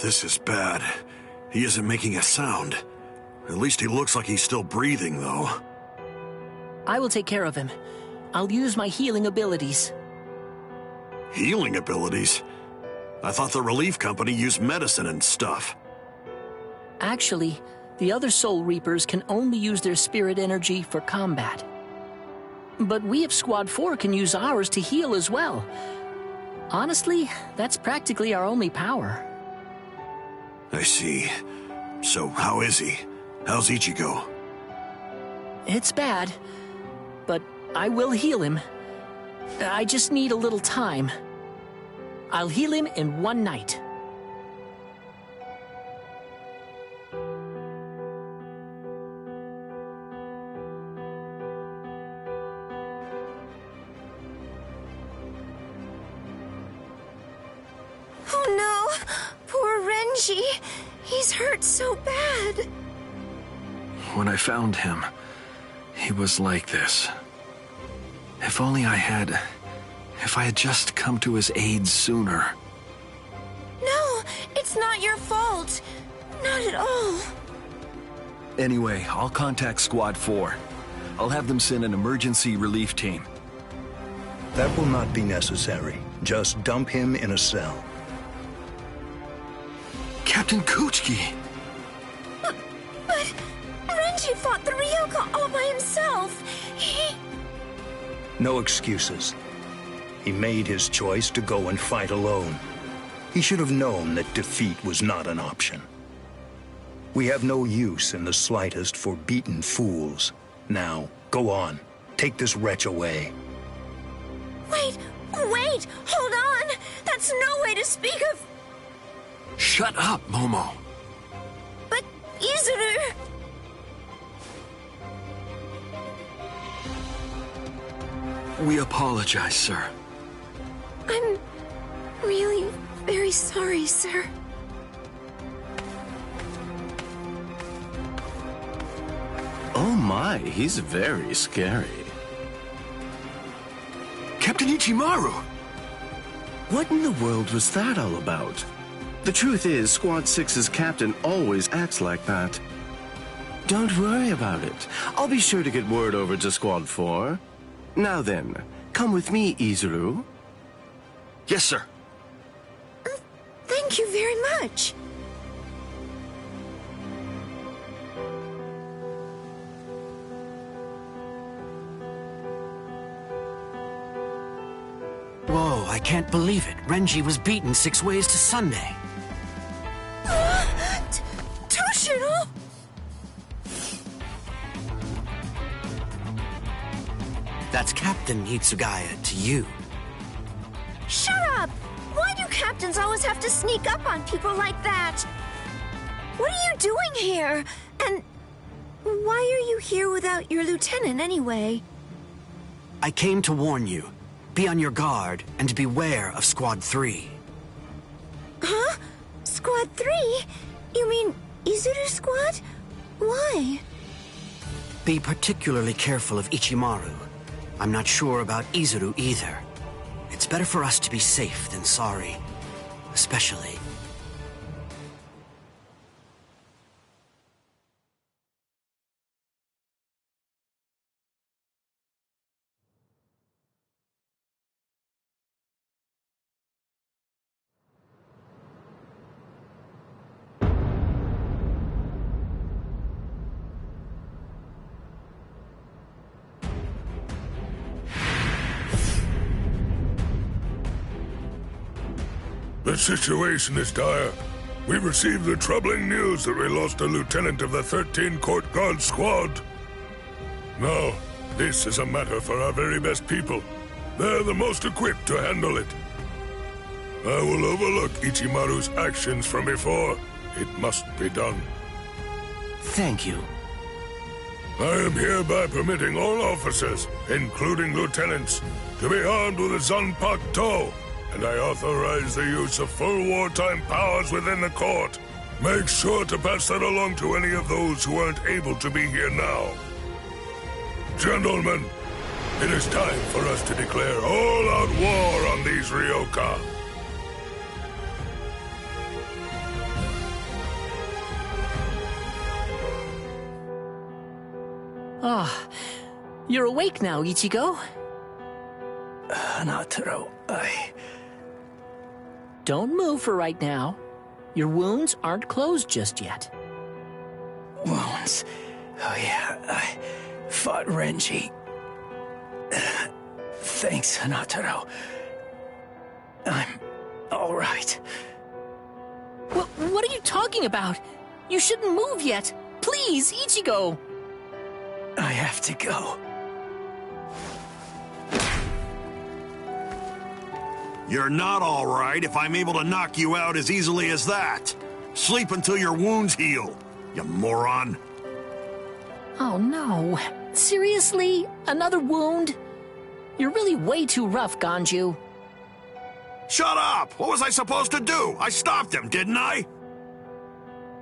This is bad. He isn't making a sound. At least he looks like he's still breathing, though. I will take care of him. I'll use my healing abilities. Healing abilities? I thought the relief company used medicine and stuff. Actually, the other Soul Reapers can only use their spirit energy for combat. But we of Squad 4 can use ours to heal as well. Honestly, that's practically our only power. I see. So how is he? How's Ichigo? It's bad, but I will heal him. I just need a little time. I'll heal him in one night. Oh no! Poor Renji! He's hurt so bad! When I found him, he was like this. If only I had just come to his aid sooner. No, it's not your fault. Not at all. Anyway, I'll contact Squad 4. I'll have them send an emergency relief team. That will not be necessary. Just dump him in a cell. Captain Kuchiki! But Renji fought the Ryoka all by himself. No excuses. He made his choice to go and fight alone. He should have known that defeat was not an option. We have no use in the slightest for beaten fools. Now, go on. Take this wretch away. Wait! Hold on! That's no way to speak of... Shut up, Momo! But, Izuru... We apologize, sir. I'm really very sorry, sir. Oh my, he's very scary. Captain Ichimaru! What in the world was that all about? The truth is, Squad 6's captain always acts like that. Don't worry about it. I'll be sure to get word over to Squad 4. Now then, come with me, Izuru. Yes, sir. Thank you very much. Whoa, I can't believe it. Renji was beaten 6 ways to Sunday. Toshiro! That's Captain Hitsugaya to you. Shut up! Why do captains always have to sneak up on people like that? What are you doing here? And why are you here without your lieutenant anyway? I came to warn you. Be on your guard and beware of Squad 3. Huh? Squad 3? You mean Izuru Squad? Why? Be particularly careful of Ichimaru. I'm not sure about Izuru either. It's better for us to be safe than sorry. Especially... The situation is dire. We received the troubling news that we lost a lieutenant of the 13 Court Guard Squad. Now, this is a matter for our very best people. They're the most equipped to handle it. I will overlook Ichimaru's actions from before. It must be done. Thank you. I am hereby permitting all officers, including lieutenants, to be armed with a Zanpakuto, and I authorize the use of full wartime powers within the court. Make sure to pass that along to any of those who aren't able to be here now. Gentlemen, it is time for us to declare all-out war on these Ryoka. Ah, you're awake now, Ichigo? Hanataro, Don't move for right now. Your wounds aren't closed just yet. Wounds. Oh yeah, I fought Renji. Thanks, Hanataro. I'm all right. What are you talking about? You shouldn't move yet. Please, Ichigo. I have to go. You're not all right if I'm able to knock you out as easily as that. Sleep until your wounds heal, you moron. Oh no. Seriously? Another wound? You're really way too rough, Ganju. Shut up! What was I supposed to do? I stopped him, didn't I?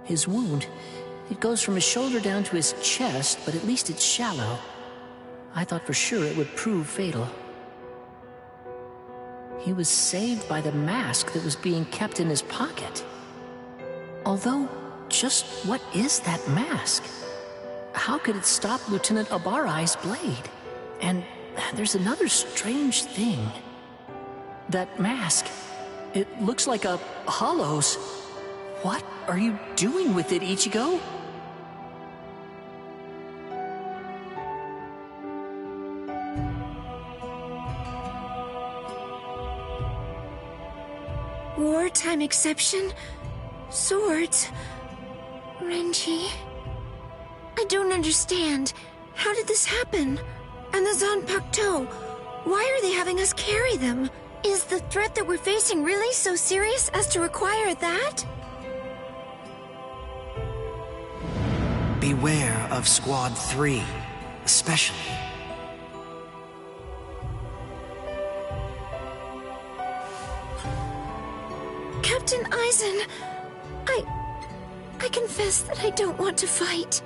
His wound, it goes from his shoulder down to his chest, but at least it's shallow. I thought for sure it would prove fatal. He was saved by the mask that was being kept in his pocket. Although, just what is that mask? How could it stop Lieutenant Abarai's blade? And there's another strange thing. That mask, it looks like a hollow's. What are you doing with it, Ichigo? Wartime exception? Swords? Renji? I don't understand. How did this happen? And the Zanpakuto? Why are they having us carry them? Is the threat that we're facing really so serious as to require that? Beware of Squad 3, especially. Captain Aizen, I confess that I don't want to fight.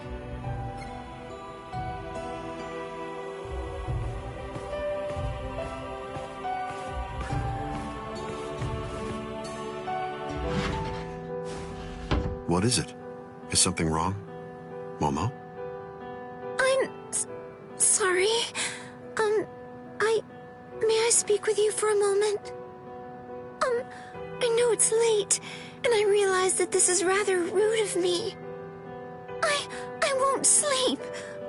What is it? Is something wrong? Momo? I'm sorry. May I speak with you for a moment? I know it's late, and I realize that this is rather rude of me. I won't sleep.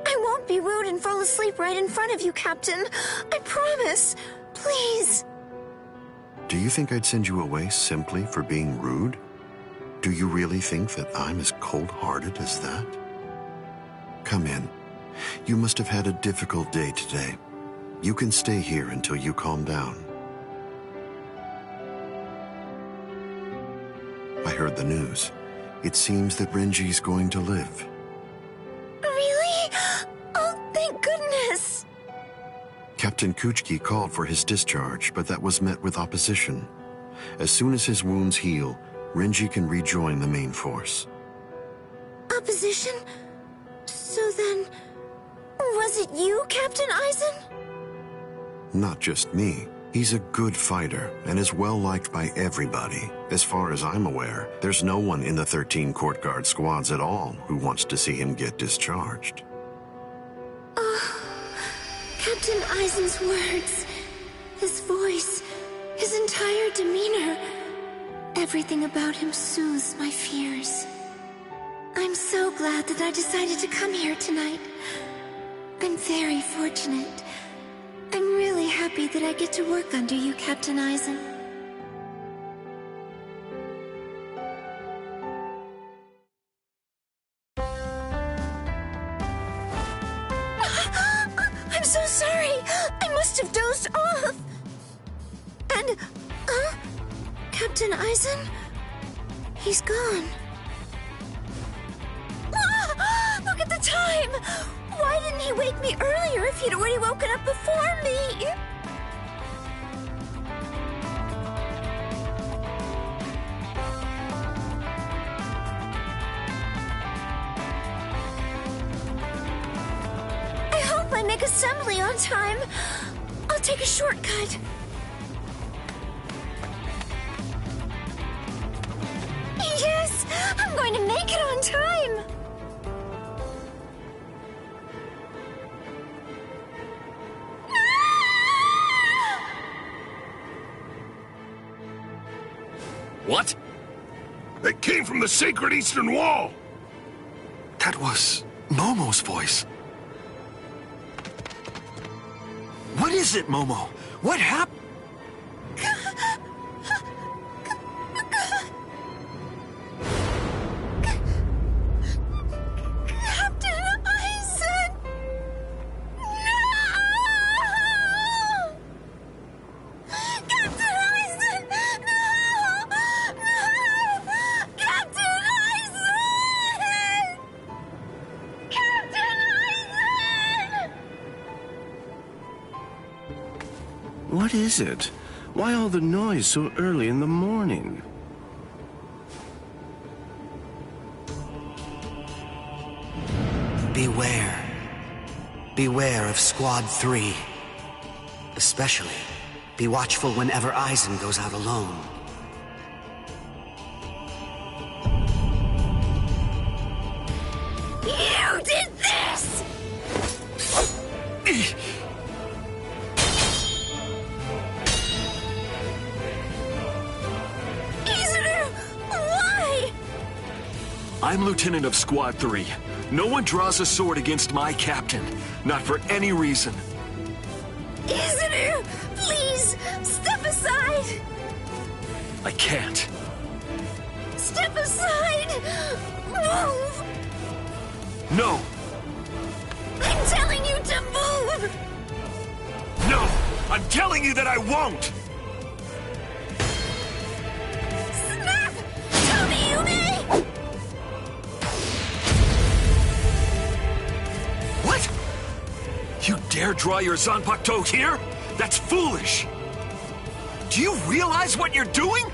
I won't be rude and fall asleep right in front of you, Captain. I promise. Please. Do you think I'd send you away simply for being rude? Do you really think that I'm as cold-hearted as that? Come in. You must have had a difficult day today. You can stay here until you calm down. I heard the news. It seems that Renji's going to live. Really? Oh, thank goodness! Captain Kuchiki called for his discharge, but that was met with opposition. As soon as his wounds heal, Renji can rejoin the main force. Opposition? So then, was it you, Captain Aizen? Not just me. He's a good fighter and is well-liked by everybody. As far as I'm aware, there's no one in the 13 Court Guard squads at all who wants to see him get discharged. Captain Aizen's words, his voice, his entire demeanor, everything about him soothes my fears. I'm so glad that I decided to come here tonight. I'm very fortunate. I'm really happy that I get to work under you, Captain Aizen. I'm so sorry! I must have dozed off! And, Captain Aizen? He's gone. Look at the time! Why didn't he wake me earlier if he'd already woken up before me? I hope I make assembly on time. I'll take a shortcut. Yes! I'm going to make it on time! What? They came from the sacred Eastern Wall! That was Momo's voice. What is it, Momo? What happened? What is it? Why all the noise so early in the morning? Beware. Beware of Squad 3. Especially, be watchful whenever Aizen goes out alone. You did this! Izuru, why? I'm Lieutenant of Squad 3. No one draws a sword against my captain. Not for any reason. Izuru, please, step aside! I can't. Step aside! Move! No! I'm telling you to move! No! I'm telling you that I won't! Snap! Tomiyume! What? You dare draw your Zanpakuto here? That's foolish! Do you realize what you're doing?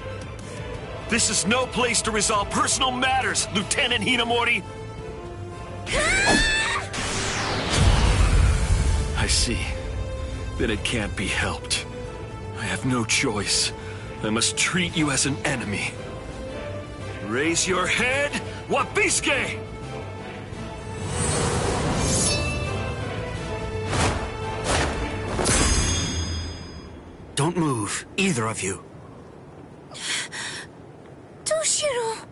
This is no place to resolve personal matters, Lieutenant Hinamori! I see. Then it can't be helped. I have no choice. I must treat you as an enemy. Raise your head, Wabisuke! Don't move, either of you. Toshiro!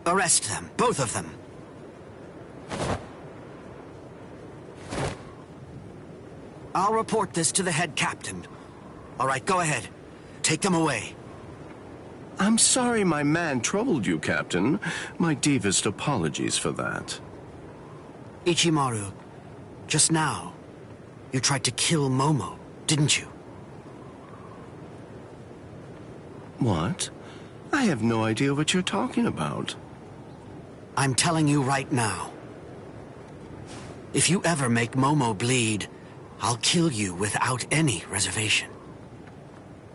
Arrest them, both of them. I'll report this to the head captain. All right, go ahead. Take them away. I'm sorry my man troubled you, Captain. My deepest apologies for that. Ichimaru, just now, you tried to kill Momo, didn't you? What? I have no idea what you're talking about. I'm telling you right now. If you ever make Momo bleed, I'll kill you without any reservation.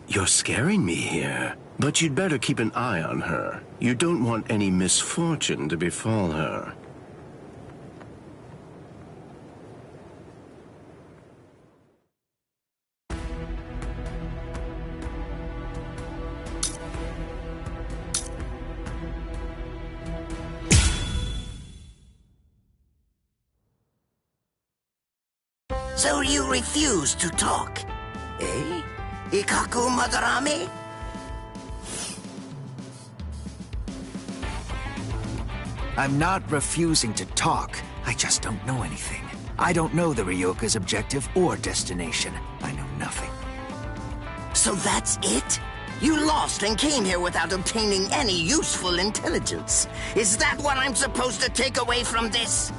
You're scaring me here. But you'd better keep an eye on her. You don't want any misfortune to befall her. So you refuse to talk, eh? Ikaku Madarame? I'm not refusing to talk. I just don't know anything. I don't know the Ryoka's objective or destination. I know nothing. So that's it? You lost and came here without obtaining any useful intelligence. Is that what I'm supposed to take away from this?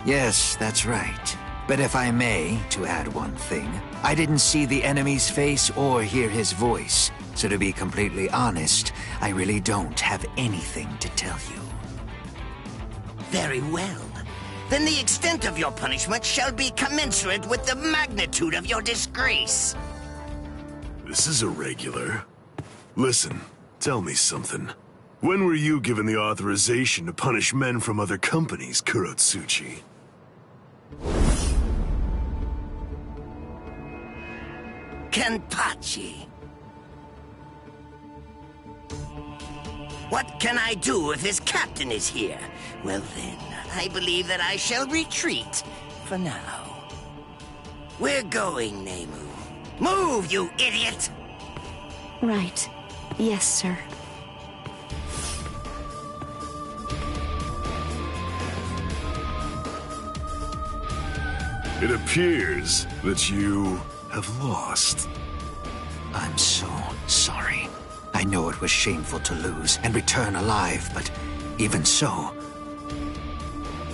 Yes, that's right. But if I may, to add one thing, I didn't see the enemy's face or hear his voice. So to be completely honest, I really don't have anything to tell you. Very well. Then the extent of your punishment shall be commensurate with the magnitude of your disgrace. This is irregular. Listen, tell me something. When were you given the authorization to punish men from other companies, Kurotsuchi? Kenpachi. What can I do if his captain is here? Well then, I believe that I shall retreat for now. We're going, Nemu. Move, you idiot! Right. Yes, sir. It appears that you have lost. I'm so sorry. I know it was shameful to lose and return alive, but even so...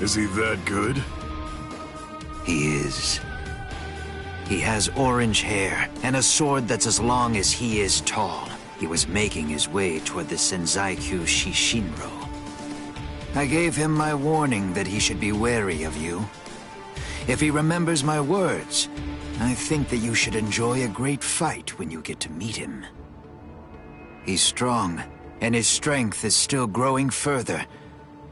Is he that good? He is. He has orange hair and a sword that's as long as he is tall. He was making his way toward the Senzaikyu Shishinro. I gave him my warning that he should be wary of you. If he remembers my words, I think that you should enjoy a great fight when you get to meet him. He's strong, and his strength is still growing further.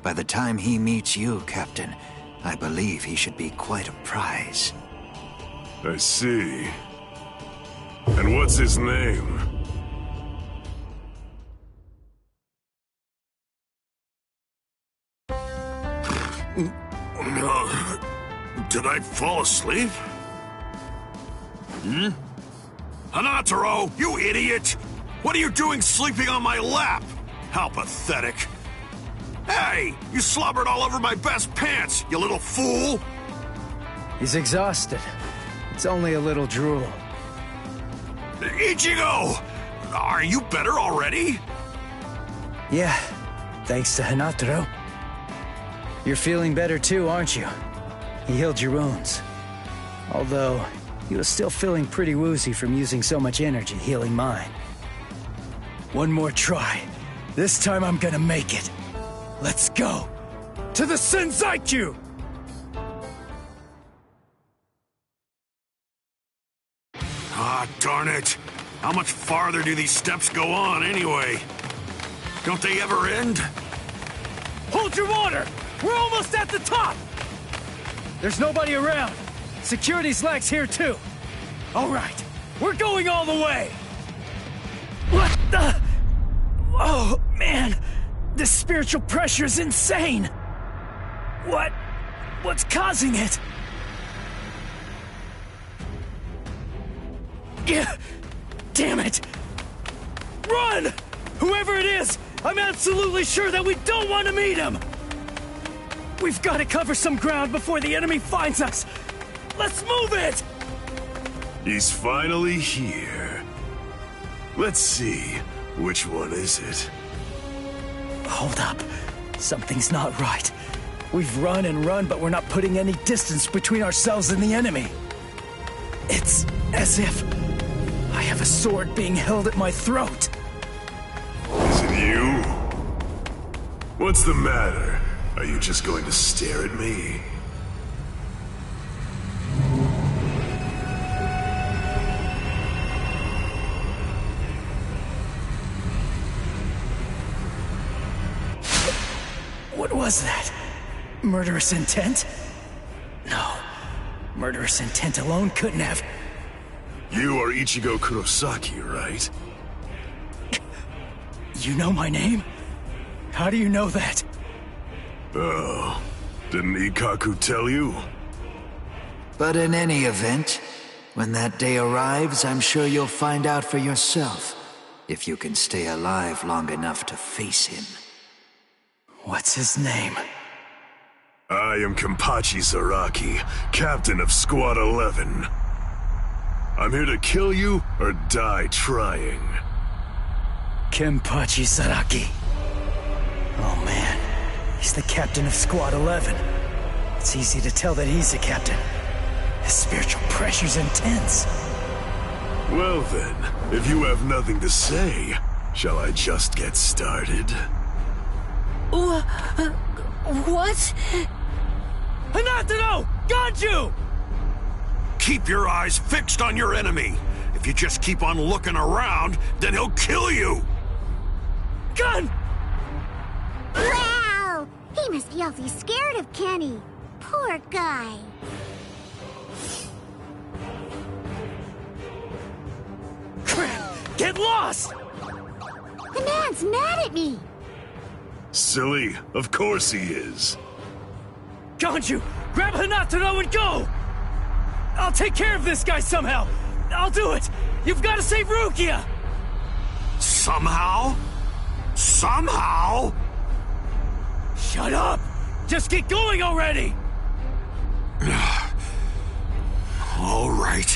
By the time he meets you, Captain, I believe he should be quite a prize. I see. And what's his name? Did I fall asleep? Hanataro, you idiot! What are you doing sleeping on my lap? How pathetic. Hey, you slobbered all over my best pants, you little fool! He's exhausted. It's only a little drool. Ichigo! Are you better already? Yeah, thanks to Hanataro. You're feeling better too, aren't you? He healed your wounds. Although, he was still feeling pretty woozy from using so much energy healing mine. One more try. This time I'm gonna make it. Let's go! To the Senzaikyu! Ah, darn it. How much farther do these steps go on, anyway? Don't they ever end? Hold your water! We're almost at the top! There's nobody around. Security's lax here, too. All right, we're going all the way! What the... Oh, man. This spiritual pressure is insane. What's causing it? Yeah, damn it! Run! Whoever it is, I'm absolutely sure that we don't want to meet him! We've got to cover some ground before the enemy finds us! Let's move it! He's finally here. Let's see, which one is it? Hold up. Something's not right. We've run and run, but we're not putting any distance between ourselves and the enemy. It's as if I have a sword being held at my throat. Is it you? What's the matter? Are you just going to stare at me? What was that? Murderous intent? No. Murderous intent alone couldn't have... You are Ichigo Kurosaki, right? You know my name? How do you know that? Oh, didn't Ikkaku tell you? But in any event, when that day arrives, I'm sure you'll find out for yourself, if you can stay alive long enough to face him. What's his name? I am Kenpachi Zaraki, captain of Squad 11. I'm here to kill you or die trying. Kenpachi Zaraki. Oh man, he's the captain of Squad 11. It's easy to tell that he's the captain. His spiritual pressure's intense. Well then, if you have nothing to say, shall I just get started? What? Hanataro! Ganju! Keep your eyes fixed on your enemy. If you just keep on looking around, then he'll kill you! Gun! Wow! He must be awfully scared of Kenny. Poor guy. Crap! Get lost! The man's mad at me. Silly, of course he is. Ganju, grab Hanataro and go! I'll take care of this guy somehow! I'll do it! You've got to save Rukia! Somehow? Somehow? Shut up! Just get going already! All right.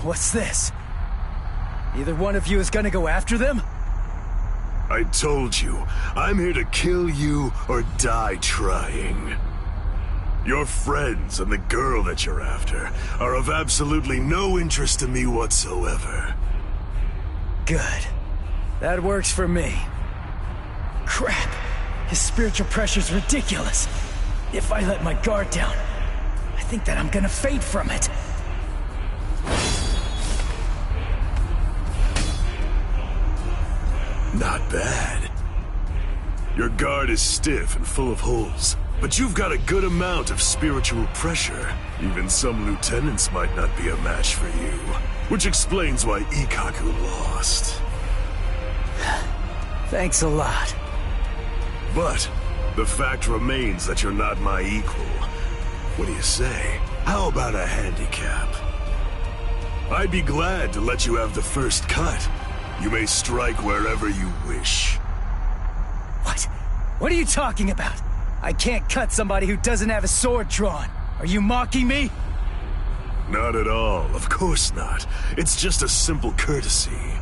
What's this? Either one of you is gonna go after them? I told you, I'm here to kill you or die trying. Your friends and the girl that you're after are of absolutely no interest to me whatsoever. Good. That works for me. Crap! His spiritual pressure's ridiculous. If I let my guard down, I think that I'm gonna fade from it. Not bad. Your guard is stiff and full of holes, but you've got a good amount of spiritual pressure. Even some lieutenants might not be a match for you, which explains why Ikkaku lost. Thanks a lot. But the fact remains that you're not my equal. What do you say? How about a handicap? I'd be glad to let you have the first cut. You may strike wherever you wish. What? What are you talking about? I can't cut somebody who doesn't have a sword drawn. Are you mocking me? Not at all, of course not. It's just a simple courtesy.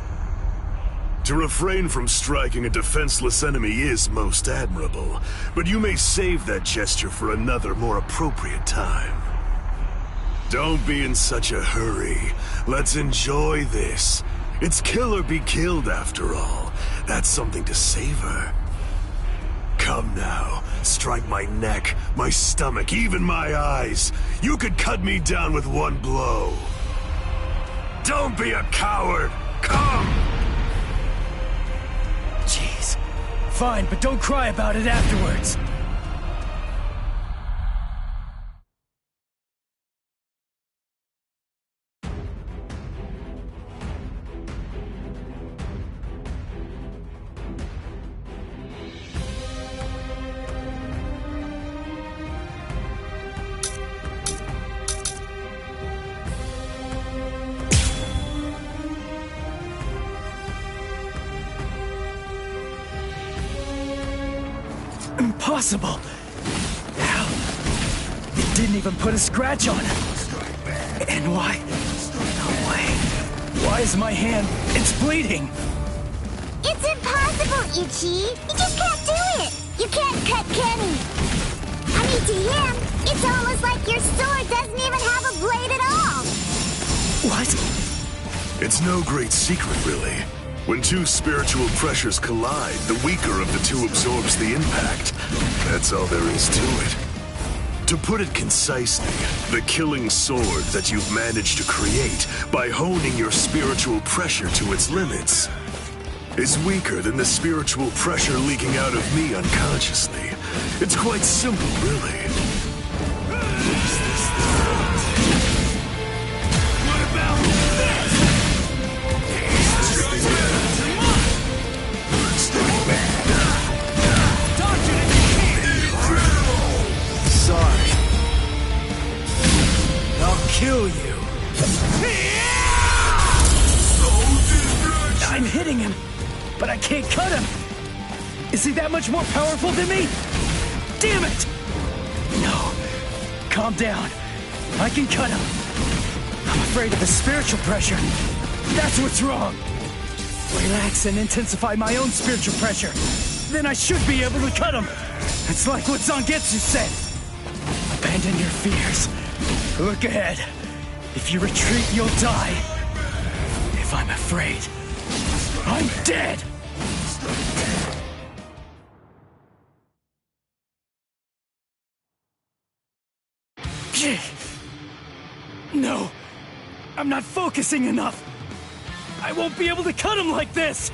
To refrain from striking a defenseless enemy is most admirable, but you may save that gesture for another, more appropriate time. Don't be in such a hurry. Let's enjoy this. It's kill or be killed, after all. That's something to savor. Come now, strike my neck, my stomach, even my eyes. You could cut me down with one blow. Don't be a coward. Come! Jeez. Fine, but don't cry about it afterwards. Impossible! How? It didn't even put a scratch on him. And why? No way. Why is my hand? It's bleeding! It's impossible, Ichi! You just can't do it! You can't cut Kenny! I mean, to him, it's almost like your sword doesn't even have a blade at all! What? It's no great secret, really. When two spiritual pressures collide, the weaker of the two absorbs the impact. That's all there is to it. To put it concisely, the killing sword that you've managed to create by honing your spiritual pressure to its limits is weaker than the spiritual pressure leaking out of me unconsciously. It's quite simple, really. Sorry. I'll kill you. I'm hitting him, but I can't cut him. Is he that much more powerful than me? Damn it! No. Calm down. I can cut him. I'm afraid of the spiritual pressure. That's what's wrong. Relax and intensify my own spiritual pressure. Then I should be able to cut him. It's like what Zangetsu said. Abandon your fears. Look ahead. If you retreat, you'll die. If I'm afraid, I'm dead! No! I'm not focusing enough! I won't be able to cut him like this!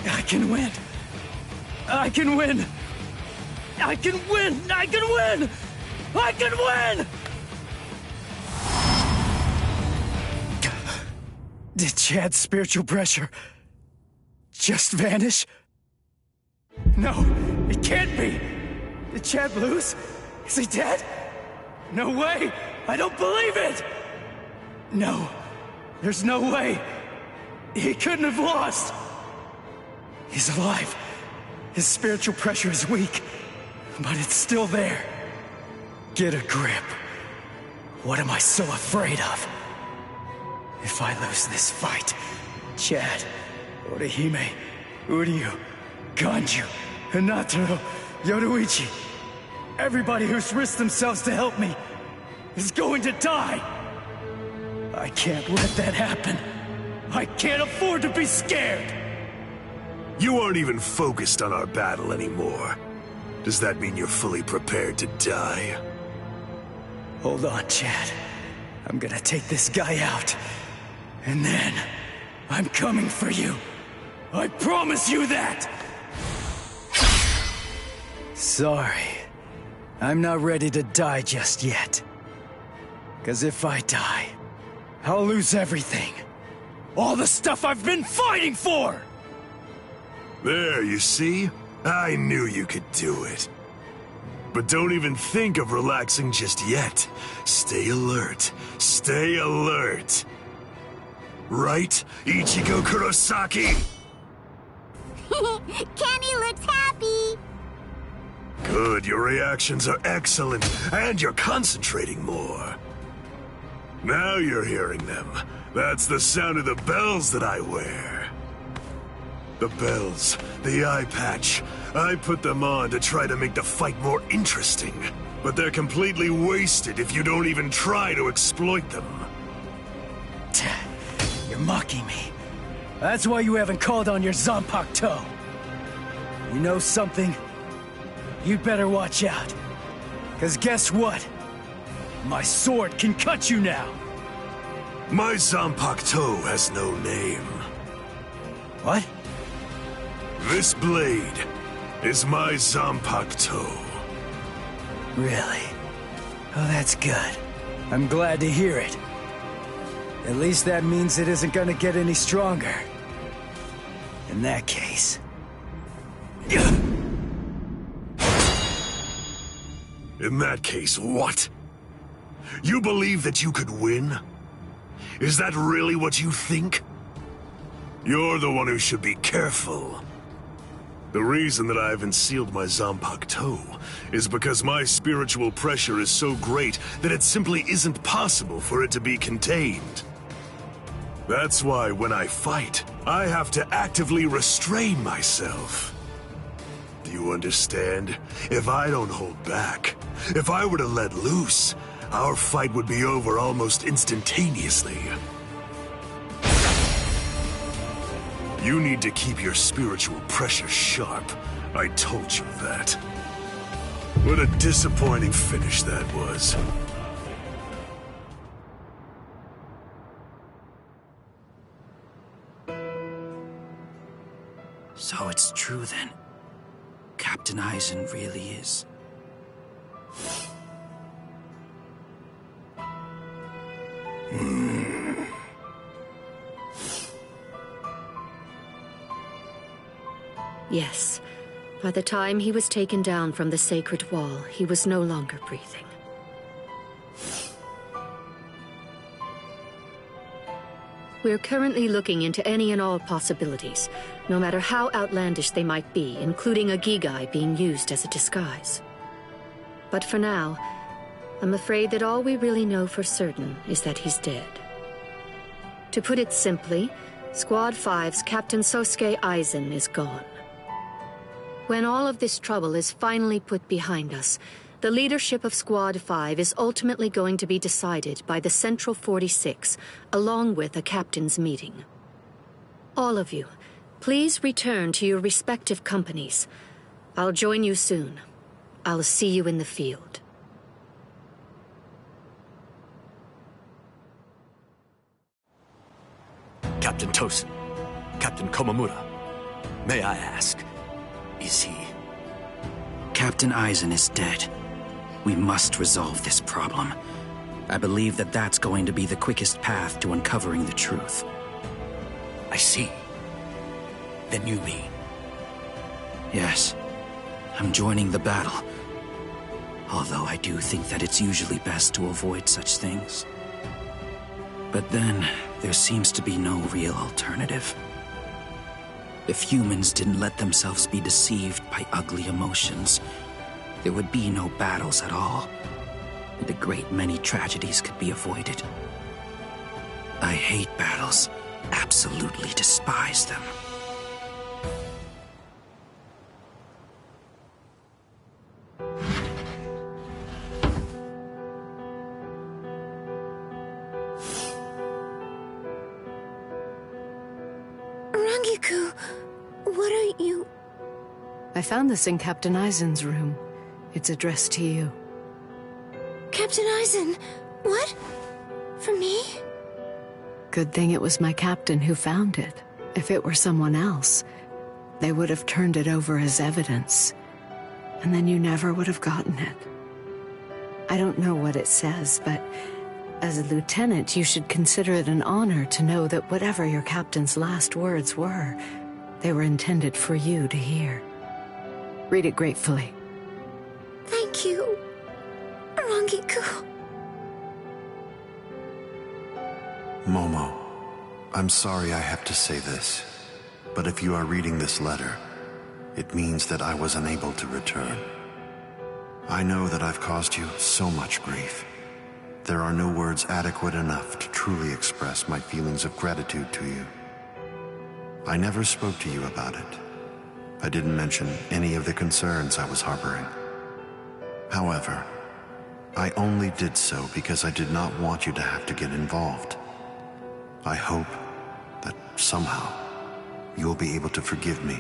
I can win! I can win! I can win! I can win! I can win! Did Chad's spiritual pressure just vanish? No, it can't be! Did Chad lose? Is he dead? No way! I don't believe it! No, there's no way! He couldn't have lost! He's alive. His spiritual pressure is weak, but it's still there. Get a grip. What am I so afraid of? If I lose this fight, Chad, Orihime, Uryu, Ganju, Hinataro, Yoruichi, everybody who's risked themselves to help me is going to die. I can't let that happen. I can't afford to be scared. You aren't even focused on our battle anymore. Does that mean you're fully prepared to die? Hold on, Chad. I'm gonna take this guy out. And then, I'm coming for you. I promise you that! Sorry. I'm not ready to die just yet. 'Cause if I die, I'll lose everything. All the stuff I've been fighting for! There, you see? I knew you could do it. But don't even think of relaxing just yet. Stay alert. Stay alert. Right, Ichigo Kurosaki? Kenny looks happy! Good, your reactions are excellent, and you're concentrating more. Now you're hearing them. That's the sound of the bells that I wear. The bells, the eye patch. I put them on to try to make the fight more interesting. But they're completely wasted if you don't even try to exploit them. You're mocking me. That's why you haven't called on your Zanpakuto. You know something? You'd better watch out. 'Cause guess what? My sword can cut you now. My Zanpakuto has no name. What? This blade is my Zanpakuto. Really? Oh, that's good. I'm glad to hear it. At least that means it isn't gonna get any stronger. In that case... In that case, what? You believe that you could win? Is that really what you think? You're the one who should be careful. The reason that I haven't sealed my Zanpakuto is because my spiritual pressure is so great that it simply isn't possible for it to be contained. That's why when I fight, I have to actively restrain myself. Do you understand? If I don't hold back, if I were to let loose, our fight would be over almost instantaneously. You need to keep your spiritual pressure sharp. I told you that. What a disappointing finish that was. So it's true then. Captain Aizen really is. Yes. By the time he was taken down from the sacred wall, he was no longer breathing. We're currently looking into any and all possibilities, no matter how outlandish they might be, including a Gigai being used as a disguise. But for now, I'm afraid that all we really know for certain is that he's dead. To put it simply, Squad 5's Captain Sosuke Aizen is gone. When all of this trouble is finally put behind us, the leadership of Squad 5 is ultimately going to be decided by the Central 46, along with a captain's meeting. All of you, please return to your respective companies. I'll join you soon. I'll see you in the field. Captain Tosin, Captain Komamura, may I ask, is he? Captain Aizen is dead. We must resolve this problem. I believe that that's going to be the quickest path to uncovering the truth. I see. Then you mean? Yes. I'm joining the battle. Although I do think that it's usually best to avoid such things. But then, there seems to be no real alternative. If humans didn't let themselves be deceived by ugly emotions, there would be no battles at all, and a great many tragedies could be avoided. I hate battles, absolutely despise them. Rangiku, what are you... I found this in Captain Aizen's room. It's addressed to you. Captain Aizen, what? For me? Good thing it was my captain who found it. If it were someone else, they would have turned it over as evidence. And then you never would have gotten it. I don't know what it says, but as a lieutenant, you should consider it an honor to know that whatever your captain's last words were, they were intended for you to hear. Read it gratefully. Thank you, Rangiku. Momo, I'm sorry I have to say this, but if you are reading this letter, it means that I was unable to return. I know that I've caused you so much grief. There are no words adequate enough to truly express my feelings of gratitude to you. I never spoke to you about it. I didn't mention any of the concerns I was harboring. However, I only did so because I did not want you to have to get involved. I hope that somehow you'll be able to forgive me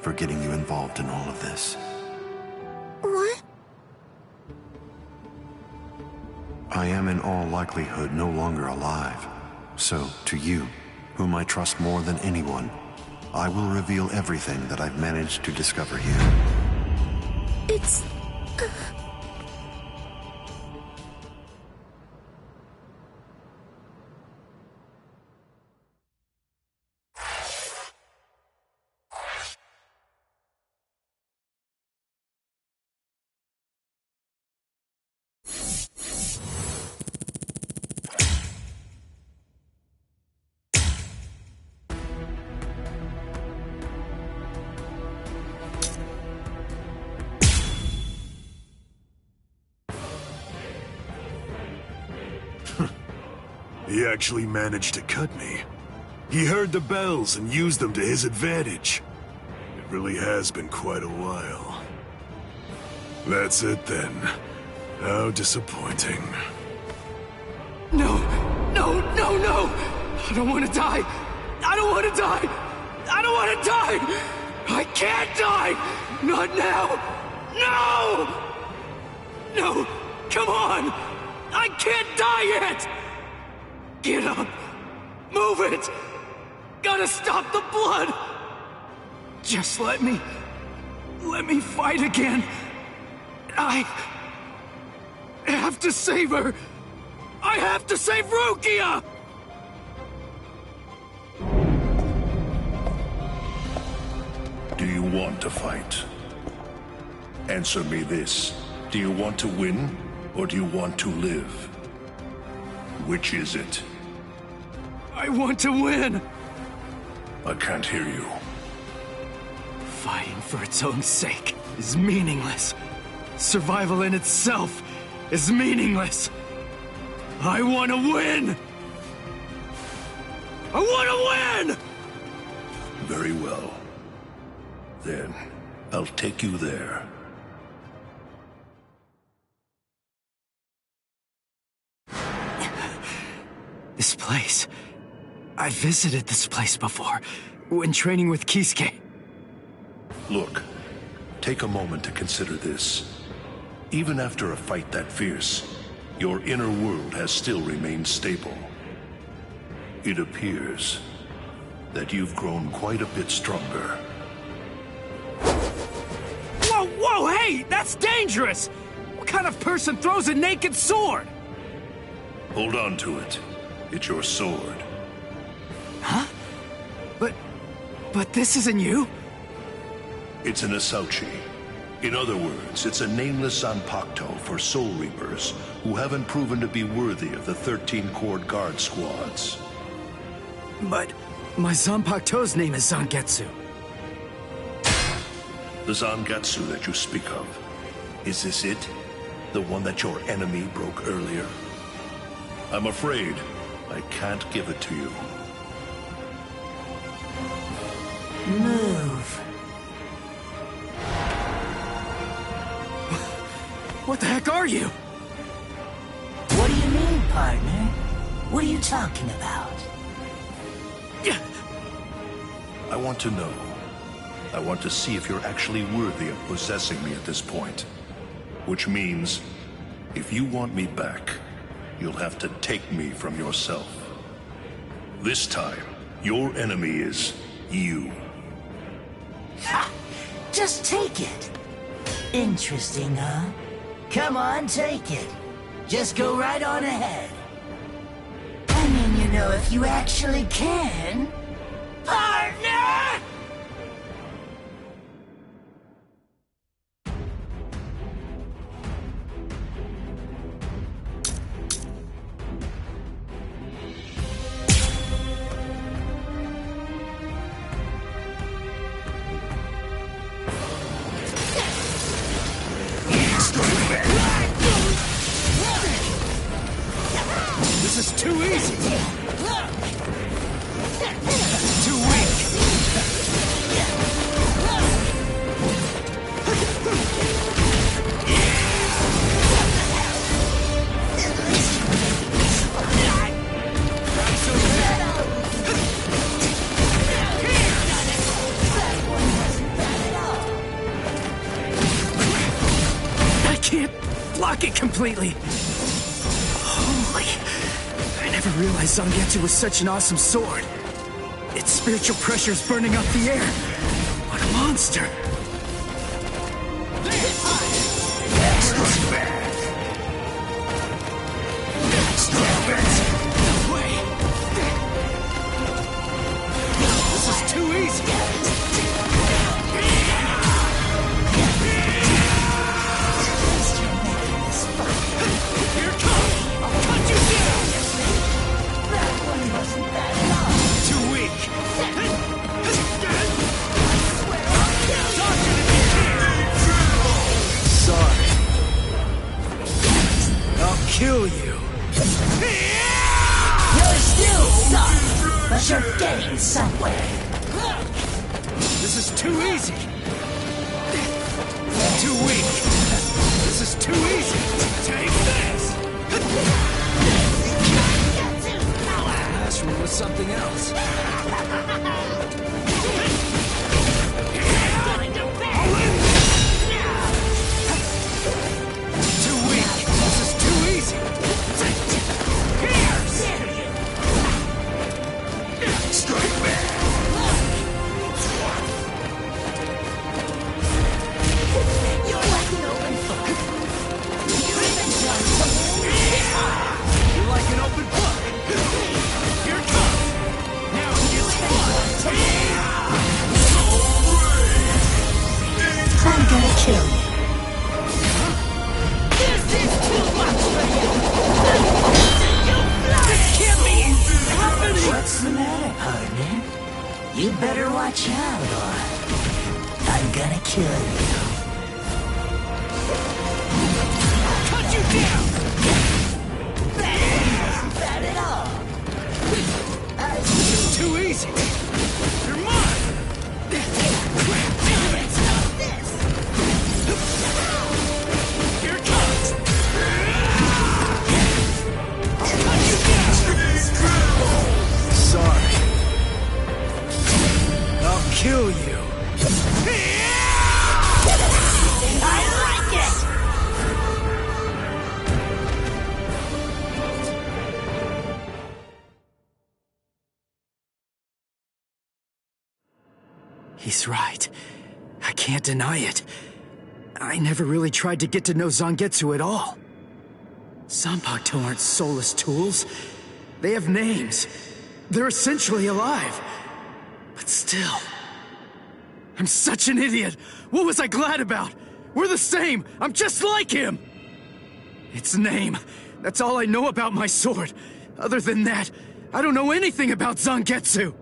for getting you involved in all of this. What? I am in all likelihood no longer alive. So, to you, whom I trust more than anyone, I will reveal everything that I've managed to discover here. It's... He actually managed to cut me. He heard the bells and used them to his advantage. It really has been quite a while. That's it then. How disappointing. No! No, no, no! I don't want to die! I don't want to die! I don't want to die! I can't die! Not now! No! No! Come on! I can't die yet! Get up! Move it! Gotta stop the blood! Just let me fight again. I have to save her! I have to save Rukia! Do you want to fight? Answer me this. Do you want to win, or do you want to live? Which is it? I want to win! I can't hear you. Fighting for its own sake is meaningless. Survival in itself is meaningless. I want to win! I want to win! Very well. Then, I'll take you there. This place... I visited this place before, when training with Kisuke. Look, take a moment to consider this. Even after a fight that fierce, your inner world has still remained stable. It appears that you've grown quite a bit stronger. Whoa, whoa, hey! That's dangerous! What kind of person throws a naked sword? Hold on to it. It's your sword. Huh? But this isn't you? It's an Asauchi. In other words, it's a nameless Zanpakuto for Soul Reapers who haven't proven to be worthy of the 13 Court Guard squads. But my Zanpakuto's name is Zangetsu. The Zangetsu that you speak of, is this it? The one that your enemy broke earlier? I'm afraid I can't give it to you. Move. What the heck are you? What do you mean, partner? What are you talking about? I want to know. I want to see if you're actually worthy of possessing me at this point. Which means, if you want me back, you'll have to take me from yourself. This time, your enemy is you. Ha! Just take it. Interesting, huh? Come on, take it. Just go right on ahead. I mean, you know, if you actually can... Partner! This is too easy! Too weak! I can't block it completely! Holy... I never realized Zangetsu was such an awesome sword. Its spiritual pressure is burning up the air. What a monster! No way! This is too easy! Here it comes! I'll cut you down! That one wasn't bad at all. Too weak! Sorry. I'll kill you. You're still sorry, but you're getting somewhere. This is too easy. Too weak. This is too easy. Take this. Last one was something else. Too weak. This is too easy. Strike back. You're like an open book. You even done something? You're like an open book. Here it comes. Now it's fun. I'm gonna kill you. This is too much for you. This can't be happening. What's the matter, partner? You better watch out, or I'm gonna kill you. Cut you down. That wasn't bad at all. This is too easy. You're mine. Here it comes. Cut you down. Sorry. I'll kill you. I like it. He's right. I can't deny it. I never really tried to get to know Zangetsu at all. Zanpakuto aren't soulless tools. They have names. They're essentially alive. But still... I'm such an idiot! What was I glad about? We're the same! I'm just like him! Its name. That's all I know about my sword. Other than that, I don't know anything about Zangetsu!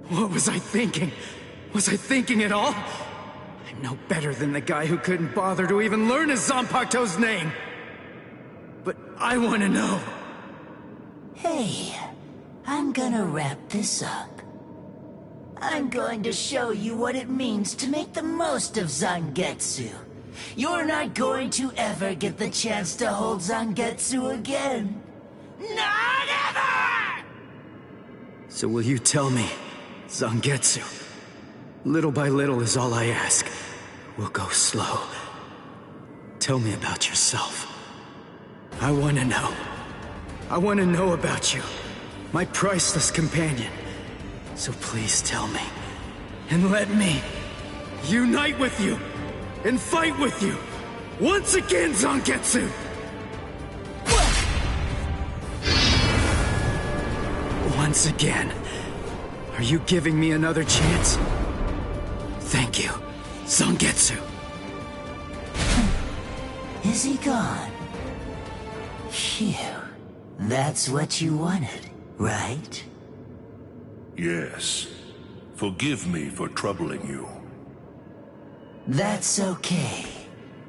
What was I thinking? Was I thinking at all? I'm no better than the guy who couldn't bother to even learn his Zanpakuto's name! But I want to know. Hey, I'm gonna wrap this up. I'm going to show you what it means to make the most of Zangetsu. You're not going to ever get the chance to hold Zangetsu again. Not ever! So will you tell me, Zangetsu? Little by little is all I ask. We'll go slow. Tell me about yourself. I want to know. I want to know about you, my priceless companion. So please tell me, and let me unite with you, and fight with you, once again, Zangetsu! Once again. Are you giving me another chance? Thank you, Zangetsu. Is he gone? Phew. That's what you wanted, right? Yes. Forgive me for troubling you. That's okay.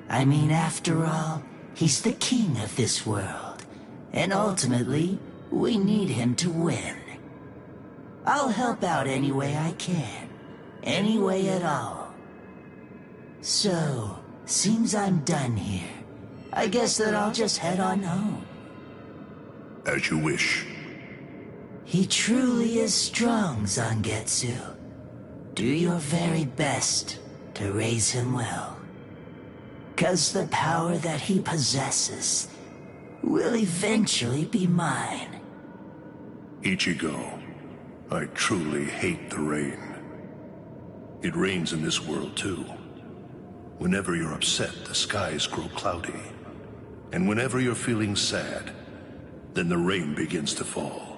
I mean, after all, he's the king of this world. And ultimately, we need him to win. I'll help out any way I can. Any way at all. So, seems I'm done here. I guess that I'll just head on home. As you wish. He truly is strong, Zangetsu. Do your very best to raise him well. 'Cause the power that he possesses will eventually be mine. Ichigo, I truly hate the rain. It rains in this world too. Whenever you're upset, the skies grow cloudy. And whenever you're feeling sad, then the rain begins to fall.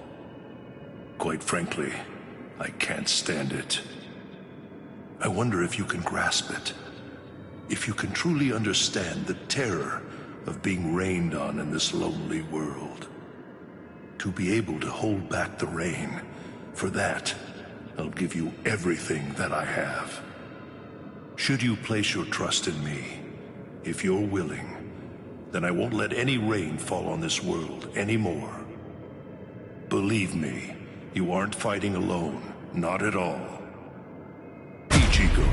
Quite frankly, I can't stand it. I wonder if you can grasp it. If you can truly understand the terror of being rained on in this lonely world. To be able to hold back the rain, for that, I'll give you everything that I have. Should you place your trust in me, if you're willing, then I won't let any rain fall on this world anymore. Believe me, you aren't fighting alone, not at all. Ichigo.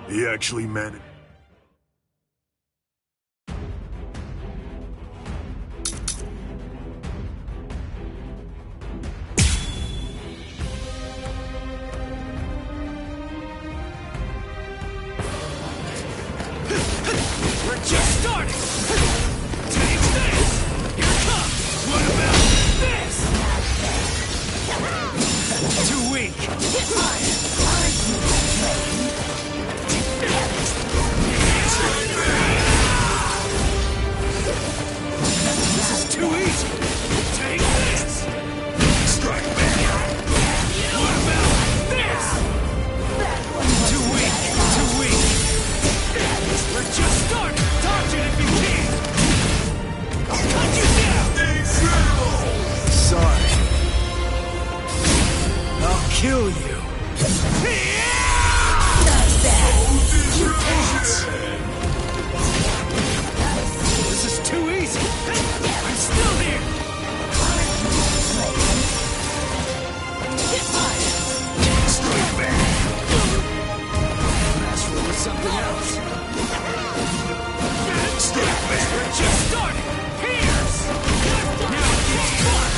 He actually managed. We're just starting! Take this! Here it comes! What about this? Too weak! something else. We're just starting. Here's. Now it gets fun.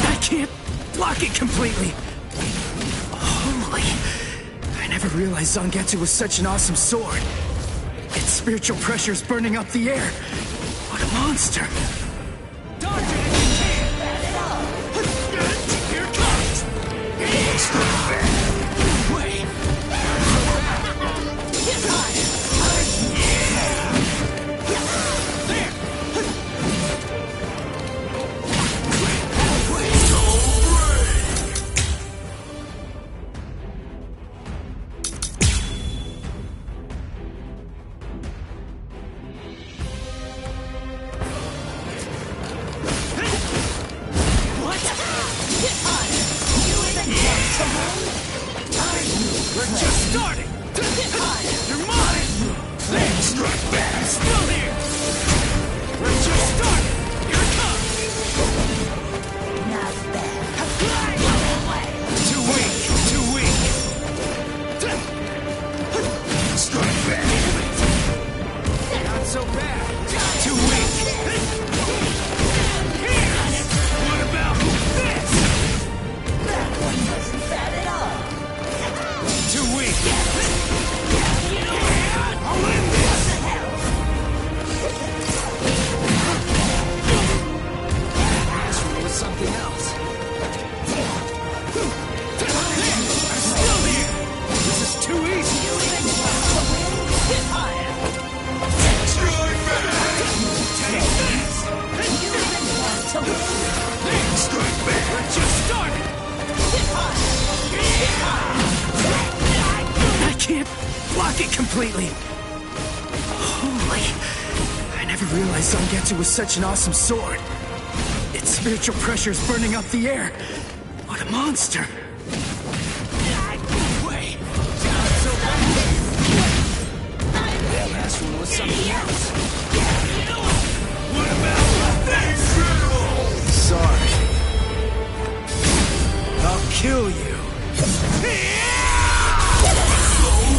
I can't block it completely. Holy. I never realized Zangetsu was such an awesome sword. Its spiritual pressure's burning up the air. What a monster. Dodge it if you can. Here it comes. Wait. Get high. We're just starting! You're mine! Let's strike back! I'm still here! We're just starting! Here it comes! Not bad. Too weak! Too weak! Strike back! Not so bad! Too weak! Here! What about this? That one wasn't bad at all! Too weak. I'll end this. This one was something else. I'm still here. This is too easy. Hit higher. Take this. Strike back. We're just starting. Hit higher. I can't block it completely. Holy. I never realized Zangetsu was such an awesome sword. Its spiritual pressure's burning up the air. What a monster. Wait. So that last one was something else. What about this? Sorry. I'll kill you.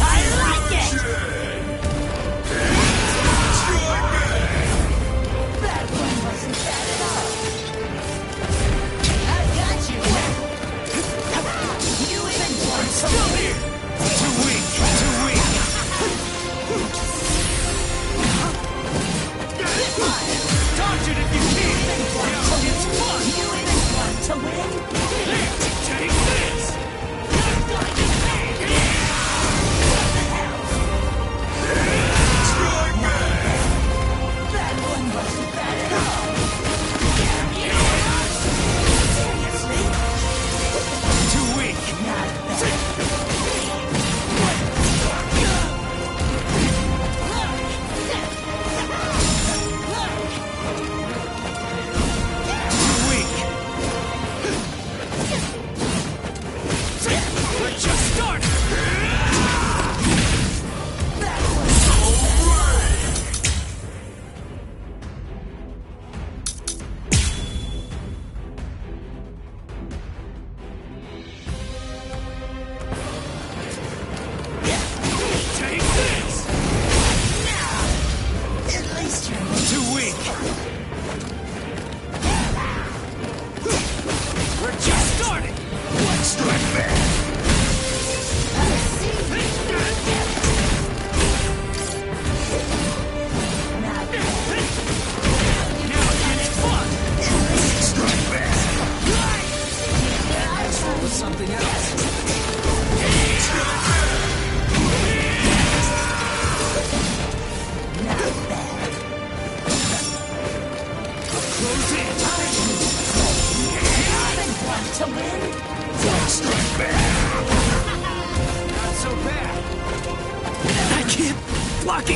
I like it! That one wasn't bad at all. I got you! You even want still here! Too weak! Too weak! Get mine! Dodge it if you can! Now it's fun! You even want to win? Take this!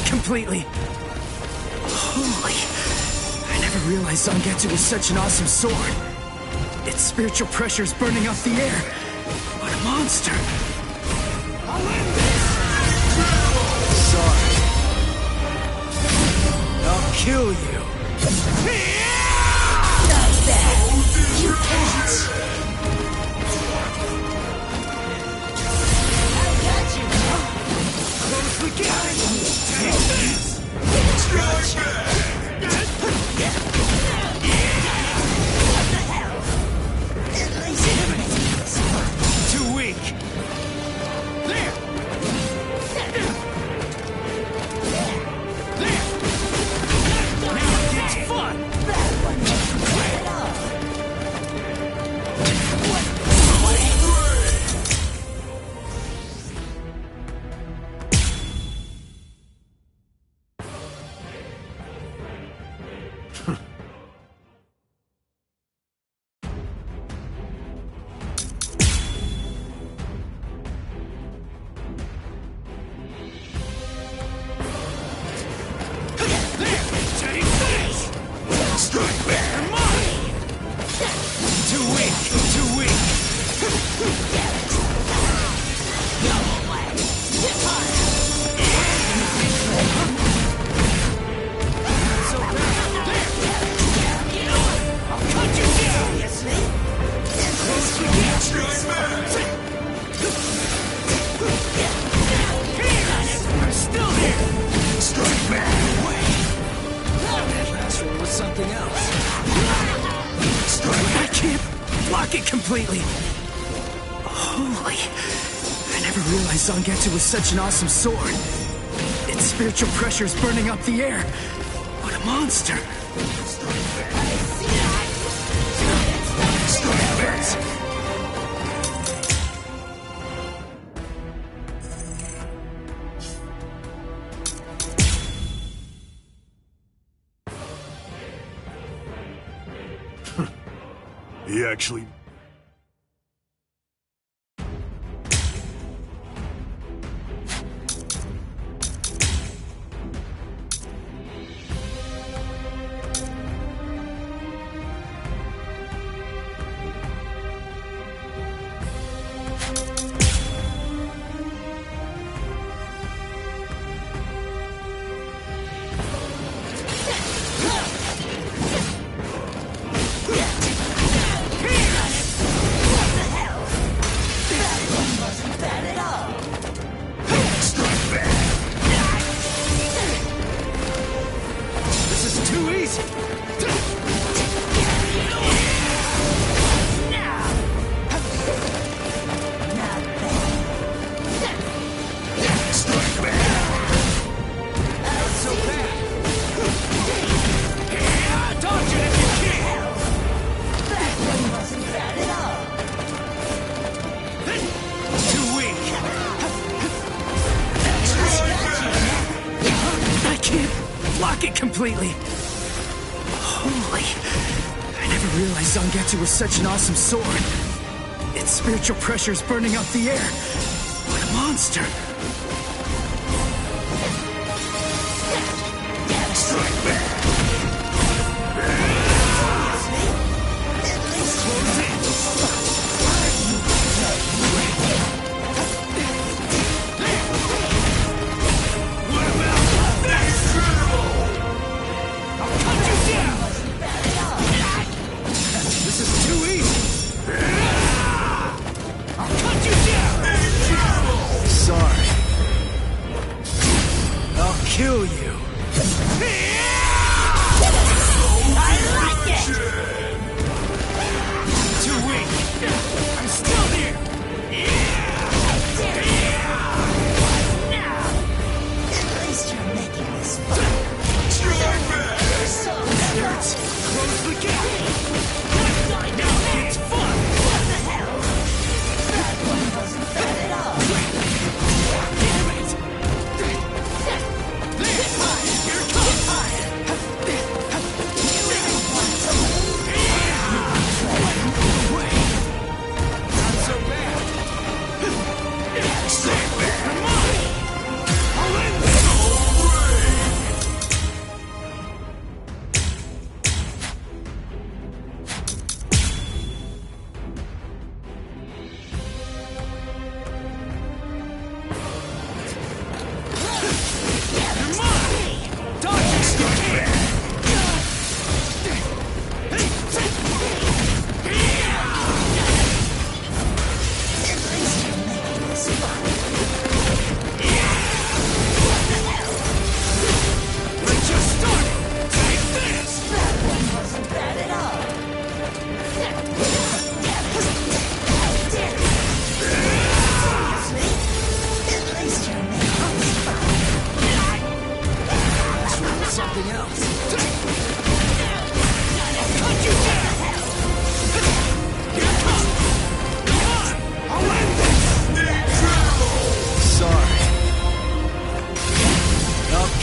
Completely. Holy. I never realized Zangetsu was such an awesome sword. Its spiritual pressure's burning up the air. What a monster. I'll end this. Sorry. I'll kill you. Not bad. can't block it completely. Holy. I never realized Zangetsu was such an awesome sword. Its spiritual pressure is burning up the air. What a monster. He actually... Completely. Holy. I never realized Zangetsu was such an awesome sword. Its spiritual pressure is burning up the air. What a monster. Strike back. Kill you. I like it! Too weak. I'm still here. At least you're making this fun. Nerds, close the gap. Now it's fun. What the hell? That one wasn't bad at all. Damn it.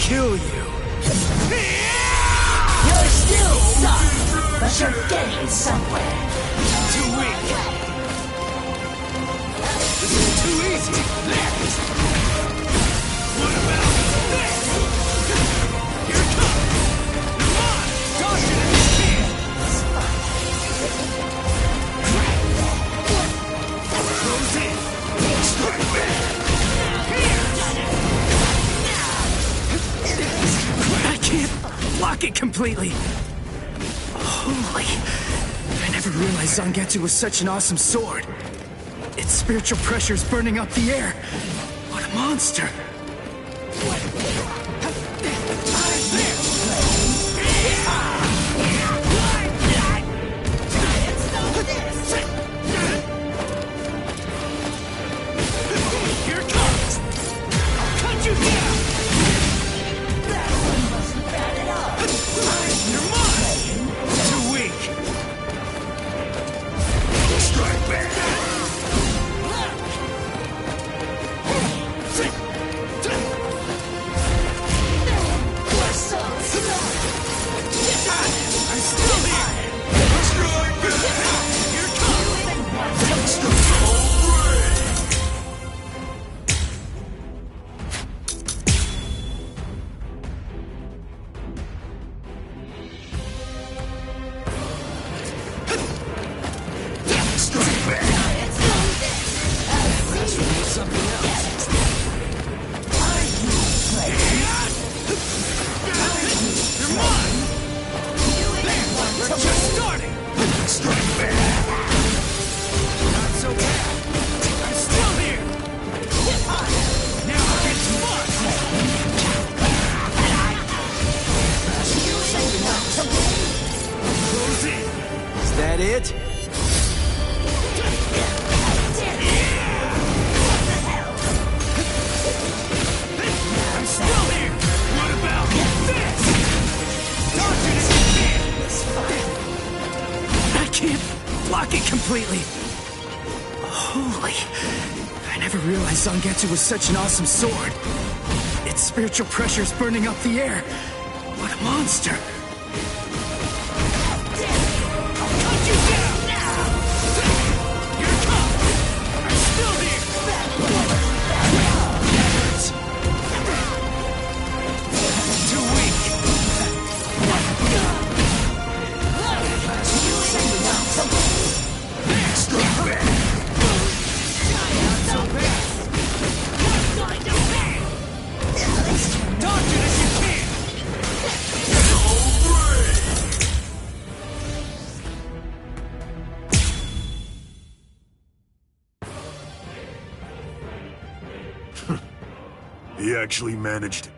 Kill you. You're still soft, but you're getting somewhere. Too weak. This is too easy. What about this? Here it comes. Come on, dodge it if you can. Close in. Strike back. I can't block it completely. Holy. I never realized Zangetsu was such an awesome sword. Its spiritual pressure is burning up the air. What a monster. Strike back! I'm still here! Strike back! Here comes! Strike back! That's from something else. You're mine! We're just starting! Strike back! Not so bad. I'm still here! Now it gets fun! Close in! Is that it? I'm still here! What about this? Dodge it if you can! I can't block it completely. Holy... I never realized Zangetsu was such an awesome sword. Its spiritual pressure is burning up the air. What a monster! I'll cut you down! Here it comes! I'm still here! Too weak! Strike back! Dodge it if you can! He actually managed.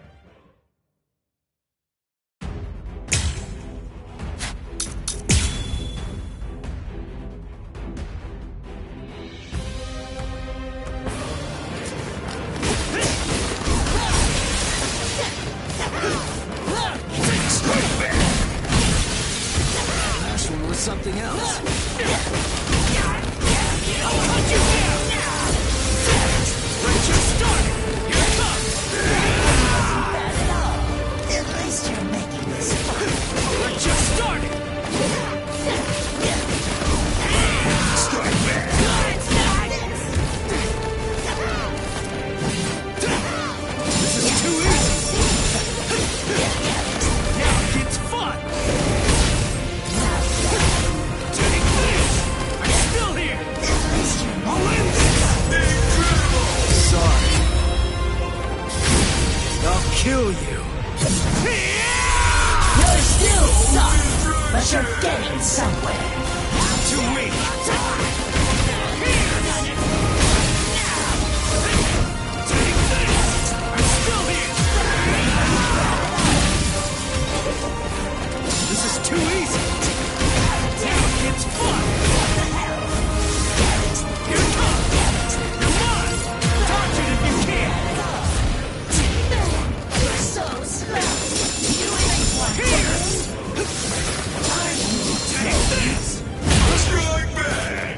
Strike back! Last one was something else. I'll cut you down! We're just starting! Here it comes! At least you're making this fun. We're just starting! Strike back! This is too easy! Now it gets fun! Take this! I'm still here! I'll end this! Incredible! Sorry. I'll kill you. You're still stuck, but you're getting somewhere. Too weak! Take this! I'm still here! This is too easy! Now it gets fun! Here it comes! You're mine! Dodge it if you can! You're so slow. You ain't one. Here! Take this! Strike back!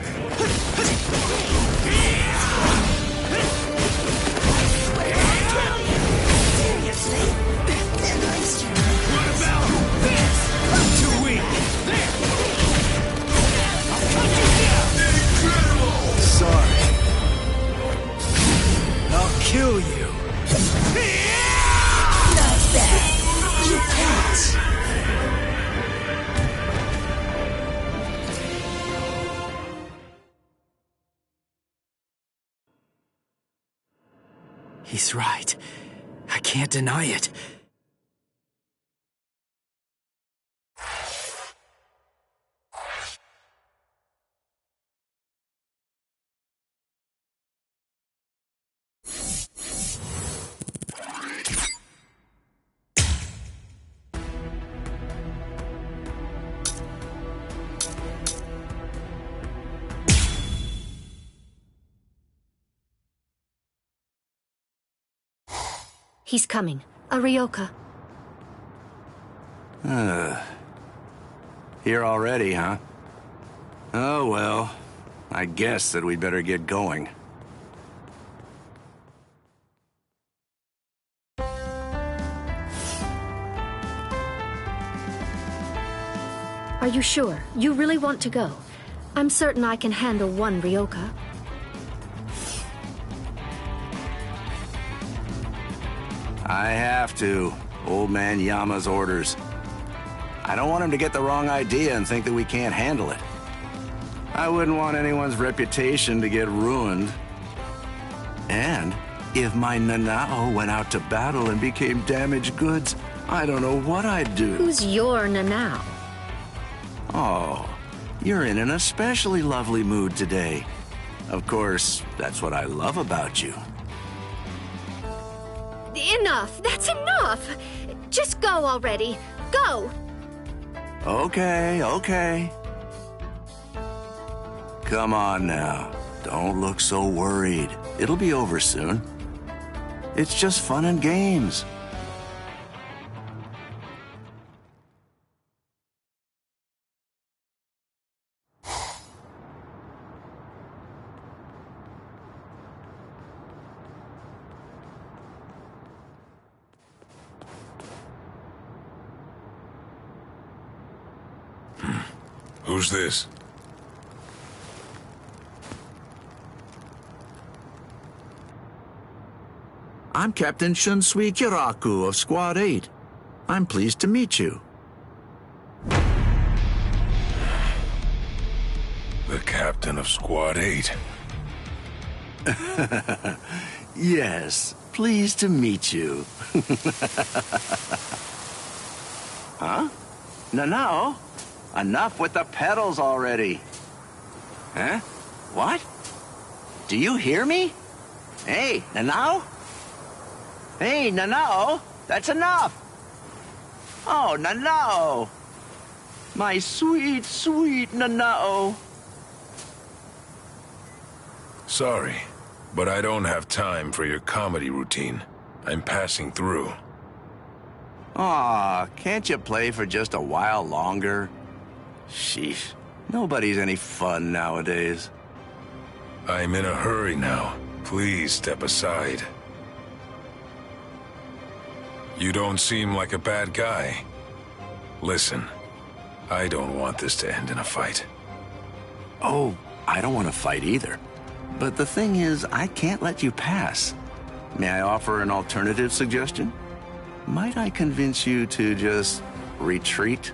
Seriously? At least you're making What about this? Too weak! There! I'll cut you down! Incredible! Sorry. I'll kill you. not bad. You pass. He's right. I can't deny it. He's coming. Arioka. Here already, huh? Oh well. I guess that we'd better get going. Are you sure? You really want to go? I'm certain I can handle one Ryoka. I have to. Old man Yama's orders. I don't want him to get the wrong idea and think that we can't handle it. I wouldn't want anyone's reputation to get ruined. And if my Nanao went out to battle and became damaged goods, I don't know what I'd do. Who's your Nanao? Oh, you're in an especially lovely mood today. Of course, that's what I love about you. Enough! That's enough! Just go already. Go! Okay. Come on now. Don't look so worried. It'll be over soon. It's just fun and games. Who's this? I'm Captain Shunsui Kiraku of Squad 8. I'm pleased to meet you. The captain of Squad 8. Yes, pleased to meet you. Huh? No. Enough with the pedals already. Huh? What? Do you hear me? Hey, Nanao? Hey, Nanao, that's enough. Oh, Nanao. My sweet, sweet Nanao. Sorry, but I don't have time for your comedy routine. I'm passing through. Aw, can't you play for just a while longer? Sheesh, nobody's any fun nowadays. I'm in a hurry now. Please step aside. You don't seem like a bad guy. Listen, I don't want this to end in a fight. Oh, I don't want to fight either. But the thing is, I can't let you pass. May I offer an alternative suggestion? Might I convince you to just retreat?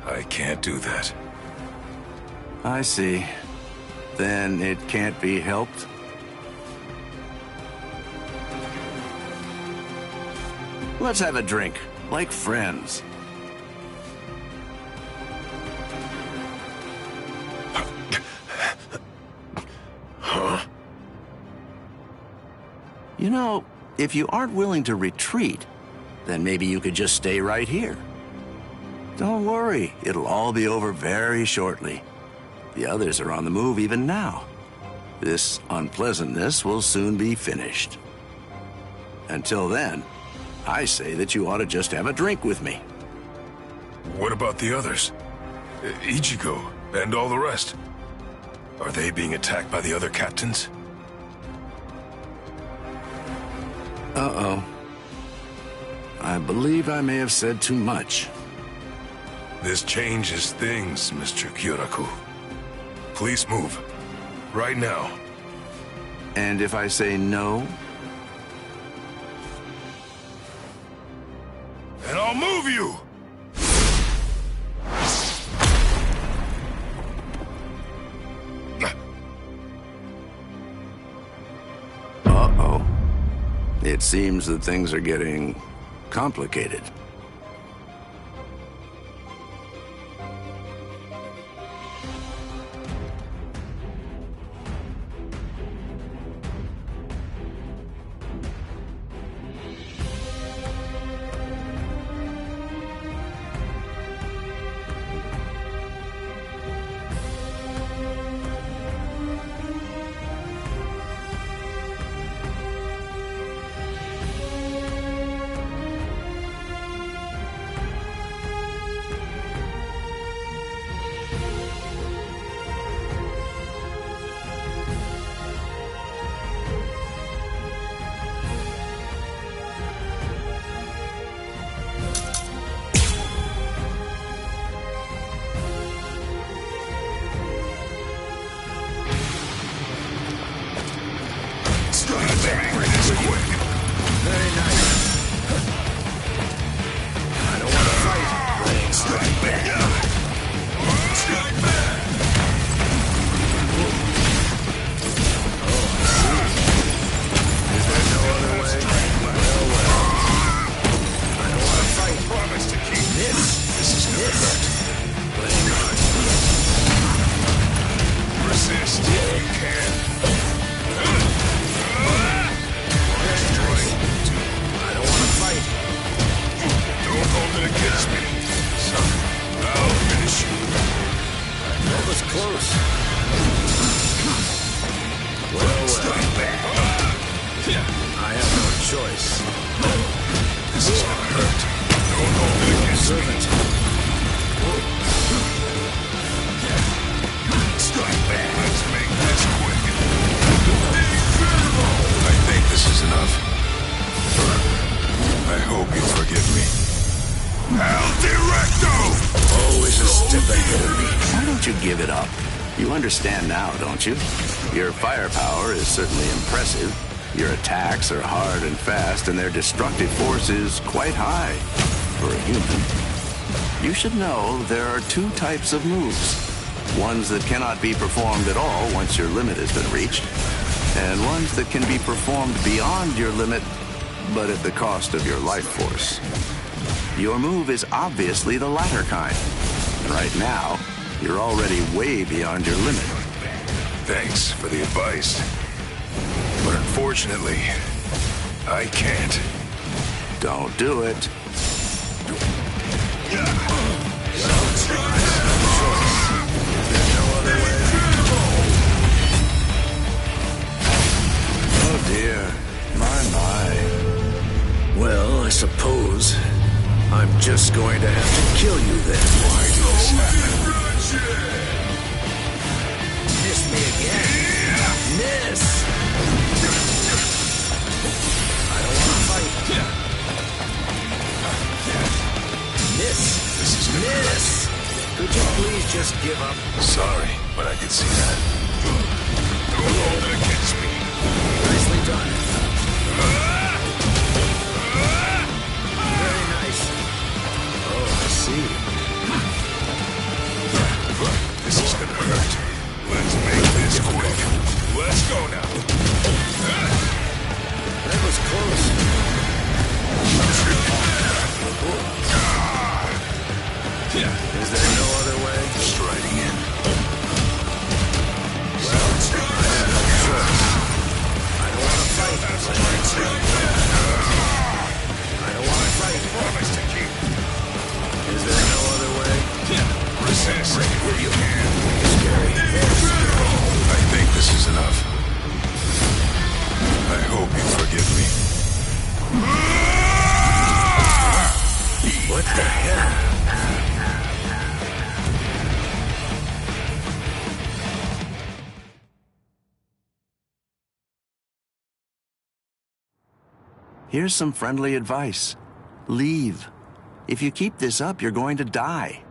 I can't do that. I see. Then it can't be helped? Let's have a drink, like friends. Huh? You know, if you aren't willing to retreat, then maybe you could just stay right here. Don't worry, it'll all be over very shortly. The others are on the move even now. This unpleasantness will soon be finished. Until then, I say that you ought to just have a drink with me. What about the others? Ichigo and all the rest? Are they being attacked by the other captains? Uh-oh. I believe I may have said too much. This changes things, Mr. Kyoraku. Please move. Right now. And if I say no? And I'll move you! Uh-oh. It seems that things are getting complicated. this quick. Very nice. I don't want to fight. Strike back. Strike back. Is there no other way? Well. I don't want to fight. Promise to keep this is gonna hurt. Resist. You can. I don't want to fight. Don't hold it against me. Son, I'll finish you. That was close. Well. Strike back. I have no choice. This is gonna hurt. Don't hold it against me. Strike back. Let's make this quick. I think this is enough. I hope you forgive me. Al Directo! Always a step ahead of me. Why don't you give it up? You understand now, don't you? Your firepower is certainly impressive. Your attacks are hard and fast, and their destructive force is quite high for a human. You should know there are two types of moves. Ones that cannot be performed at all once your limit has been reached, and ones that can be performed beyond your limit, but at the cost of your life force. Your move is obviously the latter kind. And right now, you're already way beyond your limit. Thanks for the advice. But unfortunately, I can't. Don't do it. Oh dear. My. Well, I suppose I'm just going to have to kill you then. Why did this happen? Miss me again. Miss! I don't want to fight. Miss! This is gonna Miss! Could you please just give up? Sorry, but I can see that. Don't hold it against me. Nicely done. Very nice. Oh, I see. This is gonna hurt. Let's make this quick. Let's go now. That was close. Is there no other way? Striding in. Well, I have no choice. I don't want to fight. I don't want to fight. Promise to keep. Is there no other way? Resist. If you can. Scary. I think this is enough. I hope you forgive me. What the hell? Here's some friendly advice. Leave. If you keep this up, you're going to die.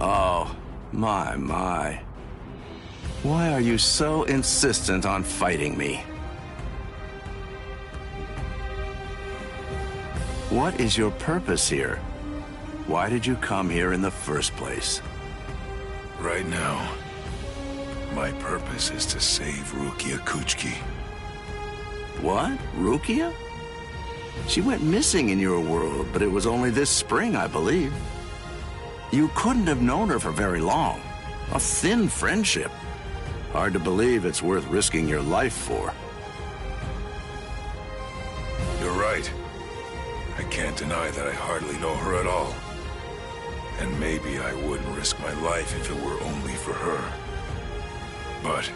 Oh, my. Why are you so insistent on fighting me? What is your purpose here? Why did you come here in the first place? Right now, my purpose is to save Rukia Kuchiki. What? Rukia? She went missing in your world, but it was only this spring, I believe. You couldn't have known her for very long. A thin friendship. Hard to believe it's worth risking your life for. You're right. I can't deny that I hardly know her at all. And maybe I wouldn't risk my life if it were only for her. But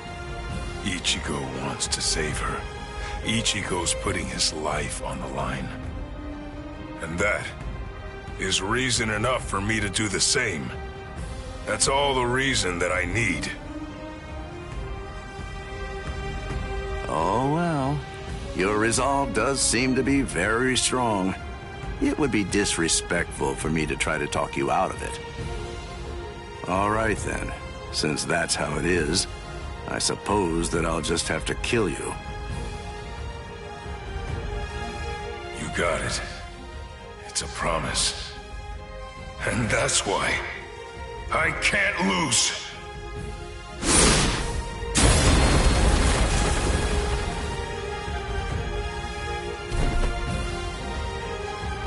Ichigo wants to save her. Ichigo's putting his life on the line. And that is reason enough for me to do the same. That's all the reason that I need. Oh, well. Your resolve does seem to be very strong. It would be disrespectful for me to try to talk you out of it. All right, then. Since that's how it is, I suppose that I'll just have to kill you. You got it. It's a promise. And that's why I can't lose.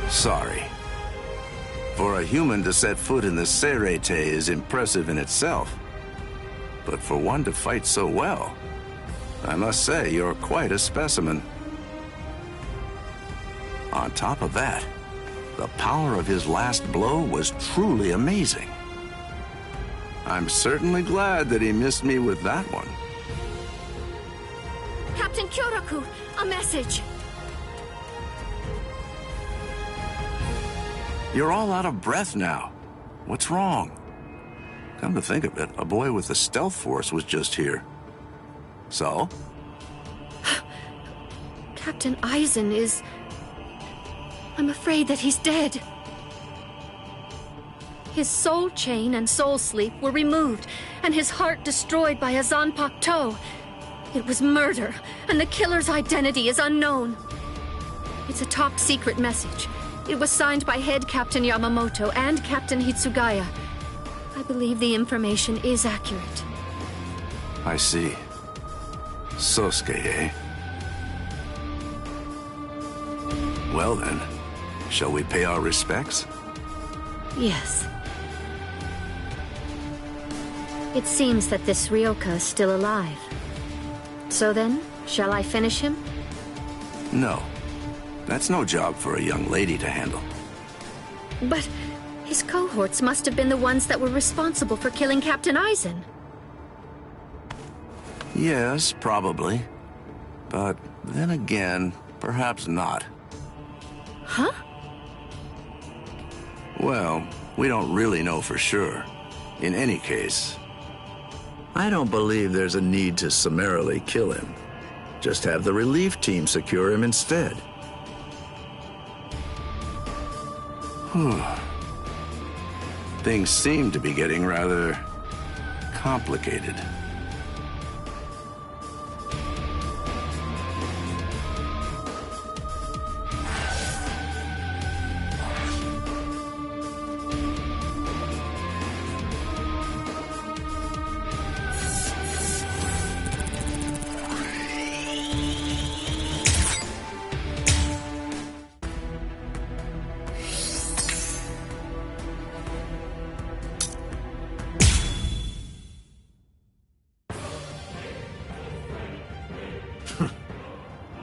Sorry. For a human to set foot in the Serete is impressive in itself. But for one to fight so well, I must say you're quite a specimen. On top of that, the power of his last blow was truly amazing. I'm certainly glad that he missed me with that one. Captain Kyoraku, a message. You're all out of breath now. What's wrong? Come to think of it, a boy with the stealth force was just here. So? Captain Eisen is... I'm afraid that he's dead. His soul chain and soul sleep were removed, and his heart destroyed by a Zanpakuto. It was murder, and the killer's identity is unknown. It's a top-secret message. It was signed by Head Captain Yamamoto and Captain Hitsugaya. I believe the information is accurate. I see. Sosuke, eh? Well then, shall we pay our respects? Yes. It seems that this Ryoka is still alive. So then, shall I finish him? No. That's no job for a young lady to handle. But his cohorts must have been the ones that were responsible for killing Captain Eisen. Yes, probably. But then again, perhaps not. Huh? Well, we don't really know for sure. In any case, I don't believe there's a need to summarily kill him. Just have the relief team secure him instead. Whew. Things seem to be getting rather complicated.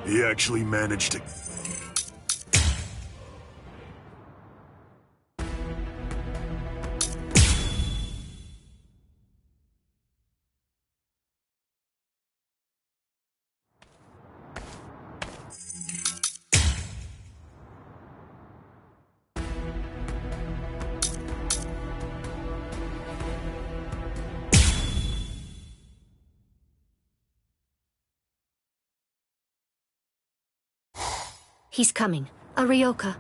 He actually managed to... He's coming. A Ryoka.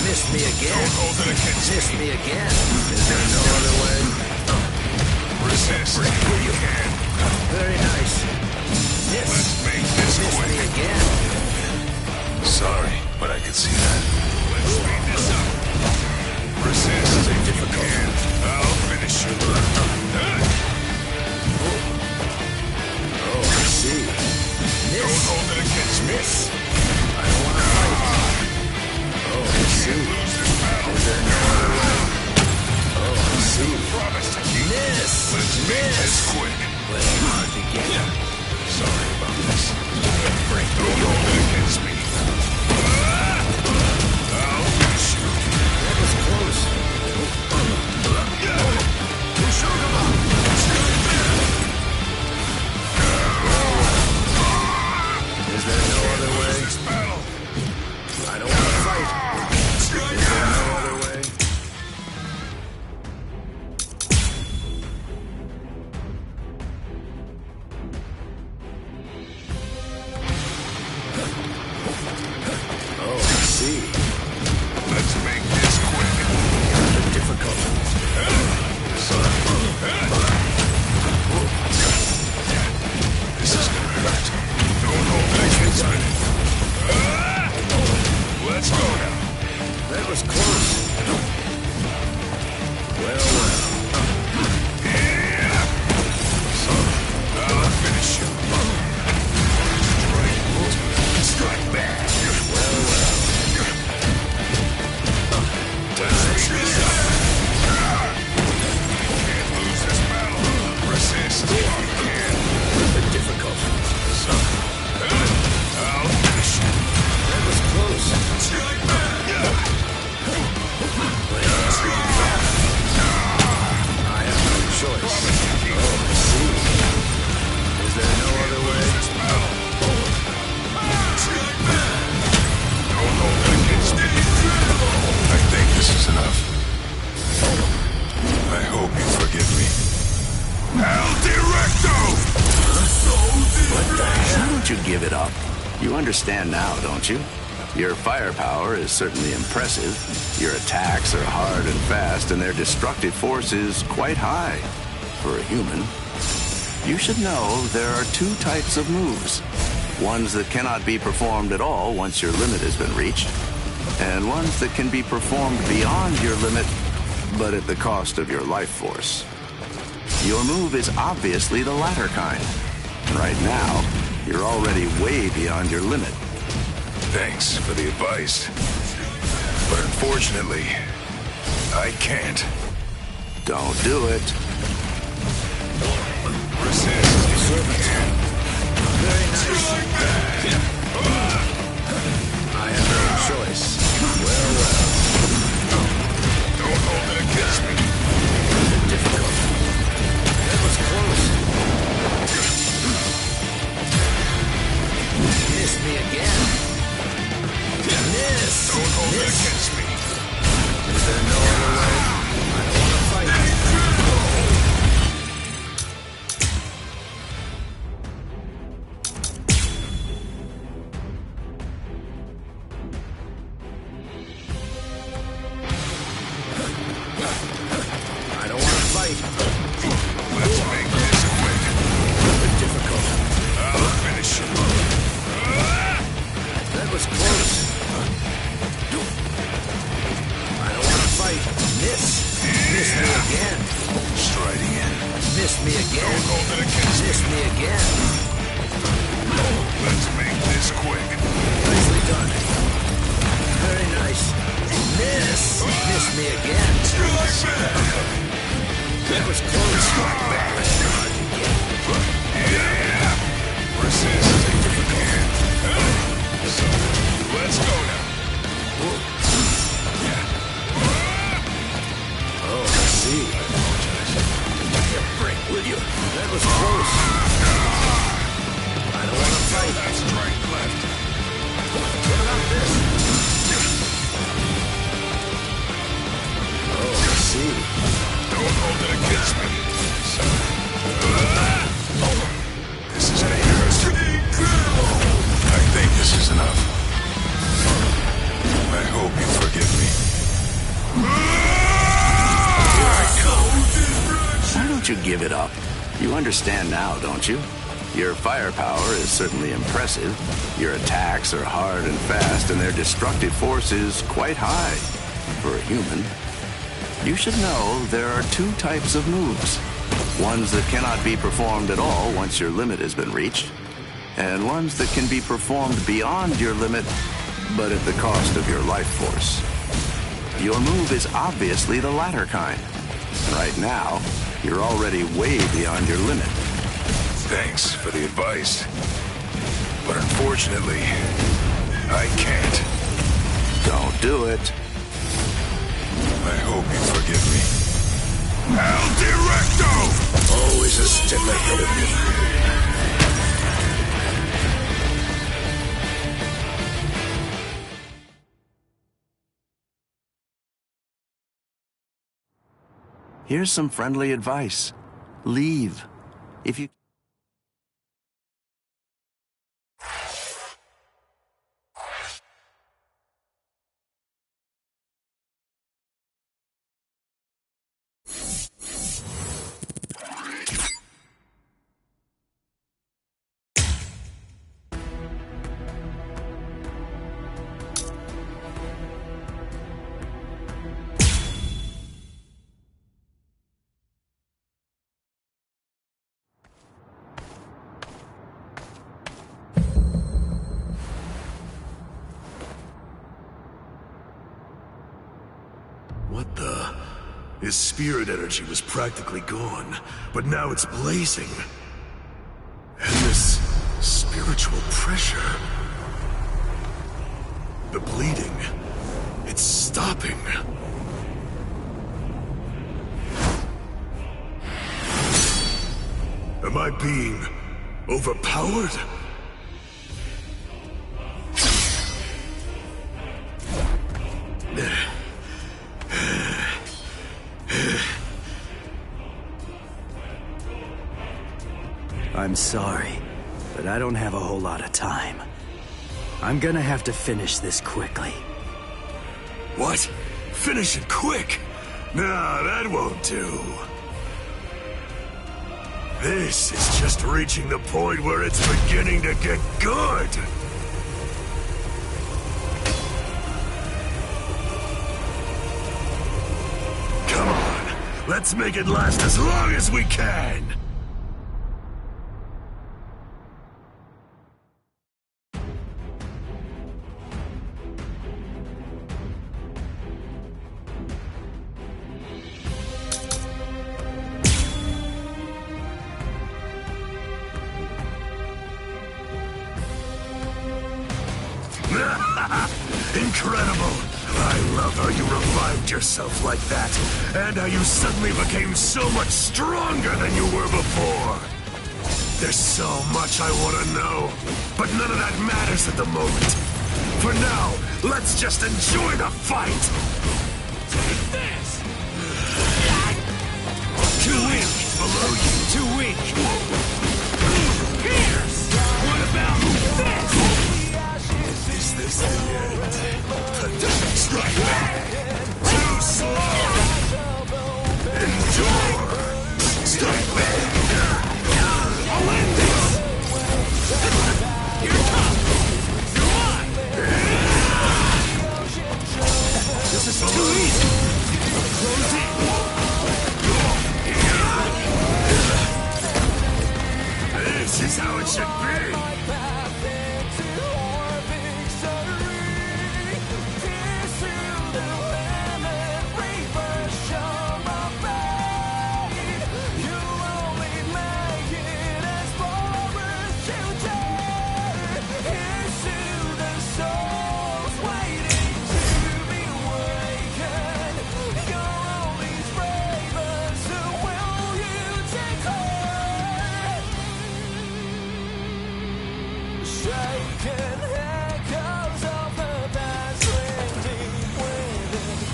Missed me again. Missed me again. Is there no other way? Resist where you can. Very nice. Let's make this quick. Me again. Sorry, but I could see that. Let's speed this up. Resist if you can. I'll finish you. Oh, I see. Don't hold it against me. I don't want to fight. Oh, I see. Lose this battle. Is there no other way? Oh, I see. Promise to keep. Miss. Let's make this quick. But hard to get. this. Don't hold it against me. I'll finish you. That was close. Is there no other way? I don't want to fight. Is there no other way? Oh, I see. Let's make this quick. Difficult. This is gonna hurt. Don't hold it against me. Let's go now. That was close. Well, well. I'll finish you. Strike back. Well, well. Can't lose this battle. Resist if you can. Difficult. I'll finish you. That was close. Strike back. I have no choice. Oh, I see. Is there no other way? Don't hold it against me. I think this is enough. I hope you forgive me. Al Directo! Why don't you give it up? You understand now, don't you? Your firepower is certainly impressive. Your attacks are hard and fast, and their destructive force is quite high for a human. You should know there are two types of moves. Ones that cannot be performed at all once your limit has been reached, and ones that can be performed beyond your limit, but at the cost of your life force. Your move is obviously the latter kind. Right now, you're already way beyond your limit. Thanks for the advice. But unfortunately, I can't. Don't do it. Resist if you can. Very nice. I have no choice. Well, well. Don't hold it against me. Difficult. That was close. Miss me again. Miss. Don't hold it against me. Is there no other way? I don't want to fight. I don't want to fight. Let's make this quick. Difficult. I'll finish you. That was close. I don't want to fight. Miss. Miss me again. Striding in. Miss me again. Don't hold it against Miss me again. Let's make this quick. Nicely done. Very nice. Miss. Miss me again. That was close. Hard to get. Resist if you can. So, let's go now. Oh, I see. Give a break, will you? That was close. I don't want to fight. That strike left. What about this? Oh, I see. Don't hold it against me. This is dangerous. I think this is enough. I hope you forgive me. Here I come. Why don't you give it up? You understand now, don't you? Your firepower is certainly impressive. Your attacks are hard and fast, and their destructive force is quite high for a human. You should know there are two types of moves. Ones that cannot be performed at all once your limit has been reached, and ones that can be performed beyond your limit, but at the cost of your life force. Your move is obviously the latter kind. Right now, you're already way beyond your limit. Thanks for the advice. But unfortunately, I can't. Don't do it. I hope you forgive me. El Directo! Always a step ahead of me. Here's some friendly advice. Leave. If you... What the? His spirit energy was practically gone, but now it's blazing. And this spiritual pressure... The bleeding... It's stopping. Am I being overpowered? I'm sorry, but I don't have a whole lot of time. I'm gonna have to finish this quickly. What? Finish it quick? Nah, that won't do. This is just reaching the point where it's beginning to get good. Come on, let's make it last as long as we can. Incredible! I love how you revived yourself like that, and how you suddenly became so much stronger than you were before. There's so much I want to know, but none of that matters at the moment. For now, let's just enjoy the fight! Take this! Too weak! Below you! Too weak! Pierce! What about this? Is this the end? Pathetic strike back! Too slow! Endure! Strike back! I'll end this! You're tough! You're on! This is too easy! Close in! This is how it should be!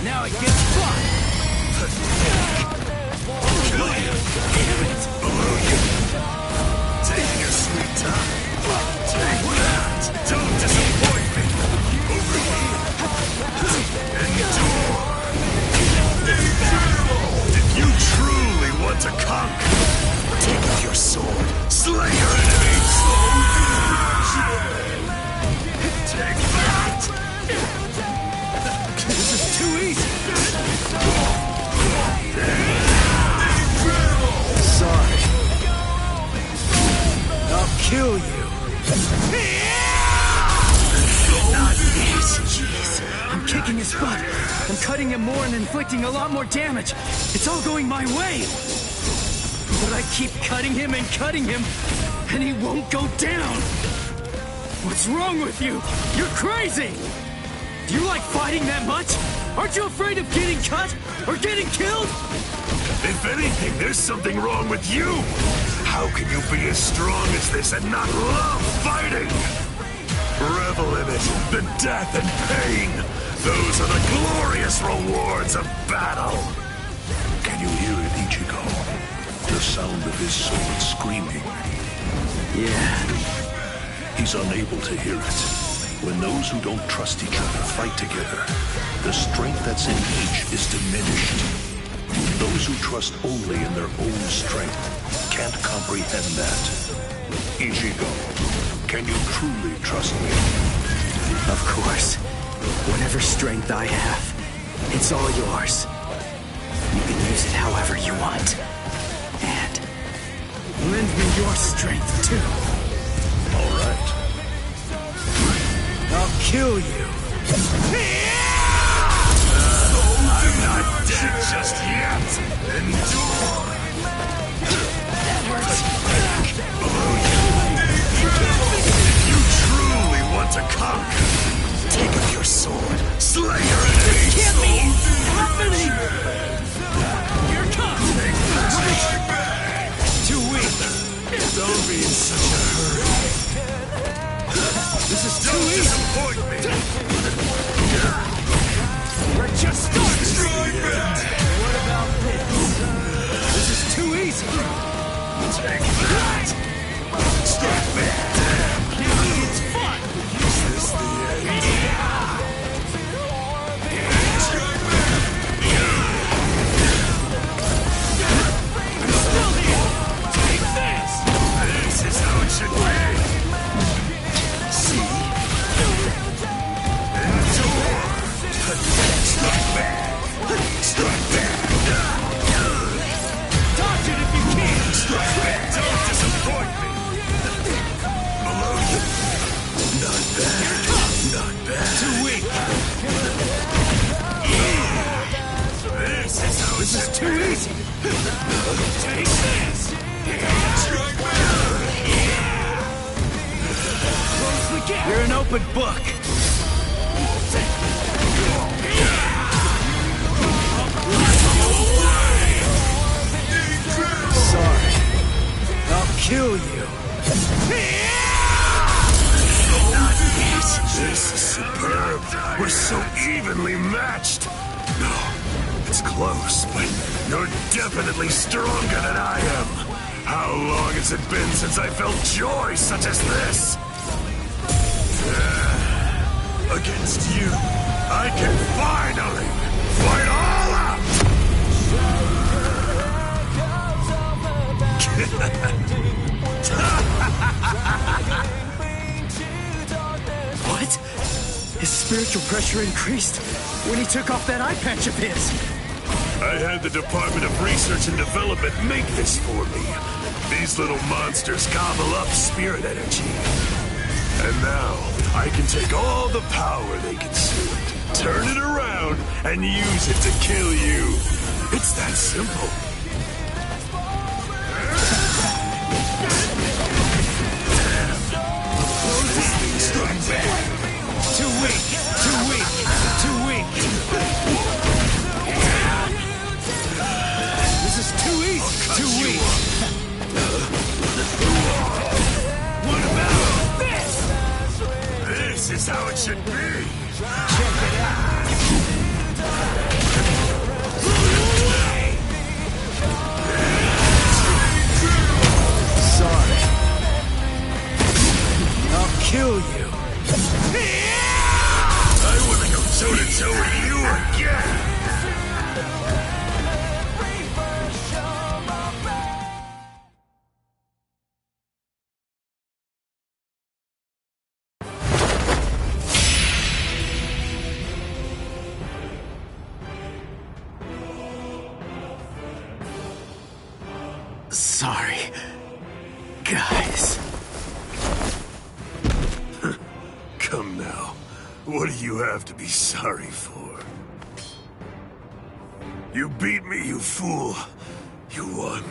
Now it gets fun! Kill you! Damn it! Below you! Taking your sweet time! Take that! Don't disappoint me! Over here! Endure! If you truly want to conquer, take up your sword, slay your enemies! Take that! This is too easy! Sorry. I'll kill you. Not this. Jeez. I'm kicking his butt. I'm cutting him more and inflicting a lot more damage. It's all going my way. But I keep cutting him, and he won't go down. What's wrong with you? You're crazy! Do you like fighting that much? Aren't you afraid of getting cut? Or getting killed? If anything, there's something wrong with you! How can you be as strong as this and not love fighting? Revel in it, the death and pain! Those are the glorious rewards of battle! Can you hear it, Ichigo? The sound of his sword screaming. Yeah. He's unable to hear it. When those who don't trust each other fight together, the strength that's in each is diminished. Those who trust only in their own strength can't comprehend that. Ichigo, can you truly trust me? Of course. Whatever strength I have, it's all yours. You can use it however you want. And lend me your strength, too. All right. I'll kill you. I'm not dead just yet. Endure. That hurts. If you truly want to conquer, take up your sword, slay your enemies. Get me! Happening! Here it comes! Take back. Too weak. Don't be in such a hurry. This is too Don't easy. disappoint me. We're just starting. Strike back. What about this? This is too easy. Take that. Strike back. It's fun. Is this the end? Strike back. I'm still here. Take this. This is how it should be. See? Endure. Strike back. Strike back. Dodge it if you can. Strike back. Don't disappoint me. Below you. Not bad. Not bad. Too weak. This is how This is too easy. Take this. Strike back. Close the gap. You're an open book. Sorry. I'll kill you. This is superb. We're so evenly matched. No, it's close, but you're definitely stronger than I am. How long has it been since I felt joy such as this? Against you, I can finally fight all out! What? His spiritual pressure increased when he took off that eye patch of his. I had the Department of Research and Development make this for me. These little monsters gobble up spirit energy. And now, I can take all the power they consumed, turn it around, and use it to kill you. It's that simple. Strike back. Too weak. Too weak. Too weak. This is too easy. Too weak. What about this? This is how it should be. Check it out. Sorry. I'll kill you. I want to go toe-to-toe with you again. Sorry. Guys. Come now. What do you have to be sorry for? You beat me, you fool. You won.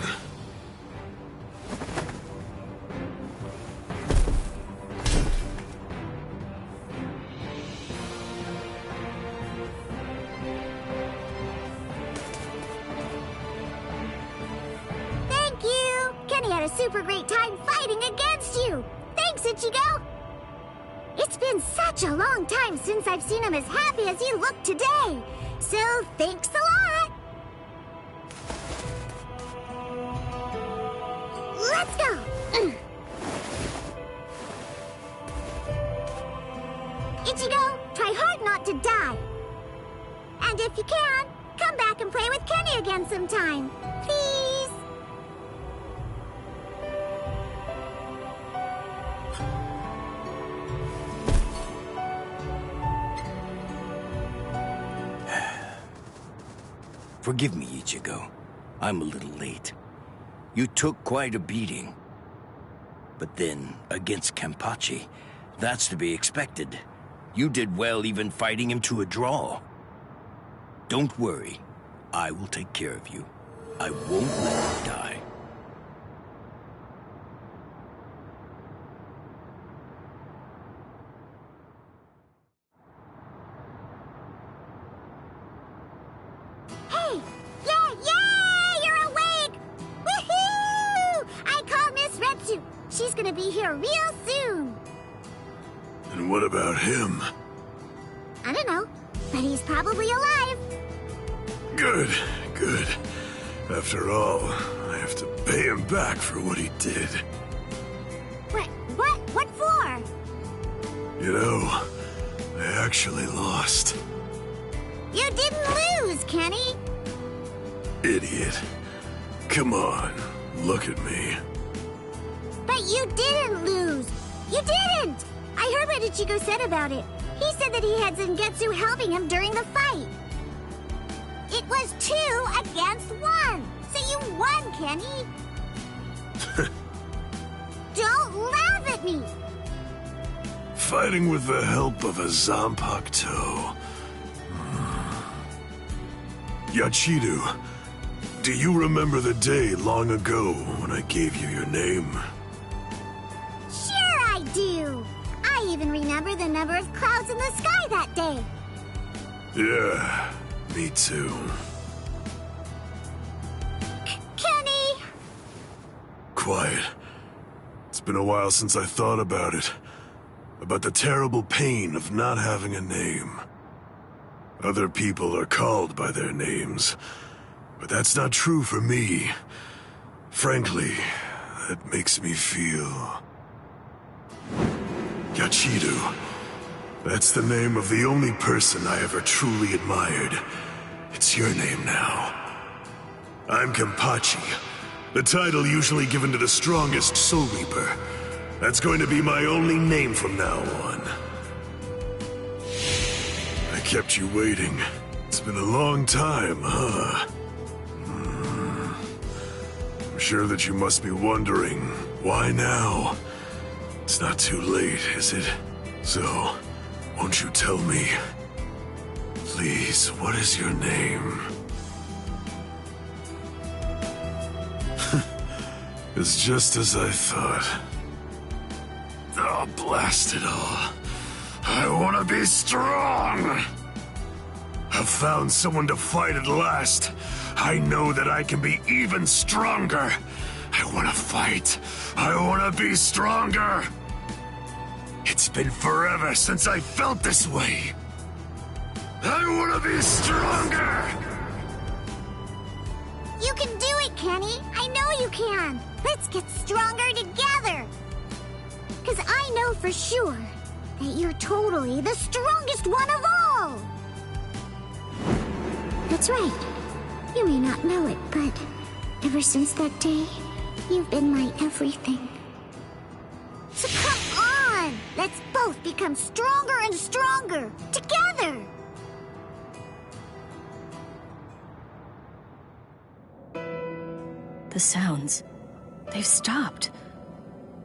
Kenny had a super great time fighting against you. Thanks, Ichigo. It's been such a long time since I've seen him as happy as he looked today. So thanks a lot. Let's go. Ichigo, try hard not to die. And if you can, come back and play with Kenny again sometime. Please. Forgive me, Ichigo. I'm a little late. You took quite a beating. But then, against Kenpachi, that's to be expected. You did well even fighting him to a draw. Don't worry. I will take care of you. I won't let you die. Hey! Yeah! You're awake! Woohoo! I called Miss Retsu. She's gonna be here real soon. And what about him? I don't know, but he's probably alive. Good, good. After all, I have to pay him back for what he did. What for? You know, I actually lost. You didn't lose, Kenny. Idiot. Come on, look at me. But you didn't lose. You didn't! I heard what Ichigo said about it. He said that he had Zangetsu helping him during the fight. It was 2 against 1. So you won, Kenny. Don't laugh at me. Fighting with the help of a Zanpakuto. Yachiru, do you remember the day long ago when I gave you your name? Sure I do. I even remember the number of clouds in the sky that day. Yeah, me too. Kenny! Quiet. It's been a while since I thought about it. About the terrible pain of not having a name. Other people are called by their names, but that's not true for me. Frankly, that makes me feel... Yachiru. That's the name of the only person I ever truly admired. It's your name now. I'm Kenpachi, the title usually given to the strongest Soul Reaper. That's going to be my only name from now on. I kept you waiting. It's been a long time, huh? I'm sure that you must be wondering, why now? It's not too late, is it? So, won't you tell me? Please, what is your name? It's just as I thought. Oh, blast it all. I want to be strong! I've found someone to fight at last. I know that I can be even stronger. I want to fight. I want to be stronger. It's been forever since I felt this way. I want to be stronger! You can do it, Kenny. I know you can. Let's get stronger together. Because I know for sure that you're totally the strongest one of all. That's right. You may not know it, but ever since that day, you've been my everything. So come on! Let's both become stronger and stronger, together! The sounds, they've stopped.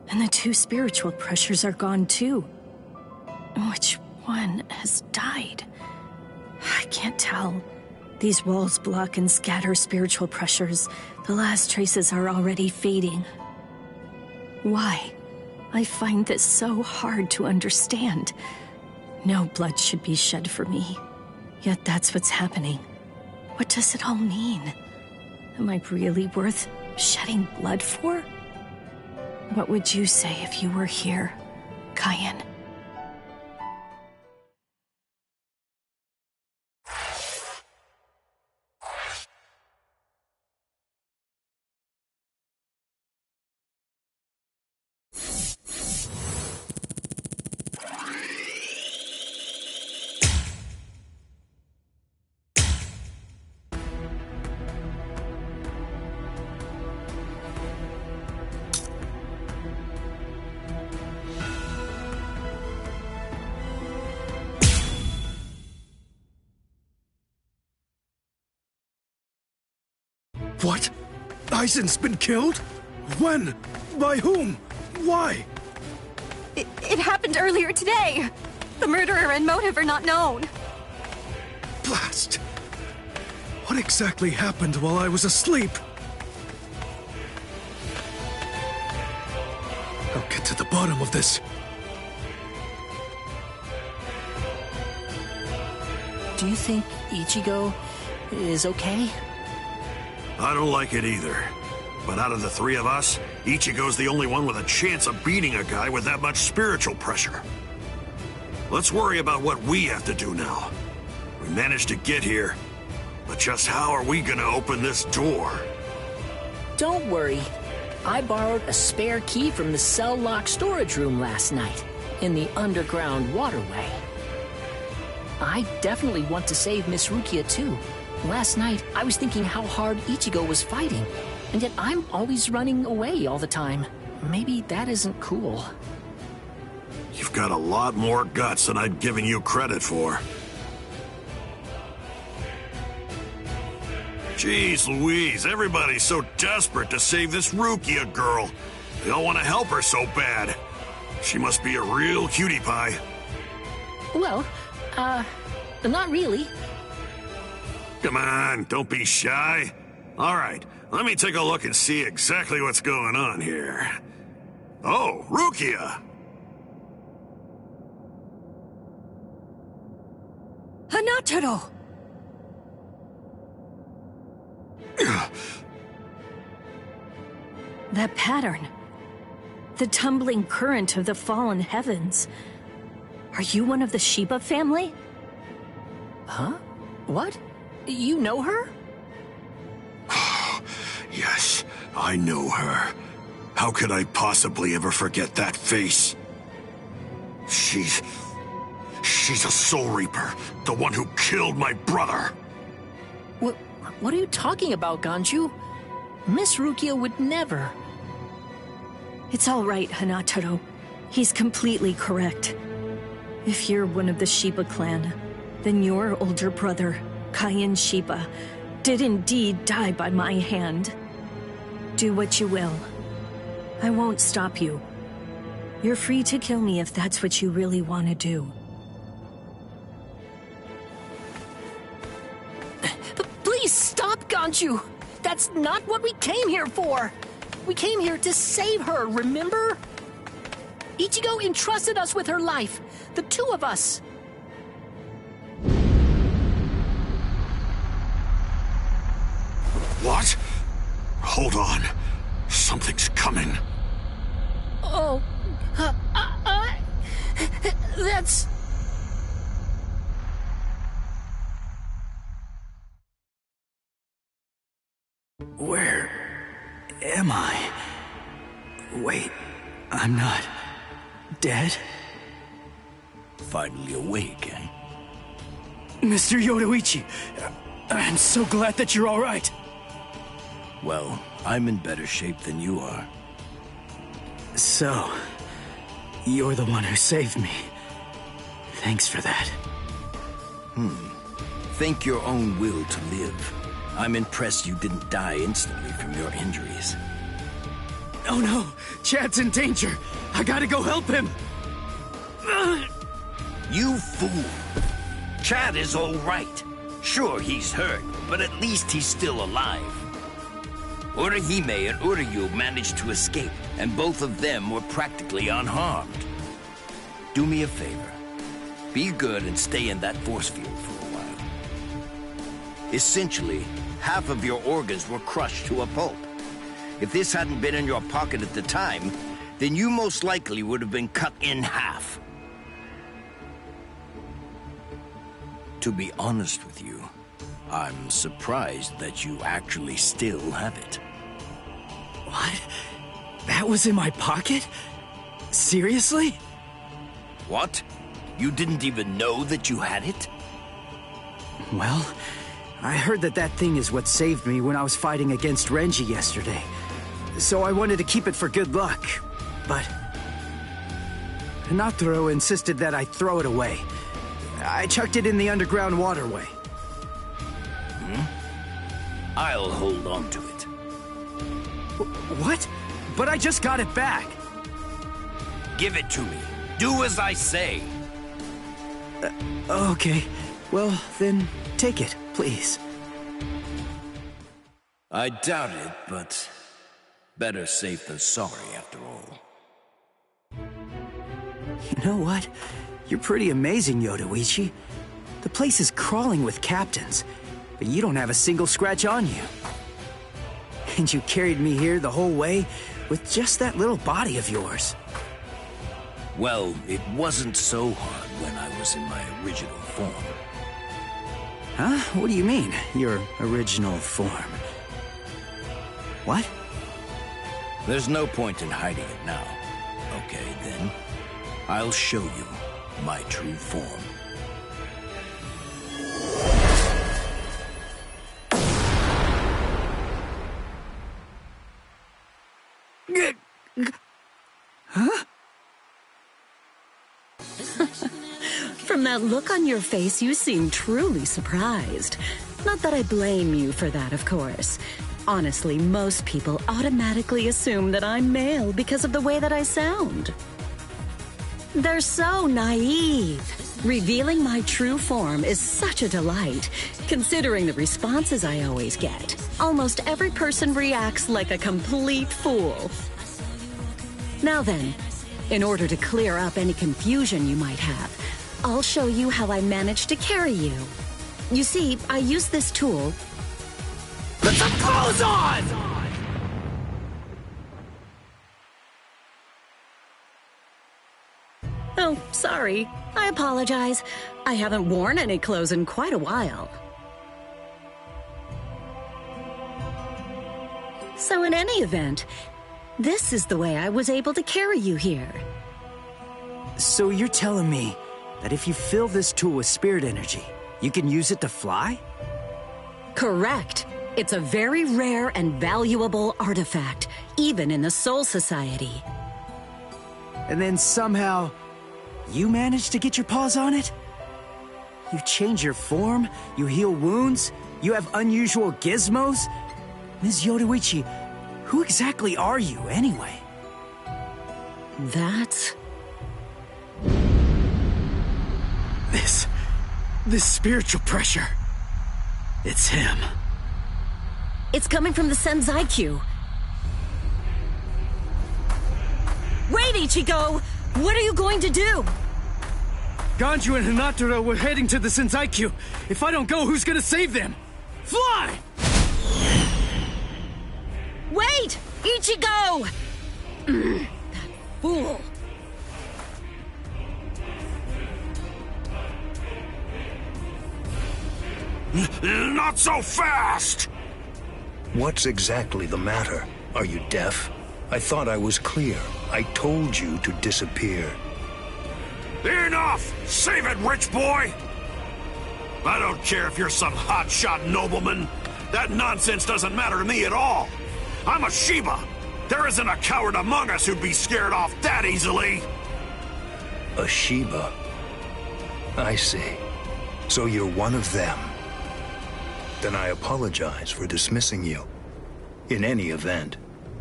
And the 2 spiritual pressures are gone too. Which one has died? I can't tell. These walls block and scatter spiritual pressures. The last traces are already fading. Why? I find this so hard to understand. No blood should be shed for me. Yet that's what's happening. What does it all mean? Am I really worth shedding blood for? What would you say if you were here, Cayenne? What? Aizen's been killed? When? By whom? Why? It happened earlier today. The murderer and motive are not known. Blast! What exactly happened while I was asleep? I'll get to the bottom of this. Do you think Ichigo is okay? I don't like it either. But out of the three of us, Ichigo's the only one with a chance of beating a guy with that much spiritual pressure. Let's worry about what we have to do now. We managed to get here, but just how are we gonna open this door? Don't worry. I borrowed a spare key from the cell lock storage room last night, in the underground waterway. I definitely want to save Miss Rukia too. Last night, I was thinking how hard Ichigo was fighting, and yet I'm always running away all the time. Maybe that isn't cool. You've got a lot more guts than I'd given you credit for. Jeez Louise, everybody's so desperate to save this Rukia girl. They all want to help her so bad. She must be a real cutie pie. Well, not really. Come on, don't be shy. All right, let me take a look and see exactly what's going on here. Oh, Rukia! Hanataro! That pattern. The tumbling current of the fallen heavens. Are you one of the Shiba family? Huh? What? You know her? Yes, I know her. How could I possibly ever forget that face? She's a Soul Reaper, the one who killed my brother. What are you talking about, Ganju? Miss Rukia would never. It's all right, Hanataro. He's completely correct. If you're one of the Shiba clan, then your older brother, Cayenne Shiba, did indeed die by my hand. Do what you will. I won't stop you. You're free to kill me if that's what you really want to do. Please stop, Ganju! That's not what we came here for! We came here to save her, remember? Ichigo entrusted us with her life, the two of us. What? Hold on. Something's coming. Oh, that's... Where am I? Wait, I'm not dead? Finally awake, eh? Mr. Yoruichi, I'm so glad that you're all right. Well, I'm in better shape than you are. So, you're the one who saved me. Thanks for that. Think your own will to live. I'm impressed you didn't die instantly from your injuries. Oh no! Chad's in danger! I gotta go help him! You fool! Chad is all right. Sure, he's hurt, but at least he's still alive. Orihime and Uryu managed to escape, and both of them were practically unharmed. Do me a favor. Be good and stay in that force field for a while. Essentially, half of your organs were crushed to a pulp. If this hadn't been in your pocket at the time, then you most likely would have been cut in half. To be honest with you, I'm surprised that you actually still have it. What? That was in my pocket? Seriously? What? You didn't even know that you had it? Well, I heard that thing is what saved me when I was fighting against Renji yesterday. So I wanted to keep it for good luck. But Hinataro insisted that I throw it away. I chucked it in the underground waterway. I'll hold on to it. What? But I just got it back. Give it to me. Do as I say. Okay. Well, then take it, please. I doubt it, but better safe than sorry after all. You know what? You're pretty amazing, Yodoichi. The place is crawling with captains, but you don't have a single scratch on you. And you carried me here the whole way with just that little body of yours. Well, it wasn't so hard when I was in my original form. Huh? What do you mean, your original form? What? There's no point in hiding it now. Okay, then. I'll show you my true form. Huh? From that look on your face, you seem truly surprised. Not that I blame you for that, of course. Honestly, most people automatically assume that I'm male because of the way that I sound. They're so naive. Revealing my true form is such a delight, considering the responses I always get. Almost every person reacts like a complete fool. Now then, in order to clear up any confusion you might have, I'll show you how I managed to carry you. You see, I use this tool. Put some clothes on! Oh, sorry. I apologize. I haven't worn any clothes in quite a while. So in any event, this is the way I was able to carry you here. So you're telling me that if you fill this tool with spirit energy, you can use it to fly? Correct. It's a very rare and valuable artifact, even in the Soul Society. And then somehow, you managed to get your paws on it? You change your form, you heal wounds, you have unusual gizmos? Ms. Yodoichi, who exactly are you, anyway? That's... This spiritual pressure. It's him. It's coming from the Senzai-Q. Wait, Ichigo! What are you going to do? Ganju and Hinataro were heading to the Senzai-Q. If I don't go, who's gonna save them? Fly! Wait! Ichigo! That fool. Not so fast! What's exactly the matter? Are you deaf? I thought I was clear. I told you to disappear. Enough! Save it, rich boy! I don't care if you're some hotshot nobleman. That nonsense doesn't matter to me at all. I'm a Shiba. There isn't a coward among us who'd be scared off that easily. A Shiba? I see. So you're one of them. Then I apologize for dismissing you. In any event,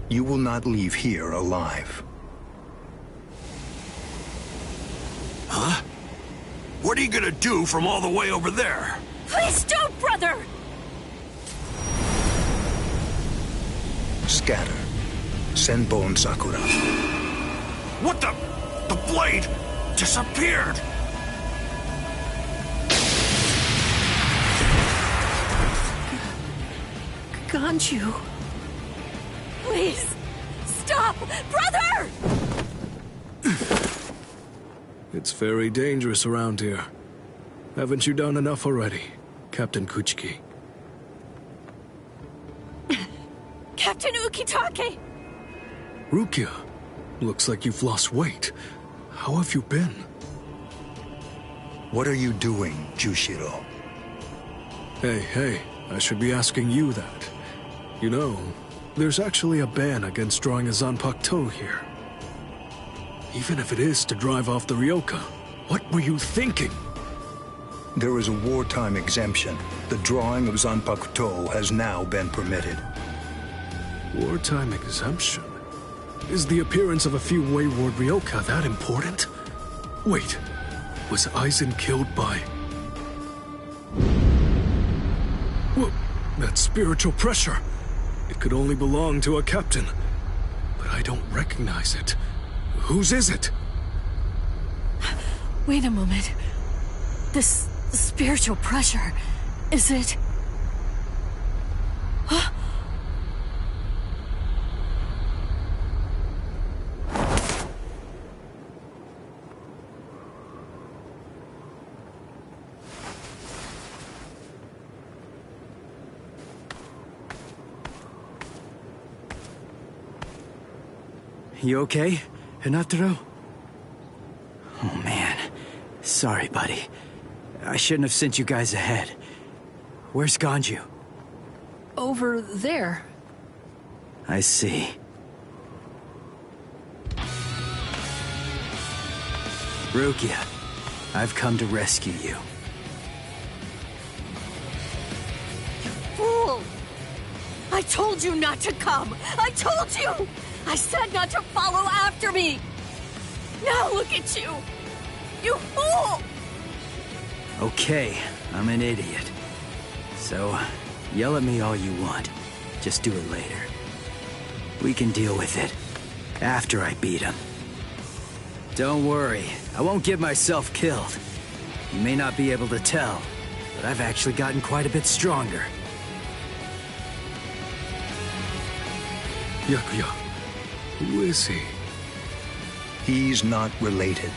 you will not leave here alive. Huh? What are you gonna do from all the way over there? Please don't, brother! Scatter. Senbon Sakura. What the? The blade disappeared! Ganju. Please, stop! Brother! It's very dangerous around here. Haven't you done enough already, Captain Kuchiki? Captain Ukitake! Rukia, looks like you've lost weight. How have you been? What are you doing, Jushiro? Hey, I should be asking you that. You know, there's actually a ban against drawing a Zanpakuto here. Even if it is to drive off the Ryoka, what were you thinking? There is a wartime exemption. The drawing of Zanpakuto has now been permitted. Wartime exemption? Is the appearance of a few wayward Ryoka that important? Wait, was Aizen killed by... What? That spiritual pressure. It could only belong to a captain. But I don't recognize it. Whose is it? Wait a moment. This spiritual pressure, is it... Huh? You okay, Hinataro? Oh man, sorry buddy. I shouldn't have sent you guys ahead. Where's Ganju? Over there. I see. Rukia, I've come to rescue you. Fool! I told you not to come! I told you! I said not to follow after me! Now look at you! You fool! Okay, I'm an idiot. So, yell at me all you want. Just do it later. We can deal with it after I beat him. Don't worry, I won't get myself killed. You may not be able to tell, but I've actually gotten quite a bit stronger. Yakuya, who is he? He's not related.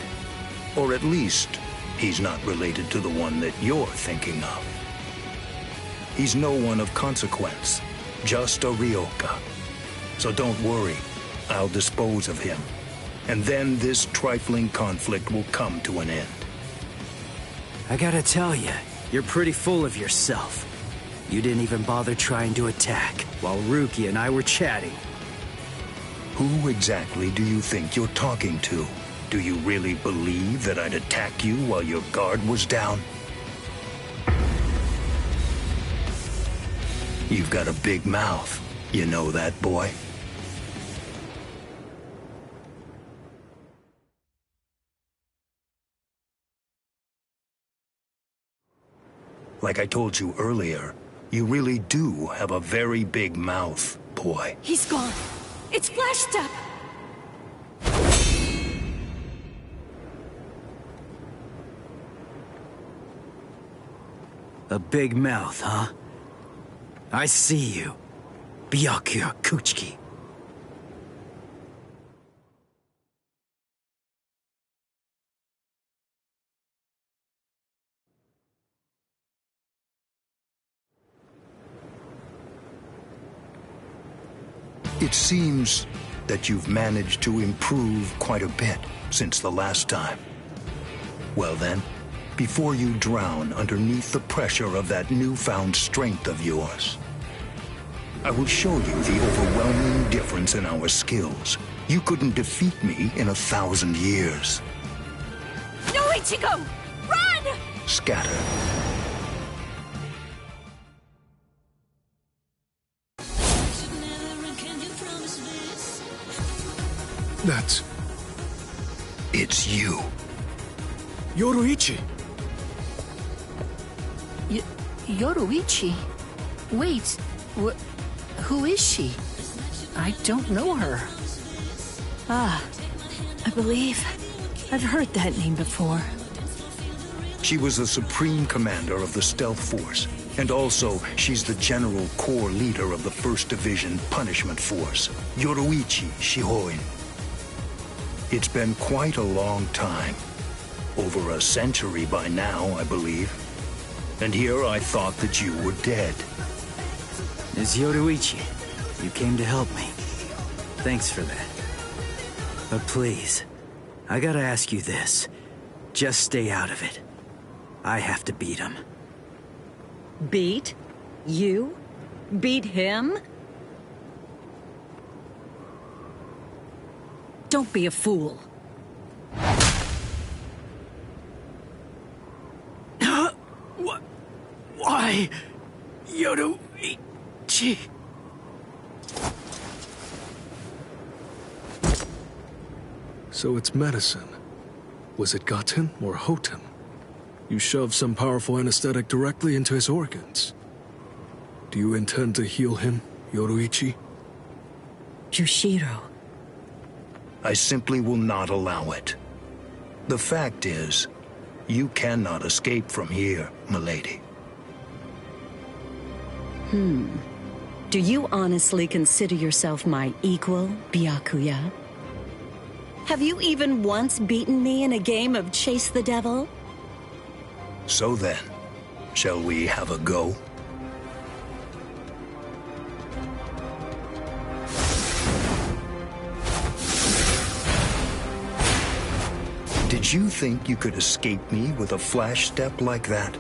Or at least, he's not related to the one that you're thinking of. He's no one of consequence, just a Ryoka. So don't worry, I'll dispose of him. And then this trifling conflict will come to an end. I gotta tell you, you're pretty full of yourself. You didn't even bother trying to attack, while Rukia and I were chatting. Who exactly do you think you're talking to? Do you really believe that I'd attack you while your guard was down? You've got a big mouth. You know that, boy? Like I told you earlier, you really do have a very big mouth, boy. He's gone. It's Flash Step! A big mouth, huh? I see you, Byakuya Kuchiki. It seems that you've managed to improve quite a bit since the last time. Well then, before you drown underneath the pressure of that newfound strength of yours, I will show you the overwhelming difference in our skills. You couldn't defeat me in 1,000 years. No, Ichigo! Run! Scatter. That's... It's you. Yoruichi! Yoruichi? Wait, who is she? I don't know her. Ah, I believe I've heard that name before. She was the supreme commander of the Stealth Force, and also she's the general corps leader of the 1st Division Punishment Force, Yoruichi Shihoin. It's been quite a long time, Over a century by now, I believe. And here I thought that you were dead. Ms. Yoruichi, you came to help me. Thanks for that. But please, I gotta ask you this. Just stay out of it. I have to beat him. Beat? You? Beat him? Don't be a fool. Why? Yoruichi. So it's medicine. Was it Gaten or Hoten? You shoved some powerful anesthetic directly into his organs. Do you intend to heal him, Yoruichi? Yushiro. I simply will not allow it. The fact is, you cannot escape from here, milady. Do you honestly consider yourself my equal, Byakuya? Have you even once beaten me in a game of Chase the Devil? So then, shall we have a go? Did you think you could escape me with a flash step like that?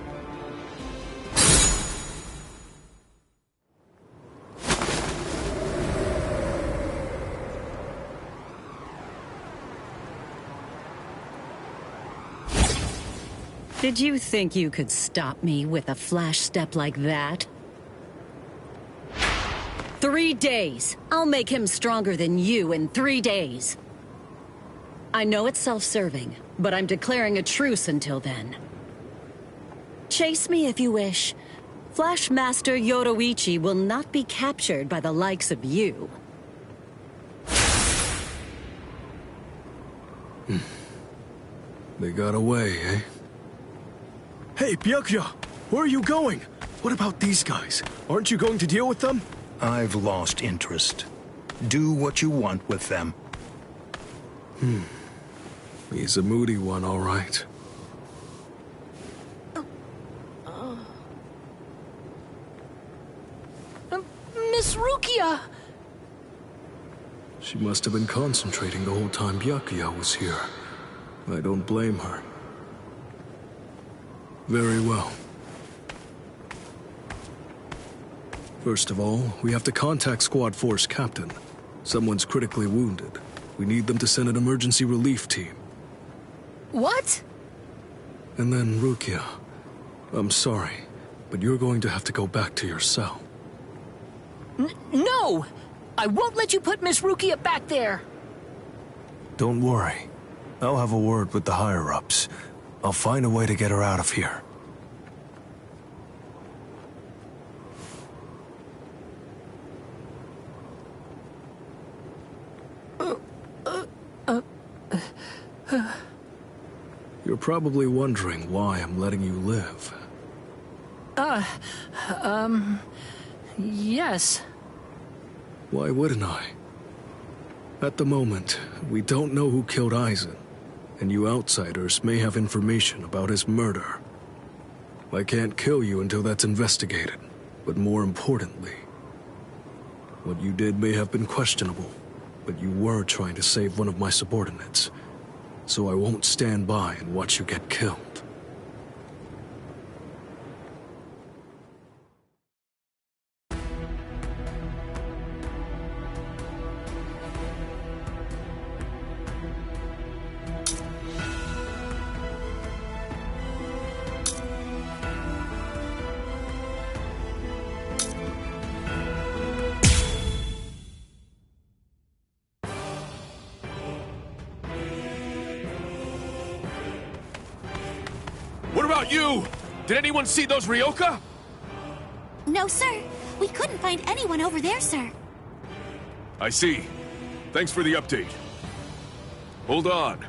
Did you think you could stop me with a flash step like that? 3 days. I'll make him stronger than you in 3 days. I know it's self-serving, but I'm declaring a truce until then. Chase me if you wish. Flash Master Yoruichi will not be captured by the likes of you. They got away, eh? Hey, Byakuya! Where are you going? What about these guys? Aren't you going to deal with them? I've lost interest. Do what you want with them. He's a moody one, all right. Miss Rukia! She must have been concentrating the whole time Byakuya was here. I don't blame her. Very well. First of all, we have to contact Squad Force Captain. Someone's critically wounded. We need them to send an emergency relief team. What? And then, Rukia, I'm sorry, but you're going to have to go back to your cell. No! I won't let you put Miss Rukia back there! Don't worry. I'll have a word with the higher-ups. I'll find a way to get her out of here. You're probably wondering why I'm letting you live. Yes. Why wouldn't I? At the moment, we don't know who killed Aizen, and you outsiders may have information about his murder. I can't kill you until that's investigated, but more importantly, what you did may have been questionable, but you were trying to save one of my subordinates, so I won't stand by and watch you get killed. What about you? Did anyone see those Ryoka? No, sir. We couldn't find anyone over there, sir. I see. Thanks for the update. Hold on.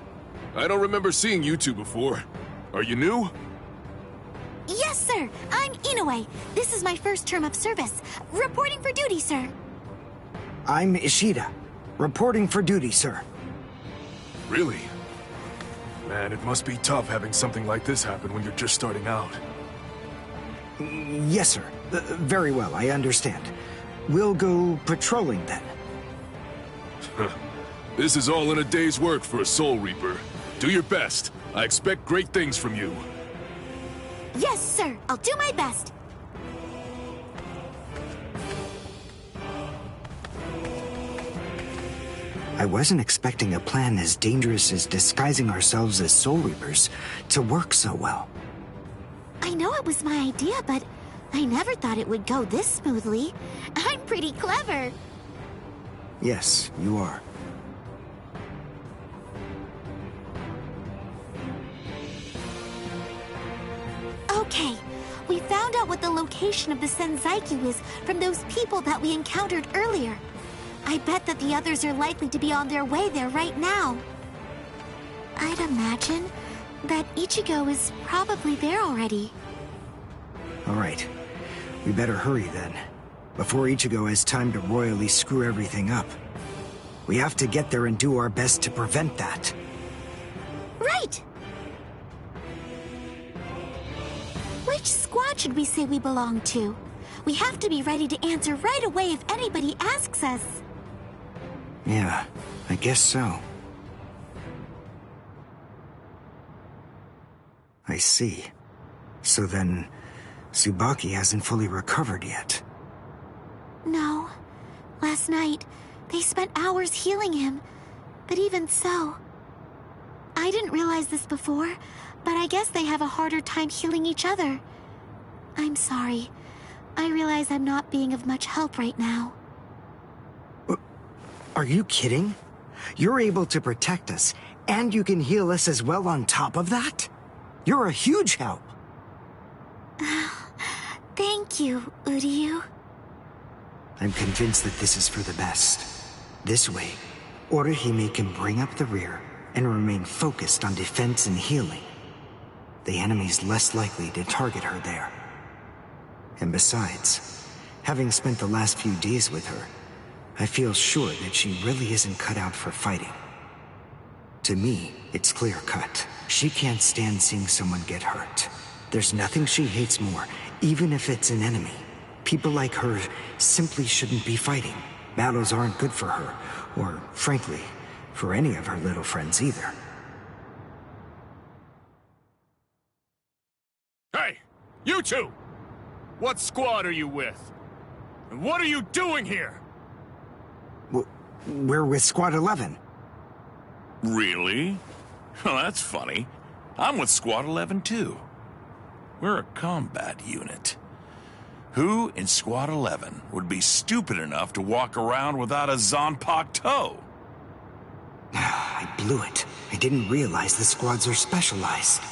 I don't remember seeing you two before. Are you new? Yes, sir. I'm Inoue. This is my first term of service. Reporting for duty, sir. I'm Ishida. Reporting for duty, sir. Really? Man, it must be tough having something like this happen when you're just starting out. Yes, sir. Very well, I understand. We'll go patrolling then. This is all in a day's work for a Soul Reaper. Do your best. I expect great things from you. Yes, sir. I'll do my best. I wasn't expecting a plan as dangerous as disguising ourselves as Soul Reapers to work so well. I know it was my idea, but I never thought it would go this smoothly. I'm pretty clever. Yes, you are. Okay, we found out what the location of the Senzaiku is from those people that we encountered earlier. I bet that the others are likely to be on their way there right now. I'd imagine that Ichigo is probably there already. All right. We better hurry then, before Ichigo has time to royally screw everything up. We have to get there and do our best to prevent that. Right! Which squad should we say we belong to? We have to be ready to answer right away if anybody asks us. Yeah, I guess so. I see. So then, Tsubaki hasn't fully recovered yet. No. Last night, they spent hours healing him. But even so... I didn't realize this before, but I guess they have a harder time healing each other. I'm sorry. I realize I'm not being of much help right now. Are you kidding? You're able to protect us, and you can heal us as well on top of that? You're a huge help. Thank you, Uryu. I'm convinced that this is for the best. This way, Orihime can bring up the rear and remain focused on defense and healing. The enemy's less likely to target her there. And besides, having spent the last few days with her, I feel sure that she really isn't cut out for fighting. To me, it's clear-cut. She can't stand seeing someone get hurt. There's nothing she hates more, even if it's an enemy. People like her simply shouldn't be fighting. Battles aren't good for her, or, frankly, for any of her little friends either. Hey, you two! What squad are you with? And what are you doing here? We're with Squad 11. Really? Well, that's funny. I'm with Squad 11 too. We're a combat unit. Who in Squad 11 would be stupid enough to walk around without a Zanpakuto? I blew it. I didn't realize the squads are specialized.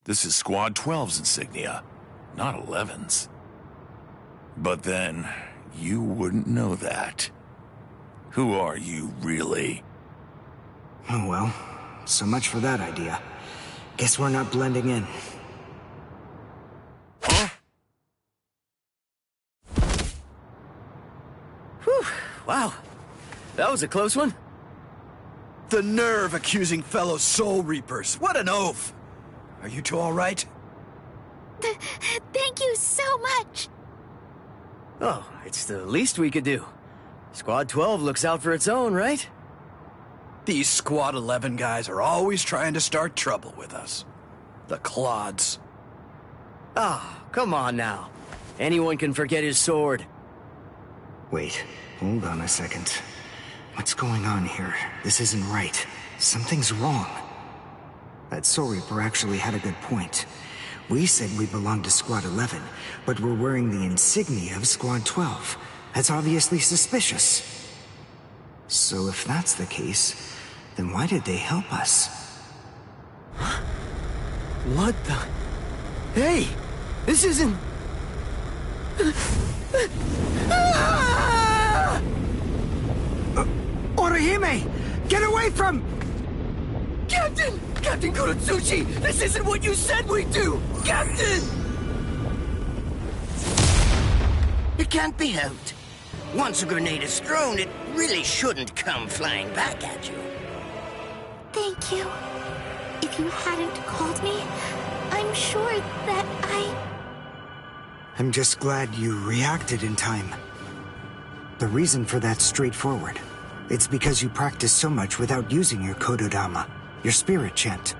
This is Squad 12's insignia, not 11's. But then, you wouldn't know that. Who are you, really? Oh well, so much for that idea. Guess we're not blending in. Huh? Whew, wow. That was a close one. The nerve accusing fellow Soul Reapers. What an oaf! Are you two all right? Thank you so much! Oh, it's the least we could do. Squad 12 looks out for its own, right? These Squad 11 guys are always trying to start trouble with us. The clods. Ah, come on now. Anyone can forget his sword. Wait, hold on a second. What's going on here? This isn't right. Something's wrong. That Soul Reaper actually had a good point. We said we belonged to Squad 11, but we're wearing the insignia of Squad 12. That's obviously suspicious. So if that's the case, then why did they help us? What the... Hey! This isn't... Orihime! Get away from... Captain! Captain Kurotsuchi! This isn't what you said we'd do! Captain! It can't be helped. Once a grenade is thrown, it really shouldn't come flying back at you. Thank you. If you hadn't called me, I'm sure that I'm just glad you reacted in time. The reason for that's straightforward. It's because you practiced so much without using your Kododama, your spirit chant.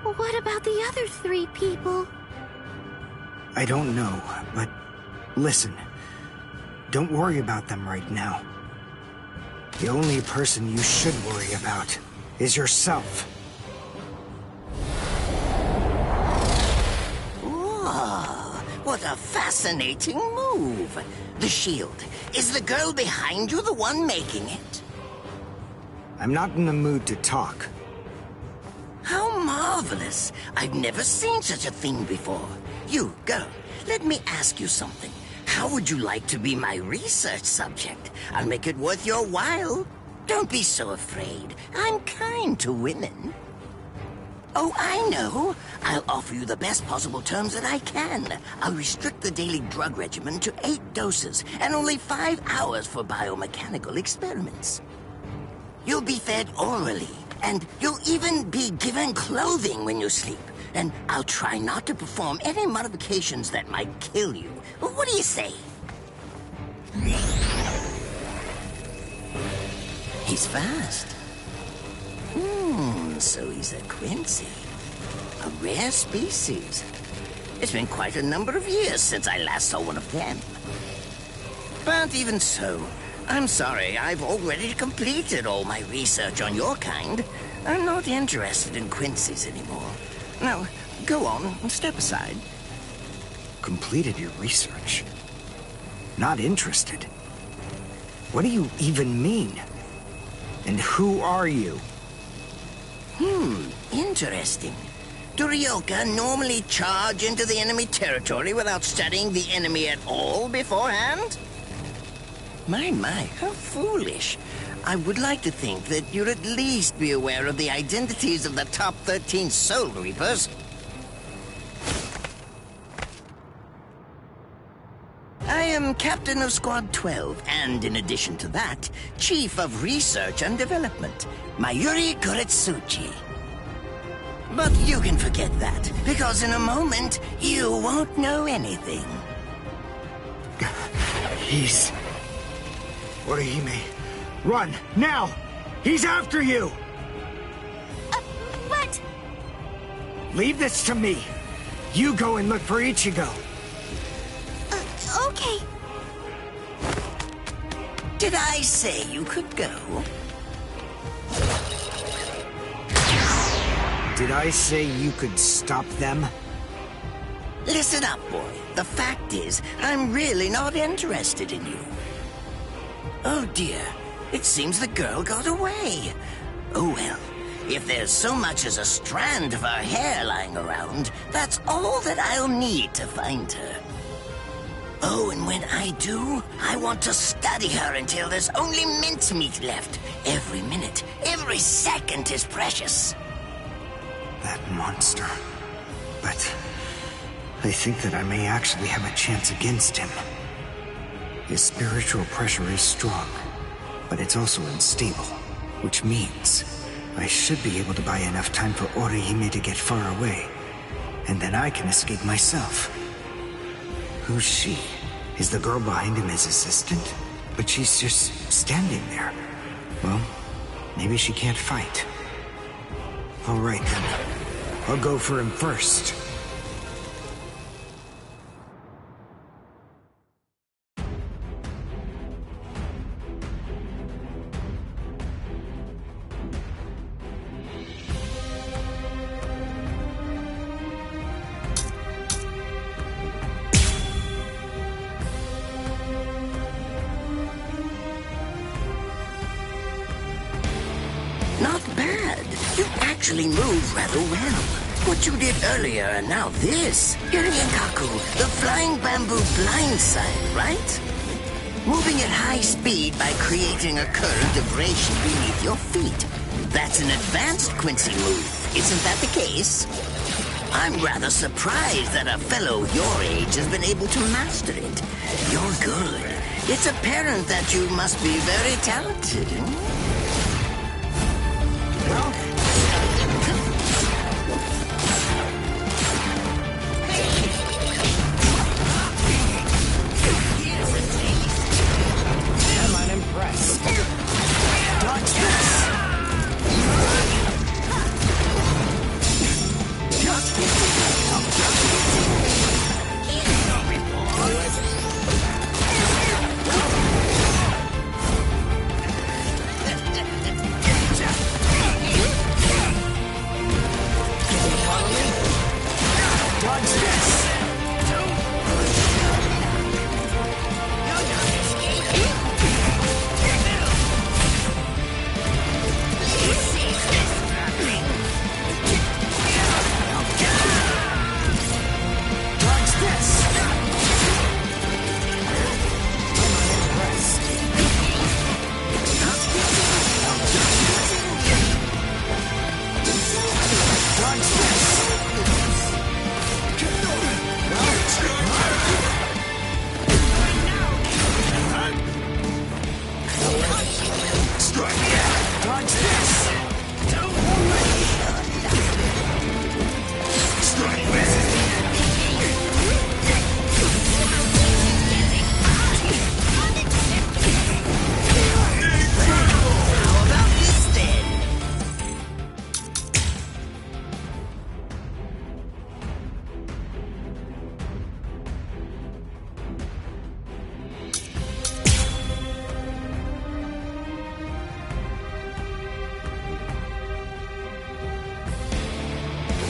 What about the other 3 people? I don't know, but listen. Don't worry about them right now. The only person you should worry about is yourself. Whoa, what a fascinating move. The shield. Is the girl behind you the one making it? I'm not in the mood to talk. How marvelous. I've never seen such a thing before. You, girl, let me ask you something. How would you like to be my research subject? I'll make it worth your while. Don't be so afraid. I'm kind to women. Oh, I know. I'll offer you the best possible terms that I can. I'll restrict the daily drug regimen to 8 doses and only 5 hours for biomechanical experiments. You'll be fed orally, and you'll even be given clothing when you sleep. And I'll try not to perform any modifications that might kill you. What do you say? He's fast. So he's a Quincy. A rare species. It's been quite a number of years since I last saw one of them. But even so, I'm sorry, I've already completed all my research on your kind. I'm not interested in Quincy's anymore. Now, go on and step aside. Completed your research? Not interested? What do you even mean? And who are you? Interesting. Do Ryoka normally charge into the enemy territory without studying the enemy at all beforehand? My, how foolish. I would like to think that you'd at least be aware of the identities of the top 13 Soul Reapers. I am Captain of Squad 12, and in addition to that, Chief of Research and Development, Mayuri Kuretsuchi. But you can forget that, because in a moment, you won't know anything. He's... Orihime, run, now! He's after you! But... Leave this to me. You go and look for Ichigo. Okay. Did I say you could go? Did I say you could stop them? Listen up, boy. The fact is, I'm really not interested in you. Oh dear, it seems the girl got away. Oh well, if there's so much as a strand of her hair lying around, that's all that I'll need to find her. Oh, and when I do, I want to study her until there's only mincemeat left. Every minute, every second is precious. That monster. But I think that I may actually have a chance against him. His spiritual pressure is strong, but it's also unstable, which means I should be able to buy enough time for Orihime to get far away, and then I can escape myself. Who's she? Is the girl behind him his assistant? But she's just standing there. Well, maybe she can't fight. All right then. I'll go for him first. Not bad. You actually move rather well. What you did earlier and now this. Yurienkaku, the flying bamboo blindside, right? Moving at high speed by creating a current of vibration beneath your feet. That's an advanced Quincy move. Isn't that the case? I'm rather surprised that a fellow your age has been able to master it. You're good. It's apparent that you must be very talented. I'm unimpressed. Dodge this!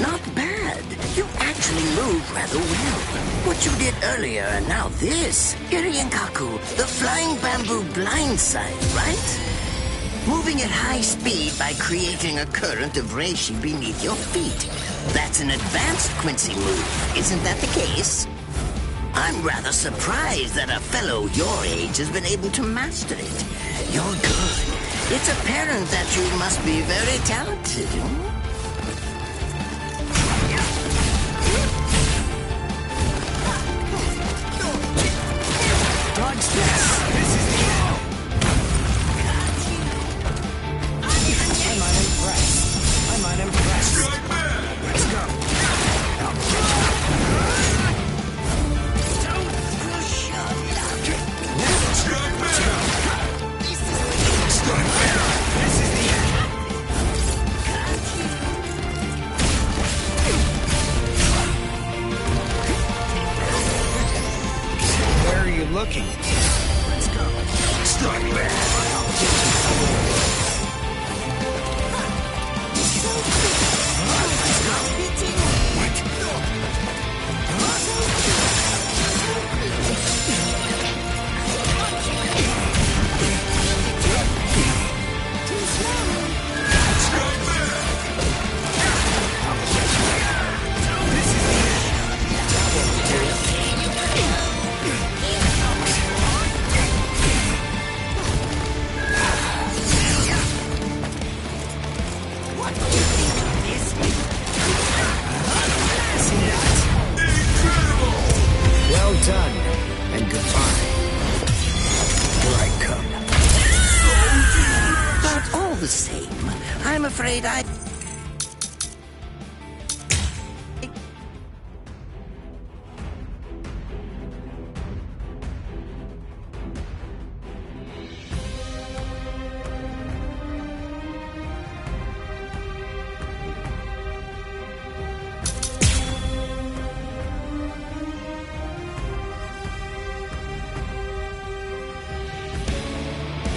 Not bad. You actually move rather well. What you did earlier and now this. Irienkaku, the flying bamboo blindside, right? Moving at high speed by creating a current of reishi beneath your feet. That's an advanced Quincy move, isn't that the case? I'm rather surprised that a fellow your age has been able to master it. You're good. It's apparent that you must be very talented. Dodge this! This is the end! I'm unimpressed. I'm unimpressed. Let's go. Don't push your luck. This is the end. Where are you looking? Let's go. Strike back. Well done, and goodbye. Here I come. But all the same, I'm afraid I...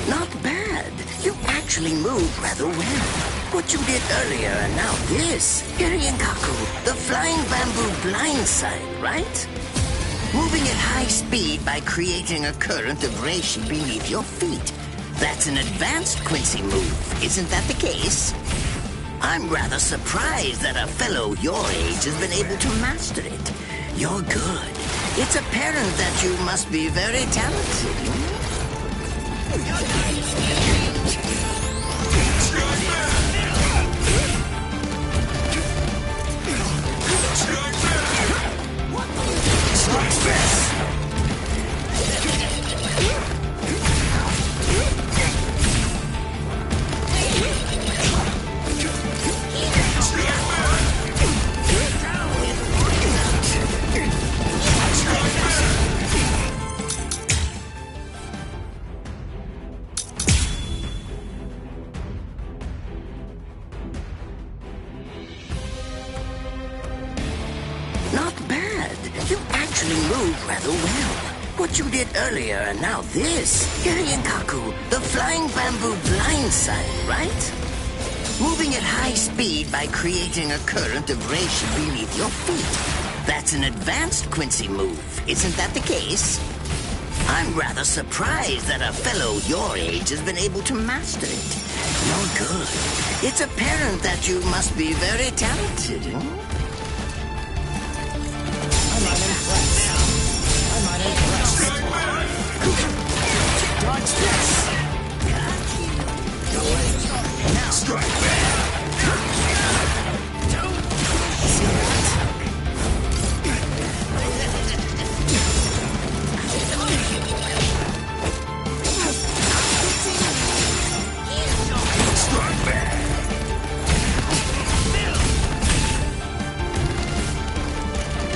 Not bad. You actually move rather well. What you did earlier and now this. Irienkaku, the flying bamboo blindside, right? Moving at high speed by creating a current of reishi beneath your feet. That's an advanced Quincy move, isn't that the case? I'm rather surprised that a fellow your age has been able to master it. You're good. It's apparent that you must be very talented. rather well. What you did earlier and now this. Kaku, the flying bamboo blindside, right? Moving at high speed by creating a current of ration beneath your feet. That's an advanced Quincy move, isn't that the case? I'm rather surprised that a fellow your age has been able to master it. You're good. It's apparent that you must be very talented, huh? I'm unimpressed. Dodge this. Now strike back. See that? Strike back.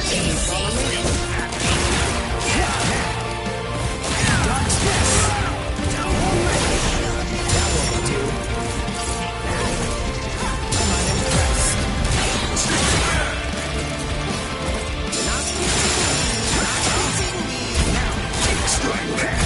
Can you follow me? Dodge this. That will do. I'm unimpressed. Now, strike back.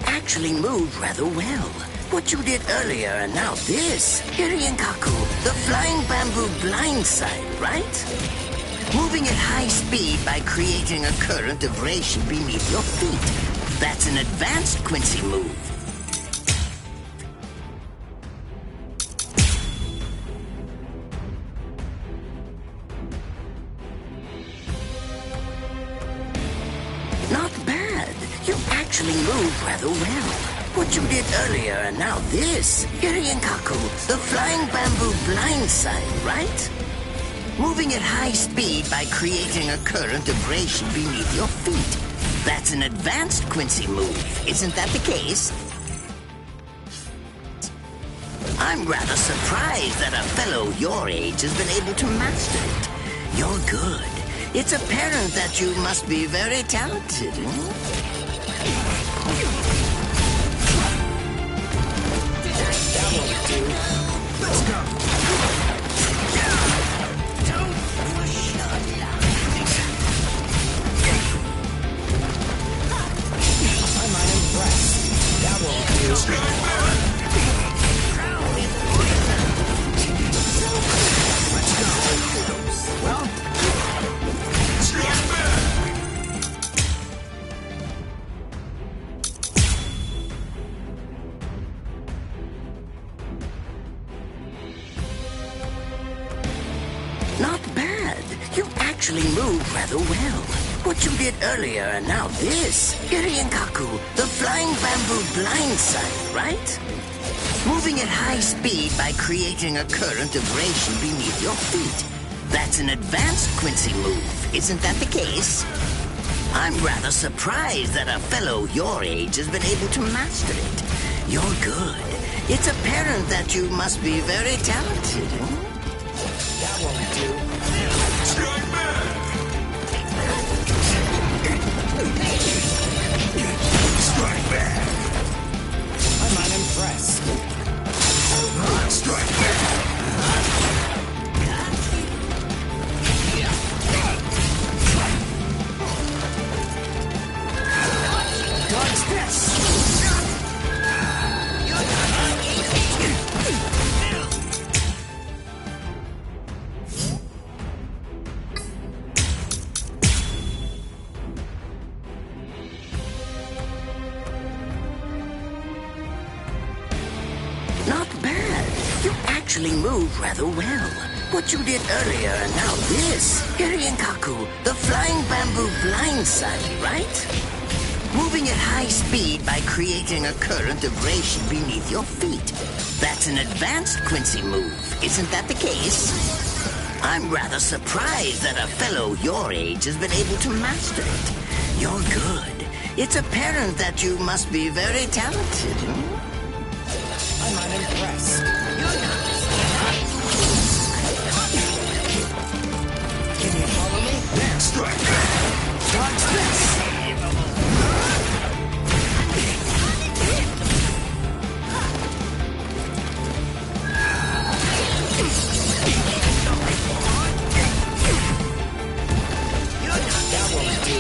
Actually moved rather well. What you did earlier and now this. Kaku, the flying bamboo blindside, right? Moving at high speed by creating a current of ration beneath your feet. That's an advanced Quincy move. Not bad. You actually moved rather well. What you did earlier and now this. Kaku, the flying bamboo blindside, right? Moving at high speed by creating a current of ration beneath your feet. That's an advanced Quincy move, isn't that the case? I'm rather surprised that a fellow your age has been able to master it. You're good. It's apparent that you must be very talented, huh? That won't do. Let's go. Don't push your luck. I'm unimpressed. That won't do. Let's go. Well, Not bad. You actually moved rather well. What you did earlier and now this. Kaku, the flying bamboo blindside, right? Moving at high speed by creating a current of ration beneath your feet. That's an advanced Quincy move, isn't that the case? I'm rather surprised that a fellow your age has been able to master it. You're good. It's apparent that you must be very talented, huh? that won't do. Strike back. Strike back. I'm unimpressed. Strike back. Dodge this. Not bad. You actually moved rather well. What you did earlier and now this. Kaku, the flying bamboo blindside, right? Moving at high speed by creating a current of radiation beneath your feet. That's an advanced Quincy move, isn't that the case? I'm rather surprised that a fellow your age has been able to master it. You're good. It's apparent that you must be very talented. I'm unimpressed. You're not. Can you follow me? There. Strike. Dodge this. That won't do.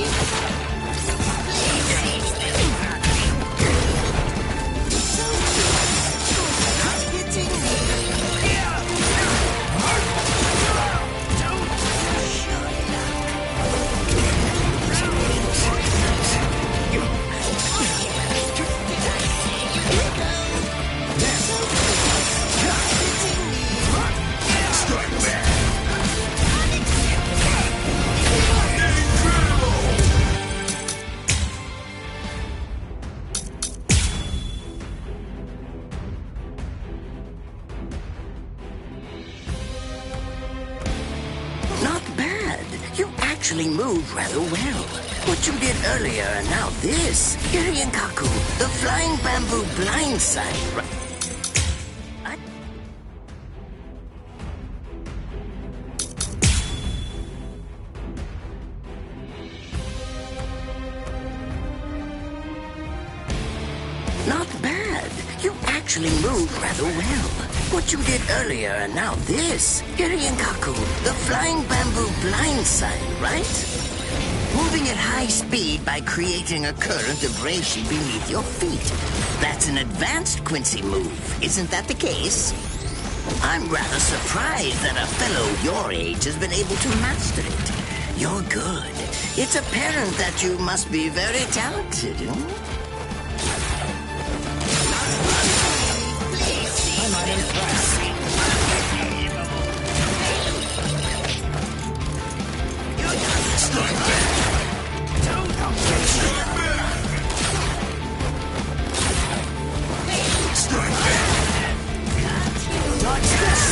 Not bad. You actually moved rather well. What you did earlier and now this. Kaku, the flying bamboo blindside. Not bad. You actually moved rather well. What you did earlier and now this. Kaku, the flying bamboo blindside, right? Moving at high speed by creating a current of radiation beneath your feet. That's an advanced Quincy move, isn't that the case? I'm rather surprised that a fellow your age has been able to master it. You're good. It's apparent that you must be very talented. I'm unimpressed. Strike back. Strike back. Dodge this.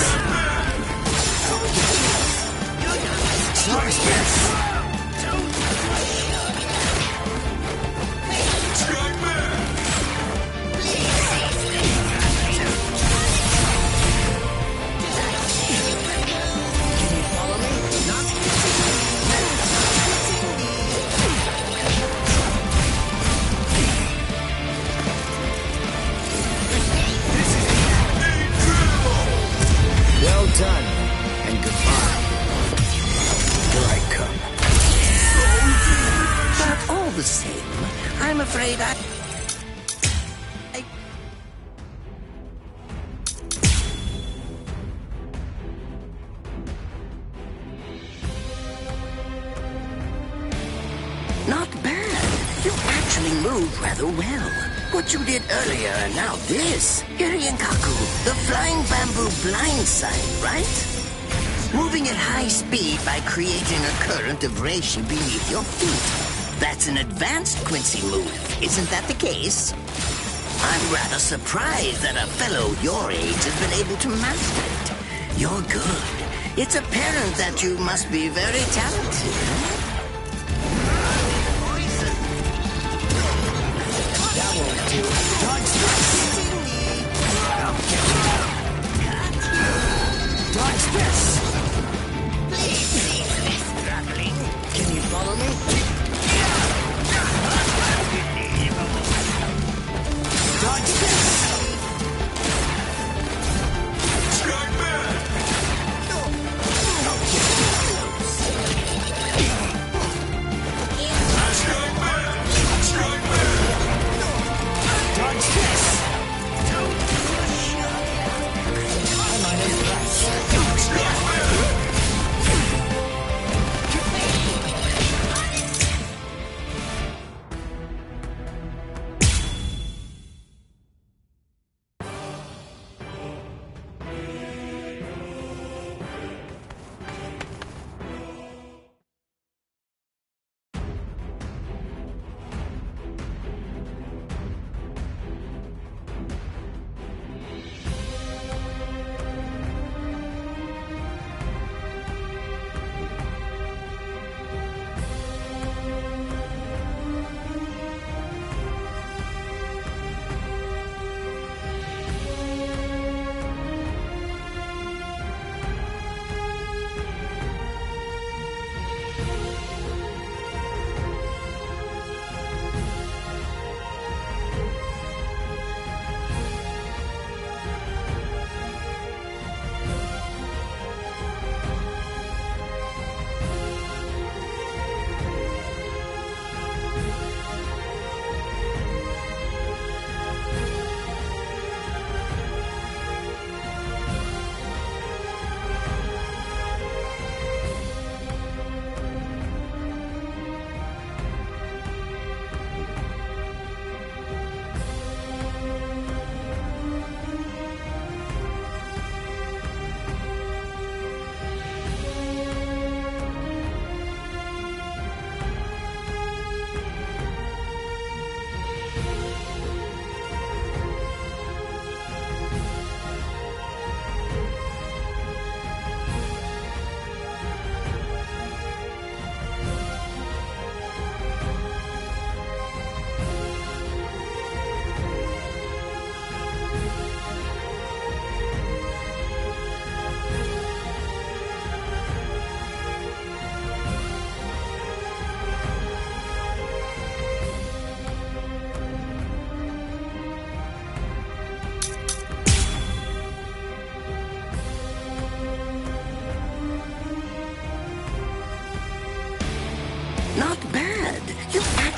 Dodge this. Strike back. Can you follow me? Not well done, and goodbye. Here I come. But all the same, I'm afraid I... Not bad. You actually moved rather well. What you did earlier and now this. Kaku, the flying bamboo blindside, right? Moving at high speed by creating a current of radiation beneath your feet. That's an advanced Quincy move, isn't that the case? I'm rather surprised that a fellow your age has been able to master it. You're good. It's apparent that you must be very talented. That won't do. Dodge this. Dodge this. Can you follow me? Dodge this. Strike back. I'll get you close. Strike back. Strike back. Dodge this.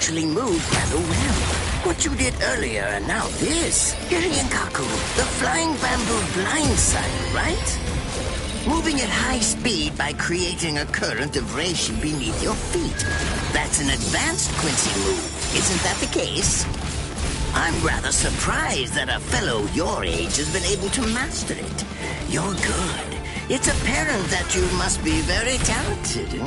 actually moved rather well. What you did earlier and now this. Hiryankaku, the flying bamboo blindside, right? Moving at high speed by creating a current of reishi beneath your feet. That's an advanced Quincy move, isn't that the case? I'm rather surprised that a fellow your age has been able to master it. You're good. It's apparent that you must be very talented.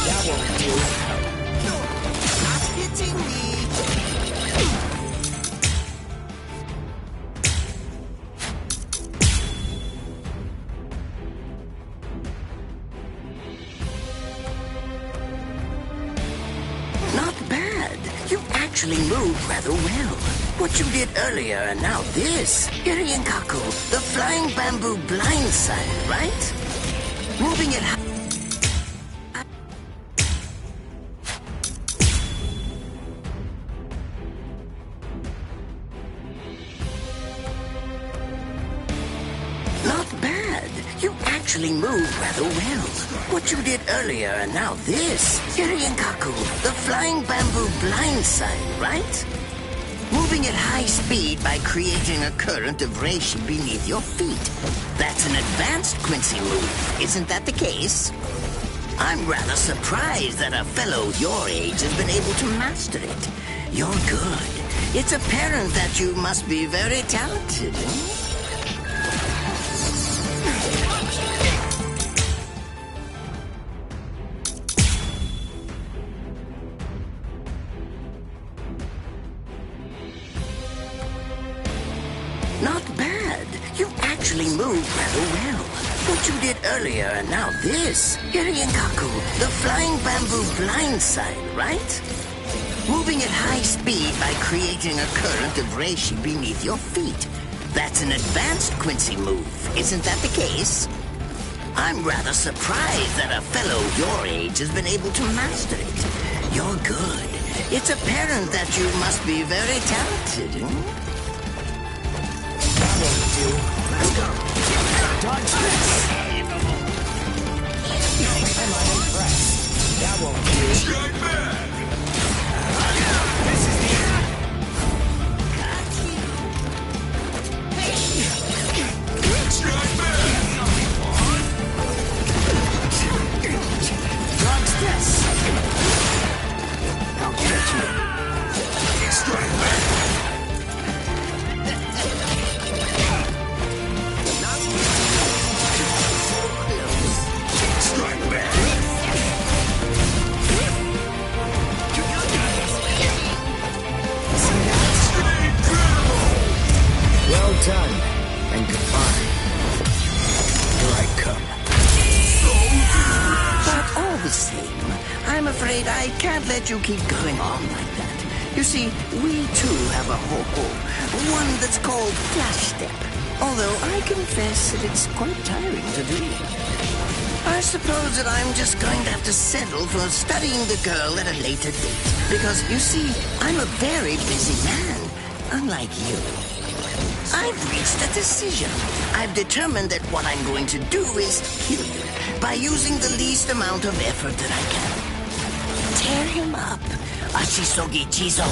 That won't do. No, not hitting me. Not bad. You actually moved rather well. What you did earlier and now this. Hiryankaku, the flying bamboo blindside, right? Moving it high. Not bad. You actually moved rather well. What you did earlier and now this. Hiryankaku, the flying bamboo blindside, right? Moving at high speed by creating a current of reishi beneath your feet. That's an advanced Quincy move, isn't that the case? I'm rather surprised that a fellow your age has been able to master it. You're good. It's apparent that you must be very talented. Not bad. You actually moved rather well. What you did earlier and now this. Hiryankaku, the flying bamboo blindside, right? Moving at high speed by creating a current of reishi beneath your feet. That's an advanced Quincy move, isn't that the case? I'm rather surprised that a fellow your age has been able to master it. You're good. It's apparent that you must be very talented. Let's go. Dodge this. I'm unimpressed. That won't do. Strike back. This is the end. Strike back. Dodge this. I'll get you. Strike back. Well done, and goodbye. Here I come. But all the same, I'm afraid I can't let you keep going on like that. You see, we too have a ho-ho, one that's called Flash Step. Although I confess that it's quite tiring to do. I suppose that I'm just going to have to settle for studying the girl at a later date. Because, you see, I'm a very busy man, unlike you. I've reached a decision. I've determined that what I'm going to do is kill you by using the least amount of effort that I can. Tear him up. Ashisogi Chizo.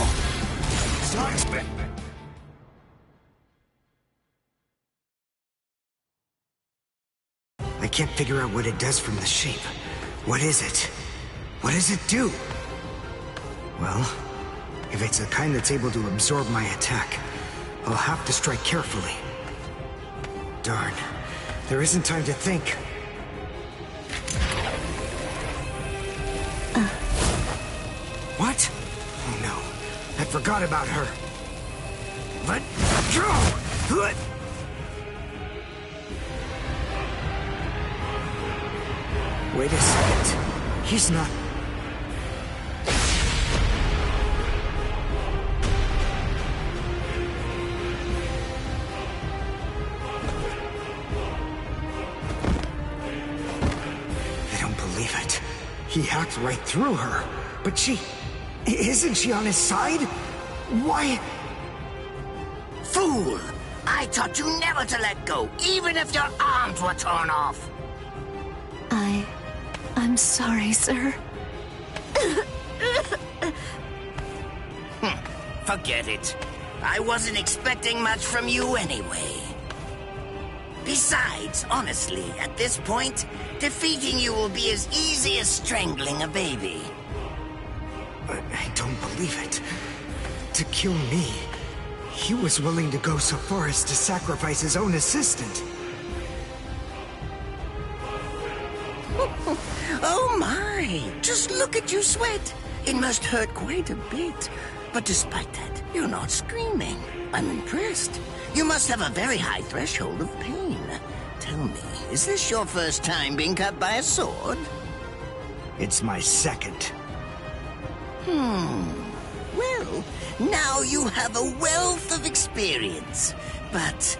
I can't figure out what it does from the shape. What is it? What does it do? Well, if it's the kind that's able to absorb my attack, I'll have to strike carefully. Darn. There isn't time to think. What? Oh no. I forgot about her. Let go! Wait a second. He's not... He hacked right through her. But isn't she on his side? Why? Fool! I taught you never to let go, even if your arms were torn off. I'm sorry, sir. Forget it. I wasn't expecting much from you anyway. Besides, honestly, at this point, defeating you will be as easy as strangling a baby. I don't believe it. To kill me, he was willing to go so far as to sacrifice his own assistant. Oh my! Just look at you sweat! It must hurt quite a bit. But despite that, you're not screaming. I'm impressed. You must have a very high threshold of pain. Tell me, is this your first time being cut by a sword? It's my second. Well, now you have a wealth of experience, but...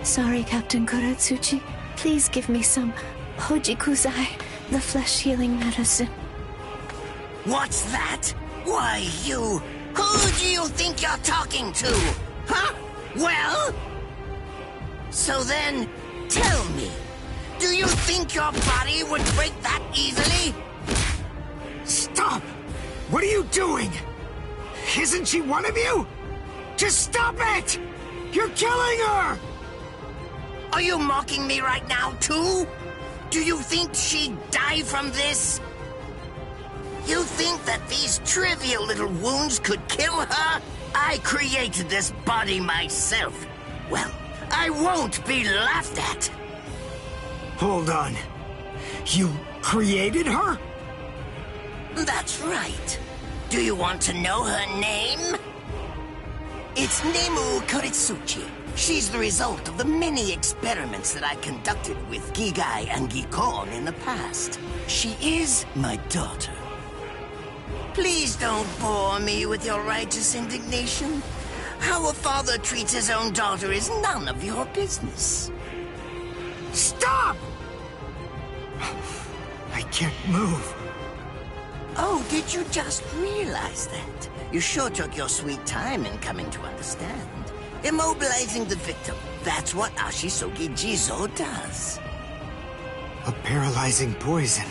Sorry, Captain Kuratsuchi. Please give me some Hojikuzai, the flesh-healing medicine. What's that? Why, you... Who do you think you're talking to? Huh? Well? So then, tell me, do you think your body would break that easily? Stop! What are you doing? Isn't she one of you? Just stop it! You're killing her! Are you mocking me right now, too? Do you think she'd die from this? You think that these trivial little wounds could kill her? I created this body myself. Well, I won't be laughed at. Hold on. You created her? That's right. Do you want to know her name? It's Nemu Kuritsuchi. She's the result of the many experiments that I conducted with Gigai and Gikon in the past. She is my daughter. Please don't bore me with your righteous indignation. How a father treats his own daughter is none of your business. Stop! I can't move. Oh, did you just realize that? You sure took your sweet time in coming to understand. Immobilizing the victim, that's what Ashisogi Jizo does. A paralyzing poison.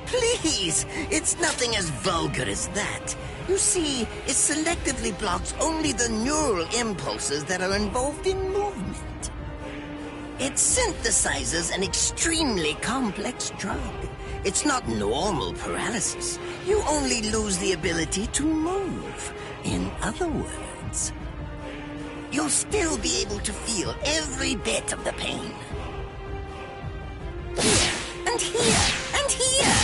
Please! It's nothing as vulgar as that. You see, it selectively blocks only the neural impulses that are involved in movement. It synthesizes an extremely complex drug. It's not normal paralysis. You only lose the ability to move. In other words, you'll still be able to feel every bit of the pain. Here, and here, and here!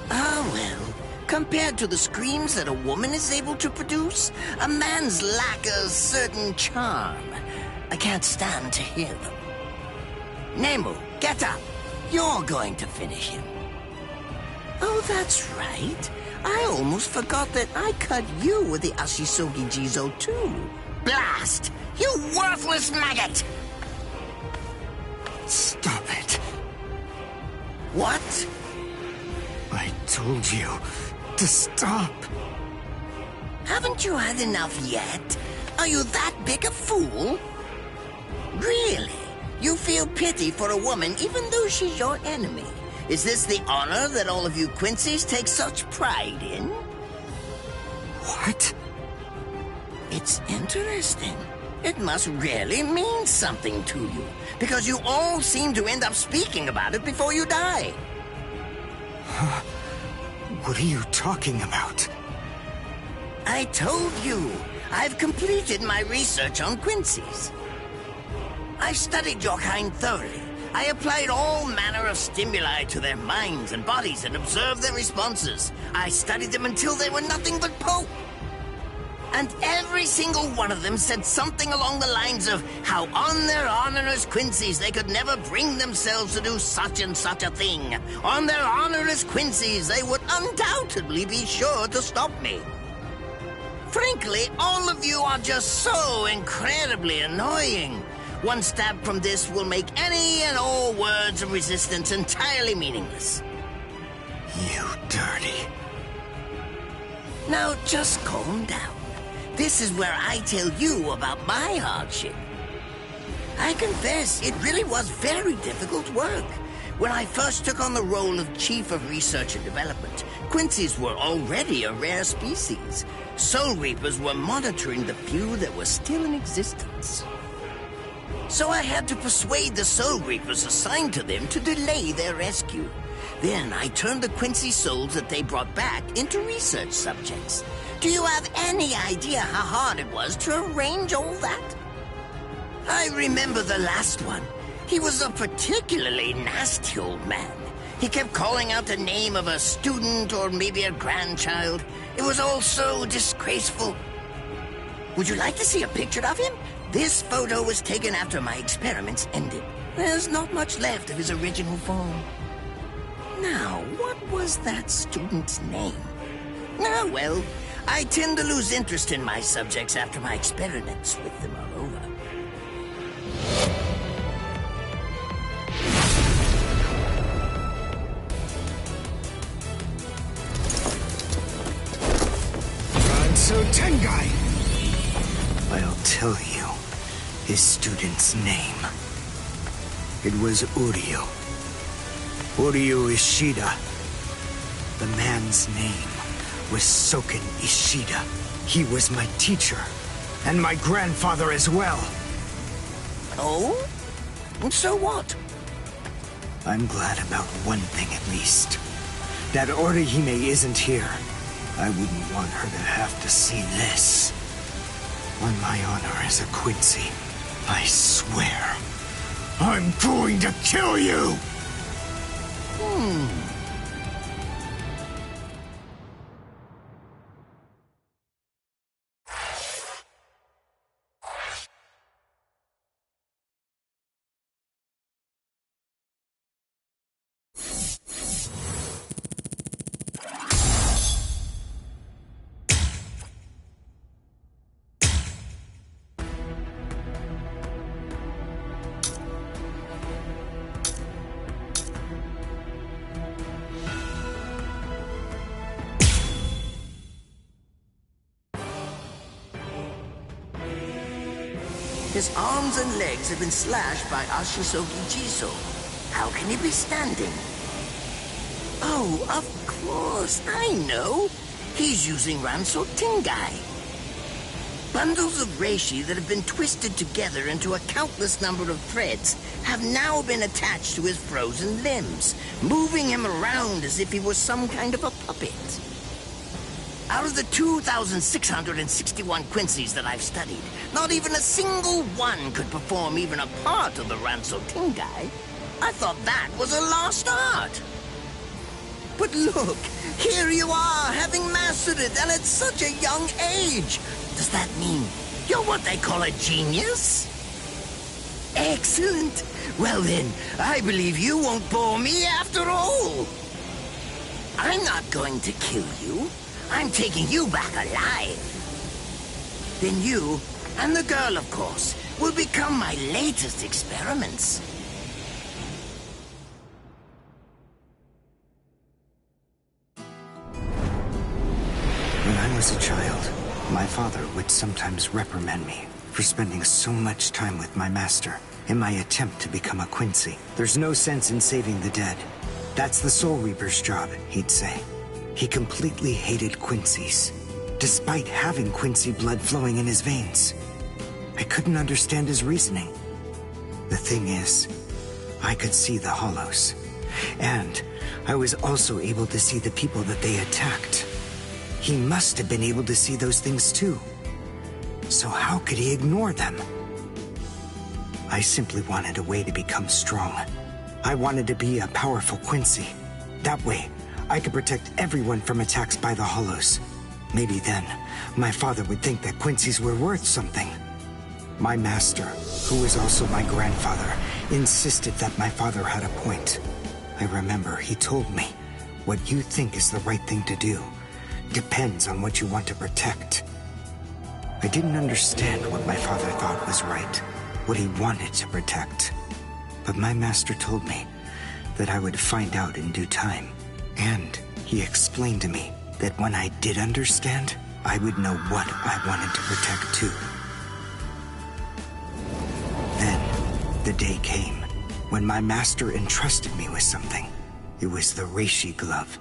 Ah, well, compared to the screams that a woman is able to produce, a man's lack a certain charm. I can't stand to hear them. Nemu, get up. You're going to finish him. Oh, that's right. I almost forgot that I cut you with the Ashisogi Jizo too. Blast! You worthless maggot! Stop it. What? I told you to stop. Haven't you had enough yet? Are you that big a fool? Really? You feel pity for a woman even though she's your enemy? Is this the honor that all of you Quincy's take such pride in? What? It's interesting. It must really mean something to you, because you all seem to end up speaking about it before you die. What are you talking about? I told you, I've completed my research on Quincy's. I've studied your kind thoroughly. I applied all manner of stimuli to their minds and bodies and observed their responses. I studied them until they were nothing but pulp. And every single one of them said something along the lines of how on their honor as Quincy's they could never bring themselves to do such and such a thing. On their honor as Quincy's they would undoubtedly be sure to stop me. Frankly, all of you are just so incredibly annoying. One stab from this will make any and all words of resistance entirely meaningless. You dirty. Now just calm down. this is where I tell you about my hardship. I confess, it really was very difficult work. When I first took on the role of Chief of Research and Development, Quincy's were already a rare species. Soul Reapers were monitoring the few that were still in existence. So I had to persuade the Soul Reapers assigned to them to delay their rescue. Then I turned the Quincy souls that they brought back into research subjects. Do you have any idea how hard it was to arrange all that? I remember the last one. He was a particularly nasty old man. He kept calling out the name of a student or maybe a grandchild. It was all so disgraceful. Would you like to see a picture of him? This photo was taken after my experiments ended. There's not much left of his original form. Now, what was that student's name? Ah, well, I tend to lose interest in my subjects after my experiments with them are over. So Tengai! I'll tell you his student's name. It was Uryu. Uryu Ishida. The man's name was Soken Ishida. He was my teacher, and my grandfather as well. Oh? So what? I'm glad about one thing at least. That Orihime isn't here. I wouldn't want her to have to see this. On my honor as a Quincy, I swear, I'm going to kill you! His arms and legs have been slashed by Ashisogi Jiso. How can he be standing? Oh, of course, I know. He's using Ranso Tingai. Bundles of reishi that have been twisted together into a countless number of threads have now been attached to his frozen limbs, moving him around as if he was some kind of a puppet. Out of the 2,661 Quincy's that I've studied, not even a single one could perform even a part of the Ranso Tingai. I thought that was a lost art. But look, here you are, having mastered it, and at such a young age. Does that mean you're what they call a genius? Excellent. Well then, I believe you won't bore me after all. I'm not going to kill you. I'm taking you back alive. Then you, and the girl, of course, will become my latest experiments. When I was a child, my father would sometimes reprimand me for spending so much time with my master in my attempt to become a Quincy. There's no sense in saving the dead. That's the Soul Reaper's job, he'd say. He completely hated Quincy's, despite having Quincy blood flowing in his veins. I couldn't understand his reasoning. The thing is, I could see the hollows, and I was also able to see the people that they attacked. He must have been able to see those things too. So how could he ignore them? I simply wanted a way to become strong. I wanted to be a powerful Quincy. That way, I could protect everyone from attacks by the hollows. Maybe then, my father would think that Quincy's were worth something. My master, who was also my grandfather, insisted that my father had a point. I remember he told me, what you think is the right thing to do depends on what you want to protect. I didn't understand what my father thought was right, what he wanted to protect. But my master told me that I would find out in due time. And he explained to me that when I did understand, I would know what I wanted to protect too. Then, the day came when my master entrusted me with something. It was the Reishi glove.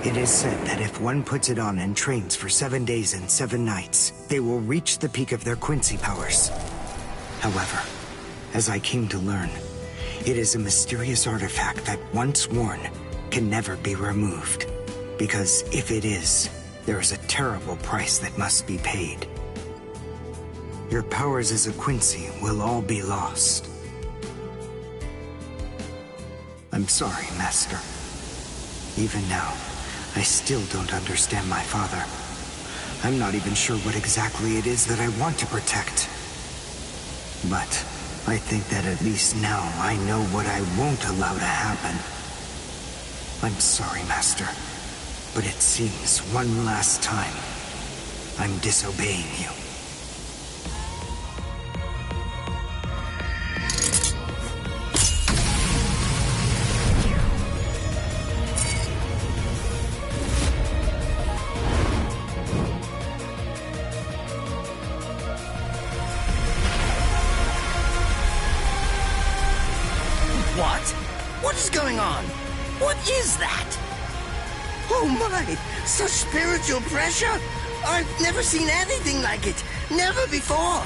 It is said that if one puts it on and trains for 7 days and 7 nights, they will reach the peak of their Quincy powers. However, as I came to learn, it is a mysterious artifact that, once worn, can never be removed. Because if it is, there is a terrible price that must be paid. Your powers as a Quincy will all be lost. I'm sorry, Master. Even now, I still don't understand my father. I'm not even sure what exactly it is that I want to protect. But I think that at least now I know what I won't allow to happen. I'm sorry, Master, but it seems one last time I'm disobeying you. What? What is going on? What is that? Oh my! Such spiritual pressure? I've never seen anything like it. Never before.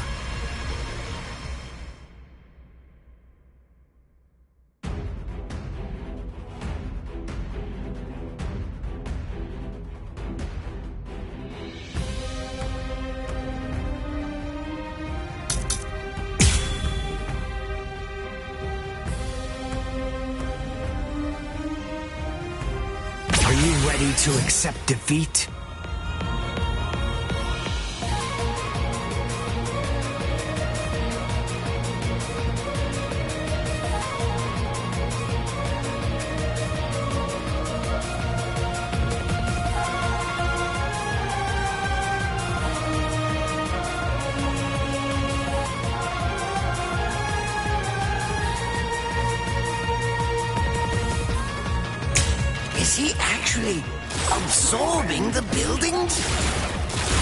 Are you ready to accept defeat? Is he actually absorbing the buildings?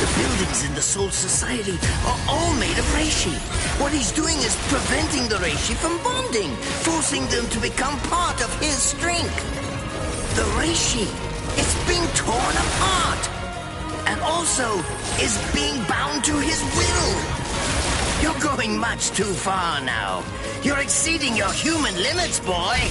The buildings in the Soul Society are all made of Reishi. What he's doing is preventing the Reishi from bonding, forcing them to become part of his strength. The Reishi is being torn apart, and also is being bound to his will. You're going much too far now. You're exceeding your human limits, boy.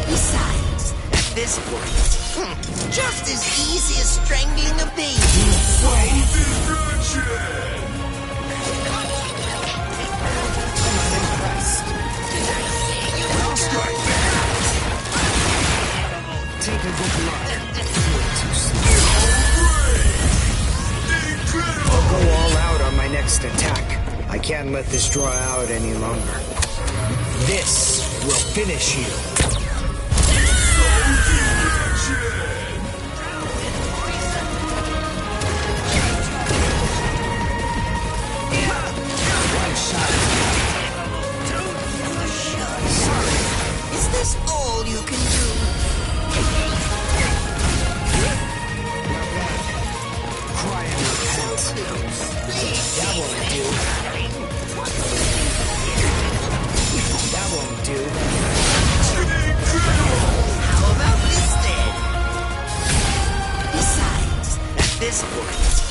Besides, at this point, just as easy as strangling a baby. I'll strike back. Take a good look. I'll go all out on my next attack. I can't let this draw out any longer. This will finish you. One shot. Sorry, is this all you can do? Cry and repent. That won't do. That won't do. How about this then? Besides, at this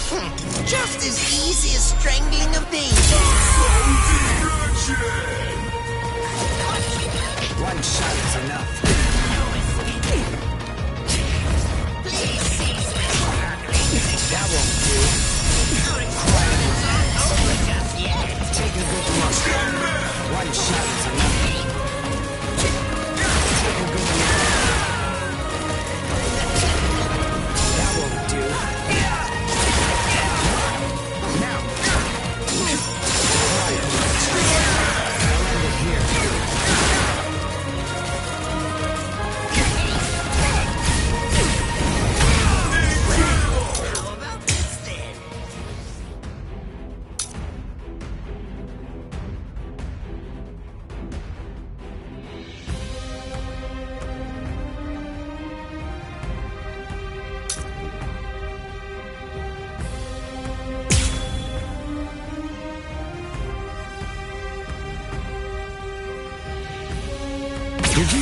point, just as easy as strangling a baby. One shot is enough. That won't do. Take a good look. One shot is enough. Take a good look. That won't do.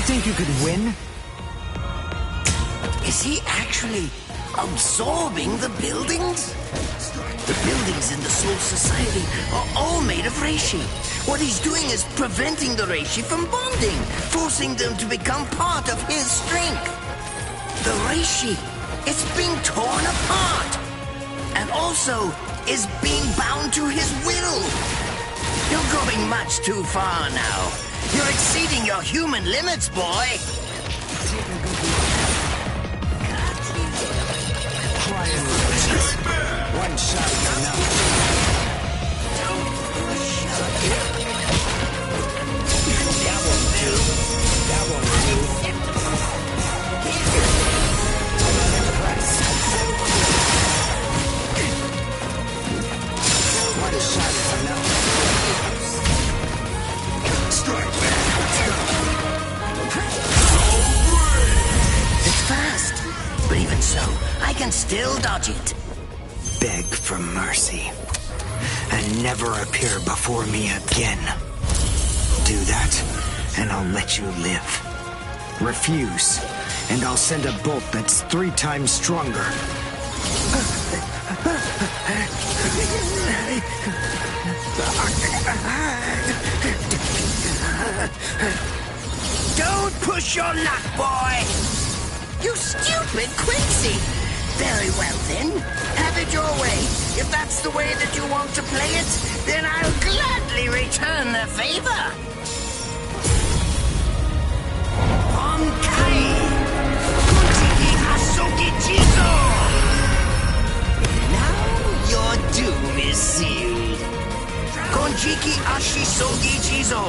think you could win? Is he actually absorbing the buildings? The buildings in the Soul Society are all made of reishi. What he's doing is preventing the reishi from bonding, forcing them to become part of his strength. The reishi, it's being torn apart, and also is being bound to his will. You're going much too far now. You're exceeding your human limits, boy. One shot is enough. That won't do. That won't do. I'm impressed. One shot is enough. Strike back. It's fast, but even so, I can still dodge it. Beg for mercy, and never appear before me again. Do that, and I'll let you live. Refuse, and I'll send a bolt that's 3 times stronger. Don't push your luck, boy! You stupid Quincy! Very well, then. Have it your way. If that's the way that you want to play it, then I'll gladly return the favor. Onkai! Kuchiki Asoki Jizo! Now your doom is sealed. Konjiki Ashisogi Jizo.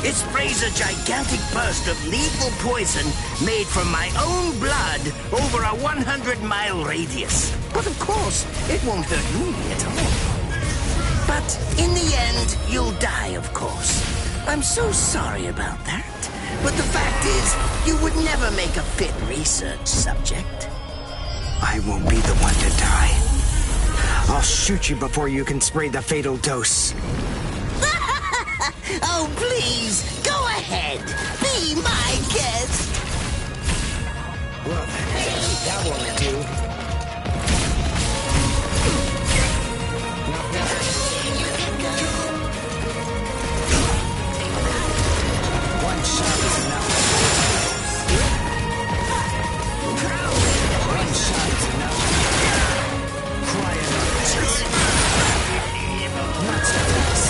It sprays a gigantic burst of lethal poison made from my own blood over a 100-mile radius. But of course, it won't hurt me at all. But in the end, you'll die, of course. I'm so sorry about that. But the fact is, you would never make a fit research subject. I won't be the one to die. I'll shoot you before you can spray the fatal dose. Oh, please, go ahead. Be my guest. Well, that won't do. One shot is enough. One shot is enough. Cry enough. Not so fast.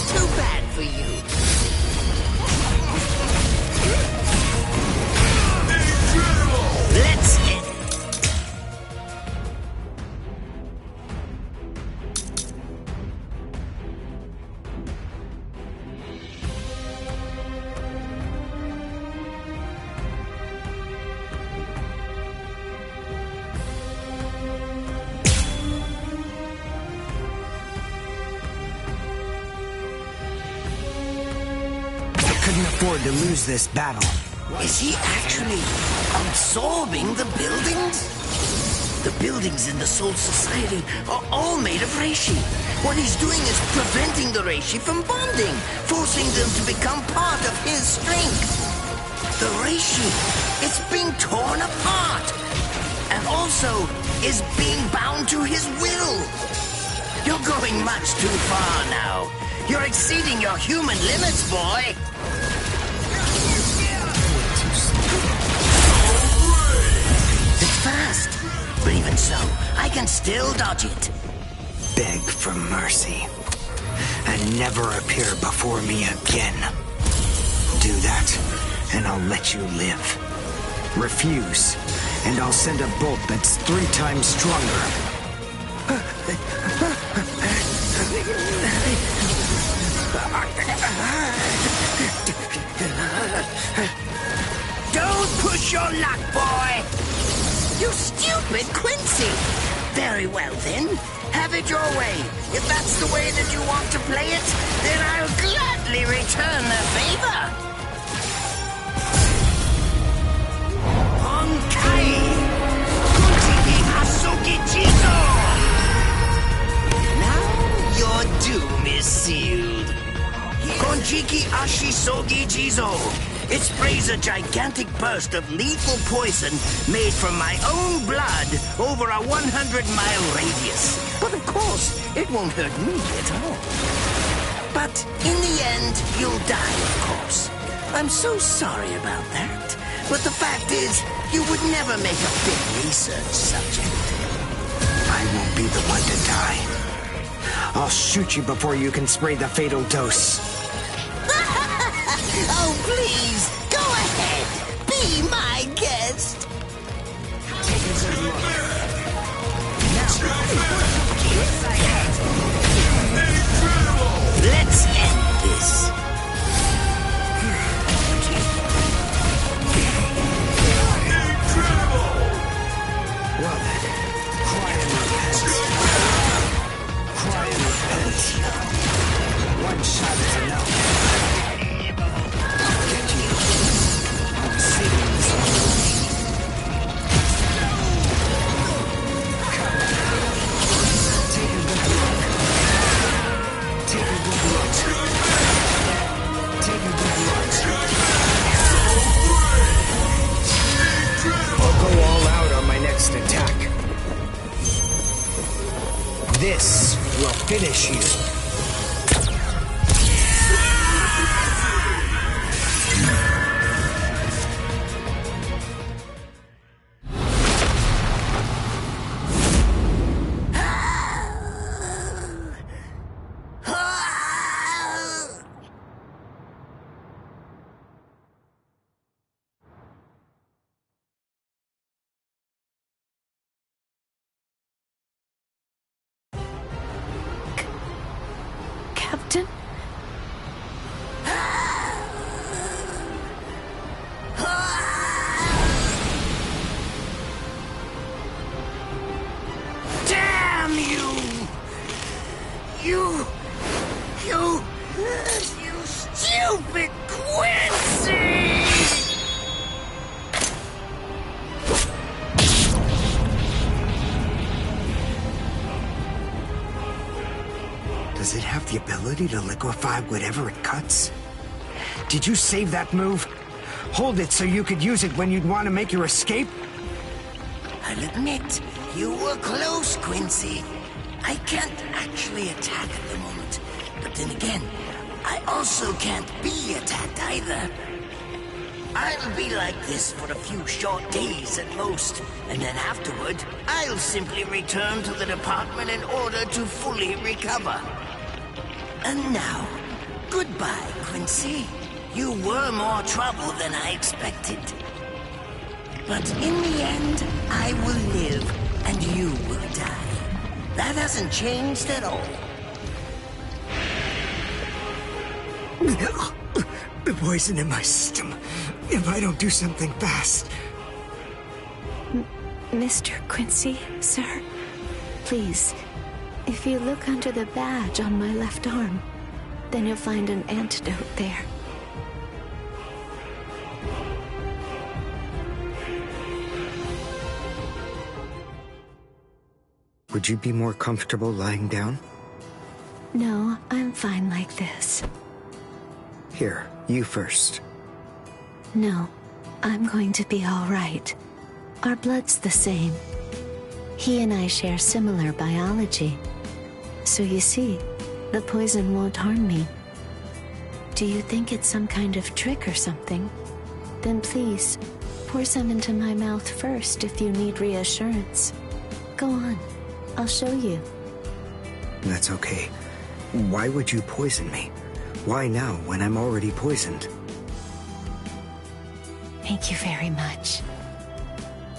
Too bad for you. Let's end. Couldn't afford to lose this battle. Is he actually absorbing the buildings? The buildings in the Soul Society are all made of reishi. What he's doing is preventing the reishi from bonding, forcing them to become part of his strength. The reishi, it's being torn apart, and also is being bound to his will. You're going much too far now. You're exceeding your human limits, boy. It's fast, but even so, I can still dodge it. Beg for mercy, and never appear before me again. Do that, and I'll let you live. Refuse, and I'll send a bolt that's 3 times stronger. Don't push your luck, boy! You stupid Quincy! Very well, then. Have it your way. If that's the way that you want to play it, then I'll gladly return the favor. Onkai! Kuchiki Asoki Jizo! Now your doom is sealed. Jiki Ashisogi Jizo. It sprays a gigantic burst of lethal poison made from my own blood over a 100-mile radius. But of course, it won't hurt me at all. But in the end, you'll die, of course. I'm so sorry about that. But the fact is, you would never make a fit research subject. I won't be the one to die. I'll shoot you before you can spray the fatal dose. Oh, please, go ahead. Be my guest. Take a good look. Now, let's end this. Well then, cry and repent. Cry and repent. One shot is enough. I'll get you. See you. Come. Take a good look. Take a good look. Take a good look. I'll go all out on my next attack. This will finish you. Captain? Damn you! You stupid Quincy! Does it have the ability to liquefy whatever it cuts? Did you save that move? Hold it so you could use it when you'd want to make your escape? I'll admit, you were close, Quincy. I can't actually attack at the moment. But then again, I also can't be attacked either. I'll be like this for a few short days at most, and then afterward, I'll simply return to the department in order to fully recover. And now, goodbye, Quincy. You were more trouble than I expected. But in the end, I will live, and you will die. That hasn't changed at all. The poison in my system. If I don't do something fast. Mr. Quincy, sir, please, if you look under the badge on my left arm, then you'll find an antidote there. Would you be more comfortable lying down? No, I'm fine like this. Here, you first. No, I'm going to be all right. Our blood's the same. He and I share similar biology. So you see, the poison won't harm me. Do you think it's some kind of trick or something? Then please, pour some into my mouth first if you need reassurance. Go on, I'll show you. That's okay. Why would you poison me? Why now, when I'm already poisoned? Thank you very much.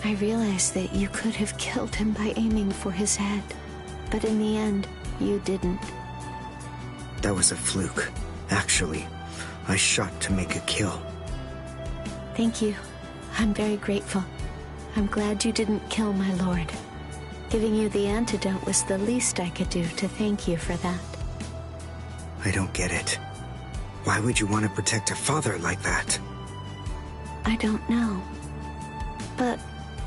I realized that you could have killed him by aiming for his head, but in the end, you didn't. That was a fluke. Actually, I shot to make a kill. Thank you. I'm very grateful. I'm glad you didn't kill my lord. Giving you the antidote was the least I could do to thank you for that. I don't get it. Why would you want to protect a father like that? I don't know. But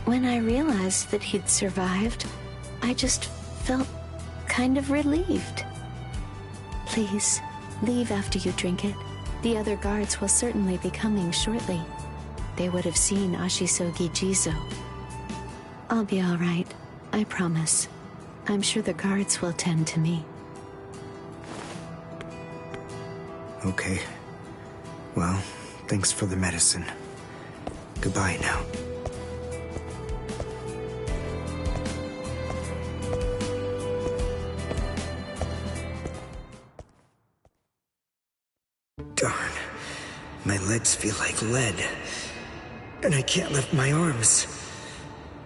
when I realized that he'd survived, I just felt kind of relieved. Please, Leave after you drink it. The other guards will certainly be coming shortly. They would have seen Ashisogi Jizo. I'll be all right, I promise. I'm sure the guards will tend to me. Okay. Well, thanks for the medicine. Goodbye now. Darn. My legs feel like lead. And I can't lift my arms.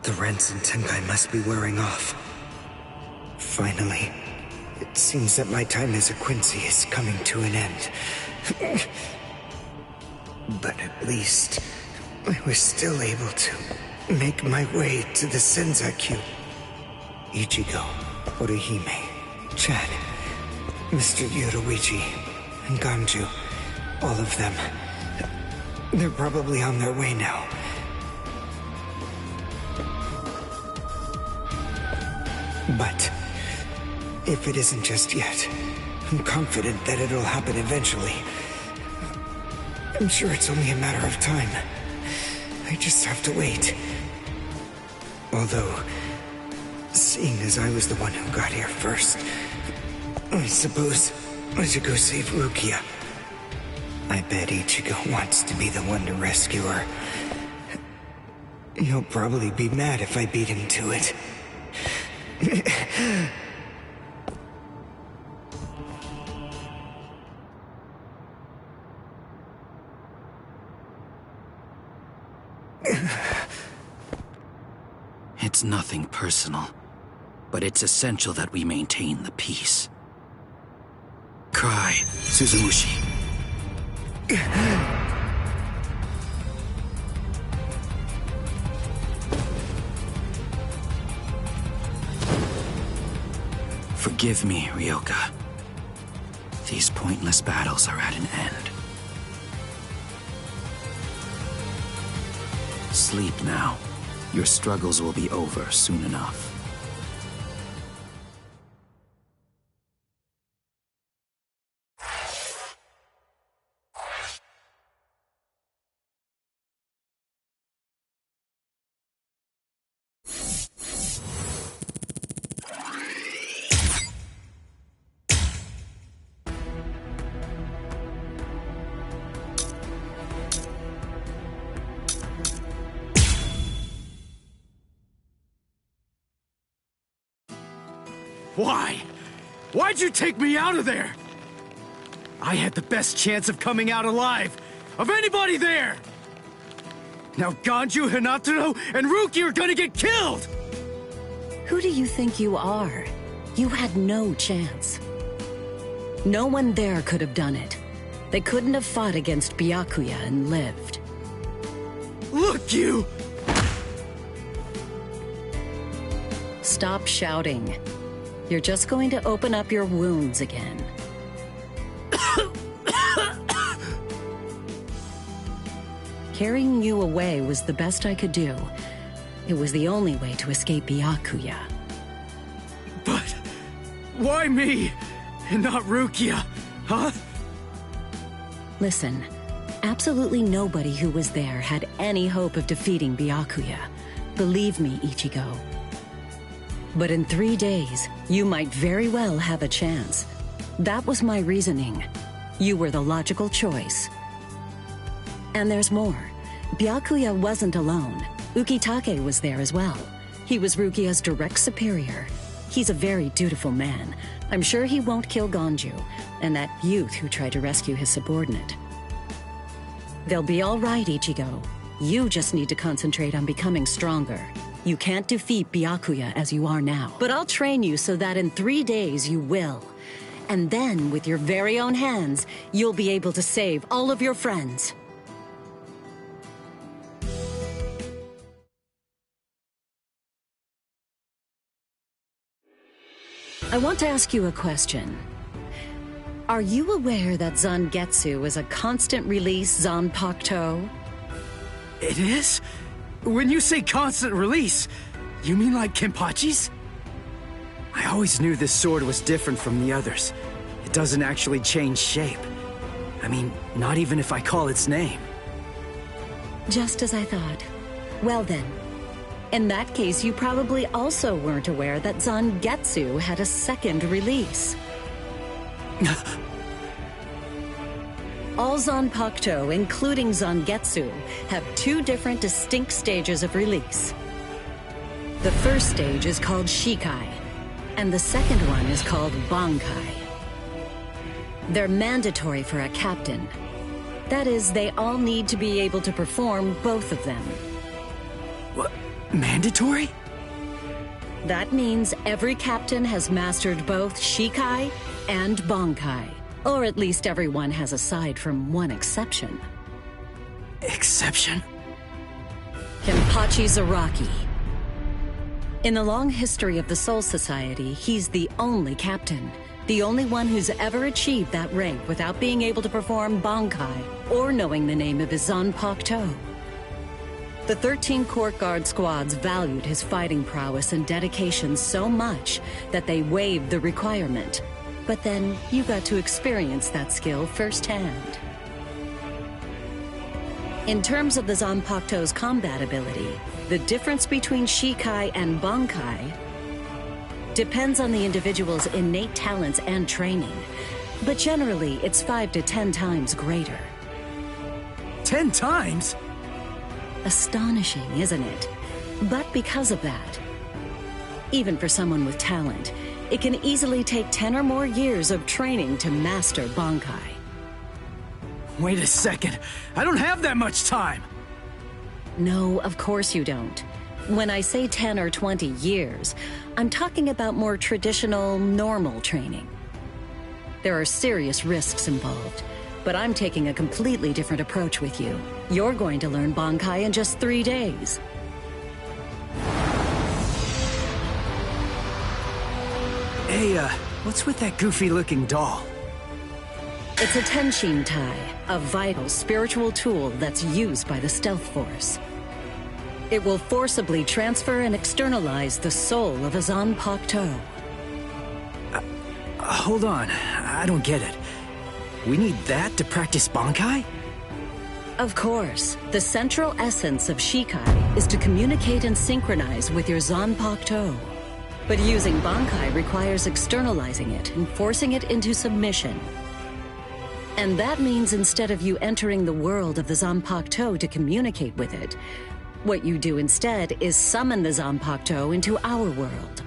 The rents in Tenkai must be wearing off. Finally, it seems that my time as a Quincy is coming to an end. But at least, I was still able to make my way to the Senzakyu. Ichigo, Orihime, Chad, Mr. Yoruichi, and Ganju. All of them. They're probably on their way now. But if it isn't just yet, I'm confident that it'll happen eventually. I'm sure it's only a matter of time. I just have to wait. Although, seeing as I was the one who got here first, I suppose I should go save Rukia. I bet Ichigo wants to be the one to rescue her. He'll probably be mad if I beat him to it. It's nothing personal, but it's essential that we maintain the peace. Cry, Suzumushi. Forgive me, Ryoka. These pointless battles are at an end. Sleep now. Your struggles will be over soon enough. Why? Why'd you take me out of there? I had the best chance of coming out alive, of anybody there! Now Ganju, Hinataro, and Ruki are gonna get killed! Who do you think you are? You had no chance. No one there could have done it. They couldn't have fought against Byakuya and lived. Look, you! Stop shouting. You're just going to open up your wounds again. Carrying you away was the best I could do. It was the only way to escape Byakuya. But why me and not Rukia, huh? Listen, absolutely nobody who was there had any hope of defeating Byakuya. Believe me, Ichigo. But in 3 days, you might very well have a chance. That was my reasoning. You were the logical choice. And there's more. Byakuya wasn't alone. Ukitake was there as well. He was Rukia's direct superior. He's a very dutiful man. I'm sure he won't kill Ganju, and that youth who tried to rescue his subordinate. They'll be all right, Ichigo. You just need to concentrate on becoming stronger. You can't defeat Byakuya as you are now. But I'll train you so that in 3 days you will. And then, with your very own hands, you'll be able to save all of your friends. I want to ask you a question. Are you aware that Zangetsu is a constant release Zanpakuto? It is? When you say constant release, you mean like Kenpachi's? I always knew this sword was different from the others. It doesn't actually change shape. I mean, not even if I call its name. Just as I thought. Well then. In that case, you probably also weren't aware that Zangetsu had a second release. All Zanpakuto, including Zangetsu, have 2 different distinct stages of release. The first stage is called Shikai, and the second one is called Bankai. They're mandatory for a captain. That is, they all need to be able to perform both of them. What? Mandatory? That means every captain has mastered both Shikai and Bankai. Or at least everyone has, aside from one exception. Exception? Kenpachi Zaraki. In the long history of the Soul Society, he's the only captain. The only one who's ever achieved that rank without being able to perform Bankai or knowing the name of his Zanpakuto. The 13 Court Guard squads valued his fighting prowess and dedication so much that they waived the requirement. But then you got to experience that skill firsthand. In terms of the Zanpakuto's combat ability, the difference between Shikai and Bankai depends on the individual's innate talents and training, but generally it's 5 to 10 times greater. 10 times? Astonishing, isn't it? But because of that, even for someone with talent, it can easily take 10 or more years of training to master Bankai. Wait a second, I don't have that much time! No, of course you don't. When I say 10 or 20 years, I'm talking about more traditional, normal training. There are serious risks involved, but I'm taking a completely different approach with you. You're going to learn Bankai in just 3 days. Hey, what's with that goofy-looking doll? It's a Tenshin Tai, a vital spiritual tool that's used by the Stealth Force. It will forcibly transfer and externalize the soul of a Zanpakuto. Hold on, I don't get it. We need that to practice Bankai? Of course. The central essence of Shikai is to communicate and synchronize with your Zanpakuto. But using Bankai requires externalizing it and forcing it into submission. And that means instead of you entering the world of the Zanpakuto to communicate with it, what you do instead is summon the Zanpakuto into our world.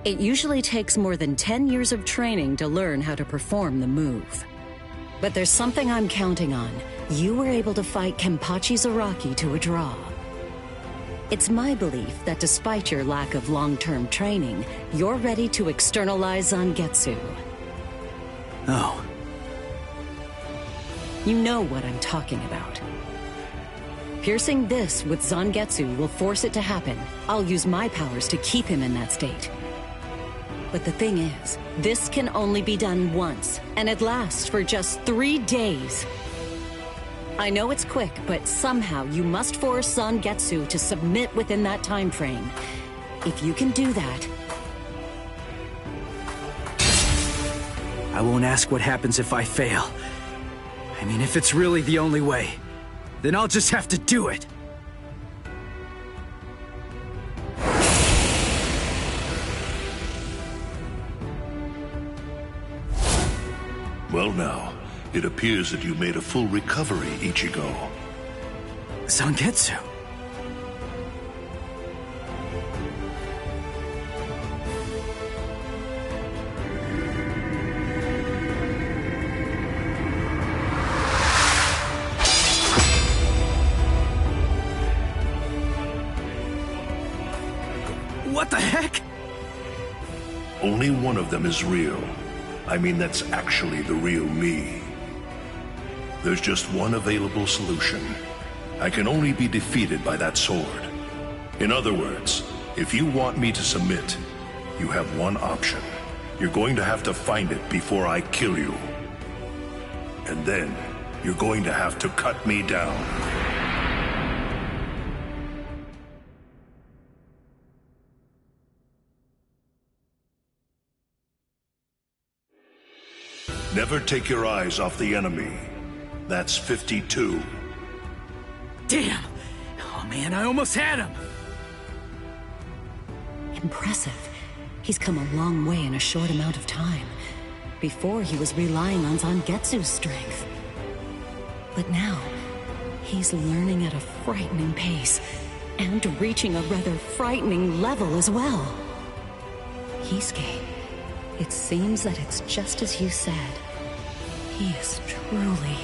It usually takes more than 10 years of training to learn how to perform the move. But there's something I'm counting on. You were able to fight Kenpachi Zaraki to a draw. It's my belief that despite your lack of long-term training, you're ready to externalize Zangetsu. Oh. You know what I'm talking about. Piercing this with Zangetsu will force it to happen. I'll use my powers to keep him in that state. But the thing is, this can only be done once, and it lasts for just 3 days. I know it's quick, but somehow you must force Zangetsu to submit within that time frame. If you can do that... I won't ask what happens if I fail. I mean, if it's really the only way, then I'll just have to do it. Well now, it appears that you made a full recovery, Ichigo. Zangetsu. What the heck? Only one of them is real. I mean, that's actually the real me. There's just one available solution. I can only be defeated by that sword. In other words, if you want me to submit, you have one option. You're going to have to find it before I kill you. And then, you're going to have to cut me down. Never take your eyes off the enemy. That's 52. Damn! Oh man, I almost had him! Impressive. He's come a long way in a short amount of time. Before, he was relying on Zangetsu's strength. But now, he's learning at a frightening pace, and reaching a rather frightening level as well. Kisuke, it seems that it's just as you said. He is truly...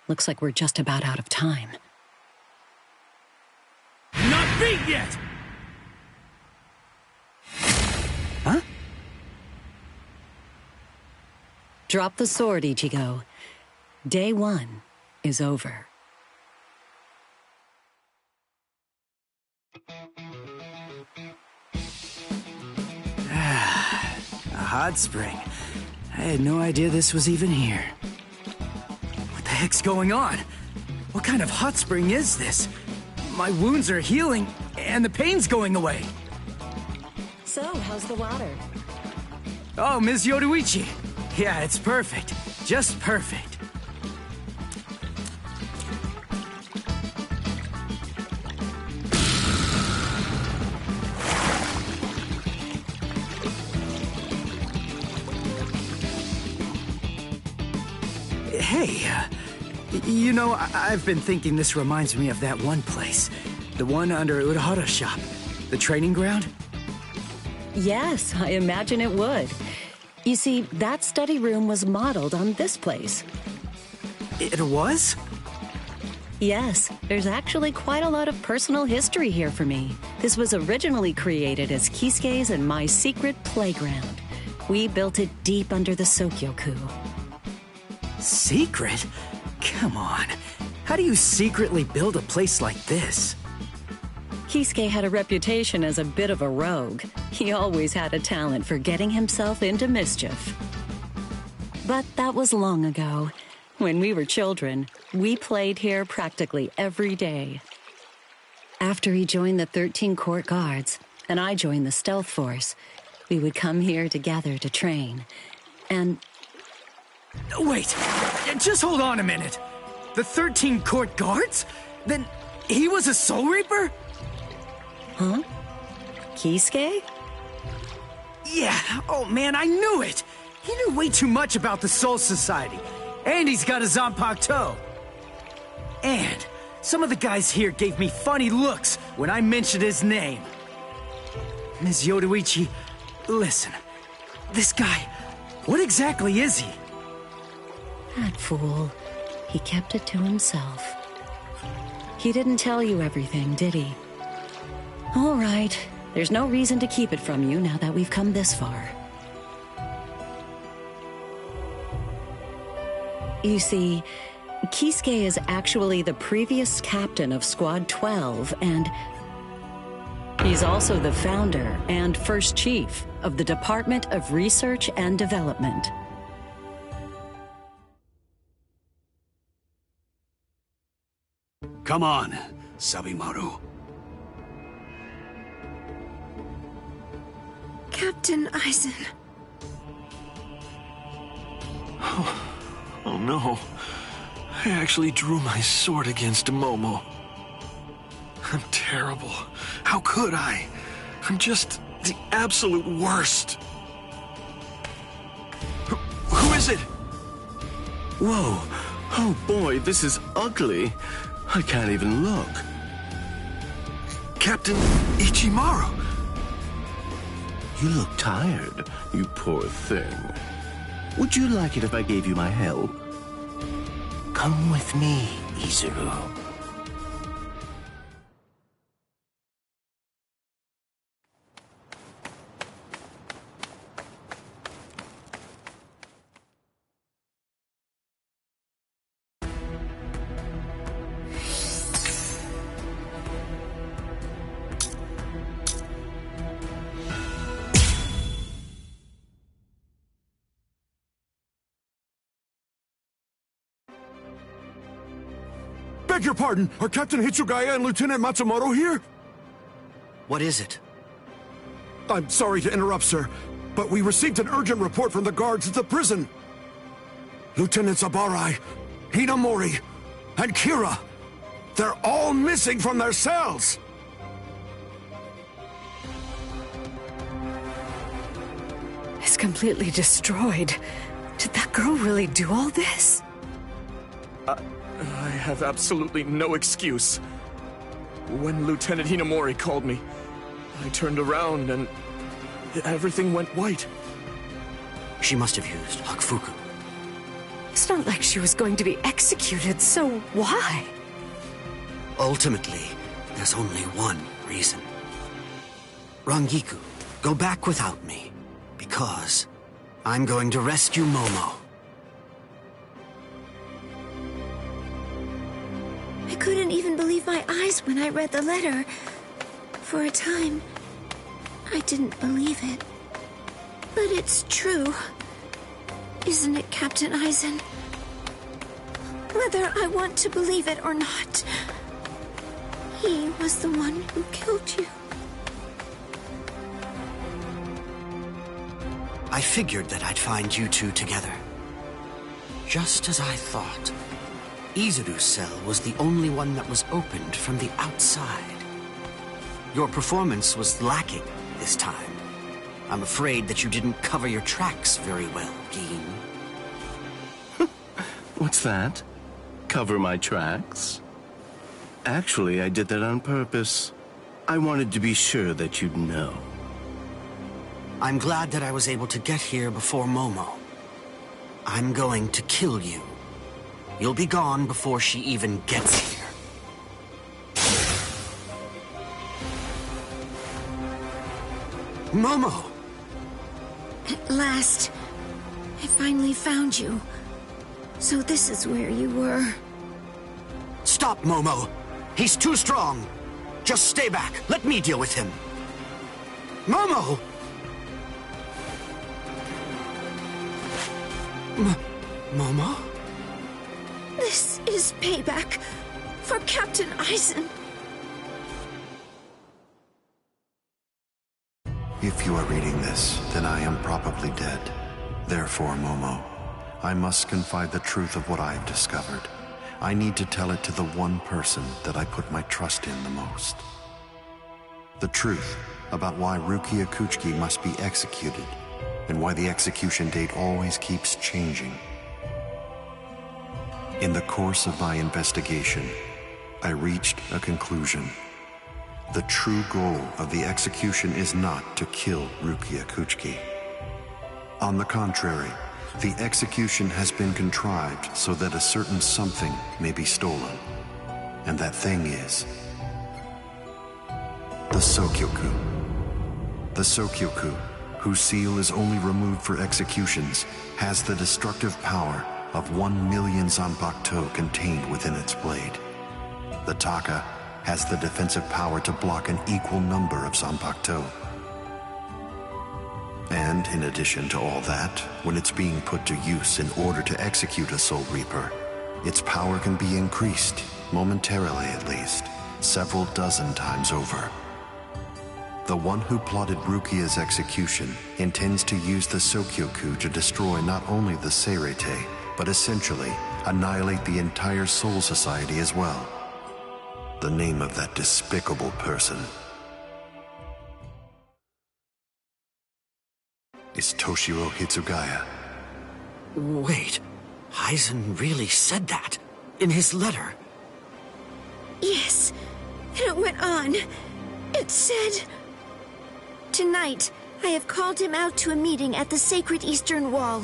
Looks like we're just about out of time. Not beat yet! Huh? Drop the sword, Ichigo. Day 1 is over. A hot spring. I had no idea this was even here. What the heck's going on? What kind of hot spring is this? My wounds are healing, and the pain's going away. So, how's the water? Oh, Ms. Yoruichi. Yeah, it's perfect. Just perfect. Hey, you know, I've been thinking this reminds me of that one place. The one under Urahara's shop. The training ground? Yes, I imagine it would. You see, that study room was modeled on this place. It was? Yes, there's actually quite a lot of personal history here for me. This was originally created as Kisuke's and my secret playground. We built it deep under the Sokyoku. Secret? Come on. How do you secretly build a place like this? Kisuke had a reputation as a bit of a rogue. He always had a talent for getting himself into mischief. But that was long ago. When we were children, we played here practically every day. After he joined the 13 Court Guards, and I joined the Stealth Force, we would come here together to train. And... Wait, just hold on a minute. The 13 Court Guards? Then he was a Soul Reaper? Huh? Kisuke? Yeah, oh man, I knew it! He knew way too much about the Soul Society. And he's got a Zanpakuto. And some of the guys here gave me funny looks when I mentioned his name. Ms. Yoruichi, listen. This guy, what exactly is he? That fool. He kept it to himself. He didn't tell you everything, did he? All right. There's no reason to keep it from you now that we've come this far. You see, Kisuke is actually the previous captain of Squad 12, and he's also the founder and first chief of the Department of Research and Development. Come on, Sabimaru. Captain Eisen. Oh no. I actually drew my sword against Momo. I'm terrible. How could I? I'm just the absolute worst. Who is it? Whoa. Oh boy, this is ugly. I can't even look. Captain Ichimaru. You look tired, you poor thing. Would you like it if I gave you my help? Come with me, Izuru. Beg your pardon, are Captain Hitsugaya and Lieutenant Matsumoto here? What is it? I'm sorry to interrupt, sir, but we received an urgent report from the guards at the prison. Lieutenant Zabarai, Hinamori, and Kira, they're all missing from their cells! It's completely destroyed. Did that girl really do all this? I have absolutely no excuse. When Lieutenant Hinamori called me, I turned around and everything went white. She must have used Hakufuku. It's not like she was going to be executed, so why? Ultimately, there's only one reason. Rangiku, go back without me, because I'm going to rescue Momo. I couldn't even believe my eyes when I read the letter. For a time, I didn't believe it. But it's true. Isn't it, Captain Aizen? Whether I want to believe it or not, he was the one who killed you. I figured that I'd find you two together. Just as I thought. Izuru's cell was the only one that was opened from the outside. Your performance was lacking this time. I'm afraid that you didn't cover your tracks very well, Gin. What's that? Cover my tracks? Actually, I did that on purpose. I wanted to be sure that you'd know. I'm glad that I was able to get here before Momo. I'm going to kill you. You'll be gone before she even gets here. Momo! At last, I finally found you. So this is where you were. Stop, Momo! He's too strong! Just stay back. Let me deal with him. Momo! Momo? This is payback for Captain Aizen. If you are reading this, then I am probably dead. Therefore, Momo, I must confide the truth of what I have discovered. I need to tell it to the one person that I put my trust in the most. The truth about why Rukia Kuchiki must be executed, and why the execution date always keeps changing. In the course of my investigation, I reached a conclusion. The true goal of the execution is not to kill Rukia Kuchiki. On the contrary, the execution has been contrived so that a certain something may be stolen. And that thing is the Sokyoku. The Sokyoku, whose seal is only removed for executions, has the destructive power of 1 million Zanpakuto contained within its blade. The Taka has the defensive power to block an equal number of Zanpakuto. And in addition to all that, when it's being put to use in order to execute a Soul Reaper, its power can be increased, momentarily at least, several dozen times over. The one who plotted Rukia's execution intends to use the Sokyoku to destroy not only the Seirete, but essentially annihilate the entire Soul Society as well. The name of that despicable person is Toshiro Hitsugaya. Wait, Aizen really said that in his letter? Yes, and it went on. It said, "Tonight, I have called him out to a meeting at the Sacred Eastern Wall.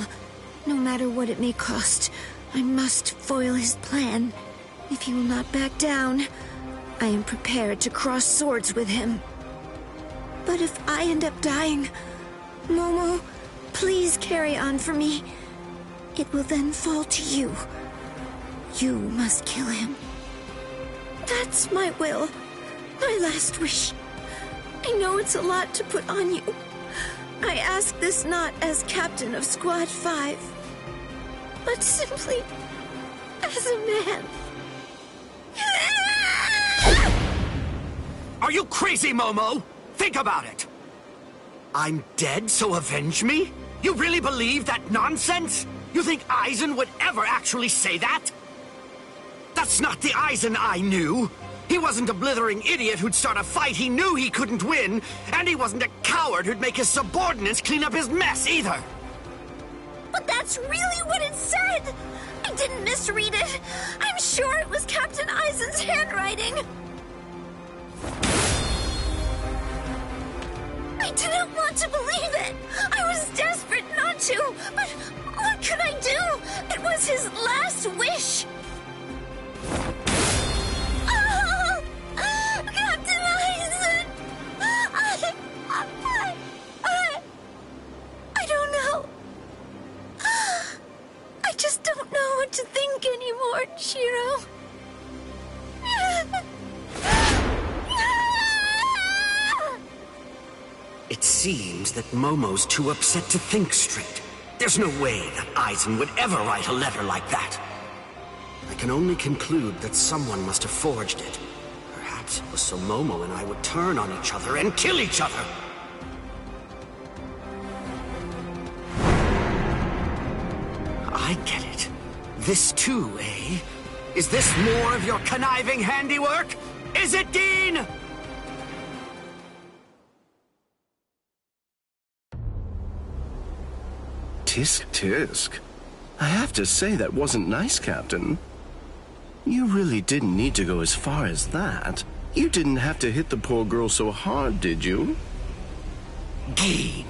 No matter what it may cost, I must foil his plan. If he will not back down, I am prepared to cross swords with him. But if I end up dying, Momo, please carry on for me. It will then fall to you. You must kill him. That's my will, my last wish. I know it's a lot to put on you. I ask this not as captain of Squad 5, but simply as a man." Are you crazy, Momo? Think about it. I'm dead, so avenge me? You really believe that nonsense? You think Aizen would ever actually say that? That's not the Aizen I knew. He wasn't a blithering idiot who'd start a fight he knew he couldn't win, and he wasn't a coward who'd make his subordinates clean up his mess either. But that's really what it said! I didn't misread it. I'm sure it was Captain Aizen's handwriting. I didn't want to believe it. I was desperate not to, but what could I do? It was his last wish. Oh, Captain Aizen! I don't know. I just don't know what to think anymore, Shiro. It seems that Momo's too upset to think straight. There's no way that Aizen would ever write a letter like that. I can only conclude that someone must have forged it. Perhaps it was so Momo and I would turn on each other and kill each other. I get it. This too, eh? Is this more of your conniving handiwork? Is it, Dean? Tisk tisk. I have to say that wasn't nice, Captain. You really didn't need to go as far as that. You didn't have to hit the poor girl so hard, did you? Dean.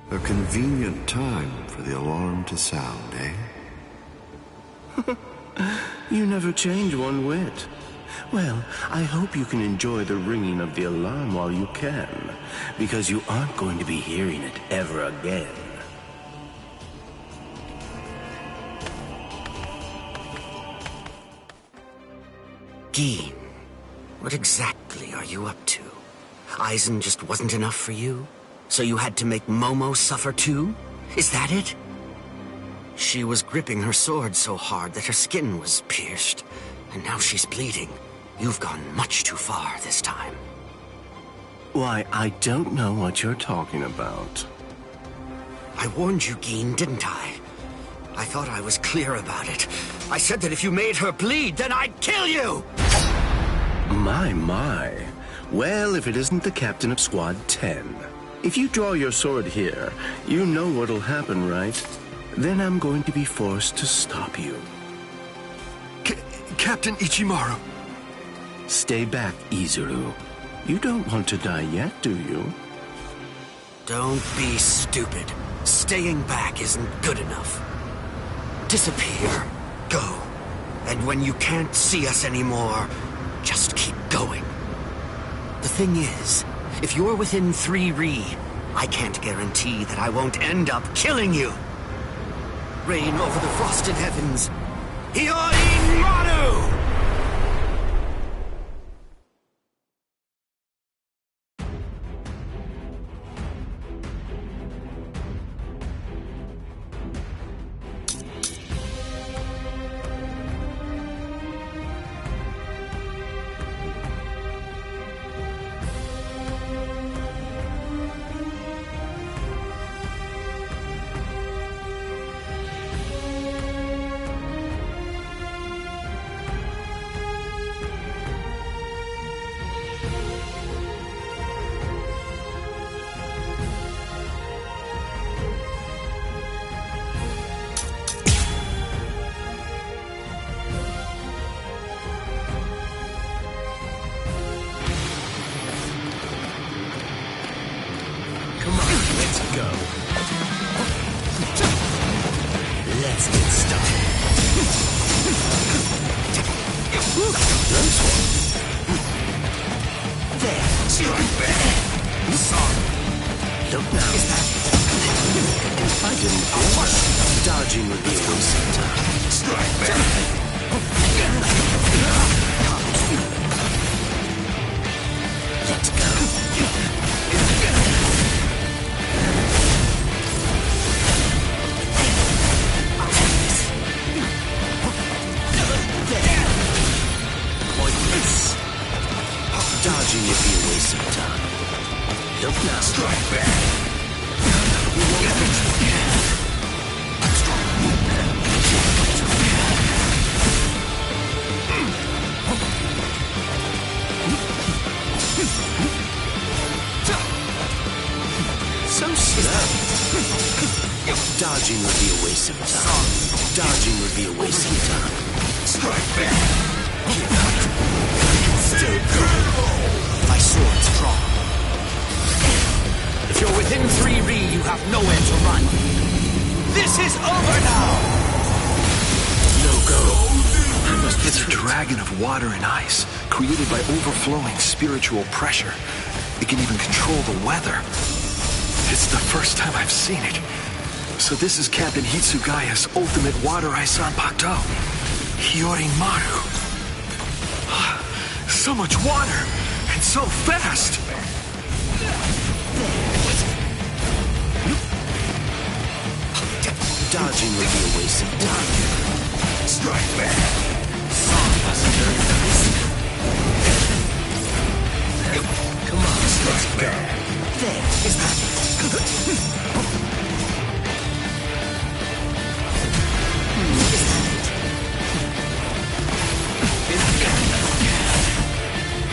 A convenient time for the alarm to sound, eh? You never change one whit. Well, I hope you can enjoy the ringing of the alarm while you can, because you aren't going to be hearing it ever again. Dean, what exactly are you up to? Aizen just wasn't enough for you? So you had to make Momo suffer too? Is that it? She was gripping her sword so hard that her skin was pierced, and now she's bleeding. You've gone much too far this time. Why, I don't know what you're talking about. I warned you, Geen, didn't I? I thought I was clear about it. I said that if you made her bleed, then I'd kill you! My. Well, if it isn't the captain of Squad 10. If you draw your sword here, you know what'll happen, right? Then I'm going to be forced to stop you. Captain Ichimaru. Stay back, Izuru. You don't want to die yet, do you? Don't be stupid. Staying back isn't good enough. Disappear. Go. And when you can't see us anymore, just keep going. The thing is, if you're within 3 Ri, I can't guarantee that I won't end up killing you. Reign over the frosted heavens. Hiyori Maru! Let's get started. Nice one. There. Sorry. Look now. Is that it? I didn't feel that. Dodging would be a waste of time. Strike back! Let's go. Dodging would be a waste of time. Look now. Strike back. So slow. Dodging would be a waste of time. Dodging would be a waste of time. Strike back. Still go. My sword's drawn. If you're within 3 Ri, you have nowhere to run. This is over now! No go. It's a dragon of water and ice, created by overflowing spiritual pressure. It can even control the weather. It's the first time I've seen it. So this is Captain Hitsugaya's ultimate water ice Zanpakuto. Hyorimaru. So much water, and so fast! Dodging would be a waste of time. Strike back! Song wasn't very nice. Come on, strike back. There, is that it?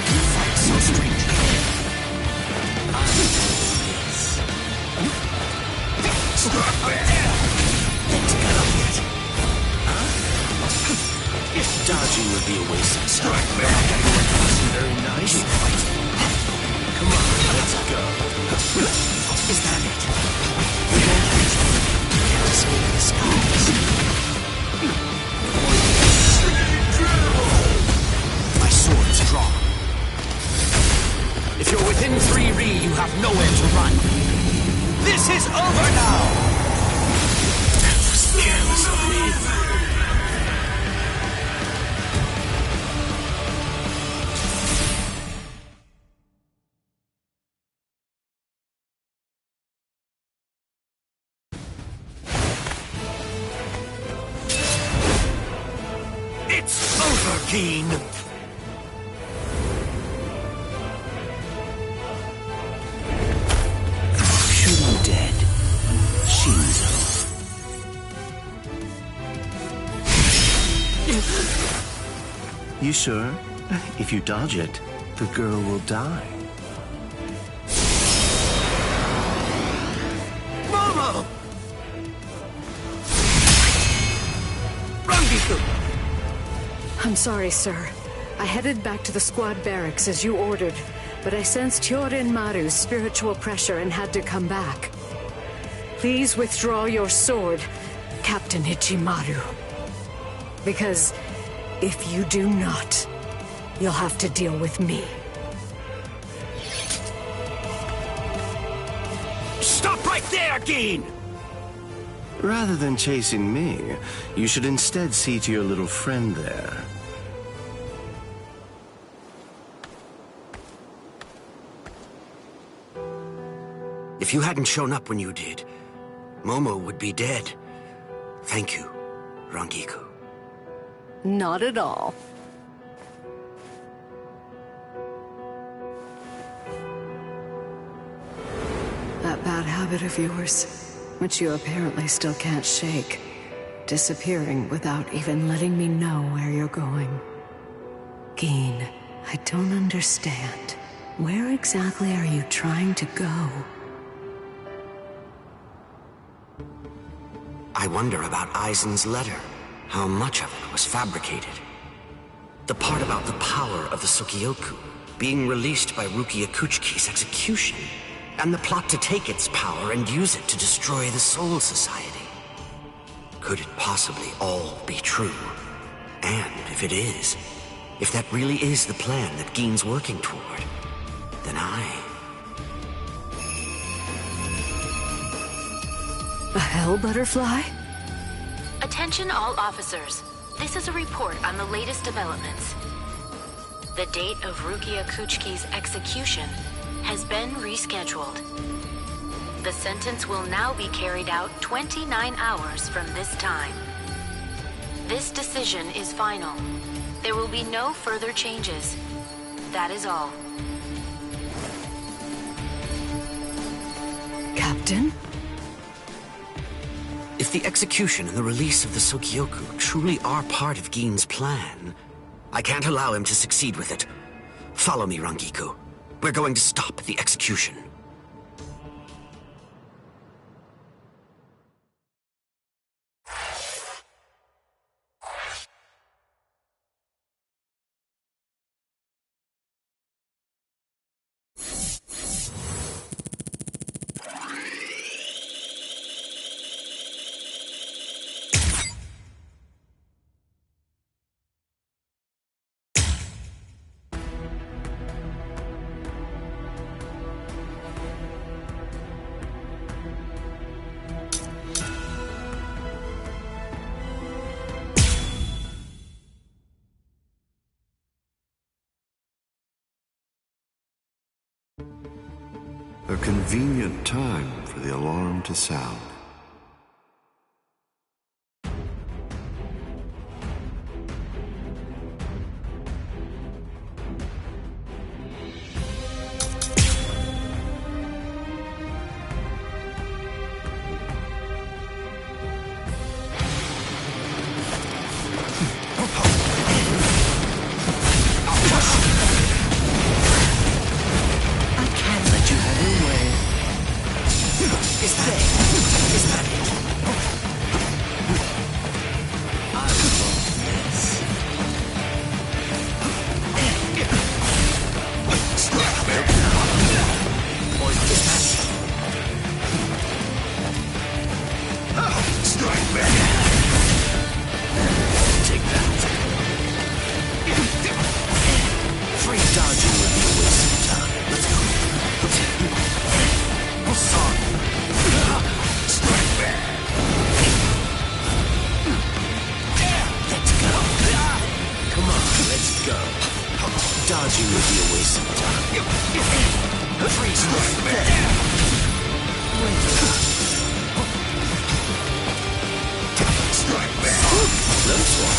You fight so strangely. Strike back! Let's go. Dodging would be a waste of time. Strike back. Wasn't very nice. Come on, let's go. Is that it? We won't reach it. Can't escape the skies. My sword's drawn. If you're within 3 Ri, you have nowhere to run. This is over now! That was careless of me. It's over, Keen! Shooting dead. Shinzo. You sure? If you dodge it, the girl will die. Momo! Rangiku! I'm sorry, sir. I headed back to the squad barracks as you ordered, but I sensed Hyorimaru's spiritual pressure and had to come back. Please withdraw your sword, Captain Ichimaru. Because if you do not, you'll have to deal with me. Stop right there, Geen! Rather than chasing me, you should instead see to your little friend there. If you hadn't shown up when you did, Momo would be dead. Thank you, Rangiku. Not at all. That bad habit of yours, which you apparently still can't shake. Disappearing without even letting me know where you're going. Geen, I don't understand. Where exactly are you trying to go? I wonder about Aizen's letter. How much of it was fabricated? The part about the power of the Sukioku being released by Rukia Kuchiki's execution, and the plot to take its power and use it to destroy the Soul Society. Could it possibly all be true? And if it is, if that really is the plan that Geen's working toward, then A hell butterfly? Attention all officers. This is a report on the latest developments. The date of Rukia Kuchki's execution has been rescheduled. The sentence will now be carried out 29 hours from this time. This decision is final. There will be no further changes. That is all. Captain? If the execution and the release of the Sokyoku truly are part of Gin's plan, I can't allow him to succeed with it. Follow me, Rangiku. We're going to stop the execution. A convenient time for the alarm to sound. Dodging would be a waste of time. Freeze right there. Strike back. Limb swap.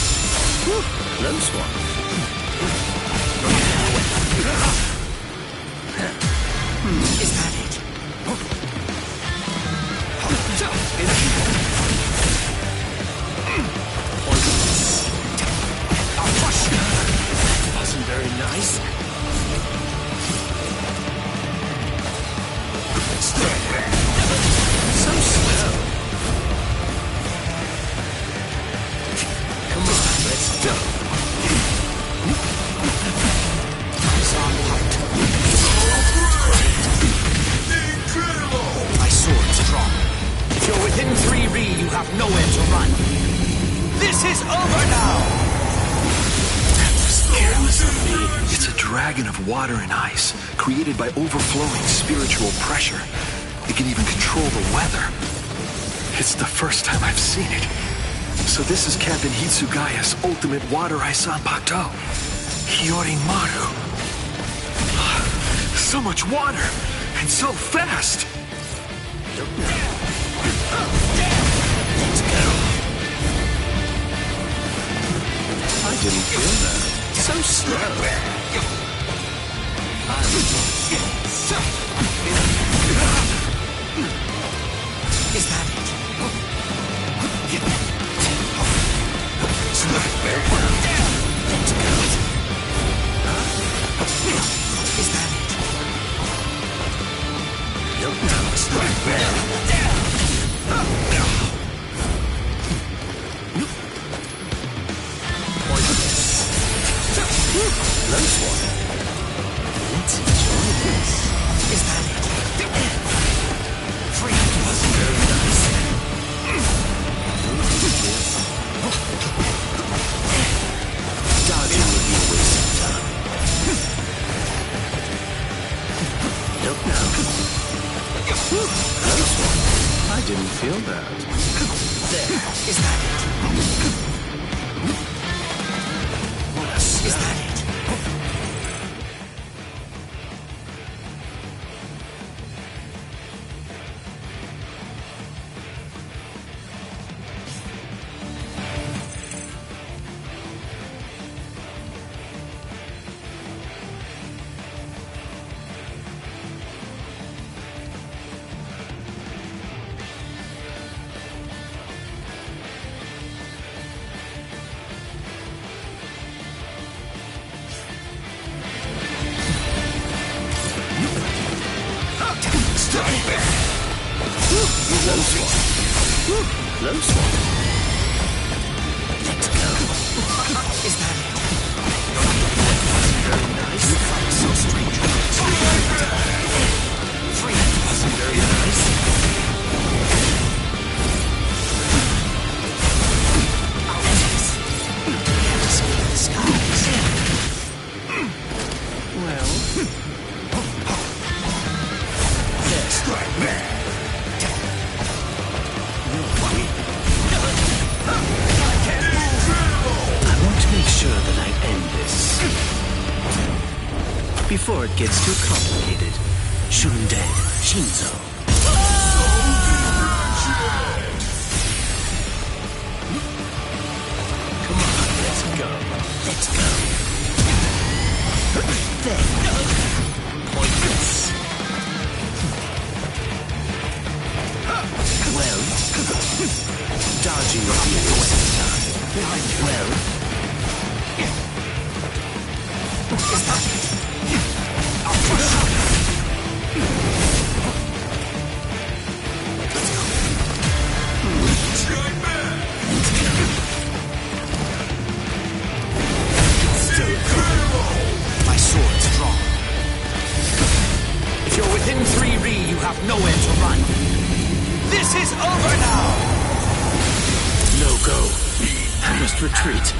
Limb swap. Is that it? Poisonous. I'll crush you. That wasn't very nice. So slow. Come on, let's go. Incredible! My sword's drawn. If you're within 3 Ri, you have nowhere to run. This is over now! It's a dragon of water and ice, created by overflowing spiritual pressure. It can even control the weather. It's the first time I've seen it. So this is Captain Hitsugaya's ultimate water ice Zanpakuto. Hyorimaru. So much water, and so fast! Let's go. I didn't feel that. So slow. Is that it? Let's go. Is that it? Strike back. Close one. Let's enjoy this. Is that it? Free wasn't very nice. didn't feel that. There. Is that it? Is that it? Close one. Let's go. Is that it? Very nice. You fight so strange. Free. Very nice. I'll chase. Can't escape the skies. Well. This. I want to make sure that I end this before it gets too complicated. Shunde Shinzo. Come on, let's go. Let's go. There. Pointless. Well, dodging will be a waste of time. Well, is that it? My sword's drawn. If you're within 3 Ri, you have nowhere to run. This is over now! no go. I must retreat.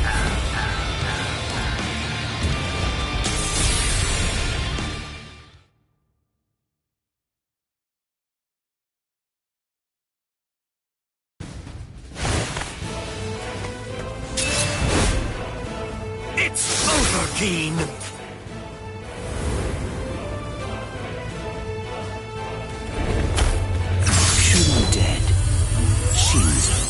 It's over, Keen! Dead. Shinzo.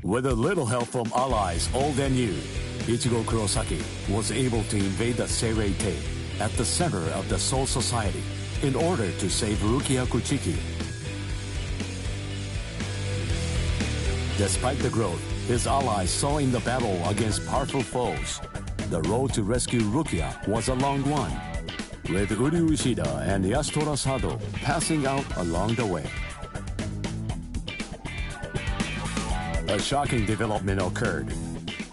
With a little help from allies old and new, Ichigo Kurosaki was able to invade the Seirei-tei at the center of the Soul Society in order to save Rukia Kuchiki. Despite the growth his allies saw in the battle against powerful foes, the road to rescue Rukia was a long one, with Uryu Ishida and Yasutora Sado passing out along the way. A shocking development occurred.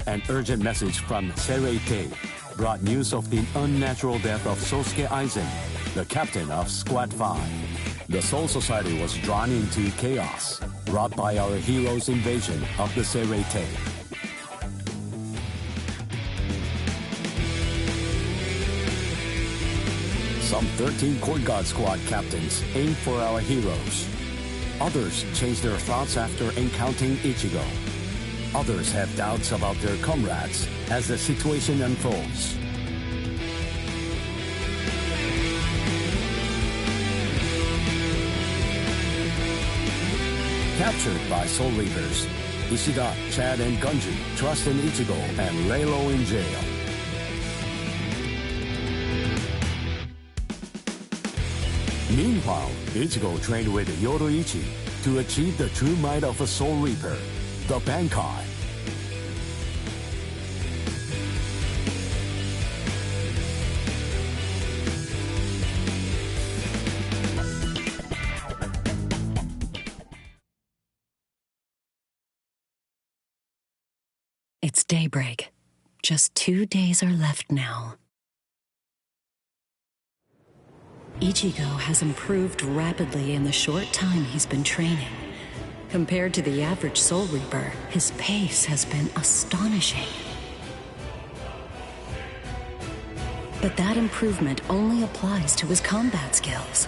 An urgent message from Seirei-tei brought news of the unnatural death of Sosuke Aizen, the captain of Squad 5. The Soul Society was drawn into chaos, wrought by our hero's invasion of the Seirei-tei. Some 13 Court Guard Squad captains aimed for our heroes. Others changed their thoughts after encountering Ichigo. Others have doubts about their comrades as the situation unfolds. Captured by Soul Reapers, Ishida, Chad, and Gunji trust in Ichigo and lay low in jail. Meanwhile, Ichigo trained with Yoruichi to achieve the true might of a Soul Reaper, the Bankai. It's daybreak. Just 2 days are left now. Ichigo has improved rapidly in the short time he's been training. Compared to the average Soul Reaper, his pace has been astonishing. But that improvement only applies to his combat skills.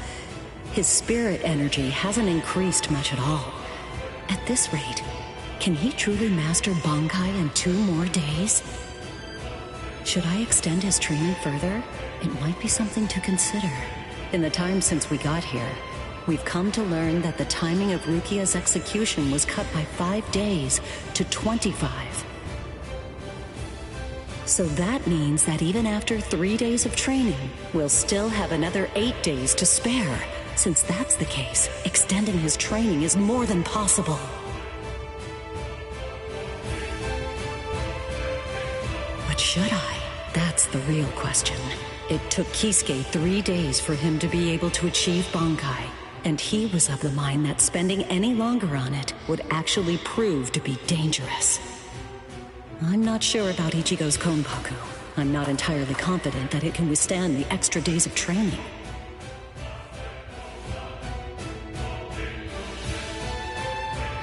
His spirit energy hasn't increased much at all. At this rate, can he truly master Bankai in 2 more days? Should I extend his training further? It might be something to consider. In the time since we got here, we've come to learn that the timing of Rukia's execution was cut by 5 days to 25. So that means that even after 3 days of training, we'll still have another 8 days to spare. Since that's the case, extending his training is more than possible. But should I? That's the real question. It took Kisuke 3 days for him to be able to achieve Bankai, and he was of the mind that spending any longer on it would actually prove to be dangerous. I'm not sure about Ichigo's Konpaku. I'm not entirely confident that it can withstand the extra days of training.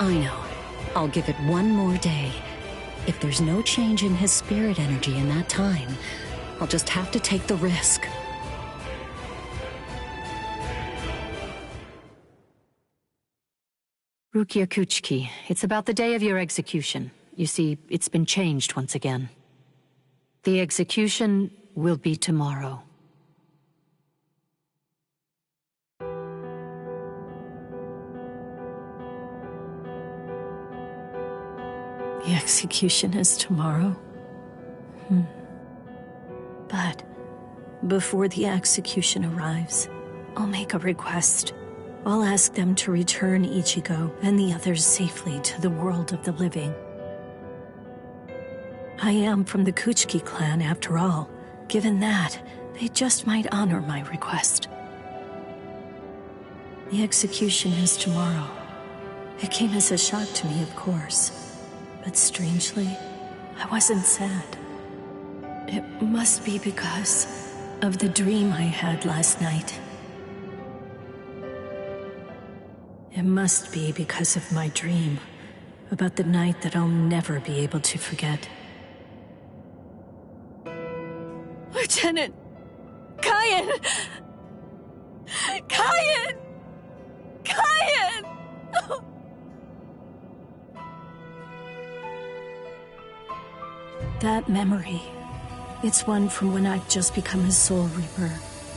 I know. I'll give it 1 more day. If there's no change in his spirit energy in that time, I'll just have to take the risk. Rukia Kuchiki, it's about the day of your execution. You see, it's been changed once again. The execution will be tomorrow. The execution is tomorrow? But before the execution arrives, I'll make a request. I'll ask them to return Ichigo and the others safely to the world of the living. I am from the Kuchiki clan after all. Given that, they just might honor my request. The execution is tomorrow. It came as a shock to me, of course. But strangely, I wasn't sad. It must be because of the dream I had last night. It must be because of my dream about the night that I'll never be able to forget. Lieutenant! Kyan! Kyan! Kyan! Oh. That memory, it's one from when I'd just become a Soul Reaper.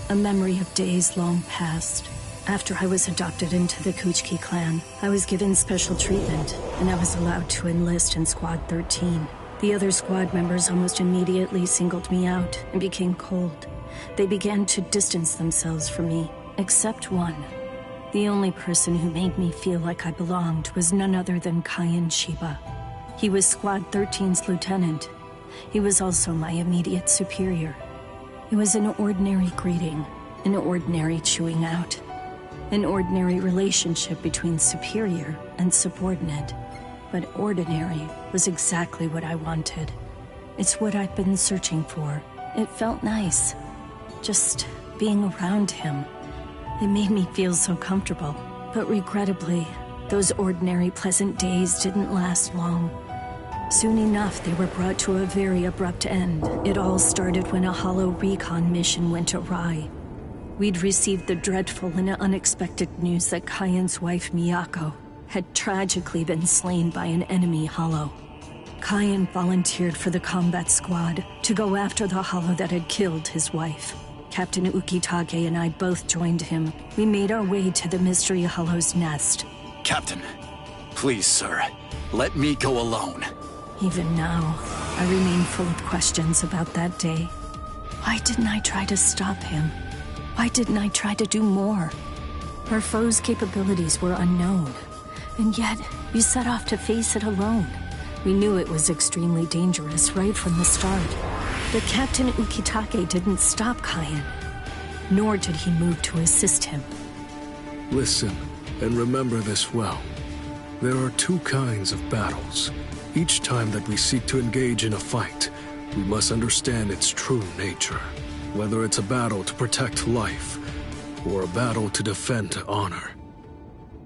A memory of days long past. After I was adopted into the Kuchiki clan, I was given special treatment, and I was allowed to enlist in Squad 13. The other squad members almost immediately singled me out and became cold. They began to distance themselves from me, except one. The only person who made me feel like I belonged was none other than Kyan Shiba. He was Squad 13's lieutenant. He was also my immediate superior. It was an ordinary greeting, an ordinary chewing out, an ordinary relationship between superior and subordinate. But ordinary was exactly what I wanted. It's what I'd been searching for. It felt nice, just being around him. It made me feel so comfortable. But regrettably, those ordinary pleasant days didn't last long. Soon enough, they were brought to a very abrupt end. It all started when a hollow recon mission went awry. We'd received the dreadful and unexpected news that Kyan's wife, Miyako, had tragically been slain by an enemy hollow. Kyan volunteered for the combat squad to go after the hollow that had killed his wife. Captain Ukitage and I both joined him. We made our way to the mystery hollow's nest. Captain, please, sir, let me go alone. Even now, I remain full of questions about that day. Why didn't I try to stop him? Why didn't I try to do more? Our foe's capabilities were unknown, and yet we set off to face it alone. We knew it was extremely dangerous right from the start. But Captain Ukitake didn't stop Kyan, nor did he move to assist him. Listen, and remember this well. There are two kinds of battles. Each time that we seek to engage in a fight, we must understand its true nature. Whether it's a battle to protect life, or a battle to defend honor.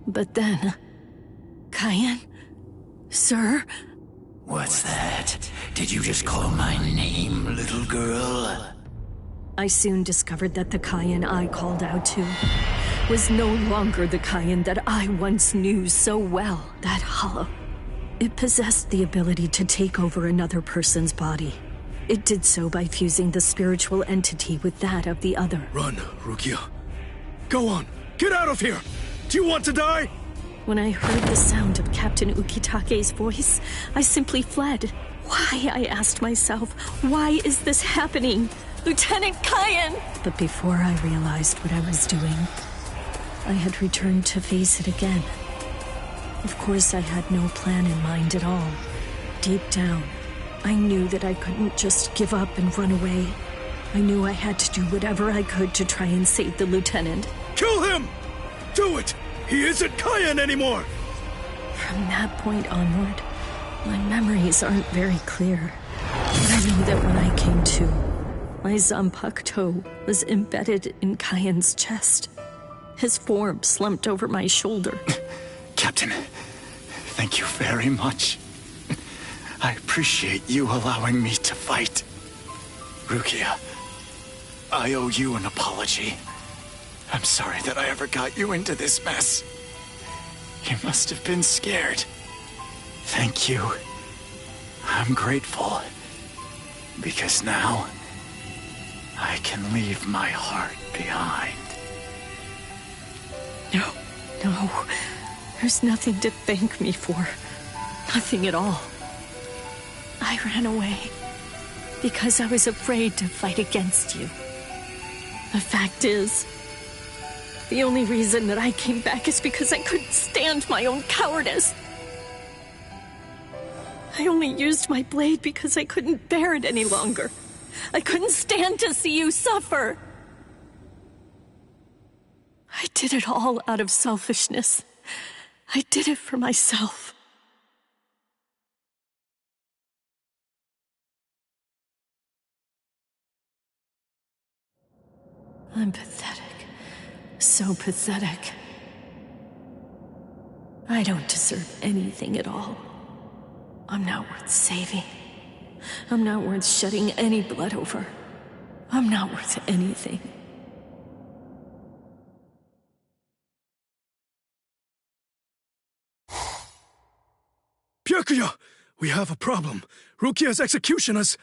But then... Cayenne? Sir? What's that? Did you just call my name, little girl? I soon discovered that the Cayenne I called out to was no longer the Cayenne that I once knew so well, that hollow. It possessed the ability to take over another person's body. It did so by fusing the spiritual entity with that of the other. Run, Rukia. Go on, get out of here! Do you want to die? When I heard the sound of Captain Ukitake's voice, I simply fled. Why, I asked myself, why is this happening? Lieutenant Cayenne! But before I realized what I was doing, I had returned to face it again. Of course, I had no plan in mind at all. Deep down, I knew that I couldn't just give up and run away. I knew I had to do whatever I could to try and save the lieutenant. Kill him! Do it! He isn't Cayenne anymore! From that point onward, my memories aren't very clear. But I know that when I came to, my Zanpakuto was embedded in Cayenne's chest. His form slumped over my shoulder. Captain, thank you very much. I appreciate you allowing me to fight. Rukia, I owe you an apology. I'm sorry that I ever got you into this mess. You must have been scared. Thank you. I'm grateful. Because now, I can leave my heart behind. No. There's nothing to thank me for. Nothing at all. I ran away because I was afraid to fight against you. The fact is, the only reason that I came back is because I couldn't stand my own cowardice. I only used my blade because I couldn't bear it any longer. I couldn't stand to see you suffer. I did it all out of selfishness. I did it for myself. I'm pathetic. So pathetic. I don't deserve anything at all. I'm not worth saving. I'm not worth shedding any blood over. I'm not worth anything. Byakuya! We have a problem. Rukia's execution is...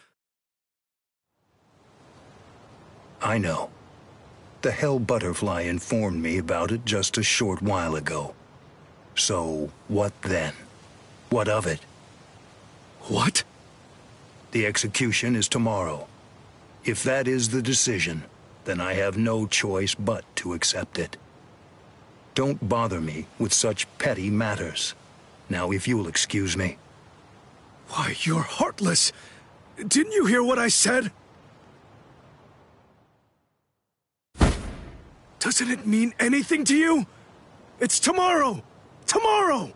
I know. The Hell Butterfly informed me about it just a short while ago. So, what then? What of it? What? The execution is tomorrow. If that is the decision, then I have no choice but to accept it. Don't bother me with such petty matters. Now, if you'll excuse me. Why, you're heartless! Didn't you hear what I said? Doesn't it mean anything to you? It's tomorrow! Tomorrow!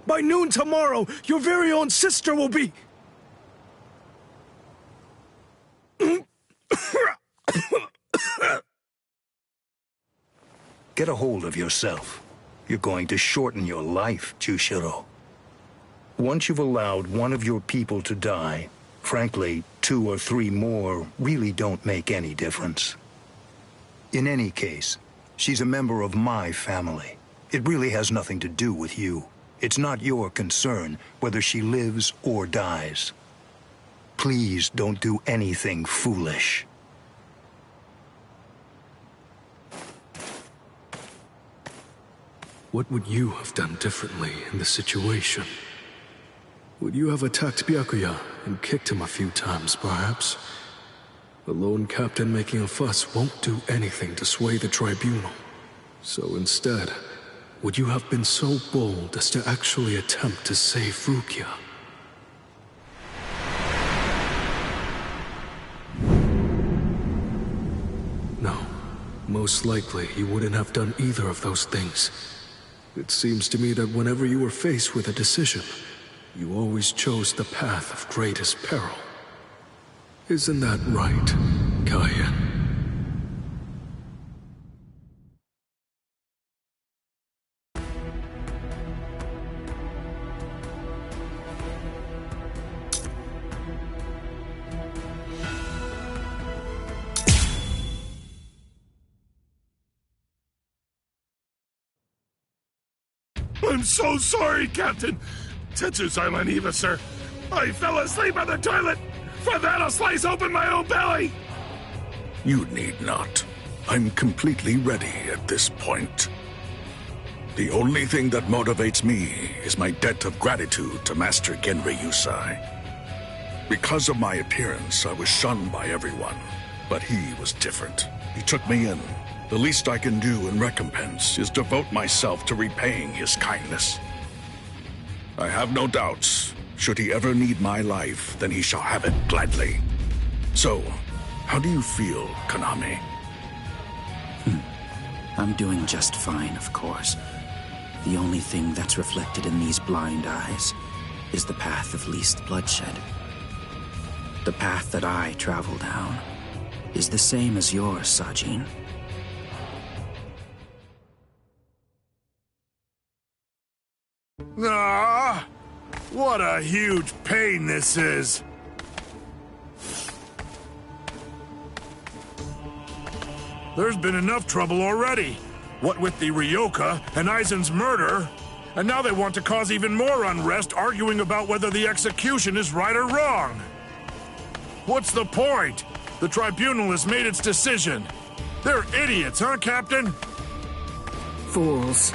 By noon tomorrow, your very own sister will be... Get a hold of yourself. You're going to shorten your life, Jushiro. Once you've allowed one of your people to die, frankly, 2 or 3 more really don't make any difference. In any case, she's a member of my family. It really has nothing to do with you. It's not your concern whether she lives or dies. Please don't do anything foolish. What would you have done differently in this situation? Would you have attacked Byakuya and kicked him a few times, perhaps? The lone captain making a fuss won't do anything to sway the tribunal. So instead, would you have been so bold as to actually attempt to save Rukia? No. Most likely, you wouldn't have done either of those things. It seems to me that whenever you were faced with a decision, you always chose the path of greatest peril. Isn't that right, Kaya? I'm so sorry, Captain. Tetsu's Island Eva, sir. I fell asleep on the toilet. For that, I'll slice open my own belly. You need not. I'm completely ready at this point. The only thing that motivates me is my debt of gratitude to Master Genri Yusai. Because of my appearance, I was shunned by everyone, but he was different. He took me in. The least I can do in recompense is devote myself to repaying his kindness. I have no doubts. Should he ever need my life, then he shall have it gladly. So, how do you feel, Konami? I'm doing just fine, of course. The only thing that's reflected in these blind eyes is the path of least bloodshed. The path that I travel down is the same as yours, Sajin. Ah, what a huge pain this is. There's been enough trouble already. What with the Ryoka and Aizen's murder, and now they want to cause even more unrest, arguing about whether the execution is right or wrong. What's the point? The tribunal has made its decision. They're idiots, huh, Captain? Fools.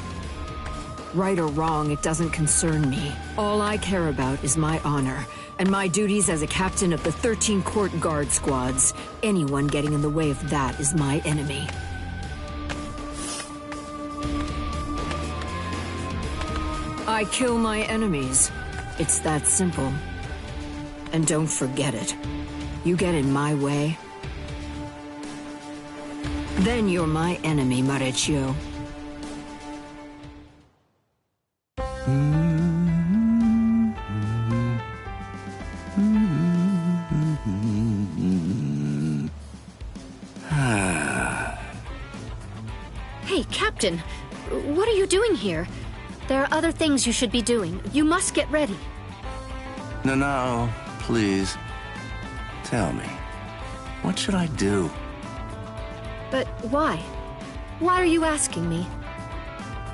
Right or wrong, it doesn't concern me. All I care about is my honor, and my duties as a captain of the 13 Court Guard squads. Anyone getting in the way of that is my enemy. I kill my enemies. It's that simple. And don't forget it. You get in my way, then you're my enemy, Marechio. Hey, Captain, what are you doing here? There are other things you should be doing. You must get ready. No, please. Tell me, what should I do? But why? Why are you asking me?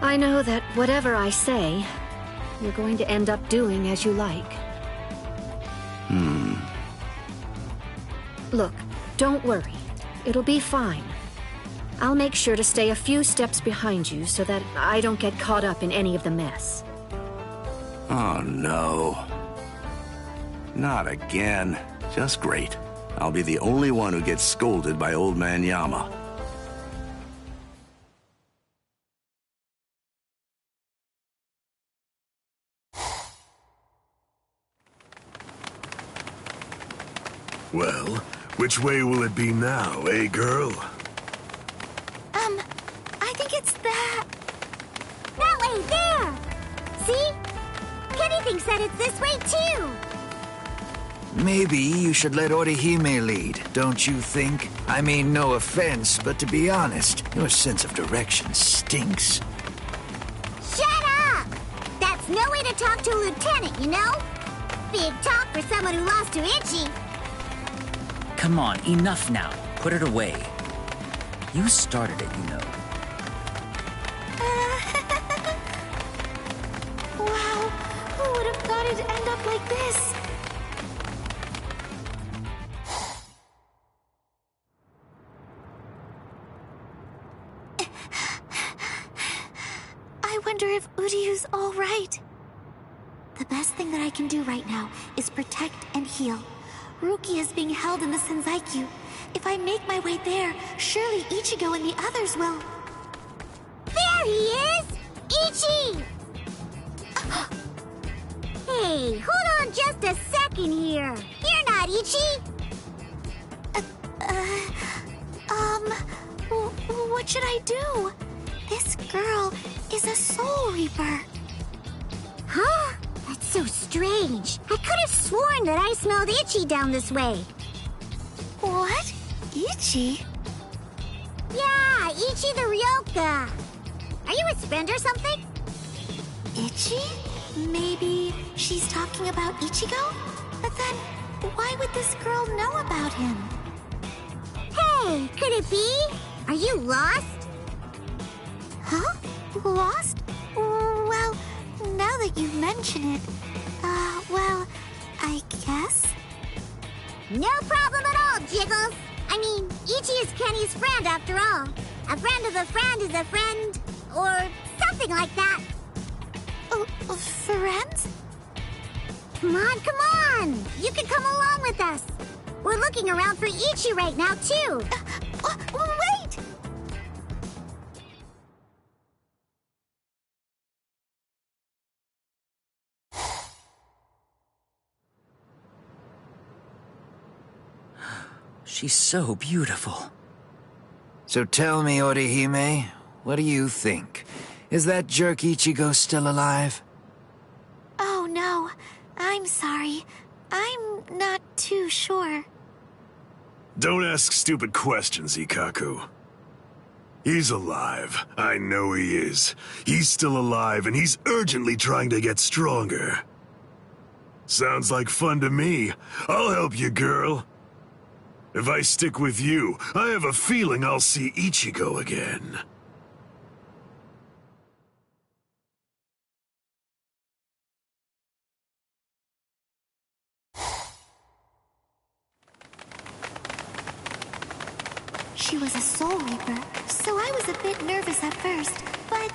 I know that whatever I say, you're going to end up doing as you like. Look, don't worry. It'll be fine. I'll make sure to stay a few steps behind you so that I don't get caught up in any of the mess. Oh, no. Not again. Just great. I'll be the only one who gets scolded by Old Man Yama. Well, which way will it be now, eh, girl? I think it's that way, there! See? Kenny thinks that it's this way, too! Maybe you should let Orihime lead, don't you think? I mean, no offense, but to be honest, your sense of direction stinks. Shut up! That's no way to talk to a lieutenant, you know? Big talk for someone who lost to Ichi. Come on, enough now. Put it away. You started it, you know. Wow, who would have thought it'd end up like this? I wonder if Uryu's all right. The best thing that I can do right now is protect and heal. Ruki is being held in the Senzaiku. If I make my way there, surely Ichigo and the others will. There he is! Ichi! Hey, hold on just a second here. You're not Ichi! What should I do? This girl, is a Soul Reaper. Huh? That's so strange. I could have sworn that I smelled Ichi down this way. What? Ichi? Yeah, Ichi the Ryoka. Are you his friend or something? Ichi? Maybe she's talking about Ichigo? But then, why would this girl know about him? Hey, could it be? Are you lost? Huh? Lost? Well, now that you mention it, well, I guess? No problem at all, Jiggles. I mean, Ichi is Kenny's friend after all. A friend of a friend is a friend, or something like that. Friends? Come on! You can come along with us. We're looking around for Ichi right now, too. Wait! She's so beautiful. So tell me, Orihime, what do you think? Is that jerk Ichigo still alive? Oh, no. I'm sorry. I'm not too sure. Don't ask stupid questions, Ikkaku. He's alive. I know he is. He's still alive, and he's urgently trying to get stronger. Sounds like fun to me. I'll help you, girl. If I stick with you, I have a feeling I'll see Ichigo again. She was a Soul Reaper, so I was a bit nervous at first, but...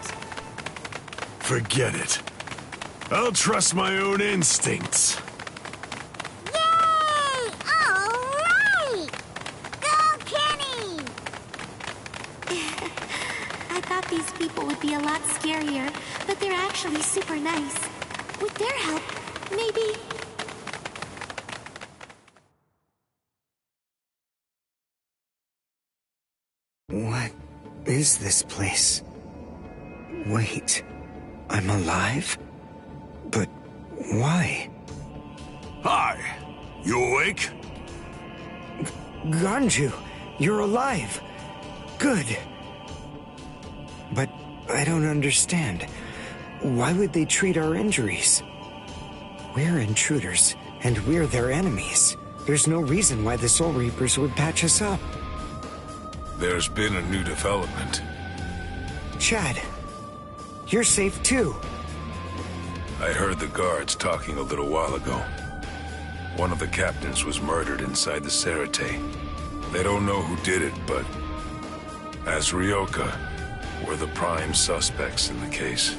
Forget it. I'll trust my own instincts. Yay! All right! Go, Kenny! I thought these people would be a lot scarier, but they're actually super nice. With their help, maybe... What is this place? Wait, I'm alive? But why? Hi, you awake? Ganju, you're alive. Good. But I don't understand. Why would they treat our injuries? We're intruders, and we're their enemies. There's no reason why the Soul Reapers would patch us up. There's been a new development. Chad, you're safe too. I heard the guards talking a little while ago. One of the captains was murdered inside the Serite. They don't know who did it, but as Ryoka, we're the prime suspects in the case.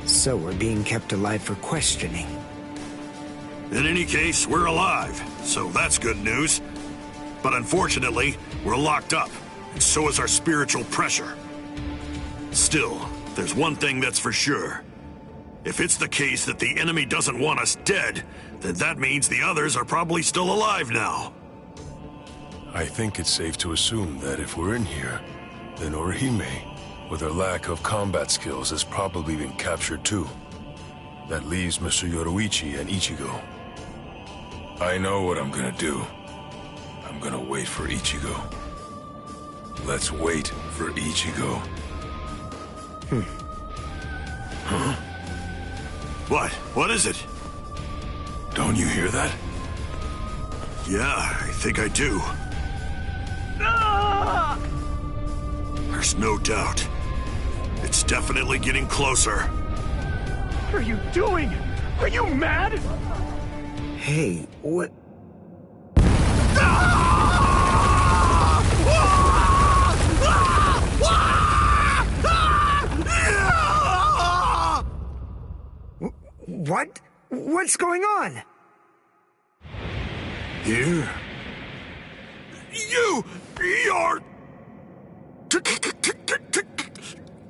So we're being kept alive for questioning. In any case, we're alive, so that's good news. But unfortunately, we're locked up, and so is our spiritual pressure. Still, there's one thing that's for sure. If it's the case that the enemy doesn't want us dead, then that means the others are probably still alive now. I think it's safe to assume that if we're in here, then Orihime, with her lack of combat skills, has probably been captured too. That leaves Mr. Yoruichi and Ichigo. I know what I'm gonna do. I'm gonna wait for Ichigo. Let's wait for Ichigo. Huh? What? What is it? Don't you hear that? Yeah, I think I do. There's no doubt. It's definitely getting closer. What are you doing? Are you mad? Hey, what? What? What's going on? Here? You're...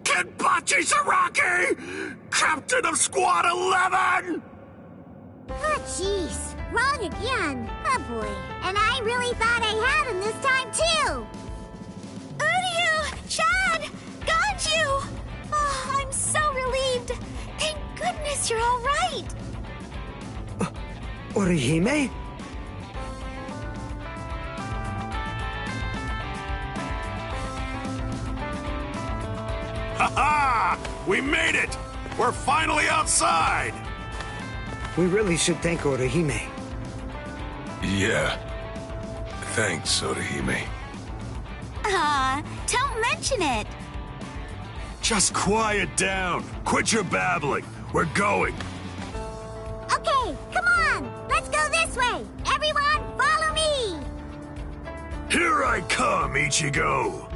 Kenpachi Saraki! Captain of Squad 11! Oh, jeez. Wrong again. Oh, boy. And I really thought I had him this time, too. Uryu! Chad! Got you! Oh, goodness, you're all right! Orihime? Ha-ha! We made it! We're finally outside! We really should thank Orihime. Yeah. Thanks, Orihime. Don't mention it! Just quiet down. Quit your babbling. We're going. Okay, come on! Let's go this way! Everyone, follow me! Here I come, Ichigo.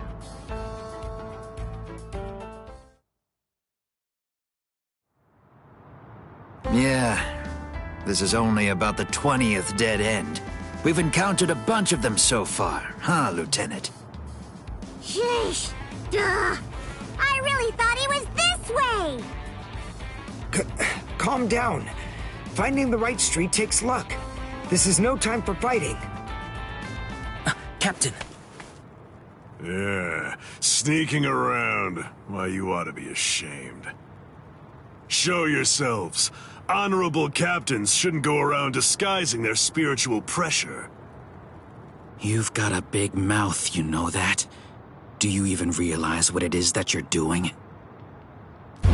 Yeah, this is only about the 20th dead end. We've encountered a bunch of them so far, huh, Lieutenant? Sheesh! Duh! I really thought he was this way! Calm down. Finding the right street takes luck. This is no time for fighting. Captain. Yeah, sneaking around. Why, you ought to be ashamed. Show yourselves. Honorable captains shouldn't go around disguising their spiritual pressure. You've got a big mouth, you know that? Do you even realize what it is that you're doing?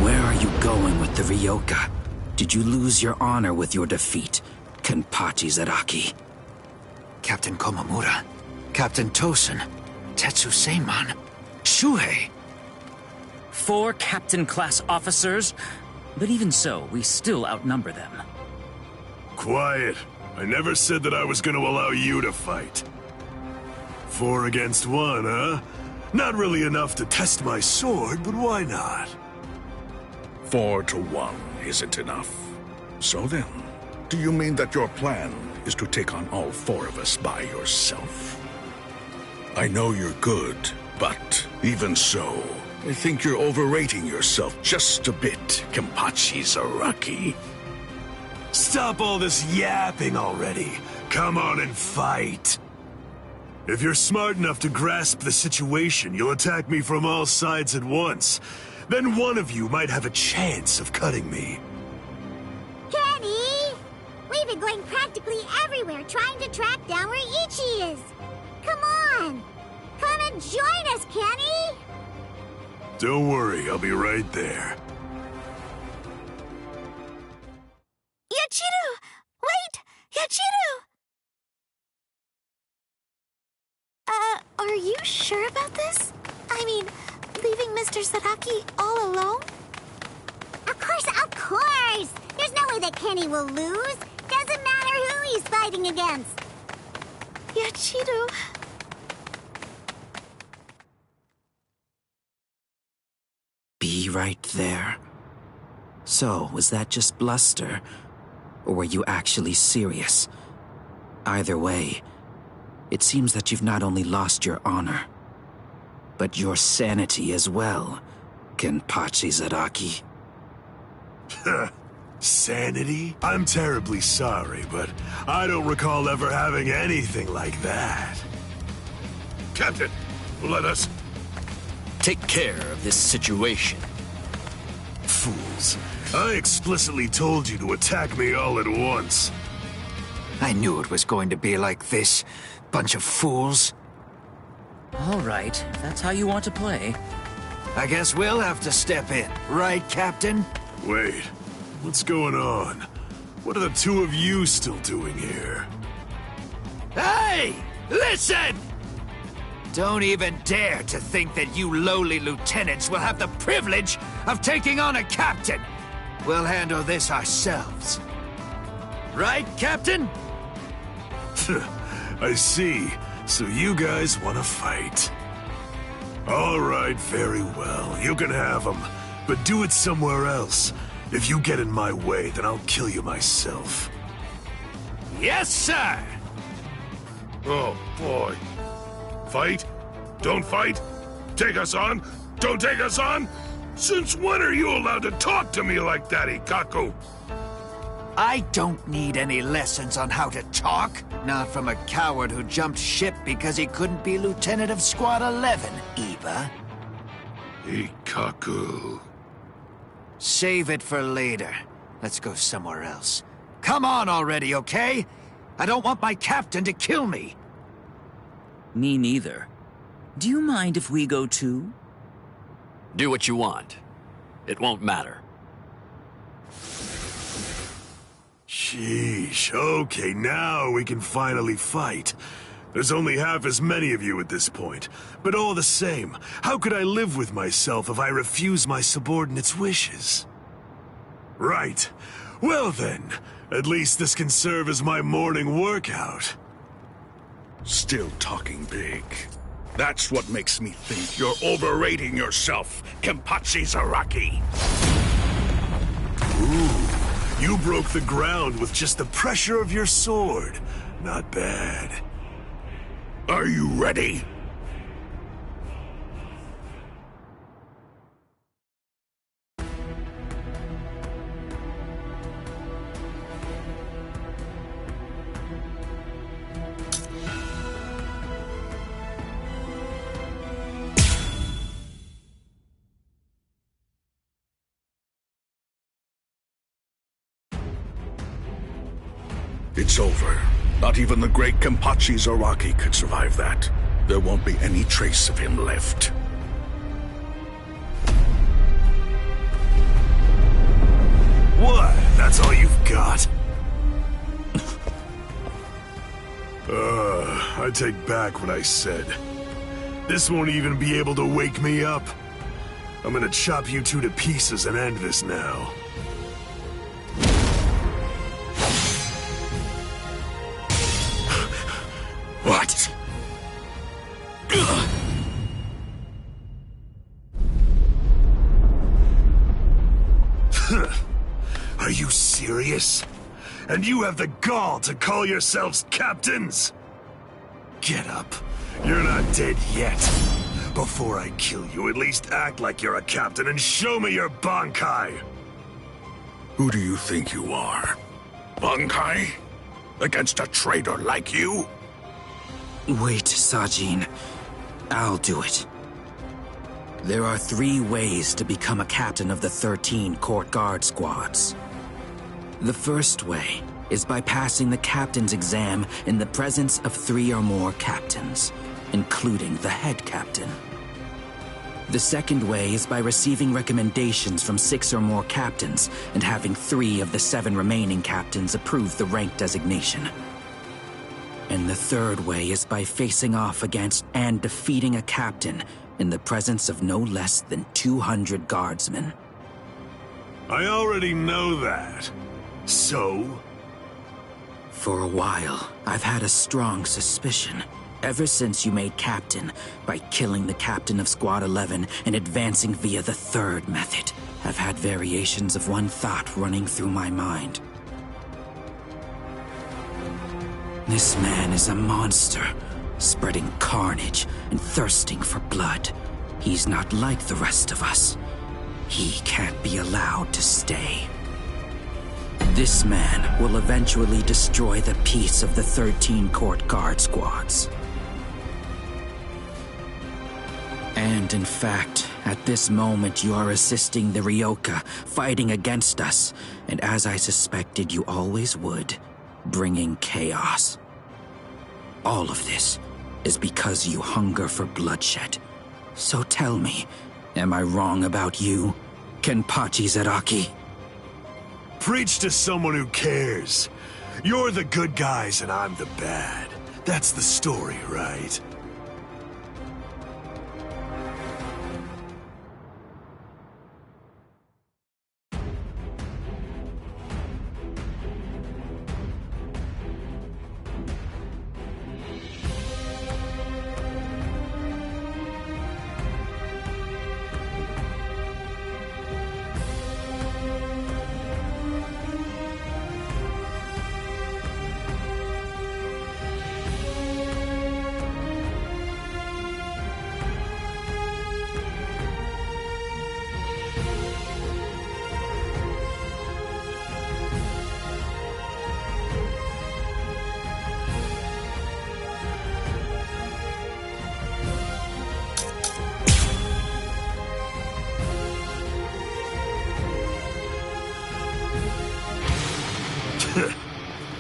Where are you going with the Ryoka? Did you lose your honor with your defeat, Kenpachi Zaraki? Captain Komamura, Captain Tosen, Tetsu Seiman, Shuhei. 4 captain-class officers? But even so, we still outnumber them. Quiet. I never said that I was going to allow you to fight. 4 against 1, huh? Not really enough to test my sword, but why not? 4 to 1 isn't enough. So then, do you mean that your plan is to take on all 4 of us by yourself? I know you're good, but even so, I think you're overrating yourself just a bit, Kenpachi Zaraki. Stop all this yapping already. Come on and fight. If you're smart enough to grasp the situation, you'll attack me from all sides at once. Then one of you might have a chance of cutting me. Kenny! We've been going practically everywhere trying to track down where Ichi is. Come on! Come and join us, Kenny! Don't worry, I'll be right there. Yachiru! Wait! Yachiru! Are you sure about this? I mean, leaving Mr. Zaraki all alone? Of course! There's no way that Kenny will lose. Doesn't matter who he's fighting against. Yachiru... Be right there. So, was that just bluster? Or were you actually serious? Either way, it seems that you've not only lost your honor, but your sanity as well, Kenpachi Zaraki. Sanity? I'm terribly sorry, but I don't recall ever having anything like that. Captain, let us... take care of this situation. Fools. I explicitly told you to attack me all at once. I knew it was going to be like this. Bunch of fools. All right, if that's how you want to play. I guess we'll have to step in, right, Captain? Wait, what's going on? What are the 2 of you still doing here? Hey! Listen! Don't even dare to think that you lowly lieutenants will have the privilege of taking on a captain. We'll handle this ourselves. Right, Captain? I see. So you guys want to fight. All right, very well. You can have them. But do it somewhere else. If you get in my way, then I'll kill you myself. Yes, sir! Oh, boy. Fight? Don't fight? Take us on? Don't take us on? Since when are you allowed to talk to me like that, Ikaku? I don't need any lessons on how to talk. Not from a coward who jumped ship because he couldn't be Lieutenant of Squad 11, Iba. Ikaku. Save it for later. Let's go somewhere else. Come on already, okay? I don't want my captain to kill me. Me neither. Do you mind if we go too? Do what you want. It won't matter. Sheesh, okay, now we can finally fight. There's only half as many of you at this point. But all the same, how could I live with myself if I refuse my subordinates' wishes? Right. Well then, at least this can serve as my morning workout. Still talking big. That's what makes me think you're overrating yourself, Kenpachi Zaraki. Ooh, you broke the ground with just the pressure of your sword. Not bad. Are you ready? It's over. Not even the great Kenpachi Zaraki could survive that. There won't be any trace of him left. What? That's all you've got? I take back what I said. This won't even be able to wake me up. I'm gonna chop you two to pieces and end this now. What? Are you serious? And you have the gall to call yourselves captains? Get up. You're not dead yet. Before I kill you, at least act like you're a captain and show me your Bankai! Who do you think you are? Bankai? Against a traitor like you? Wait, Sajin. I'll do it. There are 3 ways to become a captain of the 13 court guard squads. The first way is by passing the captain's exam in the presence of 3 or more captains, including the head captain. The second way is by receiving recommendations from 6 or more captains and having 3 of the 7 remaining captains approve the rank designation. And the third way is by facing off against and defeating a captain in the presence of no less than 200 guardsmen. I already know that. So? For a while, I've had a strong suspicion. Ever since you made captain, by killing the captain of Squad 11 and advancing via the third method, I've had variations of one thought running through my mind. This man is a monster, spreading carnage and thirsting for blood. He's not like the rest of us. He can't be allowed to stay. This man will eventually destroy the peace of the 13 court guard squads. And in fact, at this moment you are assisting the Ryoka, fighting against us, and as I suspected you always would, bringing chaos. All of this is because you hunger for bloodshed. So tell me, am I wrong about you, Kenpachi Zaraki? Preach to someone who cares. You're the good guys and I'm the bad. That's the story, right?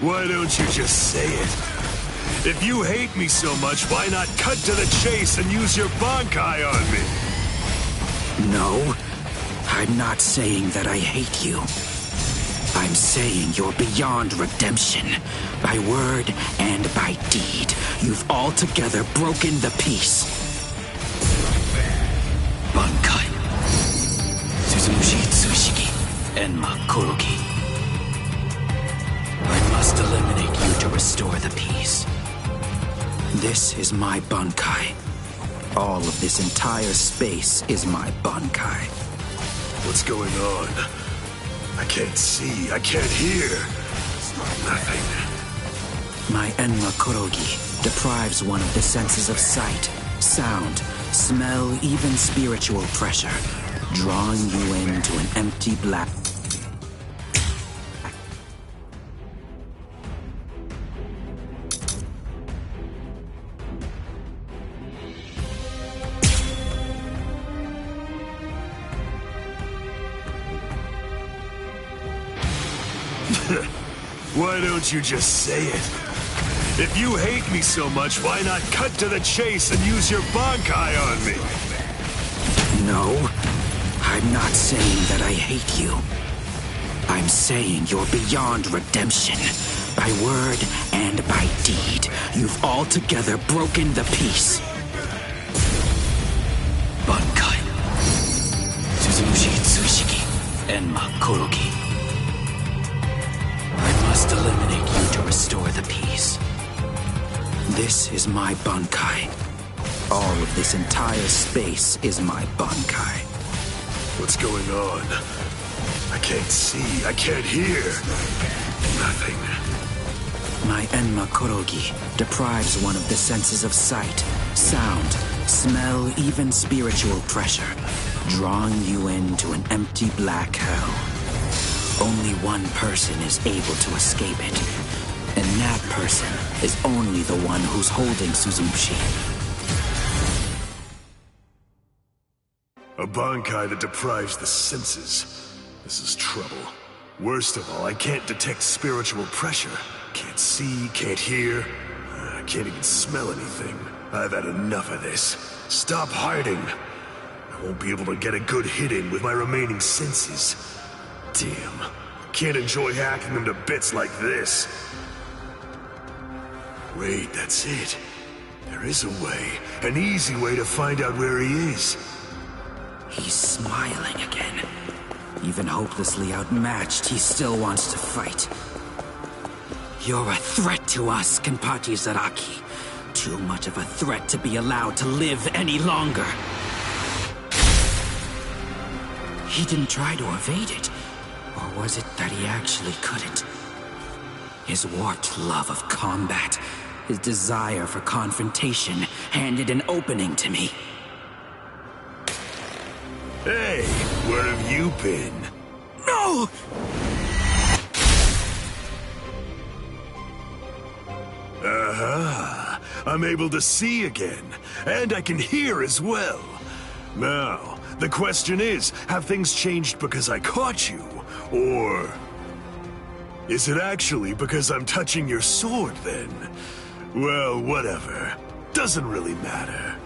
Why don't you just say it? If you hate me so much, why not cut to the chase and use your Bankai on me? No, I'm not saying that I hate you. I'm saying you're beyond redemption. By word and by deed, you've altogether broken the peace. Bankai. Suzumushi Tsushiki. Enma Kuroki. I must eliminate you to restore the peace. This is my Bankai. All of this entire space is my Bankai. What's going on? I can't see, I can't hear. Nothing. My Enma Kurogi deprives one of the senses of sight, sound, smell, even spiritual pressure, drawing you into an empty black... Why don't you just say it? If you hate me so much, why not cut to the chase and use your Bankai on me? No, I'm not saying that I hate you. I'm saying you're beyond redemption. By word and by deed, you've altogether broken the peace. Bankai. Suzumushi Tsushiki. Enma Kuroki. I must eliminate you to restore the peace. This is my Bankai. All of this entire space is my Bankai. What's going on? I can't see, I can't hear. Nothing. My Enma Kurogi deprives one of the senses of sight, sound, smell, even spiritual pressure, drawing you into an empty black hell. Only one person is able to escape it, and that person is only the one who's holding Suzumushi. A Bankai that deprives the senses. This is trouble. Worst of all, I can't detect spiritual pressure. Can't see, can't hear. I can't even smell anything. I've had enough of this. Stop hiding. I won't be able to get a good hit in with my remaining senses. Damn. Can't enjoy hacking them to bits like this. Wait, that's it. There is a way. An easy way to find out where he is. He's smiling again. Even hopelessly outmatched, he still wants to fight. You're a threat to us, Kenpachi Zaraki. Too much of a threat to be allowed to live any longer. He didn't try to evade it. Or was it that he actually couldn't? His warped love of combat, his desire for confrontation, handed an opening to me. Hey, where have you been? No! Aha! I'm able to see again, and I can hear as well. Now, the question is, have things changed because I caught you? Or is it actually because I'm touching your sword, then? Well, whatever. Doesn't really matter.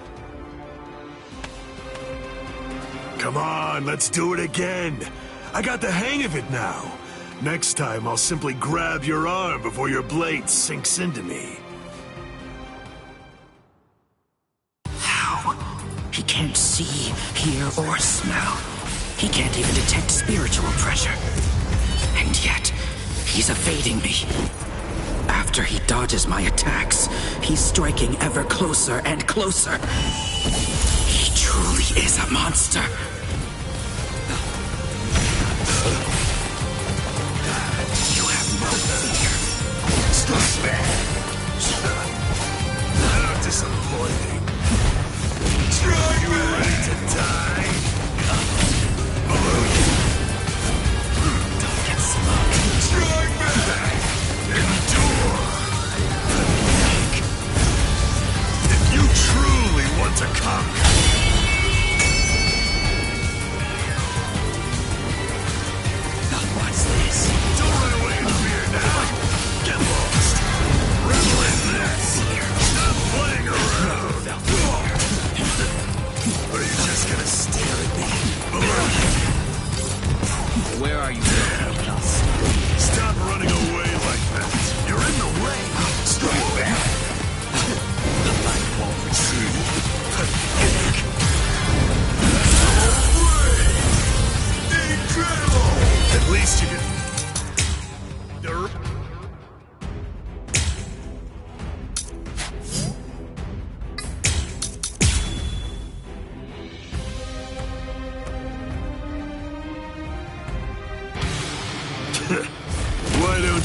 Come on, let's do it again. I got the hang of it now. Next time, I'll simply grab your arm before your blade sinks into me. How? He can't see, hear, or smell. He can't even detect spiritual pressure. And yet, he's evading me. After he dodges my attacks, he's striking ever closer and closer. He truly is a monster. You have no fear. How disappointing. Are you ready to die? Below you. Don't get smoked. Strike back! Endure! If you truly want to conquer,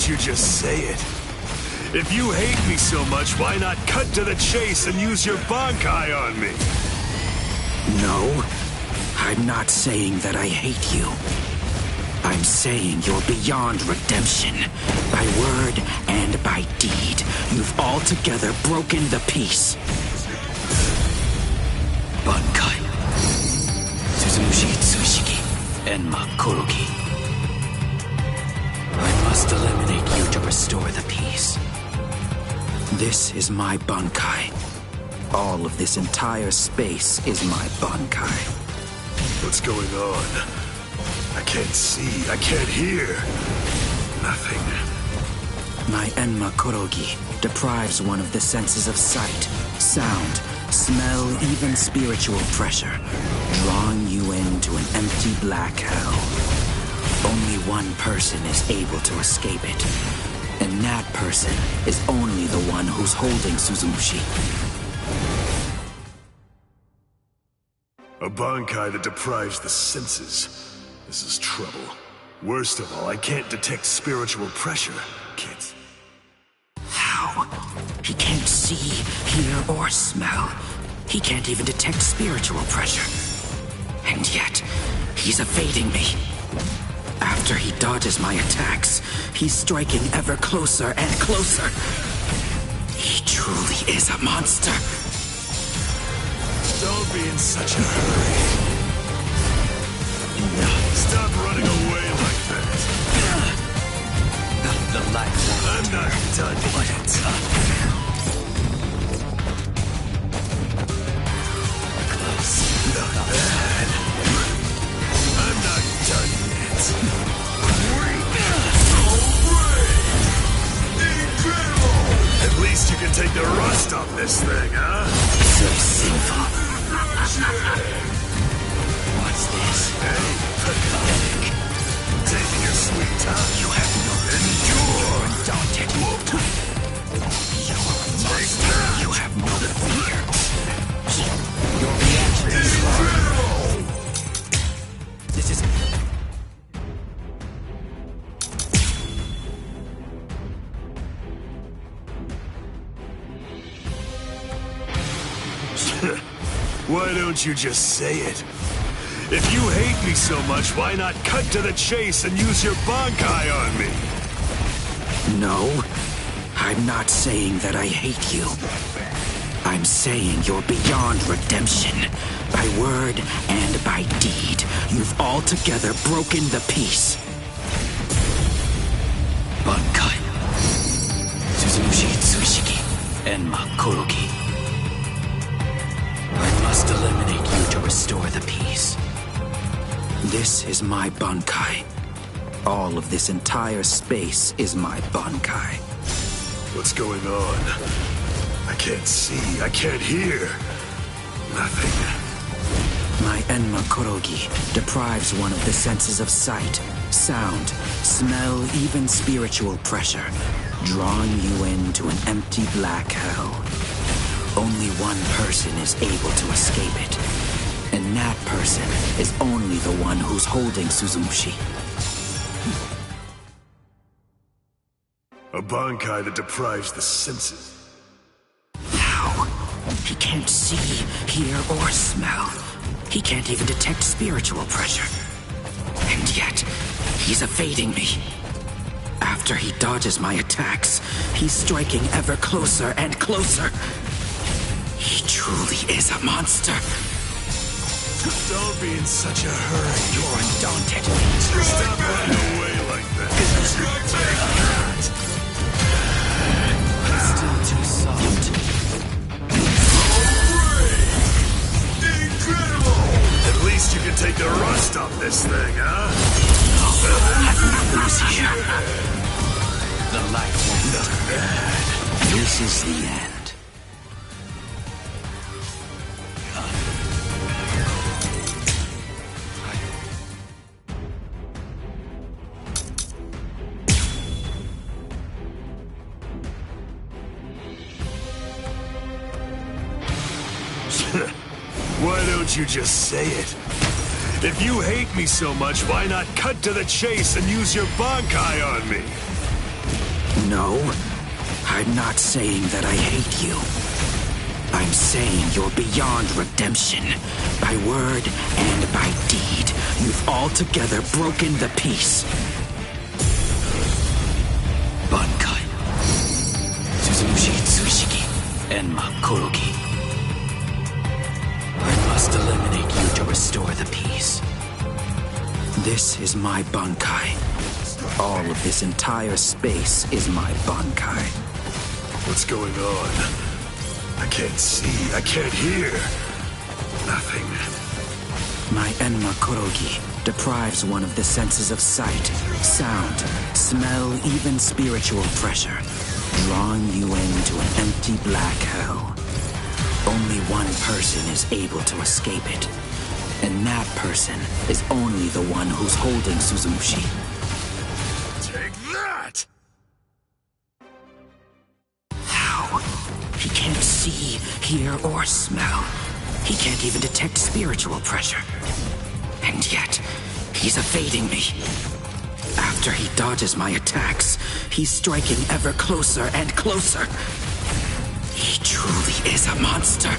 don't you just say it? If you hate me so much, why not cut to the chase and use your Bankai on me? No, I'm not saying that I hate you. I'm saying you're beyond redemption. By word and by deed, you've altogether broken the peace. Bankai. Suzumushi Tsushiki. Enma Kuroki. I must eliminate you to restore the peace. This is my Bankai. All of this entire space is my Bankai. What's going on? I can't see, I can't hear. Nothing. My Enma Kurogi deprives one of the senses of sight, sound, smell, even spiritual pressure, drawing you into an empty black hell. Only one person is able to escape it, and that person is only the one who's holding Suzumushi. A Bankai that deprives the senses. This is trouble. Worst of all, I can't detect spiritual pressure. Kids. How? He can't see, hear, or smell. He can't even detect spiritual pressure. And yet, he's evading me. After he dodges my attacks, he's striking ever closer and closer. He truly is a monster. Don't be in such a hurry. Stop running away like that. The light won't. I'm not done yet. Close. Not bad. I'm not done yet. Incredible! At least you can take the rust off this thing, huh? So sinful. What's this? Hey, pathetic. Taking your sweet time. You have no endure. Undaunted. You have no fear. Your reaction is wrong. This is... Why don't you just say it? If you hate me so much, why not cut to the chase and use your Bankai on me? No, I'm not saying that I hate you. I'm saying you're beyond redemption. By word and by deed, you've altogether broken the peace. Bankai. Suzumushi Tsushiki. Enma Kuroki. I must eliminate you to restore the peace. This is my Bankai. All of this entire space is my Bankai. What's going on? I can't see, I can't hear. Nothing. My Enma Kurogi deprives one of the senses of sight, sound, smell, even spiritual pressure, drawing you into an empty black hell. Only one person is able to escape it, and that person is only the one who's holding Suzumushi. A Bankai that deprives the senses. How? He can't see, hear, or smell. He can't even detect spiritual pressure. And yet, he's evading me. After he dodges my attacks, he's striking ever closer and closer. He truly is a monster. Don't be in such a hurry. You're undaunted. Stop running away like that. Take that. Still too soft. Incredible! At least you can take the rust off this thing, huh? The light won't. This is the end. Why don't you just say it? If you hate me so much, why not cut to the chase and use your Bankai on me? No, I'm not saying that I hate you. I'm saying you're beyond redemption. By word and by deed, you've altogether broken the peace. Bankai. Suzumushi Tsushiki. Enma Korogi. I must eliminate you to restore the peace. This is my Bankai. All of this entire space is my Bankai. What's going on? I can't see, I can't hear. Nothing. My Enma Korogi deprives one of the senses of sight, sound, smell, even spiritual pressure, drawing you into an empty black hell. Only one person is able to escape it, and that person is only the one who's holding Suzumushi. Take that! How? He can't see, hear, or smell. He can't even detect spiritual pressure. And yet, he's evading me. After he dodges my attacks, he's striking ever closer and closer. He truly is a monster.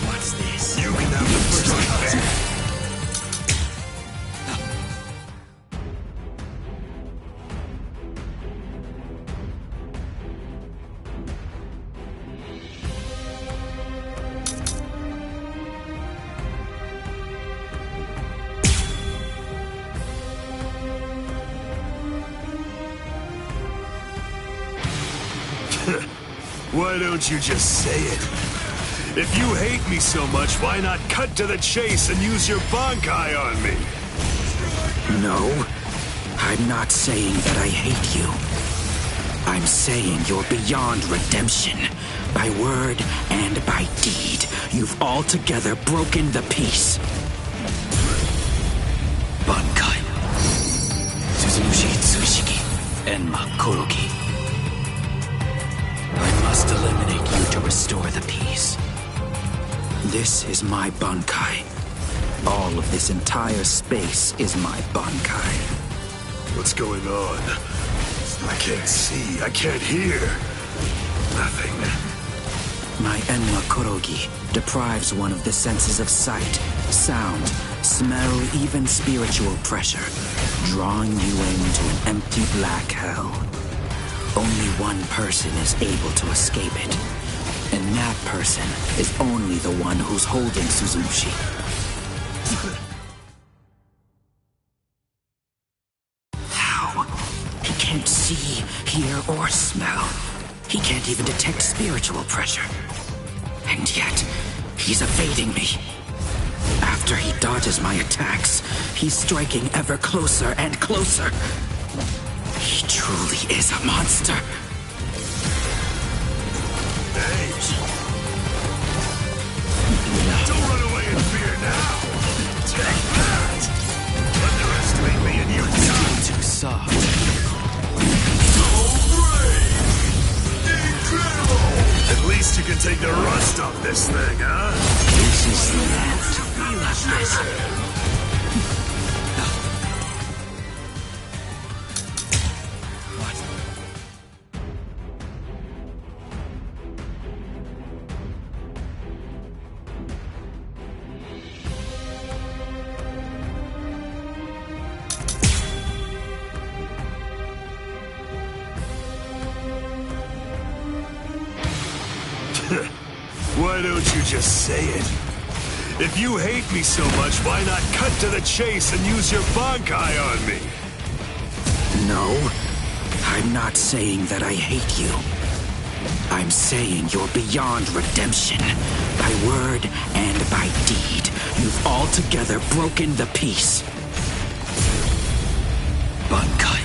What's this? You can have the first strike. Why don't you just say it? If you hate me so much, why not cut to the chase and use your Bankai on me? No, I'm not saying that I hate you. I'm saying you're beyond redemption. By word and by deed, you've altogether broken the peace. Bankai. Suzumushi Tsushiki. Enma Korogi. I must eliminate you to restore the peace. This is my Bankai. All of this entire space is my Bankai. What's going on? I can't see, I can't hear. Nothing. My Enma Korogi deprives one of the senses of sight, sound, smell, even spiritual pressure, drawing you into an empty black hell. Only one person is able to escape it, and that person is only the one who's holding Suzumushi. How? He can't see, hear, or smell. He can't even detect spiritual pressure. And yet, he's evading me. After he dodges my attacks, he's striking ever closer and closer. He truly is a monster. Hey! Don't run away in fear now! Take that! Underestimate me and you die! Too soft. So brave! Incredible! At least you can take the rust off this thing, huh? This is the end. Relentless. Why don't you just say it? If you hate me so much, why not cut to the chase and use your Bankai on me? No, I'm not saying that I hate you. I'm saying you're beyond redemption. By word and by deed, you've altogether broken the peace. Bankai.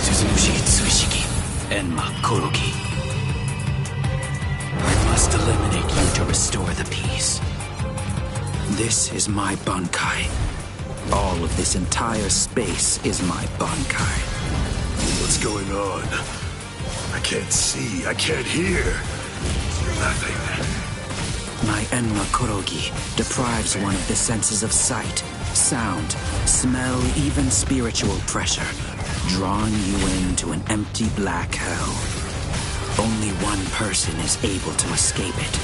Suzumushi Tsushiki. Enma Korogi. I must eliminate you to restore the peace. This is my Bankai. All of this entire space is my Bankai. What's going on? I can't see, I can't hear. Nothing. My Enma Korogi deprives one of the senses of sight, sound, smell, even spiritual pressure, drawing you into an empty black hell. Only one person is able to escape it,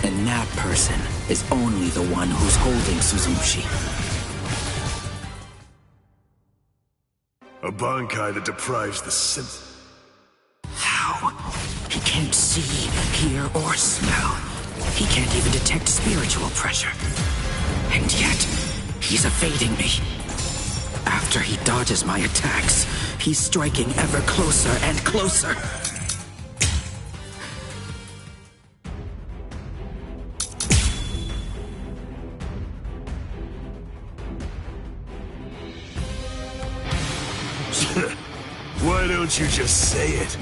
and that person is only the one who's holding Suzumushi. A Bankai that deprives the How? He can't see, hear, or smell. He can't even detect spiritual pressure. And yet, he's evading me. After he dodges my attacks, he's striking ever closer and closer. Why don't you just say it?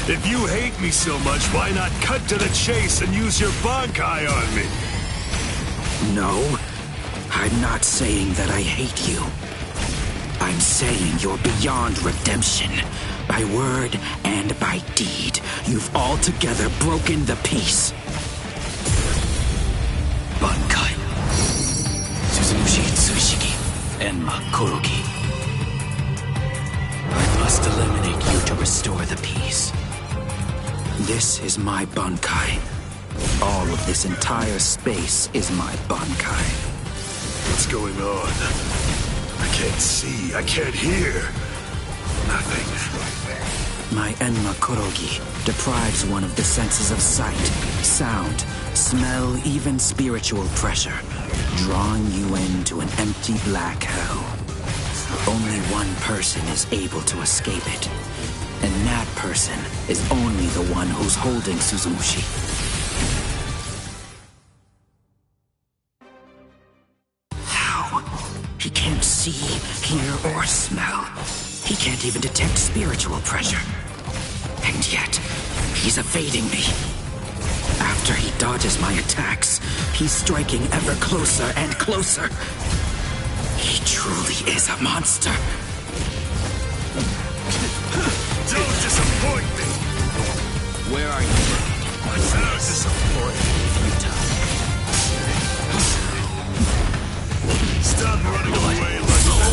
If you hate me so much, why not cut to the chase and use your Bankai on me? No, I'm not saying that I hate you. I'm saying you're beyond redemption. By word and by deed, you've altogether broken the peace. Bankai. Suzumushi Tsushigi. Enma Korogi. I must eliminate you to restore the peace. This is my Bankai. All of this entire space is my Bankai. What's going on? I can't see, I can't hear. Nothing. My Enma Korogi deprives one of the senses of sight, sound, smell, even spiritual pressure, drawing you into an empty black hell. Only one person is able to escape it, and that person is only the one who's holding Suzumushi. How? He can't see, hear, or smell. He can't even detect spiritual pressure. And yet, he's evading me. After he dodges my attacks, he's striking ever closer and closer. He truly is a monster. Don't disappoint me! Where are you? Don't disappoint me. Stop running away like that.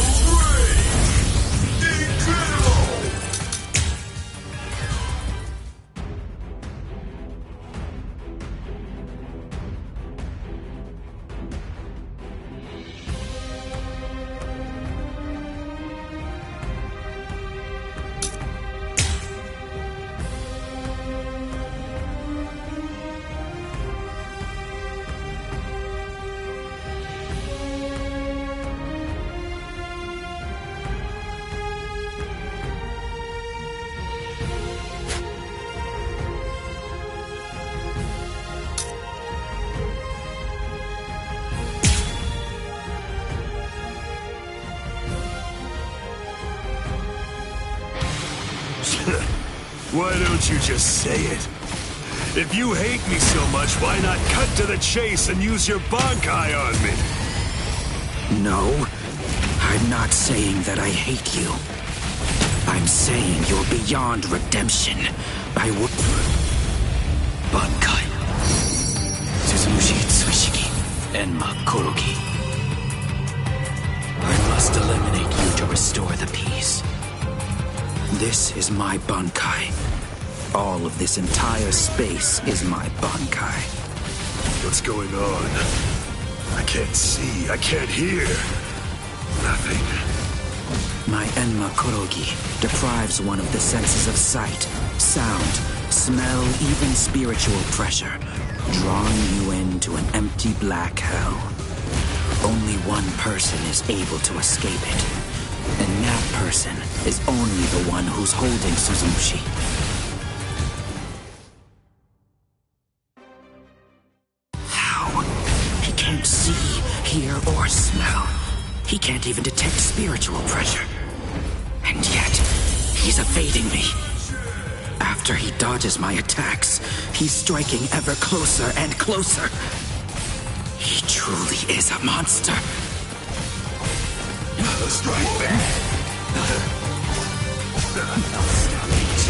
Why don't you just say it? If you hate me so much, why not cut to the chase and use your Bankai on me? No, I'm not saying that I hate you. I'm saying you're beyond redemption. By what? Bankai. Suzumushi Tsushigi. Enma Korogi. I must eliminate you to restore the peace. This is my Bankai. All of this entire space is my Bankai. What's going on? I can't see, I can't hear. Nothing. My Enma Korogi deprives one of the senses of sight, sound, smell, even spiritual pressure, drawing you into an empty black hell. Only one person is able to escape it, and that person is only the one who's holding Suzumushi. How? He can't see, hear, or smell. He can't even detect spiritual pressure. And yet, he's evading me. After he dodges my attacks, he's striking ever closer and closer. He truly is a monster. Strike back!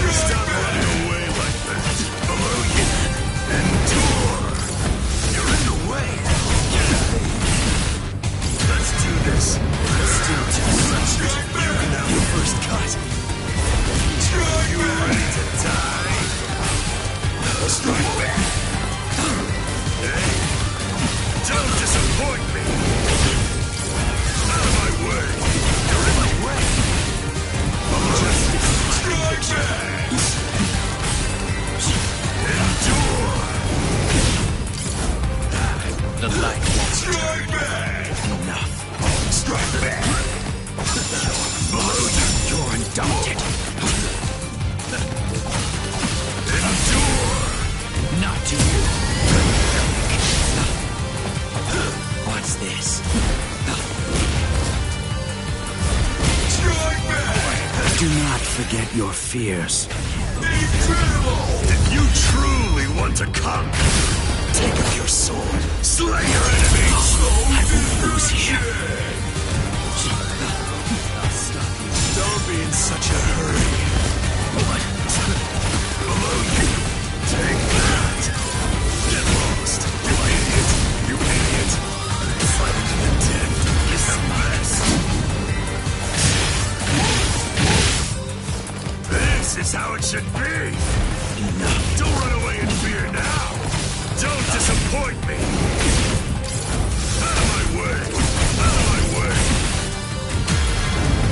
Stop running away like that. Below you. Endure. You're in the way. Let's do this. Still just you can have the first cut. You ready to die? Strike back. Hey, don't disappoint me. Out of my way. You're in my way. Strike back. Endure. The light won't strike back. Enough. Strike back. Below you. You're undaunted. Endure. Not you. What's this? Strike back. Do not forget your fears. Incredible! If you truly want to conquer, take up your sword, slay your enemies. I won't lose here. I'll stop you. Don't be in such a hurry. What? Below you. Take that. Get lost. You idiot. You idiot. Fighting to the death is the best. This is how it should be. Enough. Don't run away in fear now. Don't disappoint me. Out of my way. Out of my way.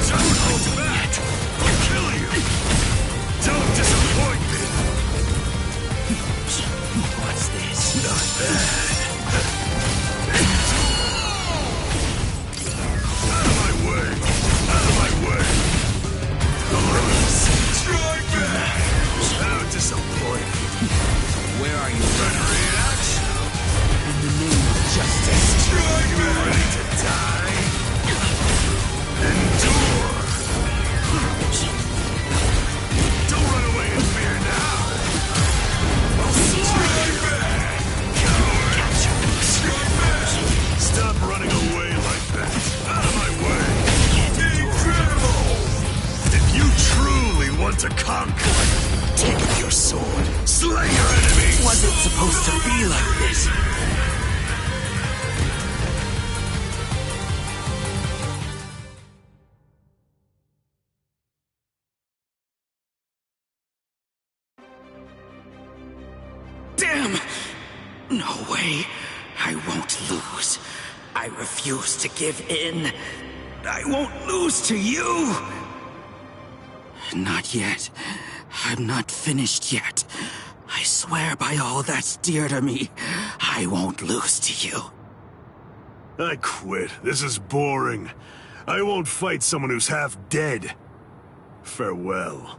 Don't hold back. I'll kill you. Don't disappoint me. What's this? Not bad. Out of my way. Out of my way. Strike back. How disappointing. Where are you? Ready to react? In the name of justice. Strike back. Ready to die? Endure. Don't run away in fear now. Strike back. Coward. Strike back. Stop running away like that. Out of my way. Incredible. If you truly want to conquer, take up your sword, slay your enemies! Was it supposed to be like this? Damn! No way. I won't lose. I refuse to give in. I won't lose to you! Not yet. I'm not finished yet. I swear by all that's dear to me, I won't lose to you. I quit. This is boring. I won't fight someone who's half dead. Farewell.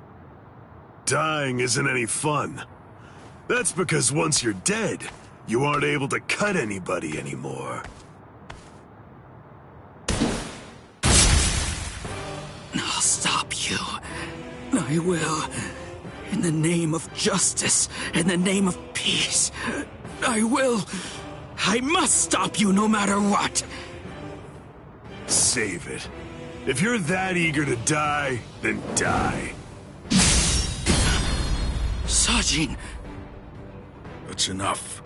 Dying isn't any fun. That's because once you're dead, you aren't able to cut anybody anymore. I'll stop you. I will. In the name of justice, in the name of peace, I will. I must stop you no matter what. Save it. If you're that eager to die, then die. Sajin! That's enough.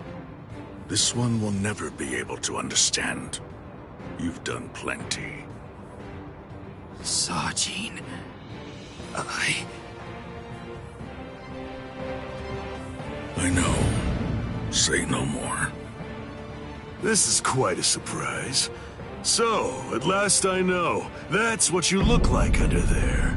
This one will never be able to understand. You've done plenty. Sajin... I know. Say no more. This is quite a surprise. So, at last I know. That's what you look like under there.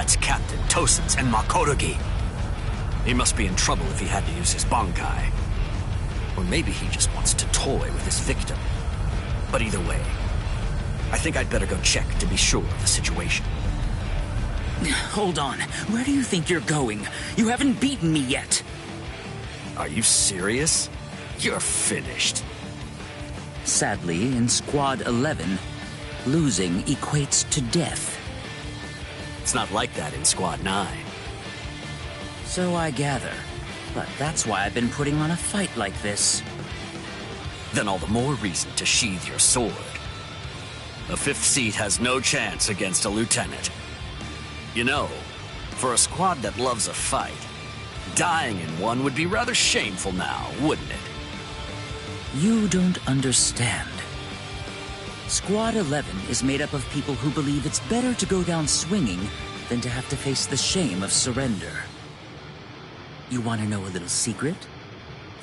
That's Captain Tosens and Makorogi. He must be in trouble if he had to use his Bankai. Or maybe he just wants to toy with his victim. But either way, I think I'd better go check to be sure of the situation. Hold on. Where do you think you're going? You haven't beaten me yet. Are you serious? You're finished. Sadly, in Squad 11, losing equates to death. It's not like that in Squad 9. So I gather. But that's why I've been putting on a fight like this. Then all the more reason to sheathe your sword. A 5th seat has no chance against a lieutenant. You know, for a squad that loves a fight, dying in one would be rather shameful now, wouldn't it? You don't understand. Squad 11 is made up of people who believe it's better to go down swinging than to have to face the shame of surrender. You want to know a little secret?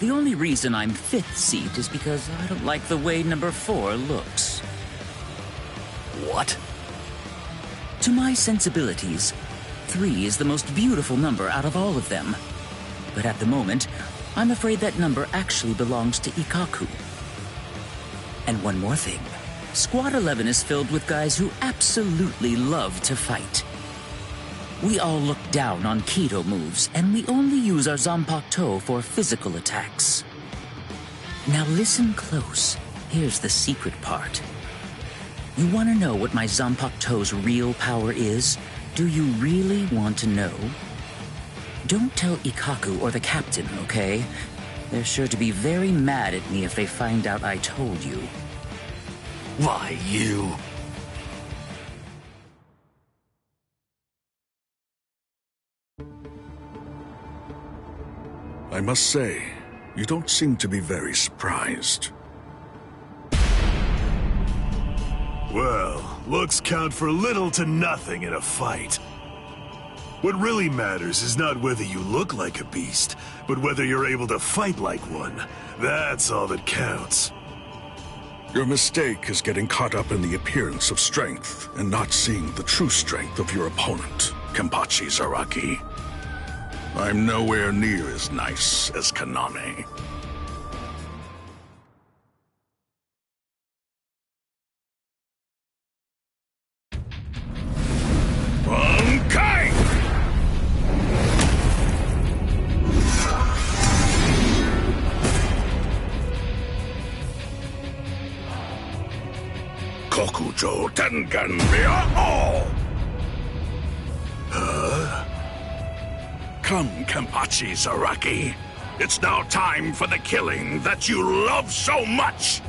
The only reason I'm 5th seat is because I don't like the way number 4 looks. What? To my sensibilities, 3 is the most beautiful number out of all of them. But at the moment, I'm afraid that number actually belongs to Ikkaku. And one more thing. Squad 11 is filled with guys who absolutely love to fight. We all look down on Kido moves, and we only use our Zanpakuto for physical attacks. Now listen close. Here's the secret part. You want to know what my Zanpakuto's real power is? Do you really want to know? Don't tell Ikkaku or the captain, okay? They're sure to be very mad at me if they find out I told you. Why, you... I must say, you don't seem to be very surprised. Well, looks count for little to nothing in a fight. What really matters is not whether you look like a beast, but whether you're able to fight like one. That's all that counts. Your mistake is getting caught up in the appearance of strength and not seeing the true strength of your opponent, Kenpachi Zaraki. I'm nowhere near as nice as Kaname. Bankai! Kokujo Tengen Ryao! Huh? Come, Kenpachi Zaraki. It's now time for the killing that you love so much!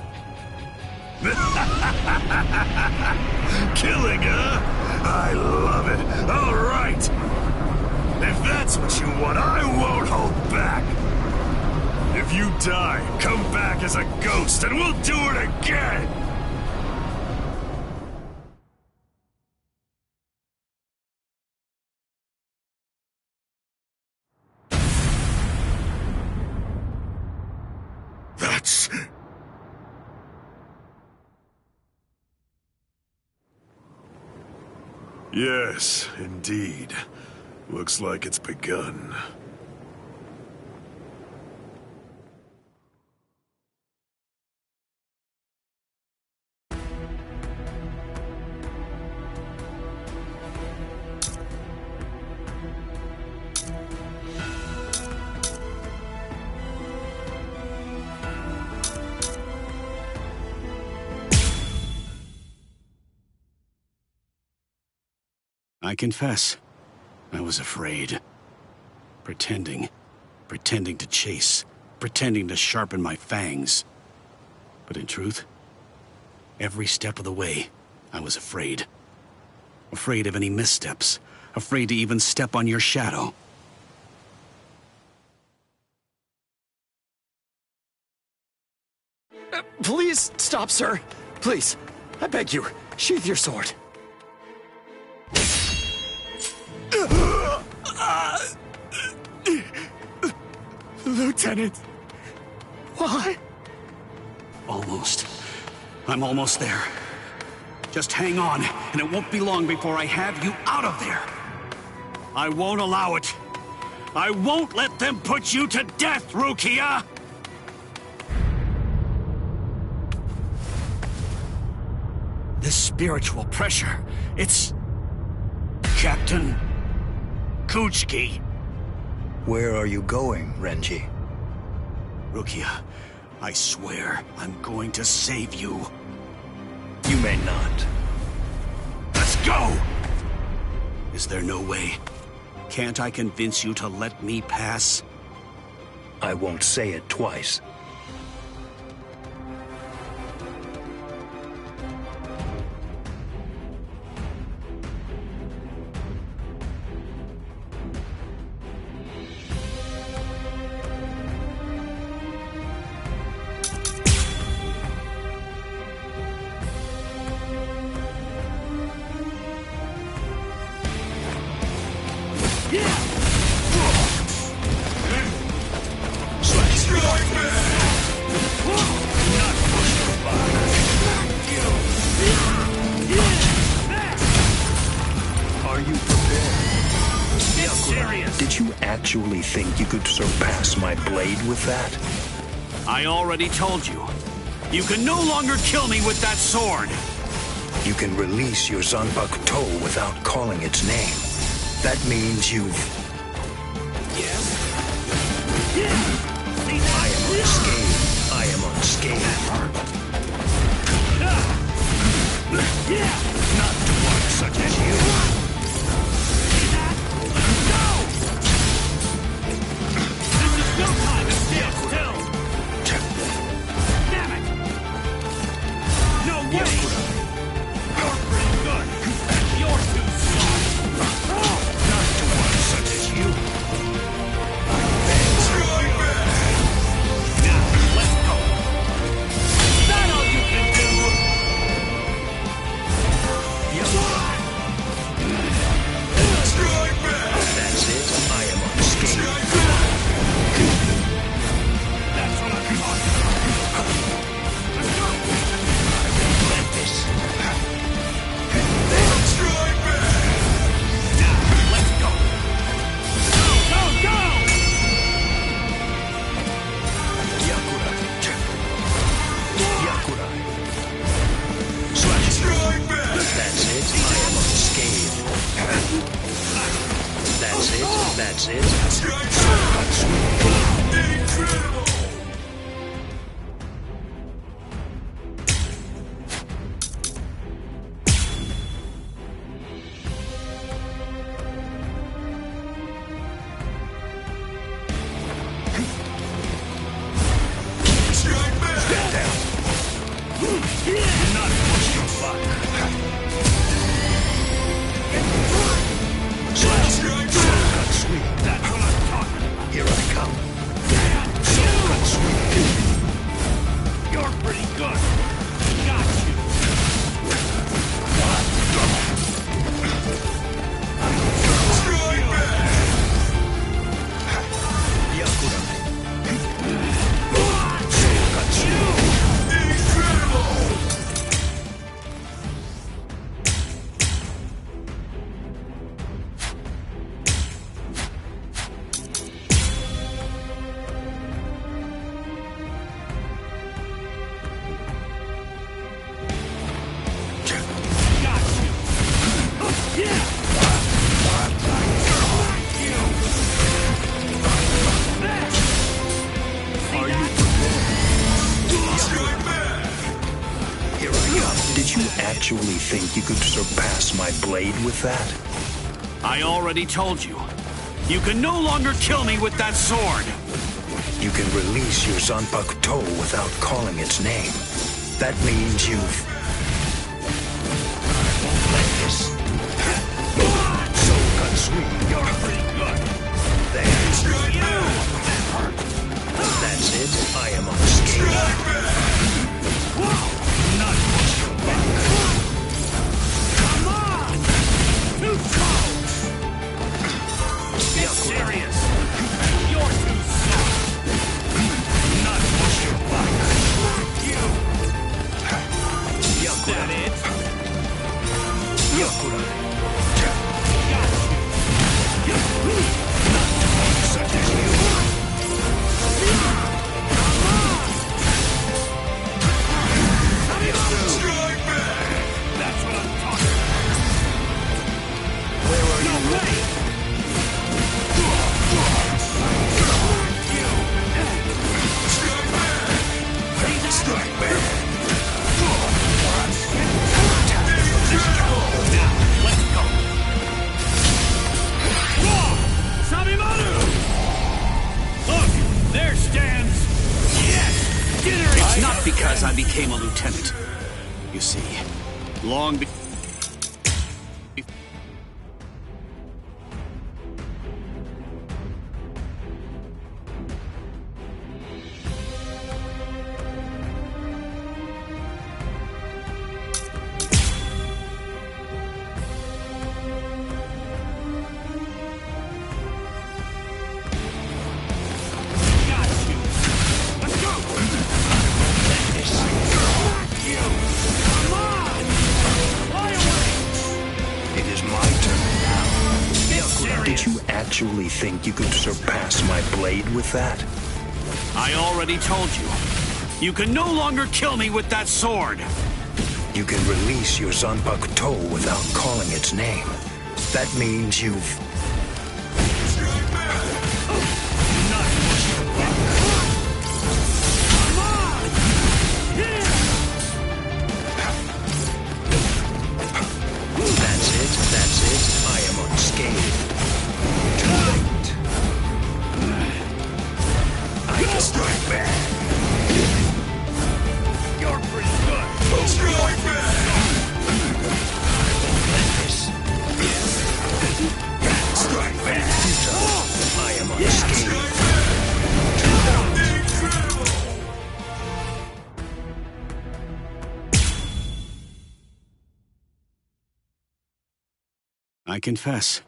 Killing, huh? I love it. All right. If that's what you want, I won't hold back. If you die, come back as a ghost and we'll do it again. That's... Yes, indeed. Looks like it's begun. I confess, I was afraid. Pretending to chase, pretending to sharpen my fangs. But in truth, every step of the way, I was afraid. Afraid of any missteps, afraid to even step on your shadow. Please stop, sir. Please, I beg you, sheath your sword. Lieutenant, why? Almost. I'm almost there. Just hang on, and it won't be long before I have you out of there. I won't allow it. I won't let them put you to death, Rukia! This spiritual pressure, it's... Captain... Kuchiki. Where are you going, Renji? Rukia, I swear I'm going to save you. You may not. Let's go! Is there no way? Can't I convince you to let me pass? I won't say it twice. Actually think you could surpass my blade with that? I already told you. You can no longer kill me with that sword. You can release your Zanpakuto without calling its name. That means you've... Yes? I am unscathed. I am unscathed. Not to one such as you. No time to stand still! Damn it! No way! You're pretty good, and you're too soft! Not to one such as you. Now, let's go! Is that all you can do? That's it. I am unscathed. That's what I'm talking about. Let's go! I won't let this. Now, let's go! Go, go, go! Yakura. Yakura. Slash. That's it. I am unscathed. That's it. That's it. Incredible! Not push your luck. That's what I'm talking about. Here I come. You're pretty good. Got you. Did you actually think you could surpass my blade with that? I already told you. You can no longer kill me with that sword. You can release your Zanpakuto without calling its name. That means you've... I won't let this. So Katsui, you're pretty good. That's you. That hurt. That's it. I am unscathed. Not much your luck. Come on! Too slow! Get serious! You're too soft! Not much your luck. You! Is that it? Yakura. Got you! became a lieutenant. You see, long before... Actually think you could surpass my blade with that? I already told you. You can no longer kill me with that sword. You can release your Zanpakuto without calling its name. That means you've... That's it. I am unscathed. I can strike back. You're pretty good. Strike back. Strike back. I am unscathed. I confess.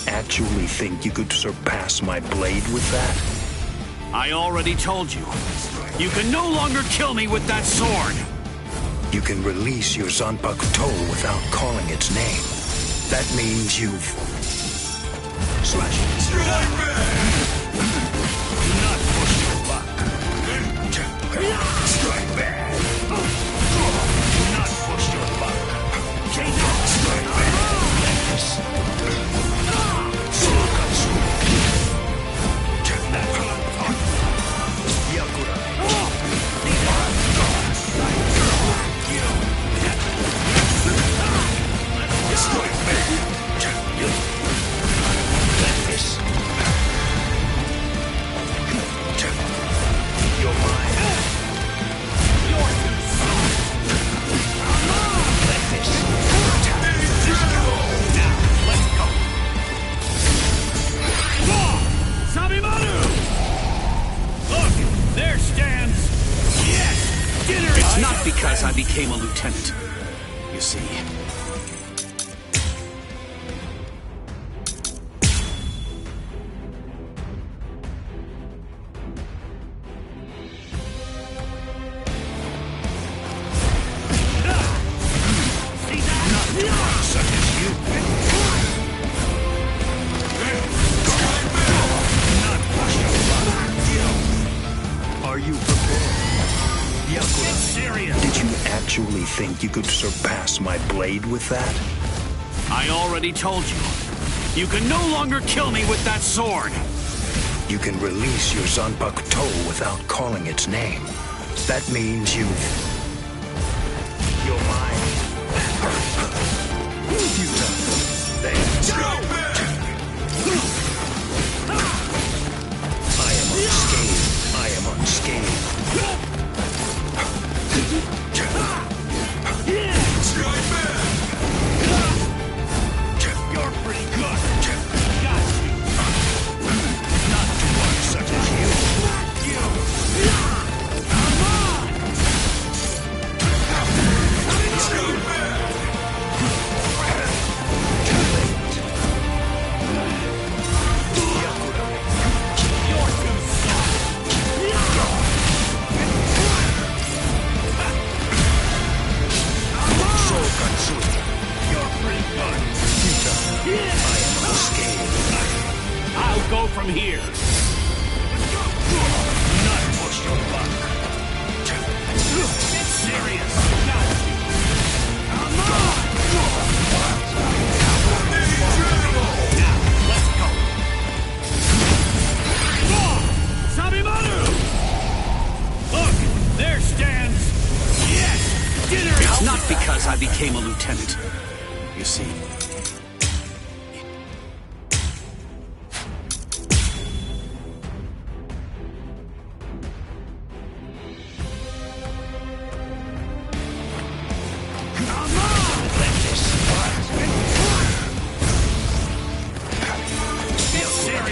Actually think you could surpass my blade with that? I already told you. You can no longer kill me with that sword. You can release your Zanpakuto without calling its name. That means you've... Slash it. Strike back! Do not push your luck. Strike back! Do not push your luck. Strike back! Because I became a lieutenant, you see. Are you prepared? Did you actually think you could surpass my blade with that? I already told you. You can no longer kill me with that sword. You can release your Zanpakuto without calling its name. That means you've... You're mine. Futile. There. Go! I am unscathed. I am unscathed. Strike back! You're pretty good. Got you. Not to one such as you. Come on! Strike back! Too late. Not because I became a lieutenant. You see,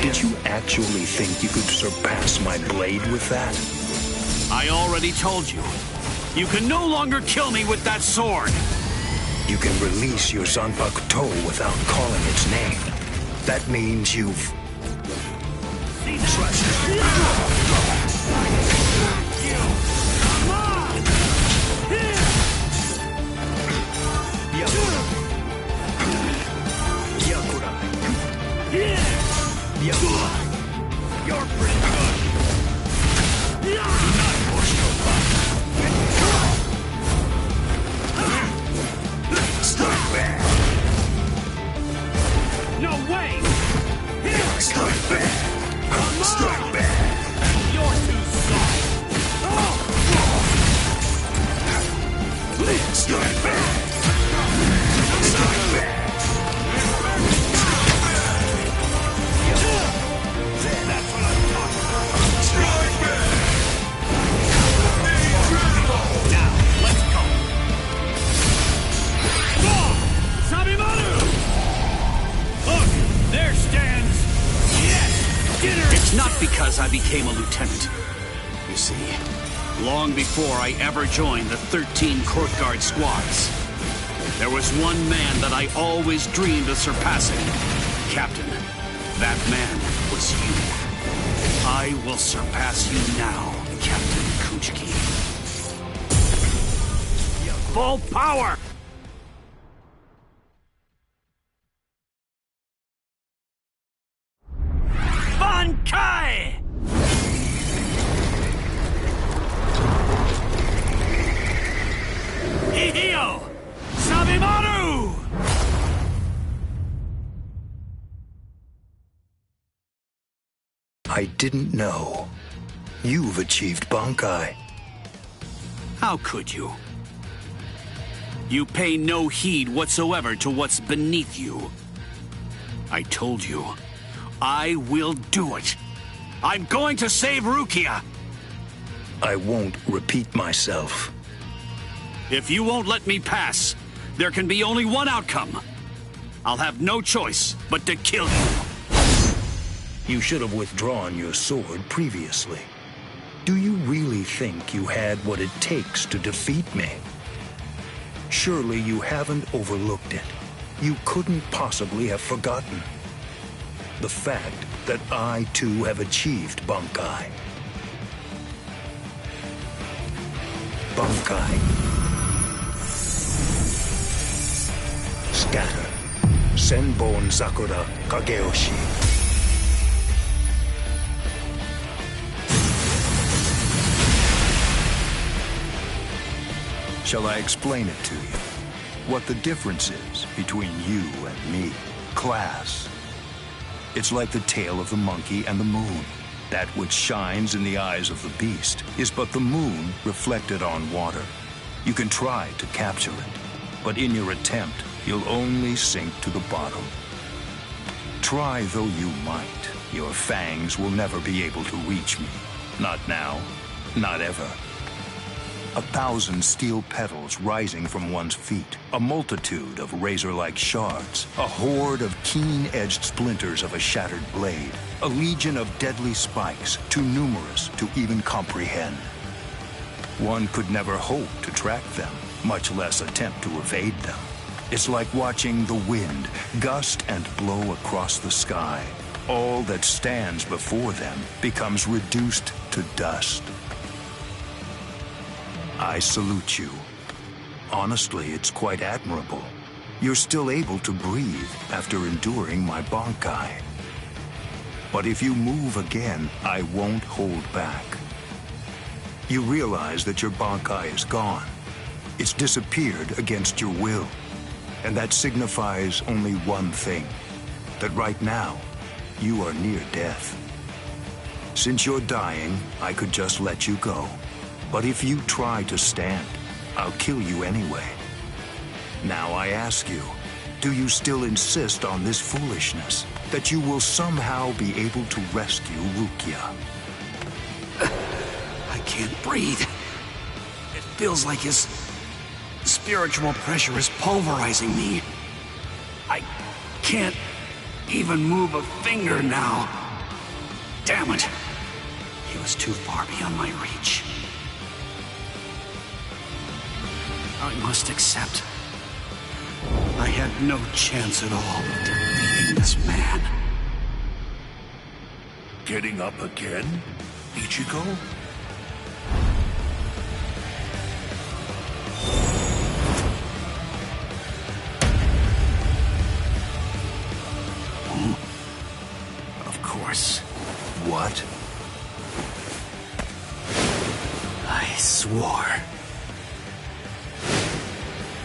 Did you actually think you could surpass my blade with that? I already told you. You can no longer kill me with that sword. You can release your Zanpakuto without calling its name. That means you've... You're pretty good. Not push your luck. Strike back. No way. Strike back. Strike back. You're too soft. Strike back. Strike back. That's what I'm talking about. Strike back! Now, let's go! Go! Sabimaru! Look, there stands... Yes! Dinner! It's not because I became a lieutenant. You see, long before I ever joined the 13 court guard squads, there was one man that I always dreamed of surpassing. Captain, that man was you. I will surpass you now, Captain Kuchiki. Full power! Bankai! Hihio! Sabimaru! I didn't know. You've achieved Bankai. How could you? You pay no heed whatsoever to what's beneath you. I told you, I will do it. I'm going to save Rukia. I won't repeat myself. If you won't let me pass, there can be only one outcome. I'll have no choice but to kill you. You should have withdrawn your sword previously. Do you really think you had what it takes to defeat me? Surely you haven't overlooked it. You couldn't possibly have forgotten the fact that I too have achieved Bankai. Bankai. Scatter. Senbon Sakura Kageyoshi. Shall I explain it to you? What the difference is between you and me? Class. It's like the tail of the monkey and the moon. That which shines in the eyes of the beast is but the moon reflected on water. You can try to capture it, but in your attempt, you'll only sink to the bottom. Try though you might, your fangs will never be able to reach me. Not now, not ever. 1,000 steel petals rising from one's feet, a multitude of razor-like shards, a horde of keen-edged splinters of a shattered blade, a legion of deadly spikes, too numerous to even comprehend. One could never hope to track them, much less attempt to evade them. It's like watching the wind gust and blow across the sky. All that stands before them becomes reduced to dust. I salute you. Honestly, it's quite admirable. You're still able to breathe after enduring my Bankai. But if you move again, I won't hold back. You realize that your Bankai is gone. It's disappeared against your will. And that signifies only one thing, that right now, you are near death. Since you're dying, I could just let you go. But if you try to stand, I'll kill you anyway. Now I ask you, do you still insist on this foolishness? That you will somehow be able to rescue Rukia? I can't breathe. It feels like his spiritual pressure is pulverizing me. I can't even move a finger now. Damn it. He was too far beyond my reach. I must accept. I had no chance at all of defeating this man. Getting up again, Ichigo? Of course. What?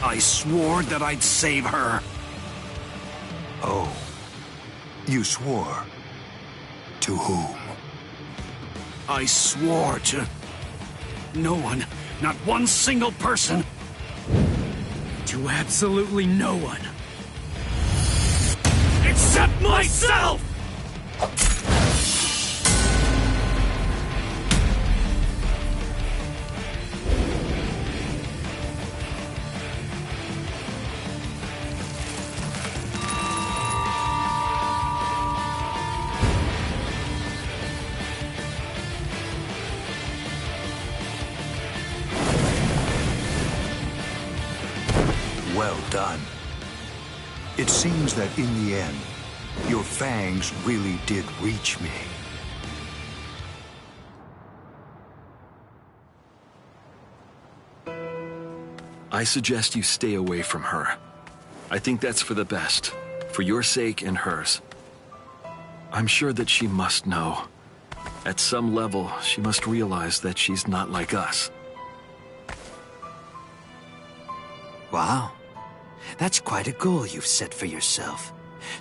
I swore that I'd save her. Oh. You swore? To whom? I swore to no one, not one single person. To absolutely no one. Except myself! Well done. It seems that in the end, your fangs really did reach me. I suggest you stay away from her. I think that's for the best, for your sake and hers. I'm sure that she must know. At some level, she must realize that she's not like us. Wow. That's quite a goal you've set for yourself.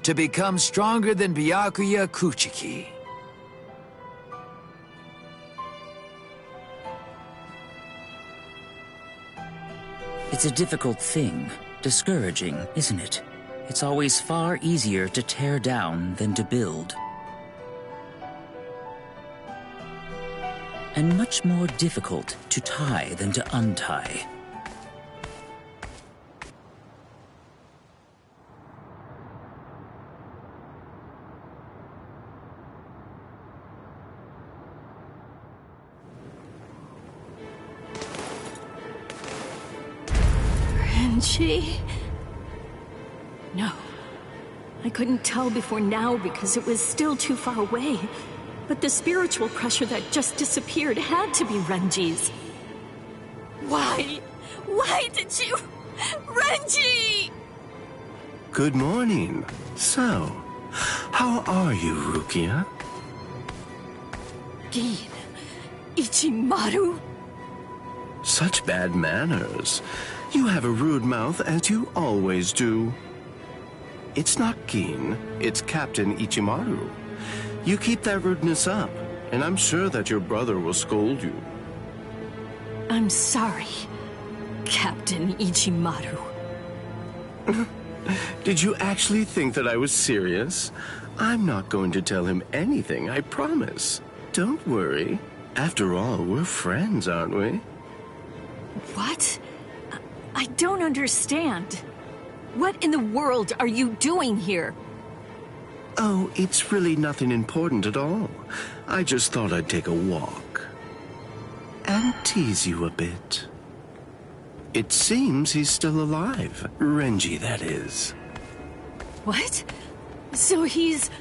To become stronger than Byakuya Kuchiki. It's a difficult thing. Discouraging, isn't it? It's always far easier to tear down than to build. And much more difficult to tie than to untie. Renji? No. I couldn't tell before now because it was still too far away. But the spiritual pressure that just disappeared had to be Renji's. Why? Why did you... Renji! Good morning. So, how are you, Rukia? Gin. Ichimaru? Such bad manners. You have a rude mouth, as you always do. It's not Gin, it's Captain Ichimaru. You keep that rudeness up, and I'm sure that your brother will scold you. I'm sorry, Captain Ichimaru. Did you actually think that I was serious? I'm not going to tell him anything, I promise. Don't worry. After all, we're friends, aren't we? What? I don't understand. What in the world are you doing here? Oh, it's really nothing important at all. I just thought I'd take a walk. And tease you a bit. It seems he's still alive. Renji, that is. What? So he's...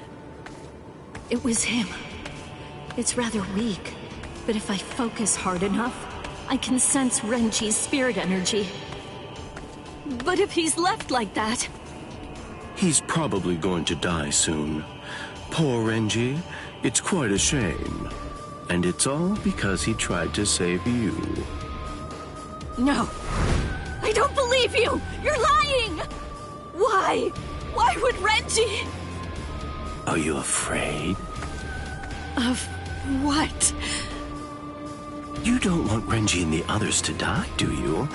It was him. It's rather weak, but if I focus hard enough, I can sense Renji's spirit energy. But if he's left like that... He's probably going to die soon. Poor Renji. It's quite a shame. And it's all because he tried to save you. No. I don't believe you! You're lying! Why? Why would Renji... Are you afraid? Of what? You don't want Renji and the others to die, do you?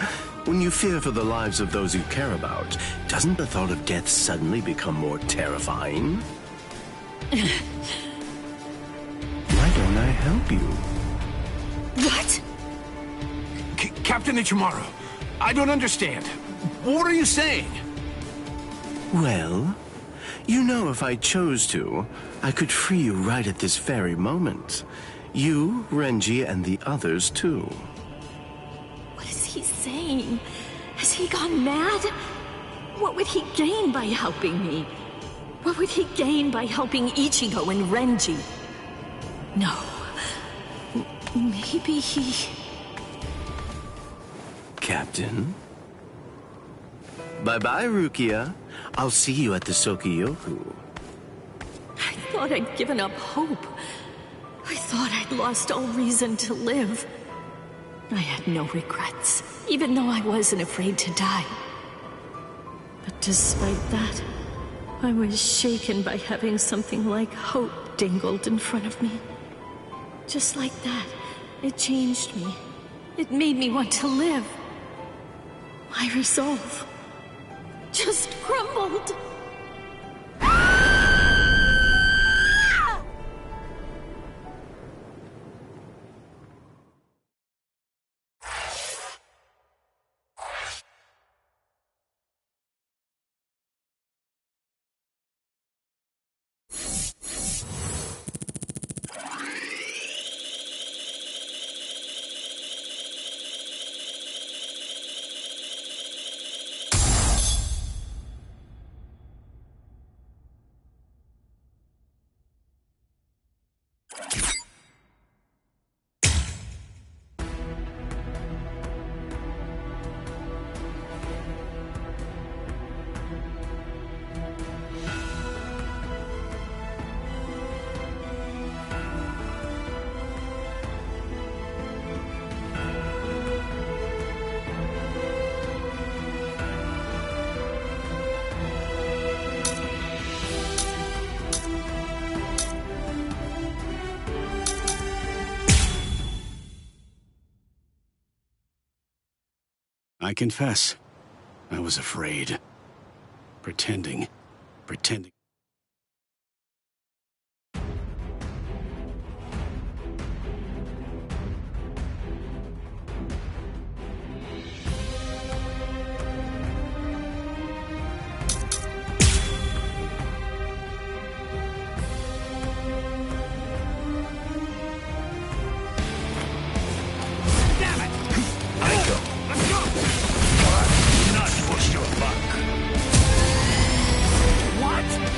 When you fear for the lives of those you care about, doesn't the thought of death suddenly become more terrifying? Why don't I help you? What? Captain Ichimaru, I don't understand. What are you saying? Well, you know if I chose to, I could free you right at this very moment. You, Renji, and the others, too. What is he saying? Has he gone mad? What would he gain by helping me? What would he gain by helping Ichigo and Renji? No. Maybe he... Captain? Bye-bye, Rukia. I'll see you at the Sokiyoku. I thought I'd given up hope. I thought I'd lost all reason to live. I had no regrets, even though I wasn't afraid to die. But despite that, I was shaken by having something like hope dangled in front of me. Just like that, it changed me. It made me want to live. My resolve just crumbled. I confess, I was afraid. Pretending. What?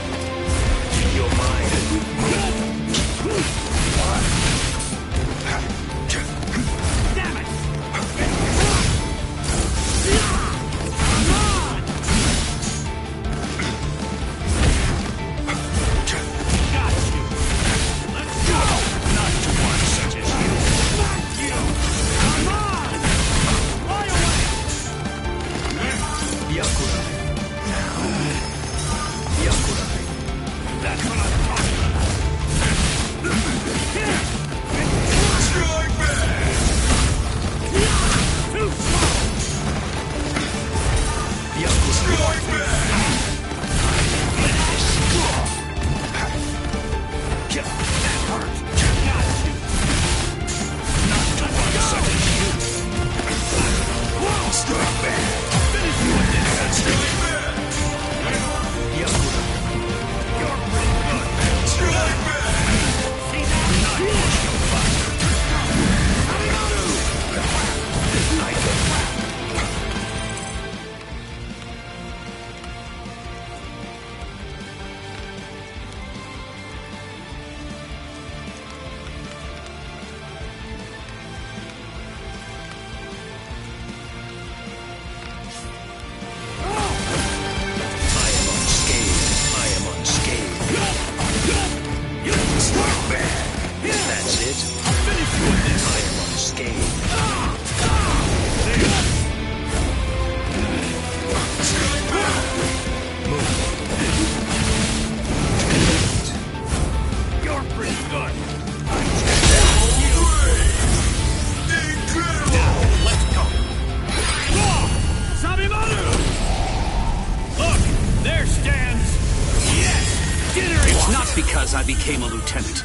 as I became a lieutenant.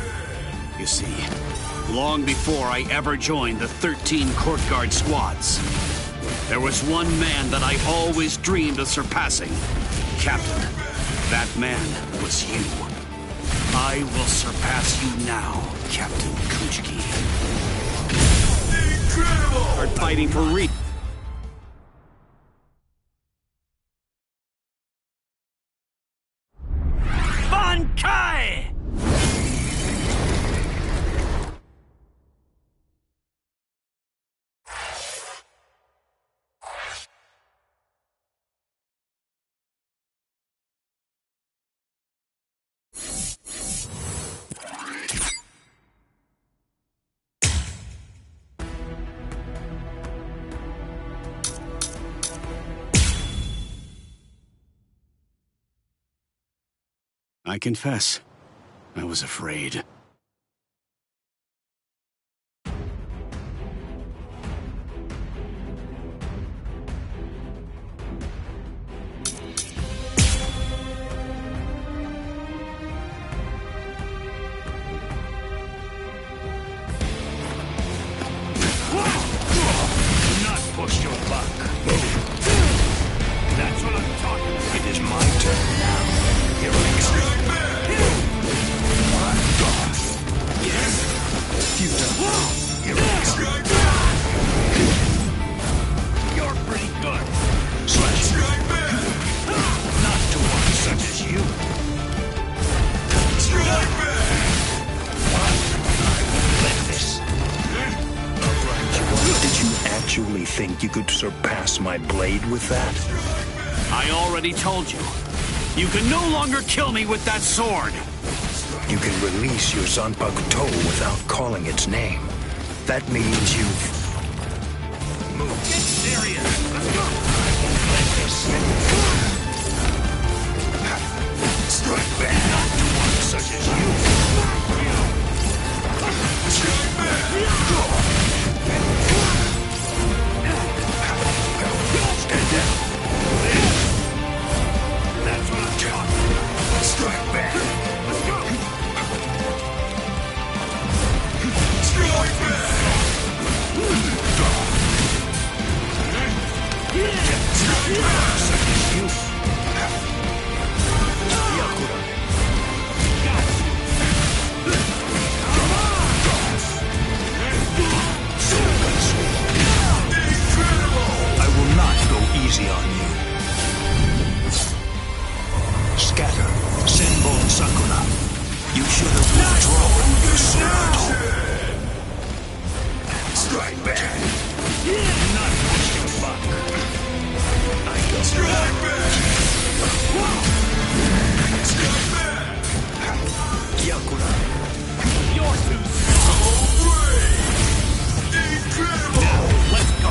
You see, long before I ever joined the 13 court guard squads, there was one man that I always dreamed of surpassing. Captain, that man was you. I will surpass you now, Captain Kuchiki. Incredible! Start fighting for Bankai! I confess, I was afraid. Not push your luck. That's what I'm talking about. It is my turn now. Here I come. Here I come. You're pretty good. Strike back. Not to one such as you. Strike back. Let this. Did you actually think you could surpass my blade with that? I already told you. You can no longer kill me with that sword. You can release your Zanpakuto toe without calling its name. That means you've... Move. Get serious. Let's go. Let this. Strike back. Not to one such as you. Strike back. Stand down. That's what I'm talking about. Strike back. Let's go. Strike back. I will not go easy on you. Scatter, Senbon Sakura. You should have withdrawn your sword. Strike back. Not push your luck. I go. Strike back. Strike back. Yakura. You're too slow. Incredible. Now, let's go.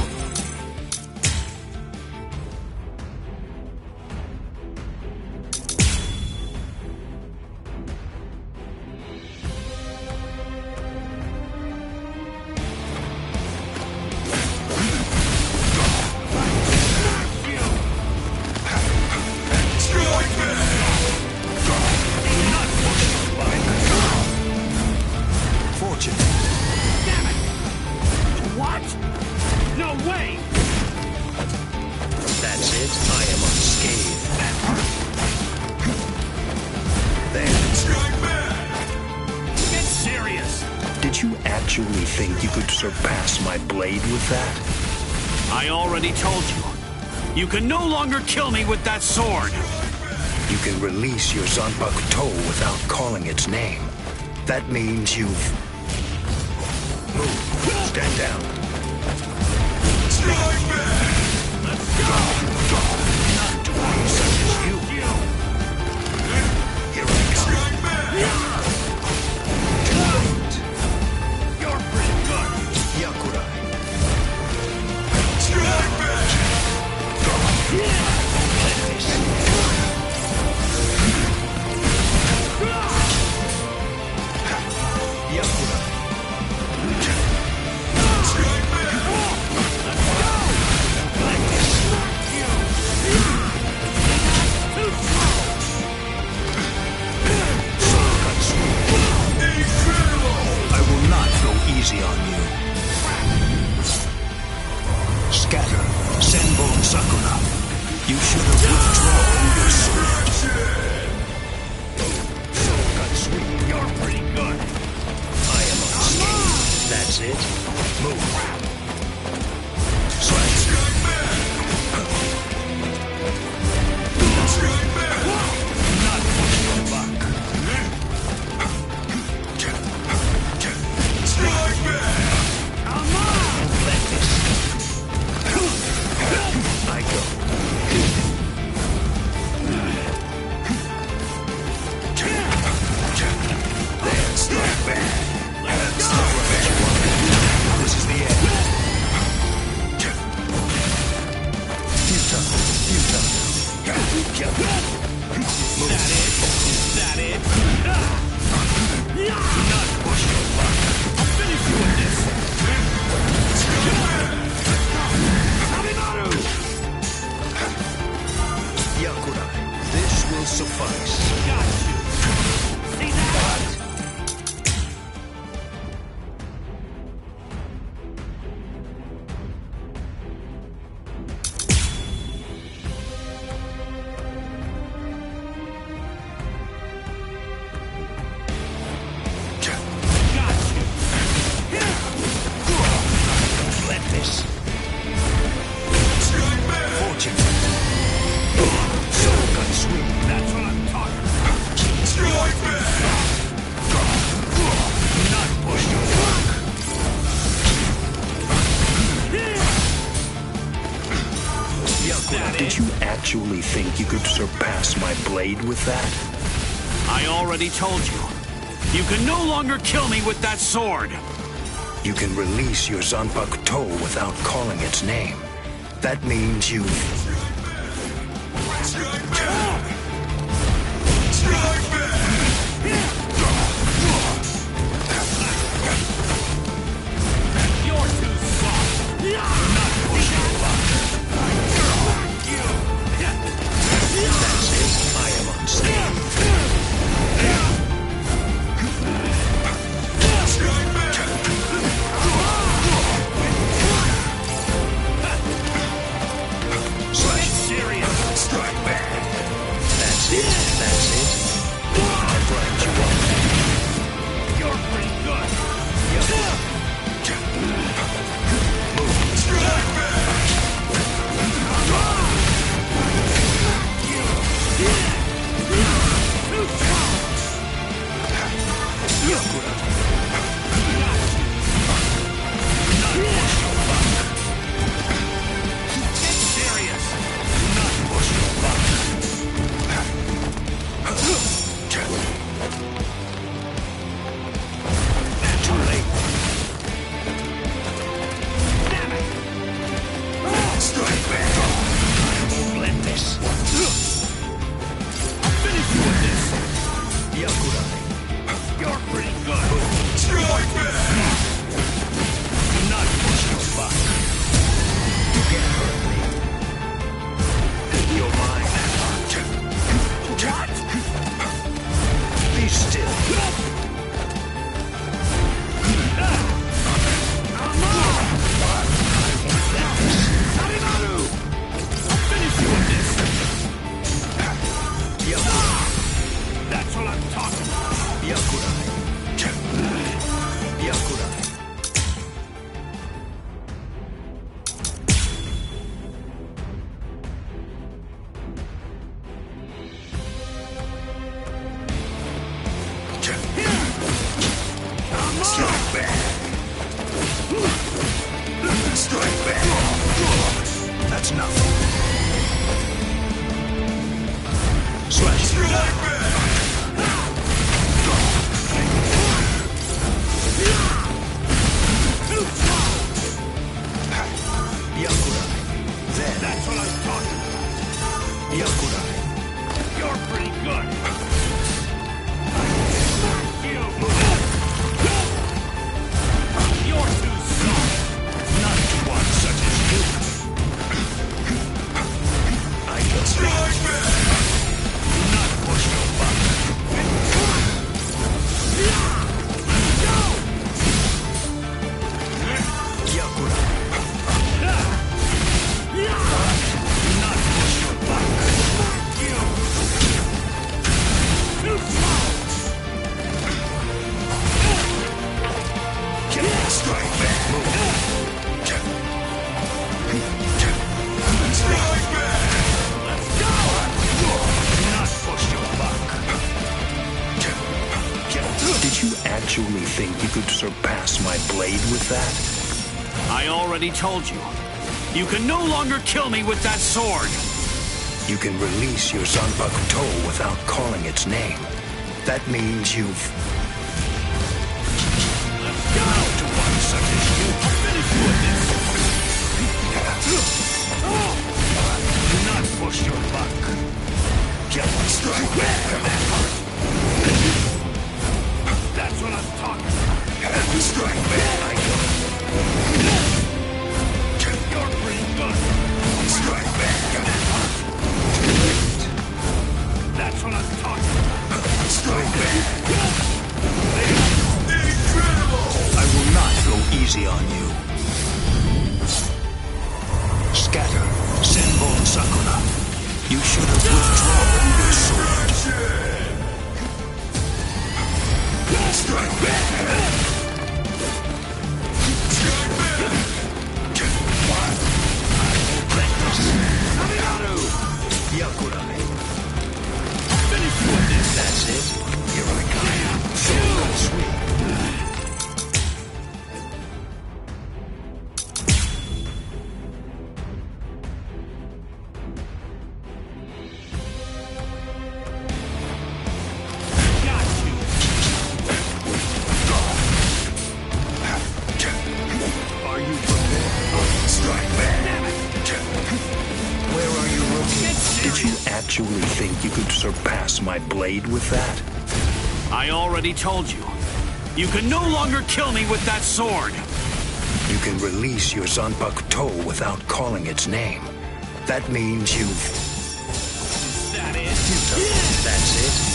Fortune. Damn it! What? No way! That's it. I am unscathed. There. Strike back. Get serious. Did you actually think you could surpass my blade with that? I already told you. You can no longer kill me with that sword. You can release your Zanpakuto toe without calling its name. That means you've... Move. Stand down. Strike back. Let's go. Not to one such as you. Here I come. Strike back. You're pretty good. Yakura. Strike back. Let this. Yakura. Strike Scatter. Senbon Sakura. You should have withdrawn your sword. Sweet. You're pretty good. I am unscathed. That's it. Move. Strike. Not push your luck. Strike back. Come on. Let this. I go. There, strike back. Let's go. This is the end. Futile. Move. That it? Not push your luck. I'll finish you with this. Yakurai, this will suffice. Got you. See that? Did you actually think you could surpass my blade with that? I already told you. You can no longer kill me with that sword. You can release your Zanpakuto without calling its name. That means you... You're too soft. Not pushing luck. That's it. I am unscathed. Strike back. That's it. That's it. I'll grind you up. You're pretty good. Move. Strike back. Yakura. Not push your luck. Get serious. Not push your luck. Too late. Damn it. Strike back. I won't let this. I'll finish you with this. Yakurai. You're pretty good. Strike back. Do not push your luck. You can't hurt me. You're mine. What? Be still. I'll finish you with this. That's what I'm talking about. Yakurai. Yakurai. Strike back. Strike back. That's nothing. Slash. Strike back. Yakurai. Then. That's what I'm talking about. Yakurai. You're pretty good. You're too soft. Not to one such as you. I can strike back. Do not push your luck. Yakurai. could surpass my blade with that? I already told you. You can no longer kill me with that sword! You can release your Zanpakuto without calling its name. That means you've... Let's go! To one such as you, I'll finish you with this! Do not push your luck. Get one strike back from that heart. That's what I'm talking about. Strike back. You're pretty good. Strike back from that heart. That's what I'm talking about. Strike back. Incredible! I will not go easy on you. Scatter, Senbon Sakura. You should have withdrawn your sword. Strike back! Strike back! Yakurai. Finish with this! That's it. Here I come. So sweet. Actually think you could surpass my blade with that? I already told you. You can no longer kill me with that sword! You can release your Zanpakuto without calling its name. That means you've... Is that it? That's it?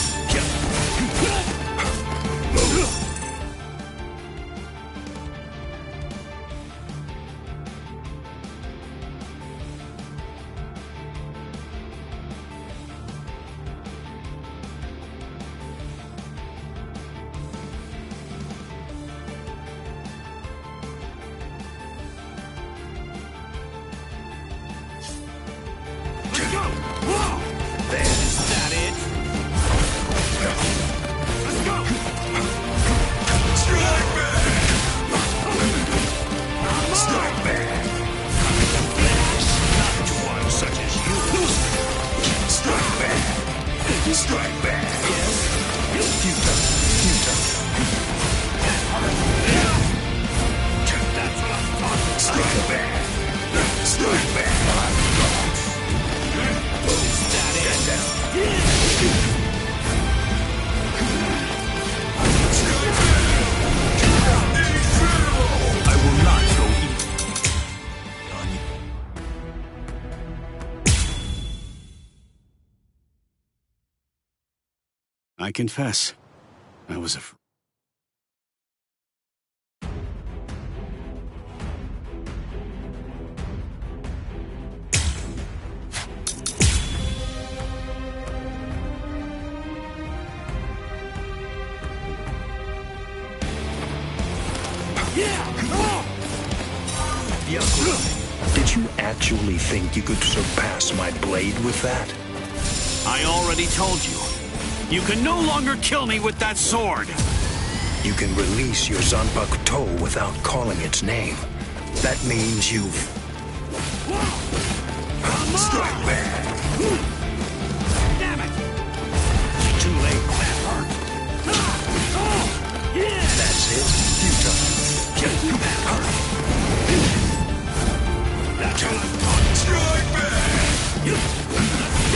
I confess, I was a... Did you actually think you could surpass my blade with that? I already told you. You can no longer kill me with that sword! You can release your Zanpakuto without calling its name. That means you've... Strike back! Damn it! Too late for that hurt. That's it? Futile. That hurt. That's what I'm talking. Strike back! Do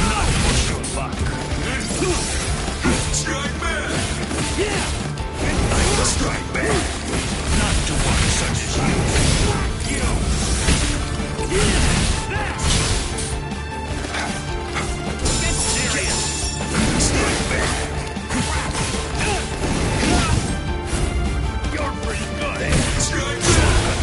not push your luck. Strike back! Yeah! Strike back! Not to one such as you. Get serious! Strike back! You're pretty good. Strike back!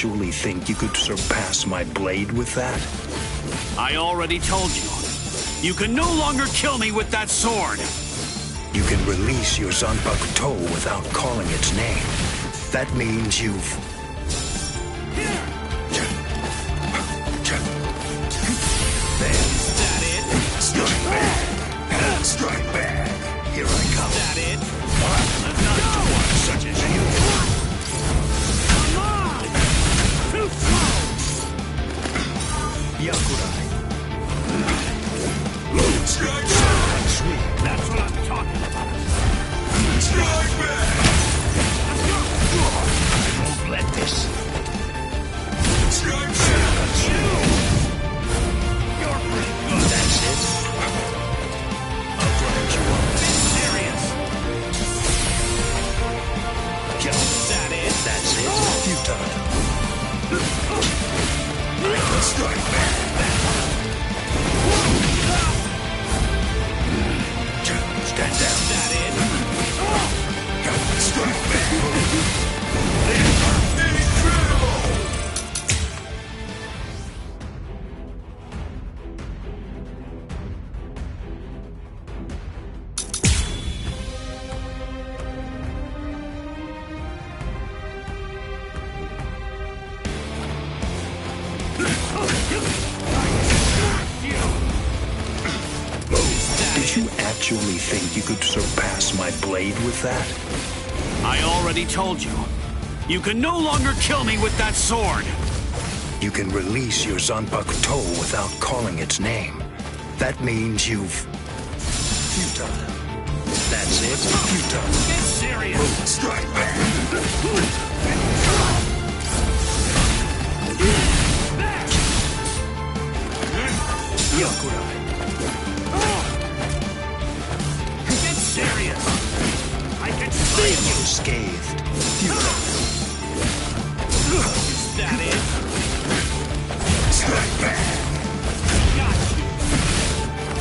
actually think you could surpass my blade with that? I already told you. You can no longer kill me with that sword! You can release your Zanpakuto without calling its name. That means you've... Strike back! Strike back! Here I come. That it? Not to one such as you. Come on! Too slow! Yakurai. Strike back! Sweet. That's what I'm talking about. Strike back! I won't let this. Strike back! You're pretty good. That's it? I'll grind you up. Serious. That it? That's it? Futile. Strike back! Stand down. That it? Strike back! Incredible! Did you actually think you could surpass my blade with that? I already told you. You can no longer kill me with that sword! You can release your Zanpakuto without calling its name. That means you've... Futile. That's it? Futile. Get serious! Strike back! Yakurai. Get serious! I can I see am you! unscathed. Is that it? Strike back! Got you!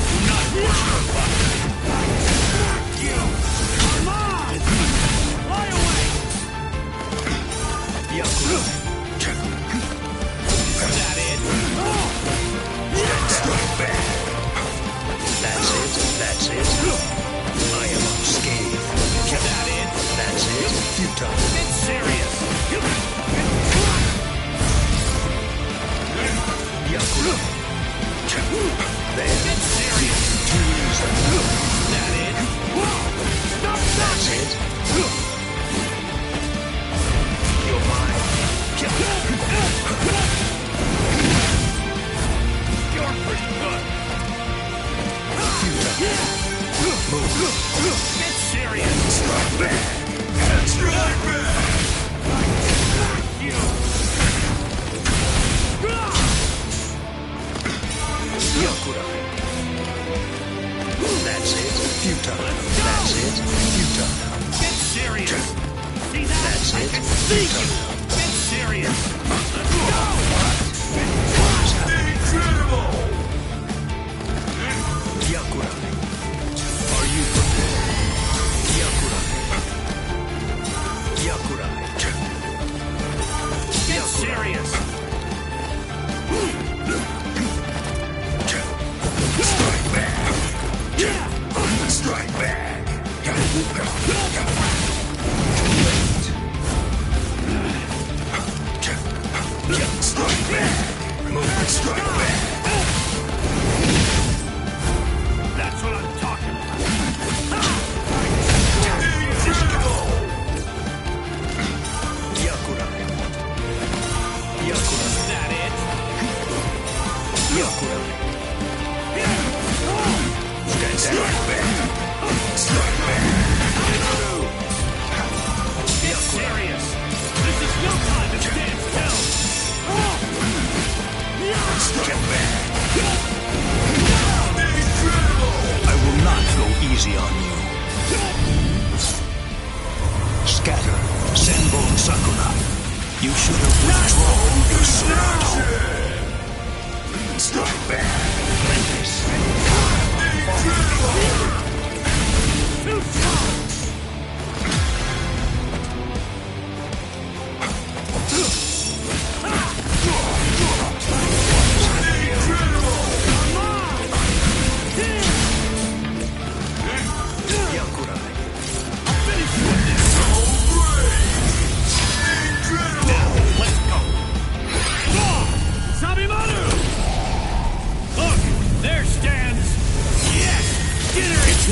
Do not push your button! You! Come on! Fly away! Yakurai. Is that it? Strike back! That's it? That's it? I am unscathed. Is that it? That's it? Futile. Get serious! Yakurai. There. Get serious! Too easy. Is that it? Stop That's that! it? You're mine. You're pretty good! Get serious! Strike back! Strike back! You! Yakurai. That's it? Futile. That's it? Futile. Get serious! See that? That's I it? can see you! Get serious! Let's go! Incredible! Yakurai. Are you prepared? Yakurai. Yakurai. Get serious! Strike back! Strike back! Strike back! Move! Strike back! That's what I'm talking about! Yakurai. Yakurai. Is that it? Yakurai. Strike back! Strike back! Get serious! This is no time to stand still! Strike back! I will not go easy on you. Scatter, Senbon Sakura. You should have withdrawn your sword. Strike back! Too strong!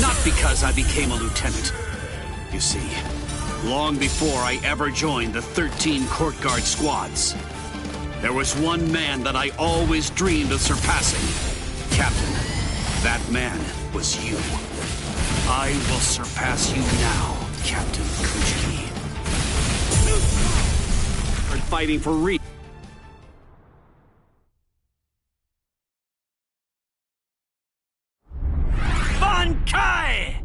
Not because I became a lieutenant. You see, long before I ever joined the 13 court guard squads, there was one man that I always dreamed of surpassing. Captain, that man was you. I will surpass you now, Captain Kuchiki. We're fighting for Bankai!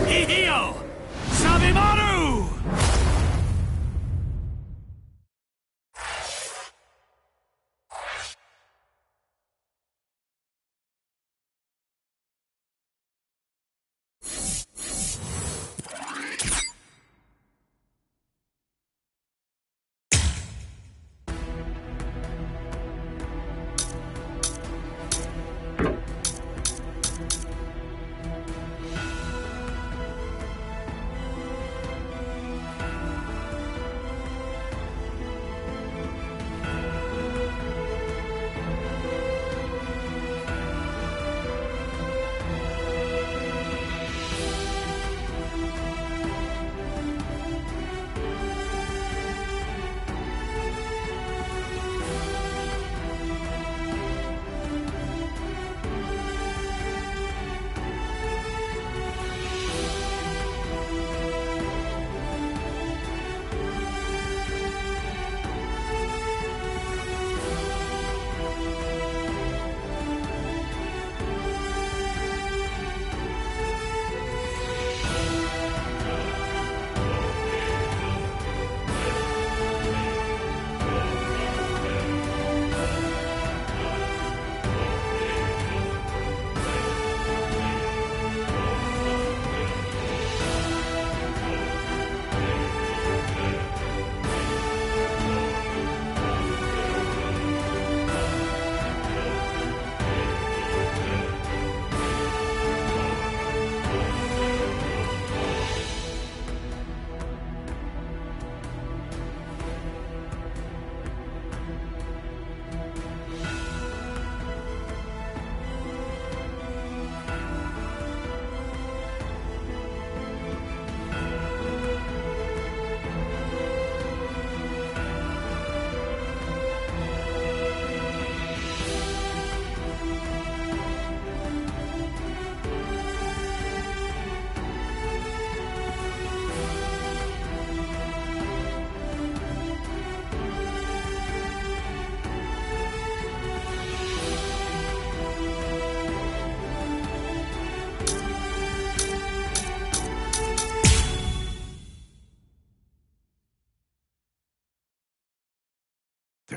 Hihio! Sabimaru!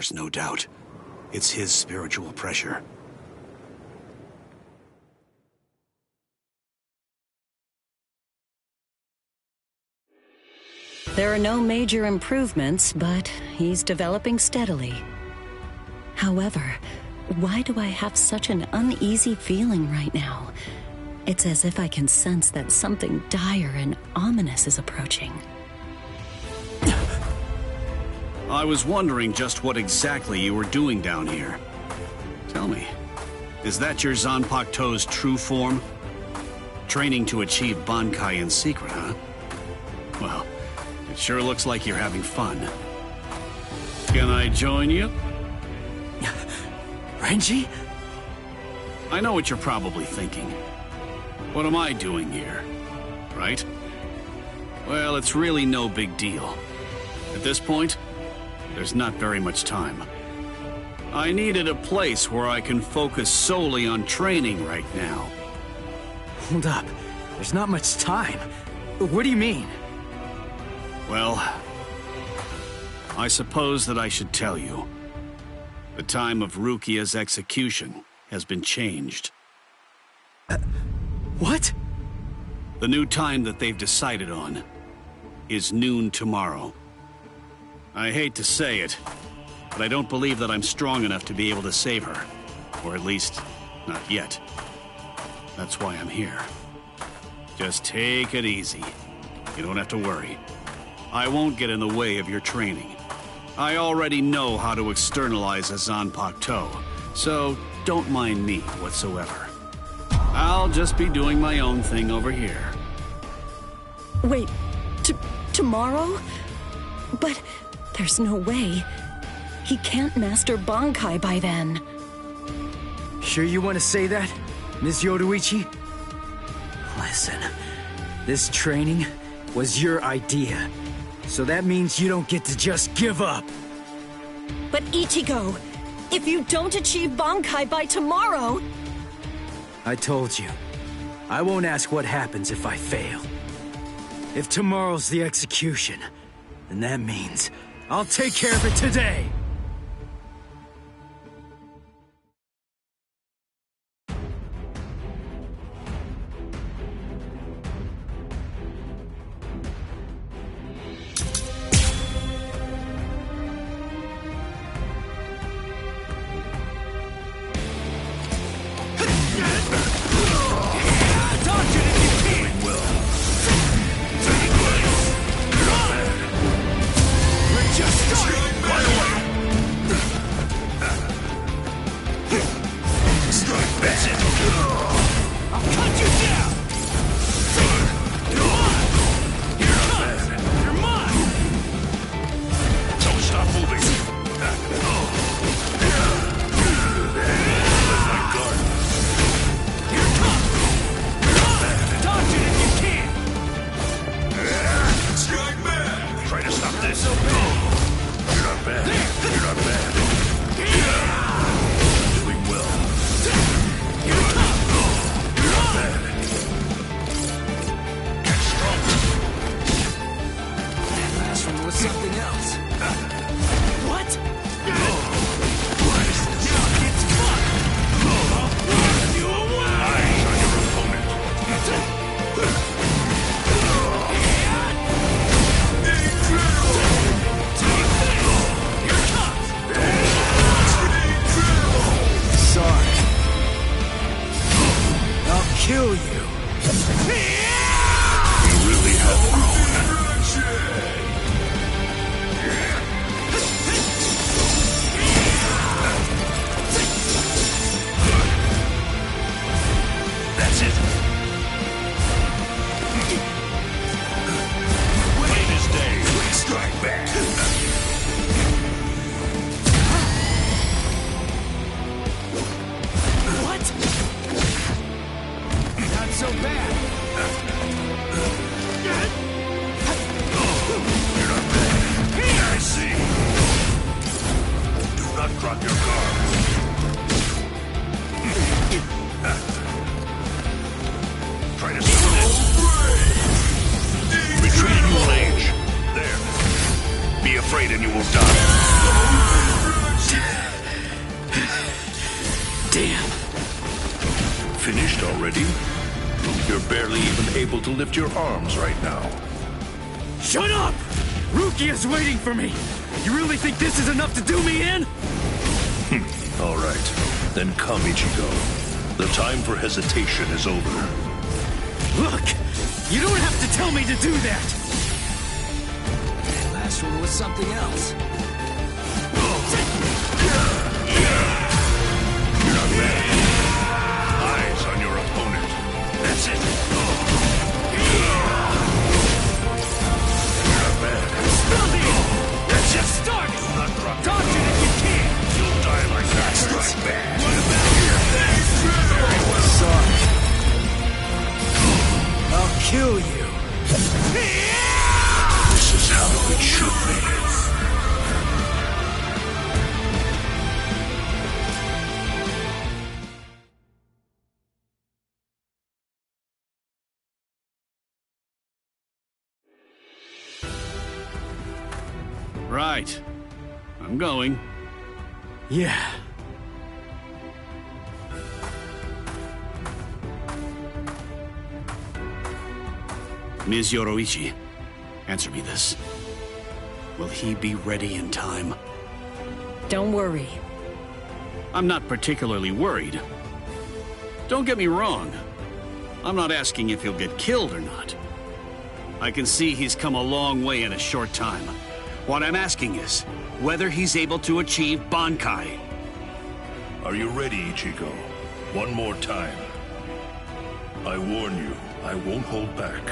There's no doubt. It's his spiritual pressure. There are no major improvements, but he's developing steadily. However, why do I have such an uneasy feeling right now? It's as if I can sense that something dire and ominous is approaching. I was wondering just what exactly you were doing down here. Tell me, is that your Zanpakuto's true form? Training to achieve Bankai in secret, huh? Well, it sure looks like you're having fun. Can I join you? Renji? I know what you're probably thinking. What am I doing here? Right? Well, it's really no big deal. At this point, there's not very much time. I needed a place where I can focus solely on training right now. Hold up. There's not much time. What do you mean? Well, I suppose that I should tell you. The time of Rukia's execution has been changed. What? The new time that they've decided on is noon tomorrow. I hate to say it, but I don't believe that I'm strong enough to be able to save her. Or at least, not yet. That's why I'm here. Just take it easy. You don't have to worry. I won't get in the way of your training. I already know how to externalize a Zanpakuto, so don't mind me whatsoever. I'll just be doing my own thing over here. Wait, tomorrow? But there's no way. He can't master Bankai by then. Sure you want to say that, Ms. Yoruichi? Listen, this training was your idea, so that means you don't get to just give up. But Ichigo, if you don't achieve Bankai by tomorrow... I told you, I won't ask what happens if I fail. If tomorrow's the execution, then that means I'll take care of it today! Lift your arms right now. Shut up! Rukia's waiting for me! You really think this is enough to do me in? All right. Then come, Ichigo. The time for hesitation is over. Look! You don't have to tell me to do that! That last one was something else. You're not bad. Eyes on your opponent. That's it. Let's just start it! Dodge it if you can! You'll die like that. Strike back! What about your face? Very well. Sorry. I'll kill you! This is how it should be. Right. I'm going. Yeah. Ms. Yoruichi, answer me this. Will he be ready in time? Don't worry. I'm not particularly worried. Don't get me wrong. I'm not asking if he'll get killed or not. I can see he's come a long way in a short time. What I'm asking is, whether he's able to achieve Bankai. Are you ready, Ichigo? One more time. I warn you, I won't hold back.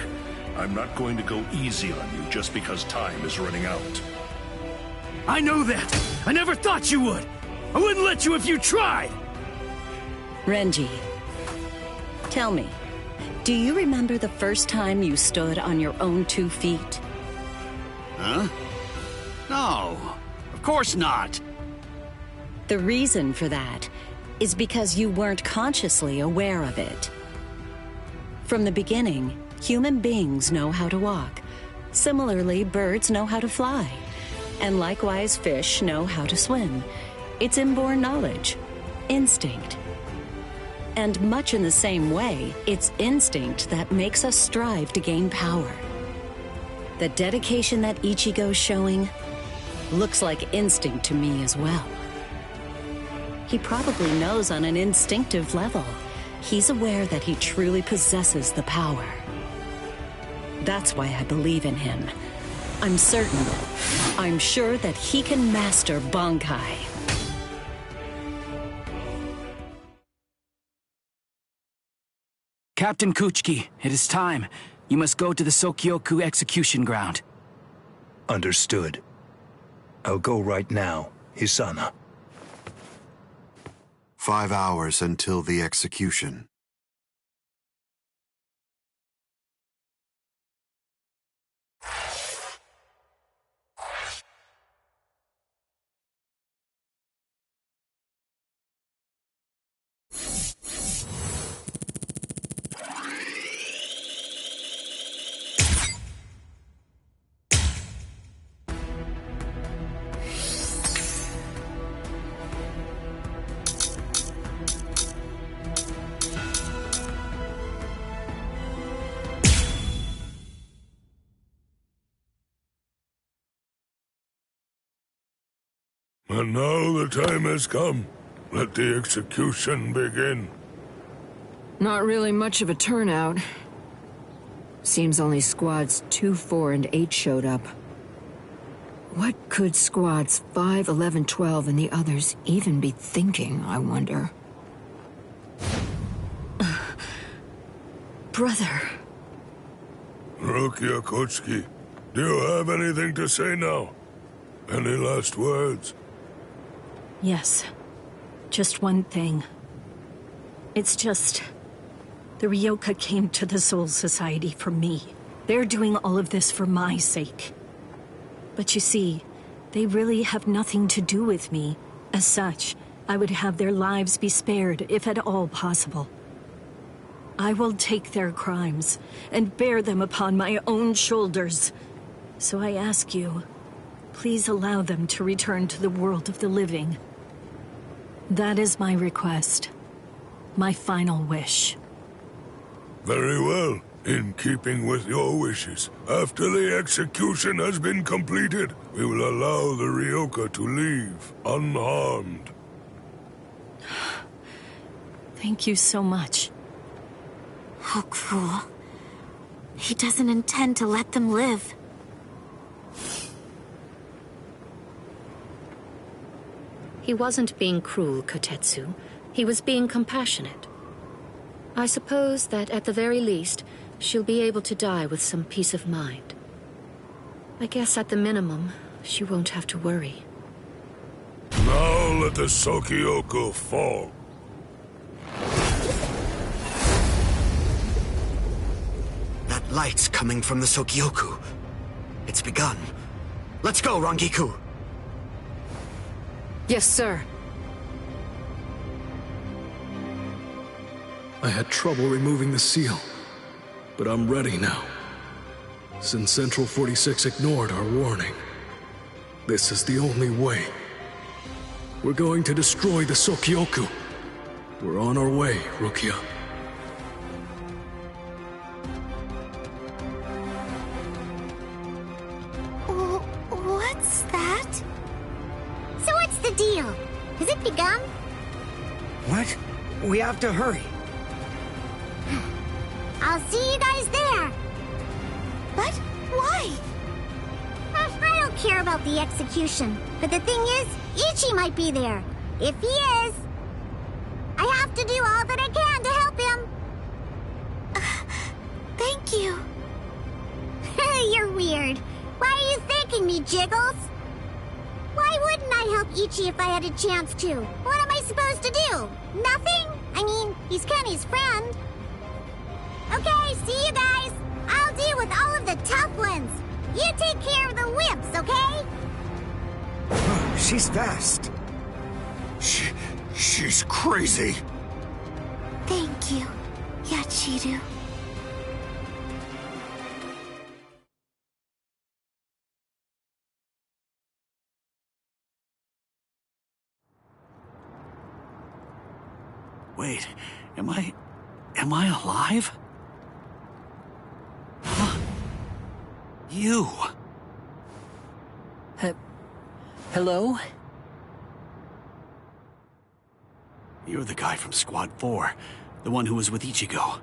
I'm not going to go easy on you just because time is running out. I know that! I never thought you would! I wouldn't let you if you tried! Renji, tell me, do you remember the first time you stood on your own 2 feet? Huh? No, of course not. The reason for that is because you weren't consciously aware of it. From the beginning, human beings know how to walk. Similarly, birds know how to fly. And likewise, fish know how to swim. It's inborn knowledge. Instinct. And much in the same way, it's instinct that makes us strive to gain power. The dedication that Ichigo's showing looks like instinct to me as well. He probably knows on an instinctive level. He's aware that he truly possesses the power. That's why I believe in him. I'm sure that he can master Bankai. Captain Kuchiki, it is time. You must go to the Sokyoku execution ground. Understood. I'll go right now, Hisana. 5 hours until the execution. And now the time has come. Let the execution begin. Not really much of a turnout. Seems only squads 2, 4, and 8 showed up. What could squads 5, 11, 12, and the others even be thinking, I wonder? Brother. Rukia Kochiki, do you have anything to say now? Any last words? Yes. Just one thing. It's just... the Ryoka came to the Soul Society for me. They're doing all of this for my sake. But you see, they really have nothing to do with me. As such, I would have their lives be spared, if at all possible. I will take their crimes and bear them upon my own shoulders. So I ask you, please allow them to return to the world of the living. That is my request. My final wish. Very well. In keeping with your wishes, after the execution has been completed, we will allow the Ryoka to leave unharmed. Thank you so much. How cruel. He doesn't intend to let them live. He wasn't being cruel, Kotetsu. He was being compassionate. I suppose that at the very least, she'll be able to die with some peace of mind. I guess at the minimum, she won't have to worry. Now let the Sokyoku fall. That light's coming from the Sokyoku. It's begun. Let's go, Rangiku! Yes, sir. I had trouble removing the seal, but I'm ready now. Since Central 46 ignored our warning, this is the only way. We're going to destroy the Sokyoku. We're on our way, Rukia. What's that? So what's the deal? Has it begun? What? We have to hurry. I'll see you guys there. But why? I don't don't care about the execution. But the thing is, Ichi might be there. If he is, I have to do all that I can to help him. Thank you. You're weird. Why are you thanking me, Jiggles? Why wouldn't I help Ichi if I had a chance to? What am I supposed to do? Nothing? I mean, he's Kenny's friend. Okay, see you guys. I'll deal with all of the tough ones. You take care of the wimps, okay? Oh, she's fast. She's crazy. Thank you, Yachiru. Wait, am I alive? Huh? You. Hello? You're the guy from Squad 4, the one who was with Ichigo.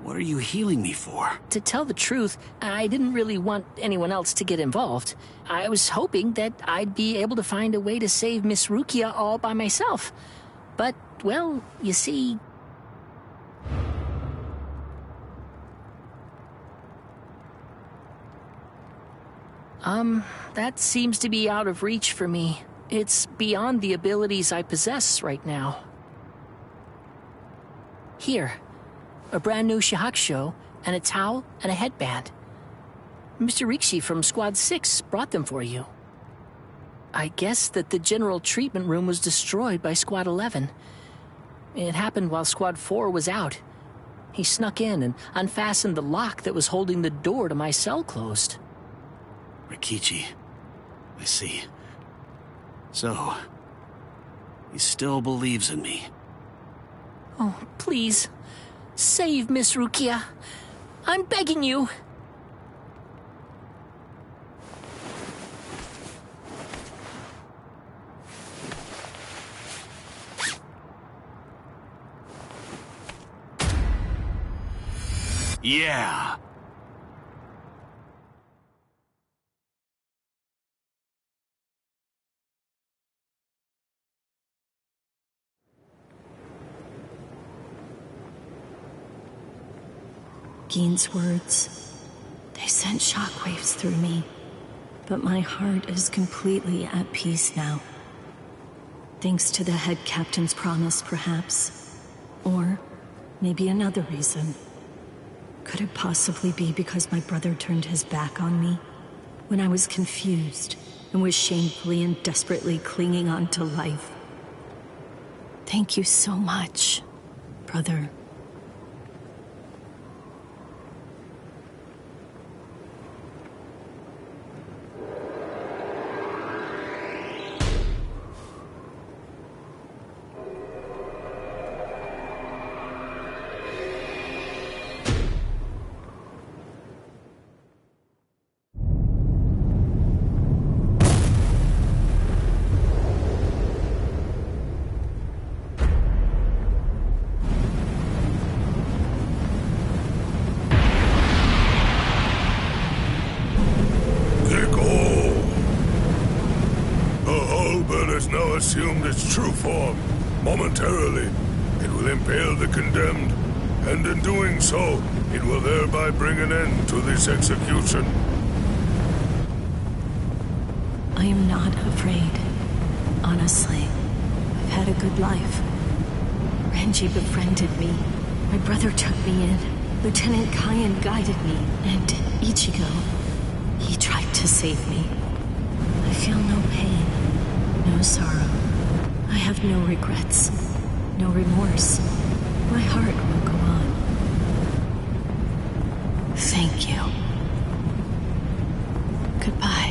What are you healing me for? To tell the truth, I didn't really want anyone else to get involved. I was hoping that I'd be able to find a way to save Miss Rukia all by myself. But, well, you see... that seems to be out of reach for me. It's beyond the abilities I possess right now. Here, a brand new shihakusho, and a towel, and a headband. Mr. Rikshi from Squad 6 brought them for you. I guess that the general treatment room was destroyed by Squad 11. It happened while Squad 4 was out. He snuck in and unfastened the lock that was holding the door to my cell closed. Rikichi. I see. So, he still believes in me. Oh, please. Save Miss Rukia. I'm begging you. Yeah. Gein's words, they sent shockwaves through me, but my heart is completely at peace now. Thanks to the head captain's promise, perhaps. Or maybe another reason. Could it possibly be because my brother turned his back on me when I was confused and was shamefully and desperately clinging on to life? Thank you so much, brother. Assumed its true form. Momentarily, it will impale the condemned, and in doing so, it will thereby bring an end to this execution. I am not afraid. Honestly, I've had a good life. Renji befriended me. My brother took me in. Lieutenant Kyan guided me. And Ichigo, he tried to save me. I feel no pain. No sorrow. I have no regrets. No remorse. My heart will go on. Thank you. Goodbye.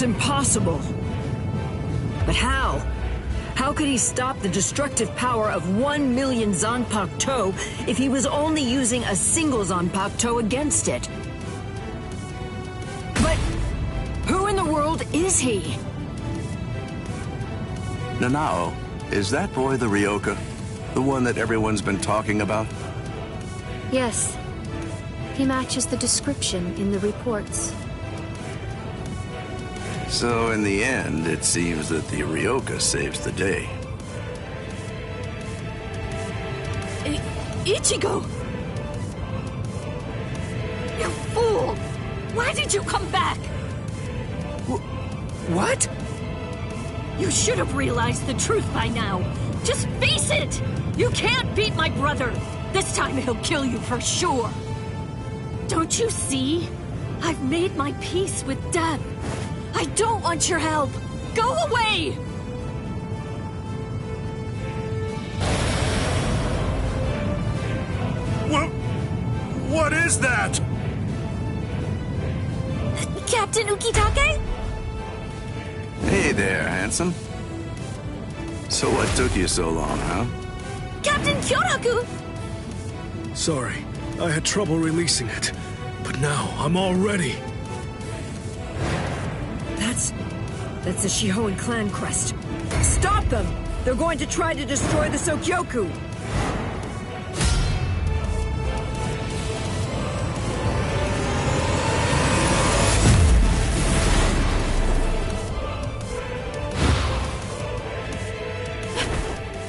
That's impossible. But how? How could he stop the destructive power of 1 million Zanpakuto if he was only using a single Zanpakuto against it? But who in the world is he? Nanao, is that boy the Ryoka? The one that everyone's been talking about? Yes. He matches the description in the reports. So in the end, it seems that the Ryoka saves the day. Ichigo! You fool! Why did you come back? What? You should have realized the truth by now. Just face it! You can't beat my brother! This time he'll kill you for sure! Don't you see? I've made my peace with death. I don't want your help! Go away! What is that? Captain Ukitake? Hey there, handsome. So what took you so long, huh? Captain Kyoraku! Sorry, I had trouble releasing it. But now, I'm all ready. That's the Shihoan clan crest. Stop them! They're going to try to destroy the Sokyoku!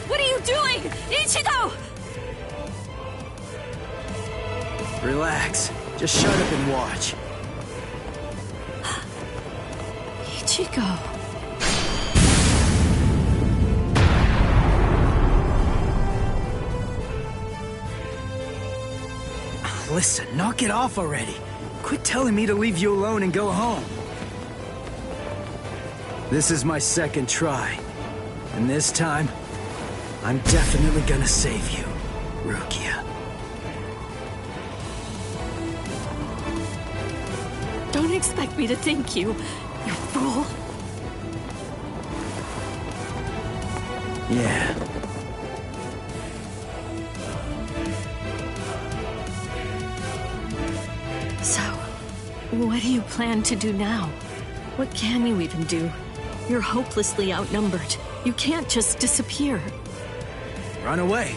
What are you doing? Ichigo! Relax. Just shut up and watch. Ichigo. Listen, knock it off already. Quit telling me to leave you alone and go home. This is my second try. And this time, I'm definitely gonna save you, Rukia. Don't expect me to thank you, you fool. Yeah. So, what do you plan to do now? What can you even do? You're hopelessly outnumbered. You can't just disappear. Run away.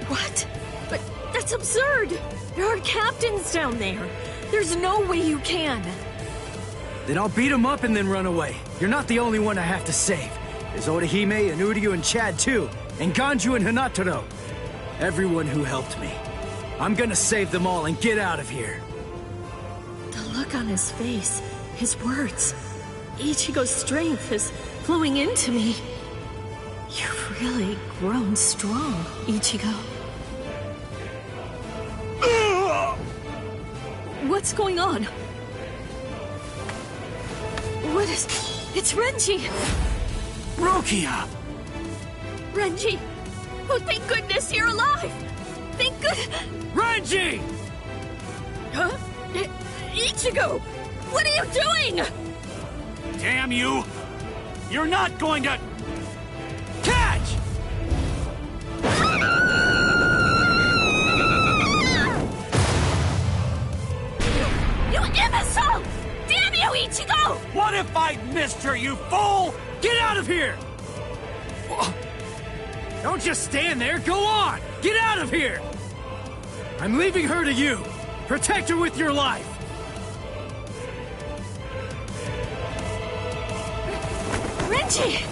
What? But that's absurd! There are captains down there. There's no way you can. Then I'll beat him up and then run away. You're not the only one I have to save. There's Orihime and Uryu and Chad too, and Ganju and Hanataro. Everyone who helped me. I'm gonna save them all and get out of here. The look on his face, his words. Ichigo's strength is flowing into me. You've really grown strong, Ichigo. What's going on? What is... It's Renji! Rukia! Renji! Oh, thank goodness you're alive! Thank good... Renji! Huh? Ichigo! What are you doing? Damn you! You're not going to... catch! You imbecile! Damn you, Ichigo! What if I missed her, you fool? Get out of here! Don't just stand there, go on! Get out of here! I'm leaving her to you. Protect her with your life. Renji!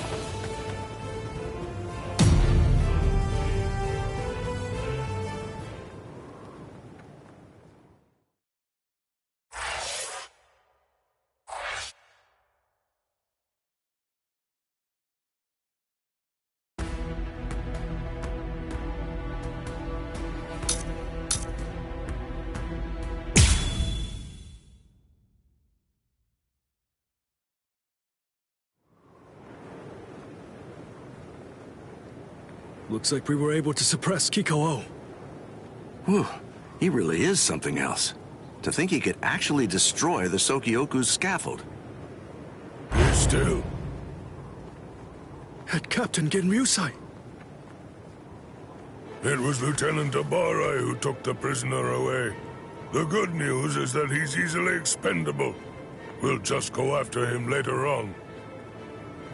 Looks like we were able to suppress Kiko-O. Whew, he really is something else. To think he could actually destroy the Sokyoku's scaffold. still. Head Captain Genryusai. It was Lieutenant Abarai who took the prisoner away. The good news is that he's easily expendable. We'll just go after him later on.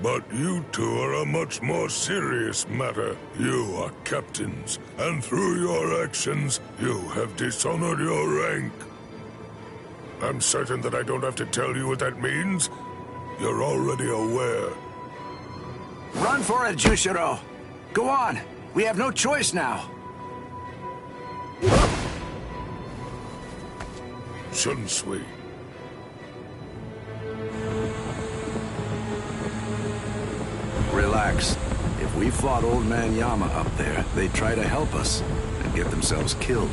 But you two are a much more serious matter. You are captains, and through your actions, you have dishonored your rank. I'm certain that I don't have to tell you what that means. You're already aware. Run for it, Jushiro! Go on! We have no choice now! Shunsui. Relax. If we fought Old Man Yama up there, they'd try to help us and get themselves killed.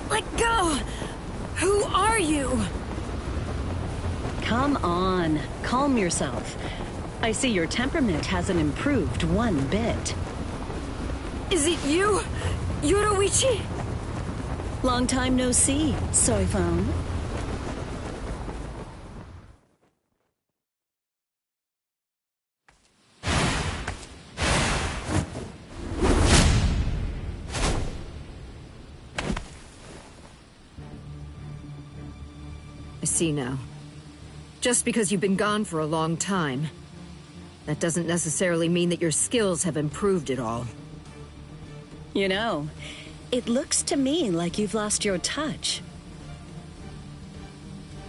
Let go! Who are you? Come on, calm yourself. I see your temperament hasn't improved one bit. Is it you, Yoruichi? Long time no see, soy phone. I see now. Just because you've been gone for a long time, that doesn't necessarily mean that your skills have improved at all. You know, it looks to me like you've lost your touch.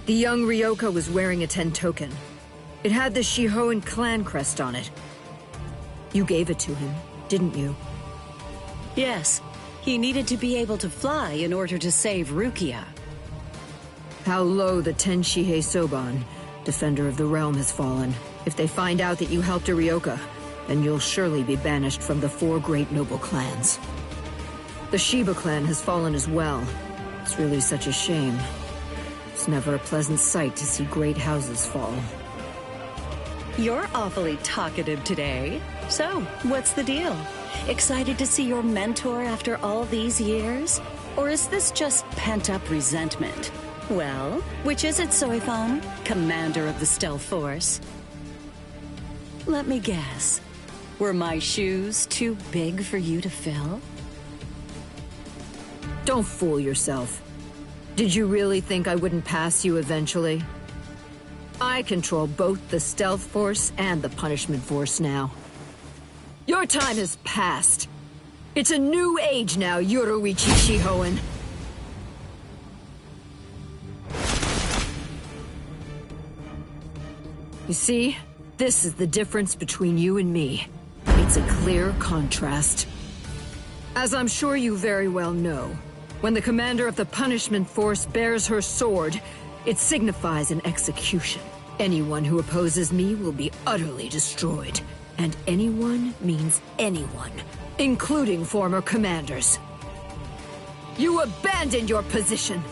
The young Ryoka was wearing a Tentoken. It had the Shihoan clan crest on it. You gave it to him, didn't you? Yes, he needed to be able to fly in order to save Rukia. How low the Tenshihei Soban, Defender of the Realm, has fallen. If they find out that you helped a Ryoka, then you'll surely be banished from the 4 great noble clans. The Shiba clan has fallen as well. It's really such a shame. It's never a pleasant sight to see great houses fall. You're awfully talkative today. So, what's the deal? Excited to see your mentor after all these years? Or is this just pent-up resentment? Well, which is it, Soifon? Commander of the Stealth Force? Let me guess. Were my shoes too big for you to fill? Don't fool yourself. Did you really think I wouldn't pass you eventually? I control both the Stealth Force and the Punishment Force now. Your time has passed. It's a new age now, Yoruichi Shihoan. You see, this is the difference between you and me. It's a clear contrast. As I'm sure you very well know, when the commander of the Punishment Force bears her sword, it signifies an execution. Anyone who opposes me will be utterly destroyed. And anyone means anyone, including former commanders. You abandoned your position.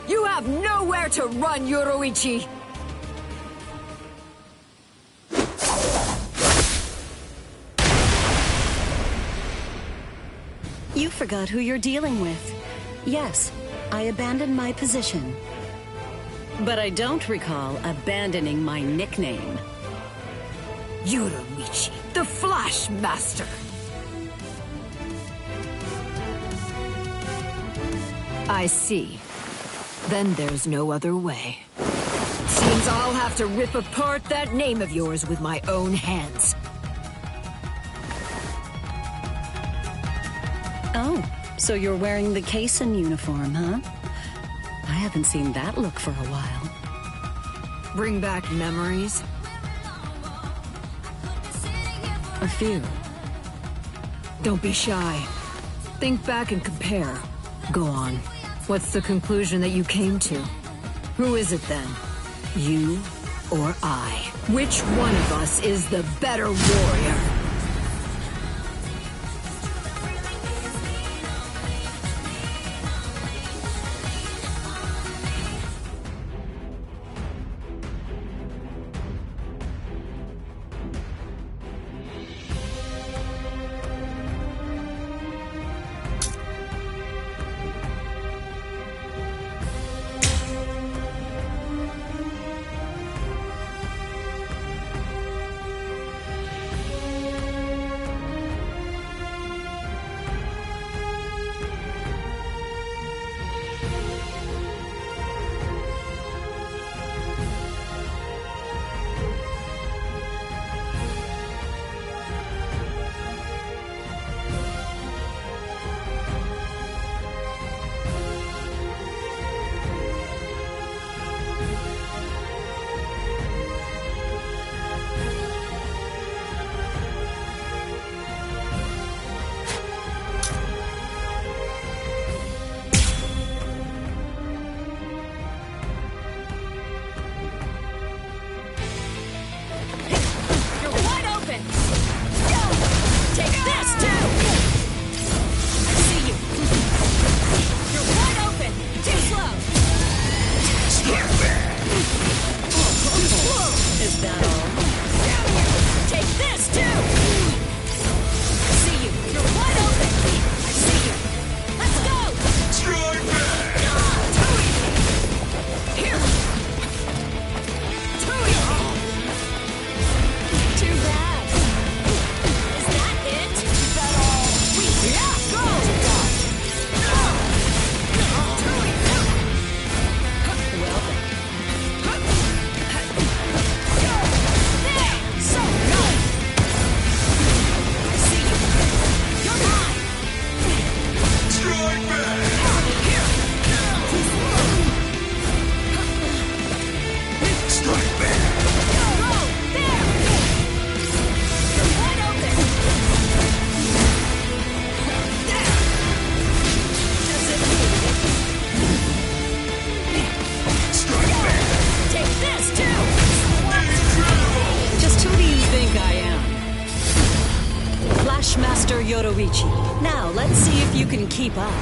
You have nowhere to run, Yoruichi! You forgot who you're dealing with. Yes, I abandoned my position. But I don't recall abandoning my nickname. Yoruichi, the Flash Master! I see. Then there's no other way. Seems I'll have to rip apart that name of yours with my own hands. Oh, so you're wearing the Kaysen uniform, huh? I haven't seen that look for a while. Bring back memories? A few. Don't be shy. Think back and compare. Go on. What's the conclusion that you came to? Who is it then? You or I? Which one of us is the better warrior? Mr. Yoruichi. Now, let's see if you can keep up.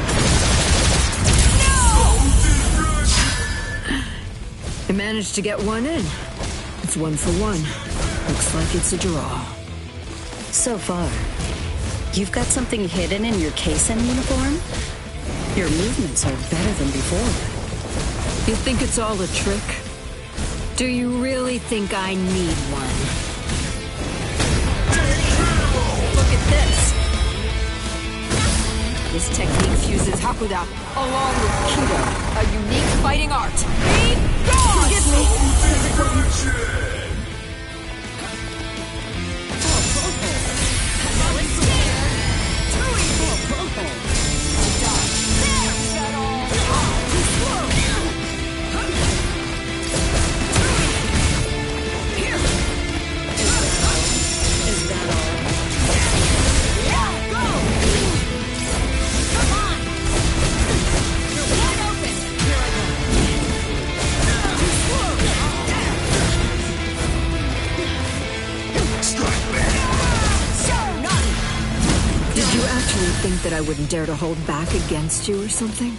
I managed to get one in. It's 1-for-1. Looks like it's a draw. So far, you've got something hidden in your Keissen uniform? Your movements are better than before. You think it's all a trick? Do you really think I need one? Look at this! This technique fuses Hakuda along with Kido, a unique fighting art. Be gone! Forgive me! Think that I wouldn't dare to hold back against you or something?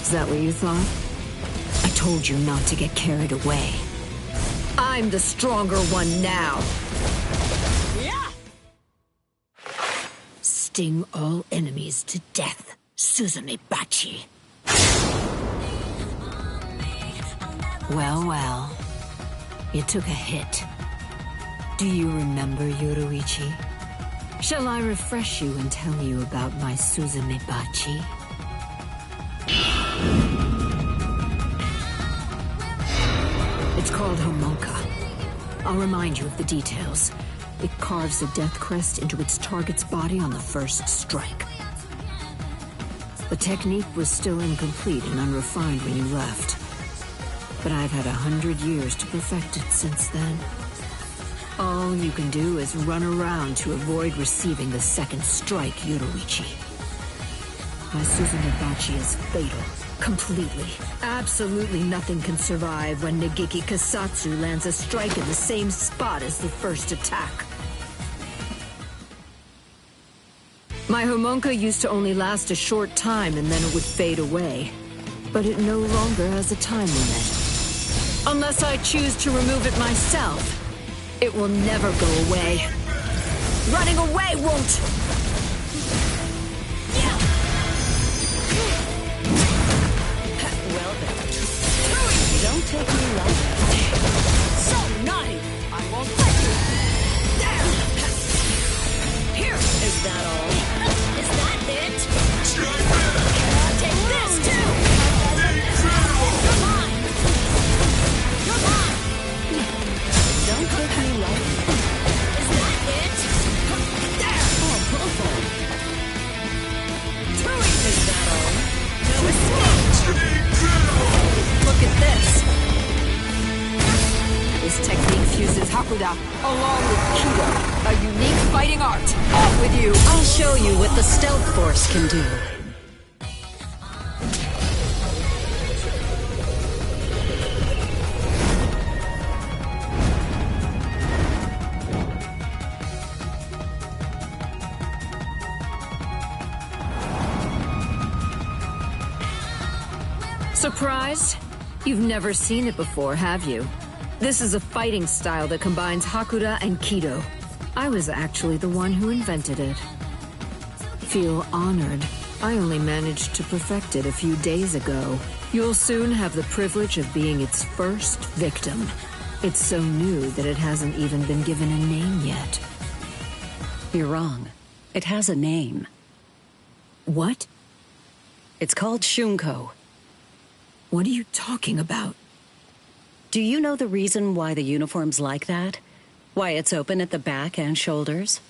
Is that what you thought? I told you not to get carried away. I'm the stronger one now. Yeah. Sting all enemies to death, Suzume Bachi. Well, well. You took a hit. Do you remember, Yoruichi? Shall I refresh you and tell you about my Suzume Bachi? It's called Homonka. I'll remind you of the details. It carves a death crest into its target's body on the first strike. The technique was still incomplete and unrefined when you left. But I've had 100 years to perfect it since then. All you can do is run around to avoid receiving the second strike, Yoruichi. My Suzume Bachi is fatal. Completely. Absolutely nothing can survive when Nageki Kasatsu lands a strike in the same spot as the first attack. My Homonka used to only last a short time and then it would fade away. But it no longer has a time limit. Unless I choose to remove it myself. It will never go away. Running away won't! Well then. Don't take me long. So naughty! I won't let you! Here! Is that all? Is that it? I'll take this too! Come on! Come on! Don't take me long. Is that it? There! Is that all? No escape! Look at this! This technique fuses Hakuda along with Kido, a unique fighting art. Off with you! I'll show you what the stealth force can do. Surprised? You've never seen it before, have you? This is a fighting style that combines Hakuda and Kido. I was actually the one who invented it. Feel honored. I only managed to perfect it a few days ago. You'll soon have the privilege of being its first victim. It's so new that it hasn't even been given a name yet. You're wrong. It has a name. What? It's called Shunko. What are you talking about? Do you know the reason why the uniform's like that? Why it's open at the back and shoulders?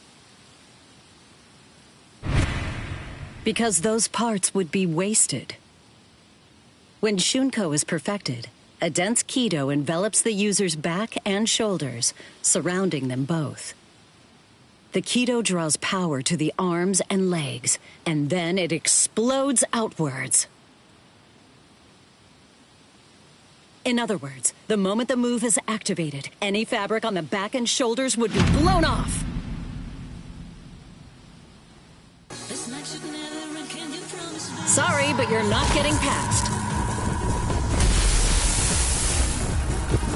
Because those parts would be wasted. When Shunko is perfected, a dense Kido envelops the user's back and shoulders, surrounding them both. The Kido draws power to the arms and legs, and then it explodes outwards. In other words, the moment the move is activated, any fabric on the back and shoulders would be blown off. but you're not getting past.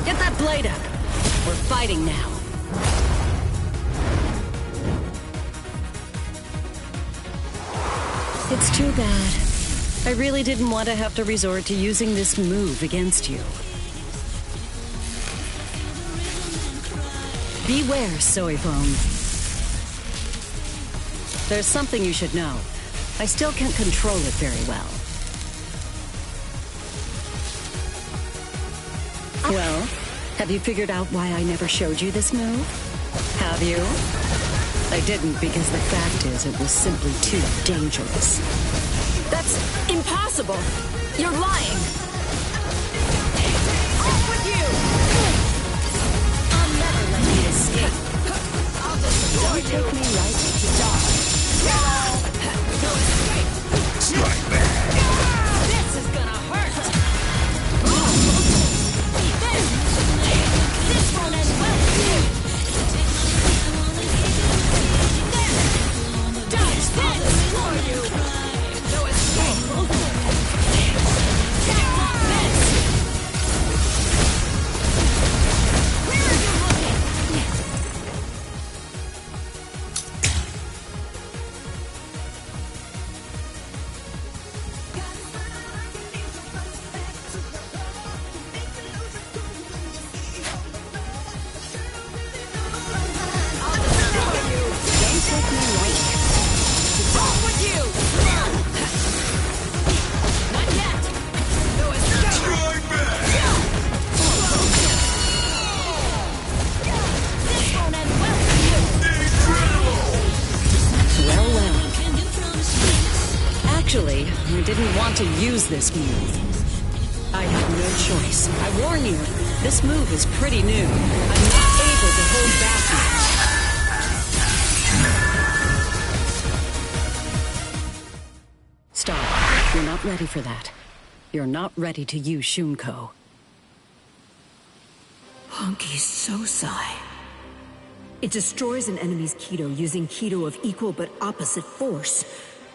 Get that blade up. We're fighting now. It's too bad. I really didn't want to have to resort to using this move against you. Beware, soy foam. There's something you should know. I still can't control it very well. Well, have you figured out why I never showed you this move? Have you? I didn't because the fact is it was simply too dangerous. That's impossible! You're lying! Off with you! I'll never let you escape. I'll destroy you. Don't take me right to die. No escape. Strike back! This is gonna hurt. This won't end well for you. There. Dodge this for you. No escape. Jackpot this. Where are you looking? Actually, I didn't want to use this move. I had no choice. I warn you, this move is pretty new. I'm not able to hold back now. Stop. You're not ready for that. You're not ready to use Shunko. Honky Sosai. It destroys an enemy's Kido using Kido of equal but opposite force.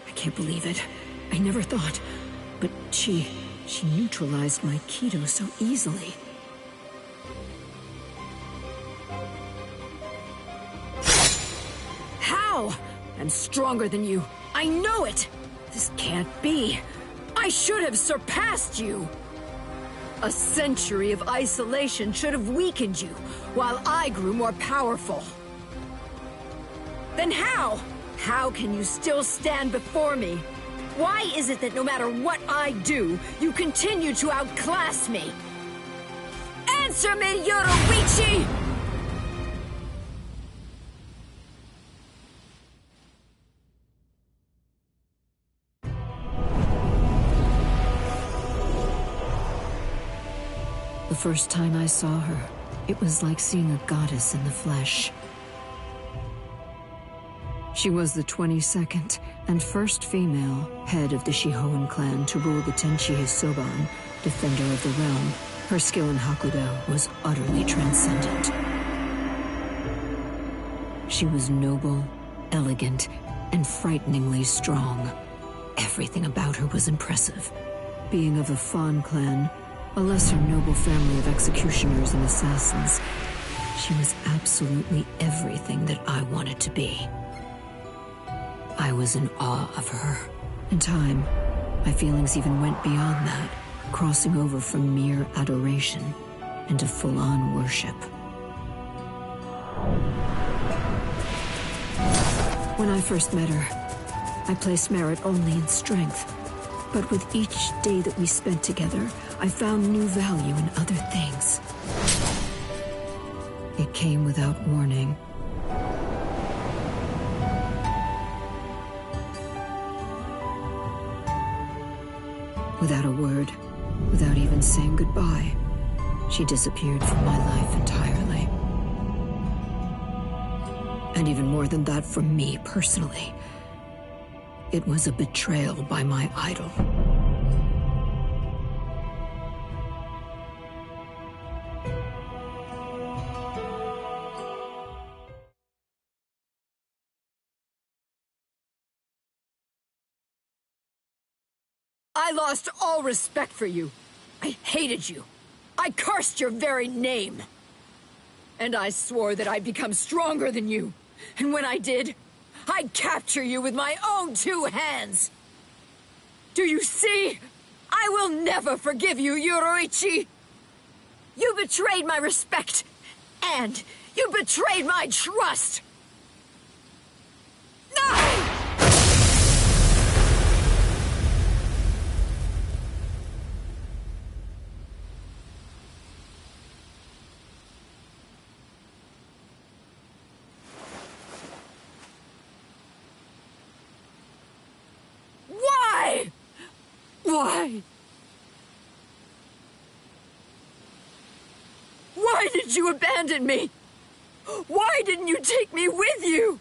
I can't believe it. I never thought. But she neutralized my Kido so easily. How? I'm stronger than you. I know it! This can't be. I should have surpassed you! A century of isolation should have weakened you, while I grew more powerful. Then how? How can you still stand before me? Why is it that no matter what I do, you continue to outclass me? Answer me, Yoruichi! The first time I saw her, it was like seeing a goddess in the flesh. She was the 22nd and first female head of the Shihoin clan to rule the Tenchi Hisoban, defender of the realm. Her skill in Hakudo was utterly transcendent. She was noble, elegant, and frighteningly strong. Everything about her was impressive. Being of the Fan clan, a lesser noble family of executioners and assassins, she was absolutely everything that I wanted to be. I was in awe of her. In time, my feelings even went beyond that, crossing over from mere adoration into full-on worship. When I first met her, I placed merit only in strength. But with each day that we spent together, I found new value in other things. It came without warning. Without a word, without even saying goodbye, she disappeared from my life entirely. And even more than that from me personally. It was a betrayal by my idol. I lost all respect for you. I hated you. I cursed your very name. And I swore that I'd become stronger than you. And when I did, I'd capture you with my own 2 hands. Do you see? I will never forgive you, Yoruichi. You betrayed my respect. And you betrayed my trust. No! Why? Why? Why did you abandon me? Why didn't you take me with you?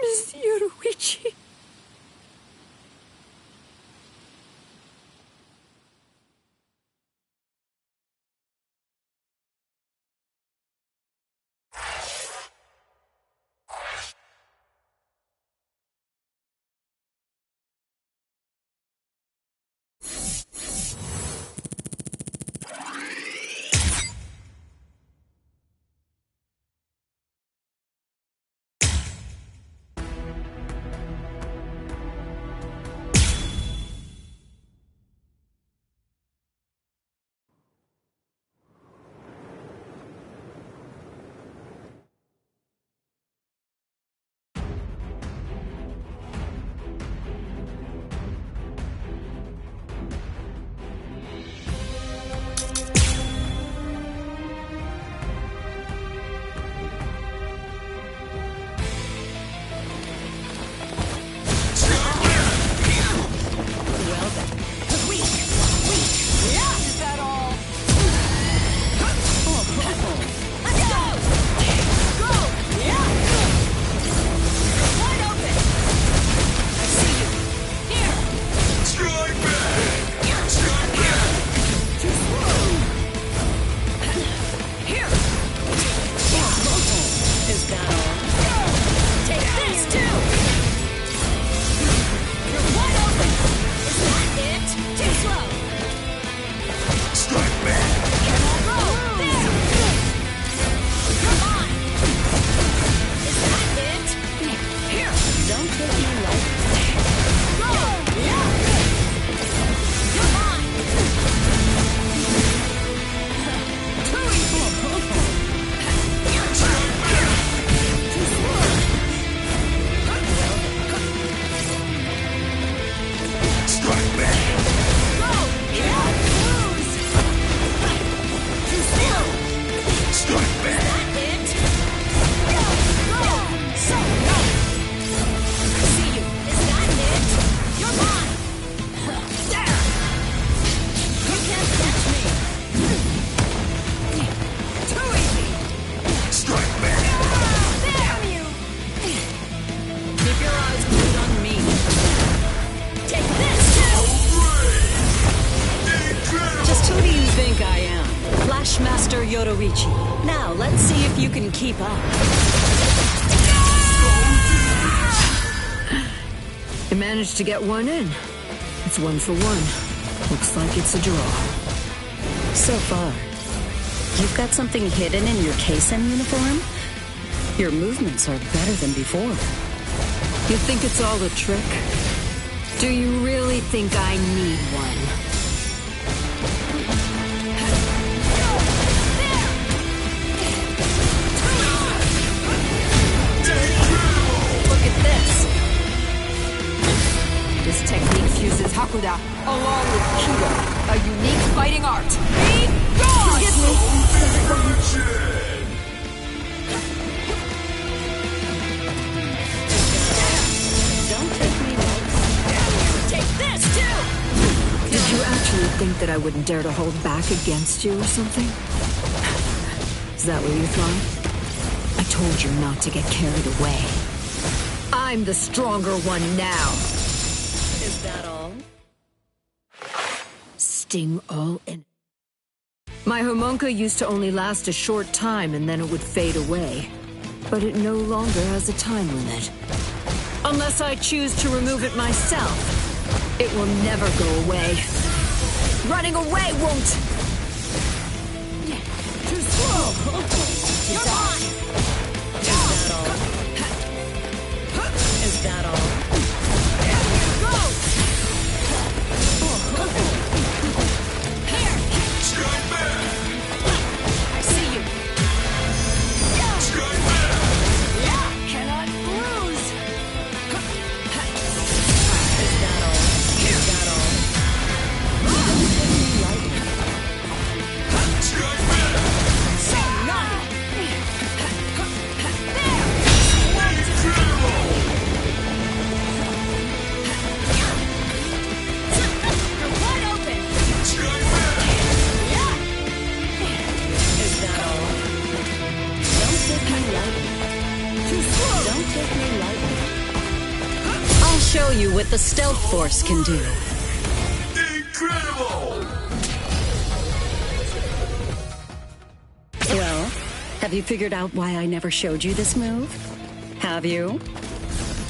Miss Yoruichi. Master Yoruichi. Now, let's see if you can keep up. You managed to get one in. It's 1 for 1. Looks like it's a draw. So far. You've got something hidden in your Keissen uniform? Your movements are better than before. You think it's all a trick? Do you really think I need one? This technique fuses Hakuda along with Kido, a unique fighting art. Be gone! Forgive me! Don't take me lightly. Take this too! Did you actually think that I wouldn't dare to hold back against you or something? Is that what you thought? I told you not to get carried away. I'm the stronger one now. Is that all? Sting all in. My homunca used to only last a short time and then it would fade away. But it no longer has a time limit. Unless I choose to remove it myself, it will never go away. Running away won't! Too slow! You're on! Is that all? Go! Here! I see you! Cannot lose! Is that all? Is that all? Say none! I'll show you what the stealth force can do. Incredible! Well, have you figured out why I never showed you this move? Have you?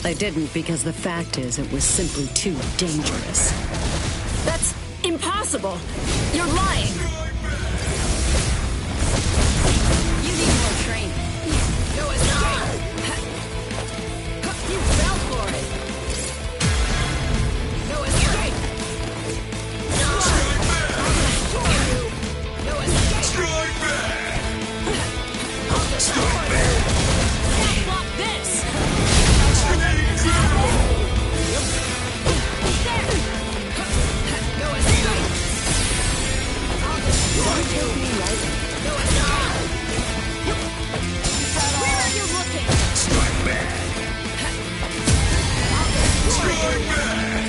I didn't because the fact is it was simply too dangerous. That's impossible! You're lying! You need more training. No escape! You fell for it! No escape! No escape! Now block this! No escape! Don't take me lightly. No escape! Where are you looking? Strike back! Strike back!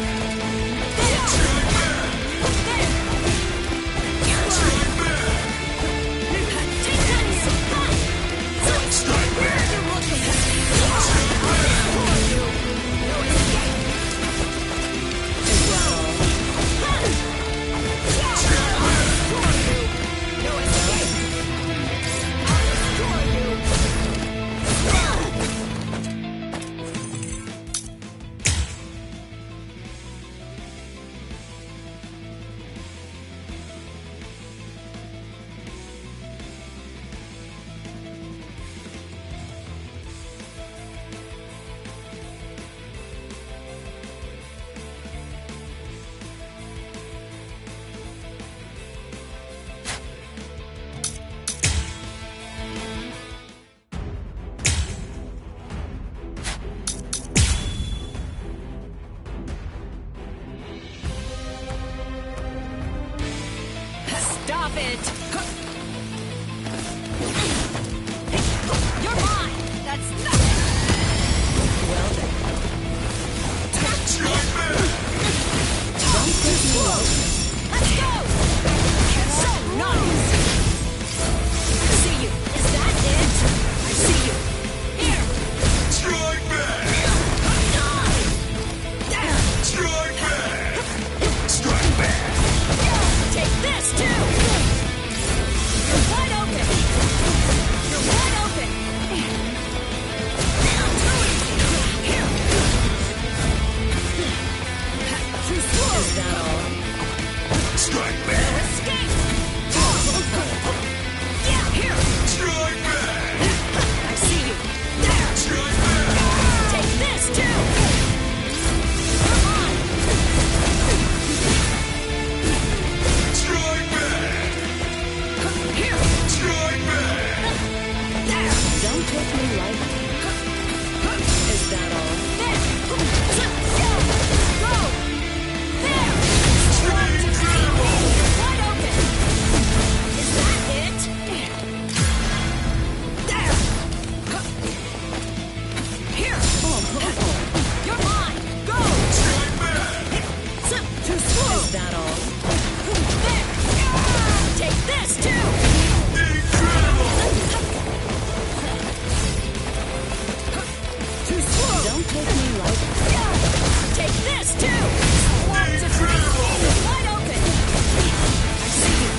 Strike back! Strike back! Strike back! Stop it! You're mine! That's nothing! Well then. Don't push me low. Let's go! So nice! I see you. Is that it? I see you. Here! Strike back! Strike back! Strike back! Take this too! You're wide open! You're wide open! Here! Too slow! Is that all? Strike back! Escape! Yeah, here! Strike back! I see you! There! Strike back! Take this too! Come on! Strike back! Here! Strike back! There! Don't take me lightly. Is that all? There! Go! Go! There! Incredible! Wide open! Is that it? There! Here! You're mine! Go! Strike back! Too slow! Is that all? There! Take this too! Incredible! Too slow! Don't take me lightly. Take this too! Incredible! Wide open! I see you!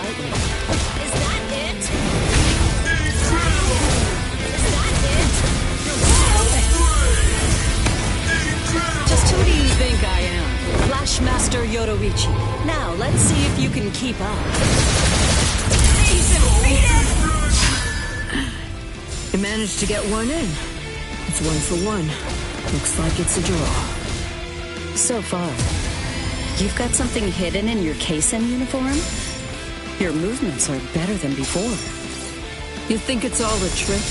lightly. Is that it? Is that it? Just who do you think I am? Flashmaster Yoruichi. Now, let's see if you can keep up. You managed to get one in. It's 1 for 1. Looks like it's a draw. So far. You've got something hidden in your Keissen uniform? Your movements are better than before. You think it's all a trick?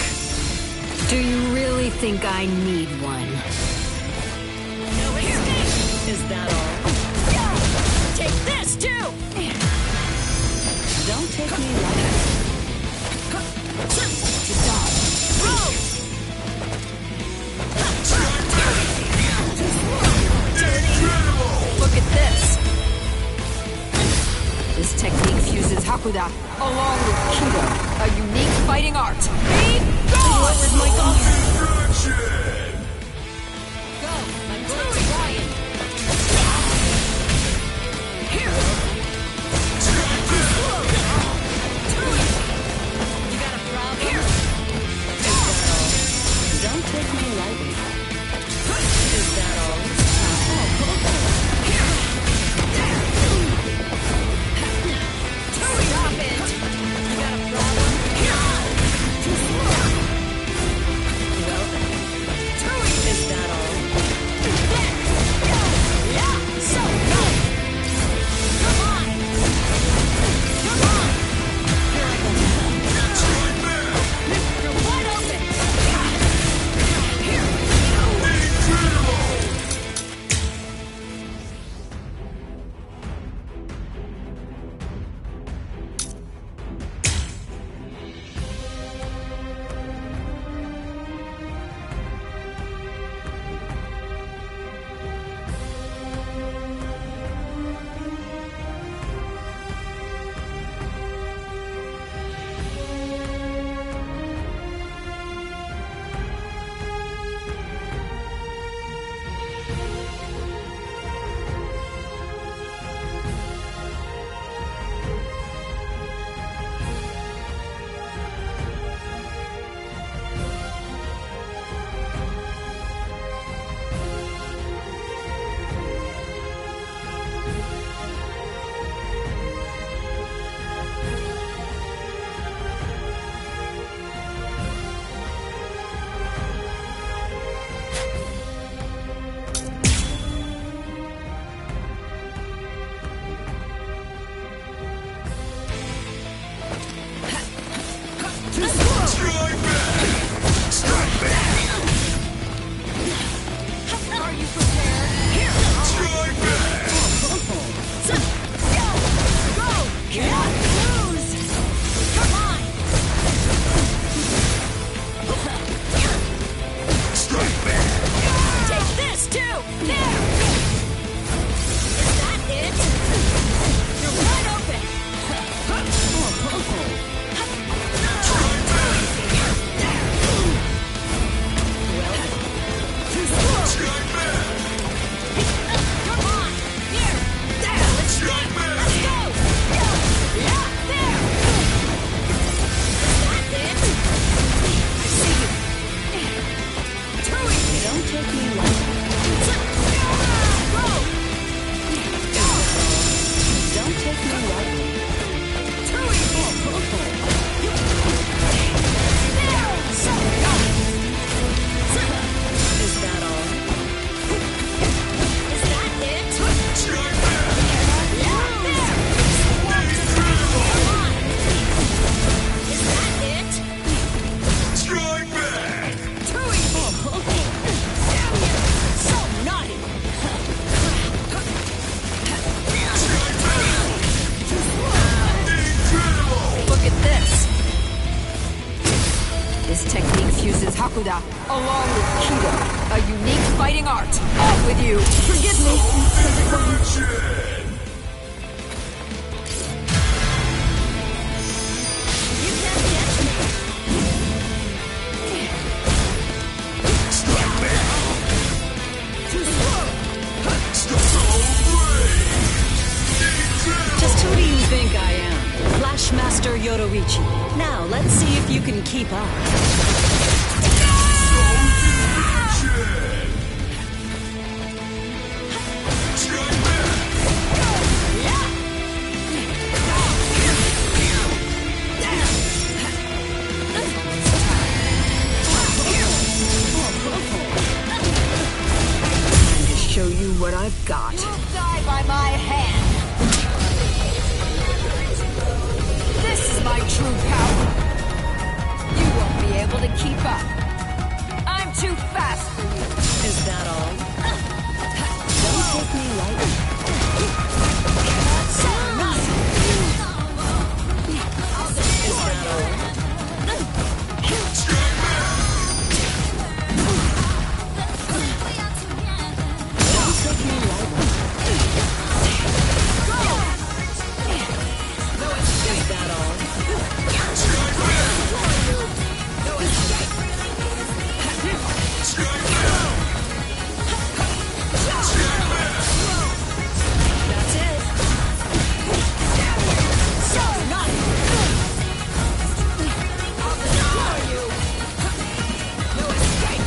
Do you really think I need one? Is that all? Take this, too! Don't take me lightly. To dodge. Roll! Look at this. This technique fuses Hakuda along with Kido, a unique fighting art. Be gone! Where's my gauntlet? Go, I'm going to Ryan. Here. You got a problem? Here. Don't take me lightly. Is that all? Stop it! You got a problem? Well then. Is that all? Yeah, so go! Come on! Come on! Here I go. You're wide open! Here! Hakuda, along with Kido, a unique fighting art. Off with you! Forgive me! Just who do you think I am? Mr. Yoruichi. Now, let's see if you can keep up. Time to show you what I've got. You'll die by my hand. This is my true power. You won't be able to keep up. I'm too fast for you. Is that all? Don't take me lightly. Is that all? Don't take me lightly. Is that all? That's it. So nothing. I'll destroy you. No escape.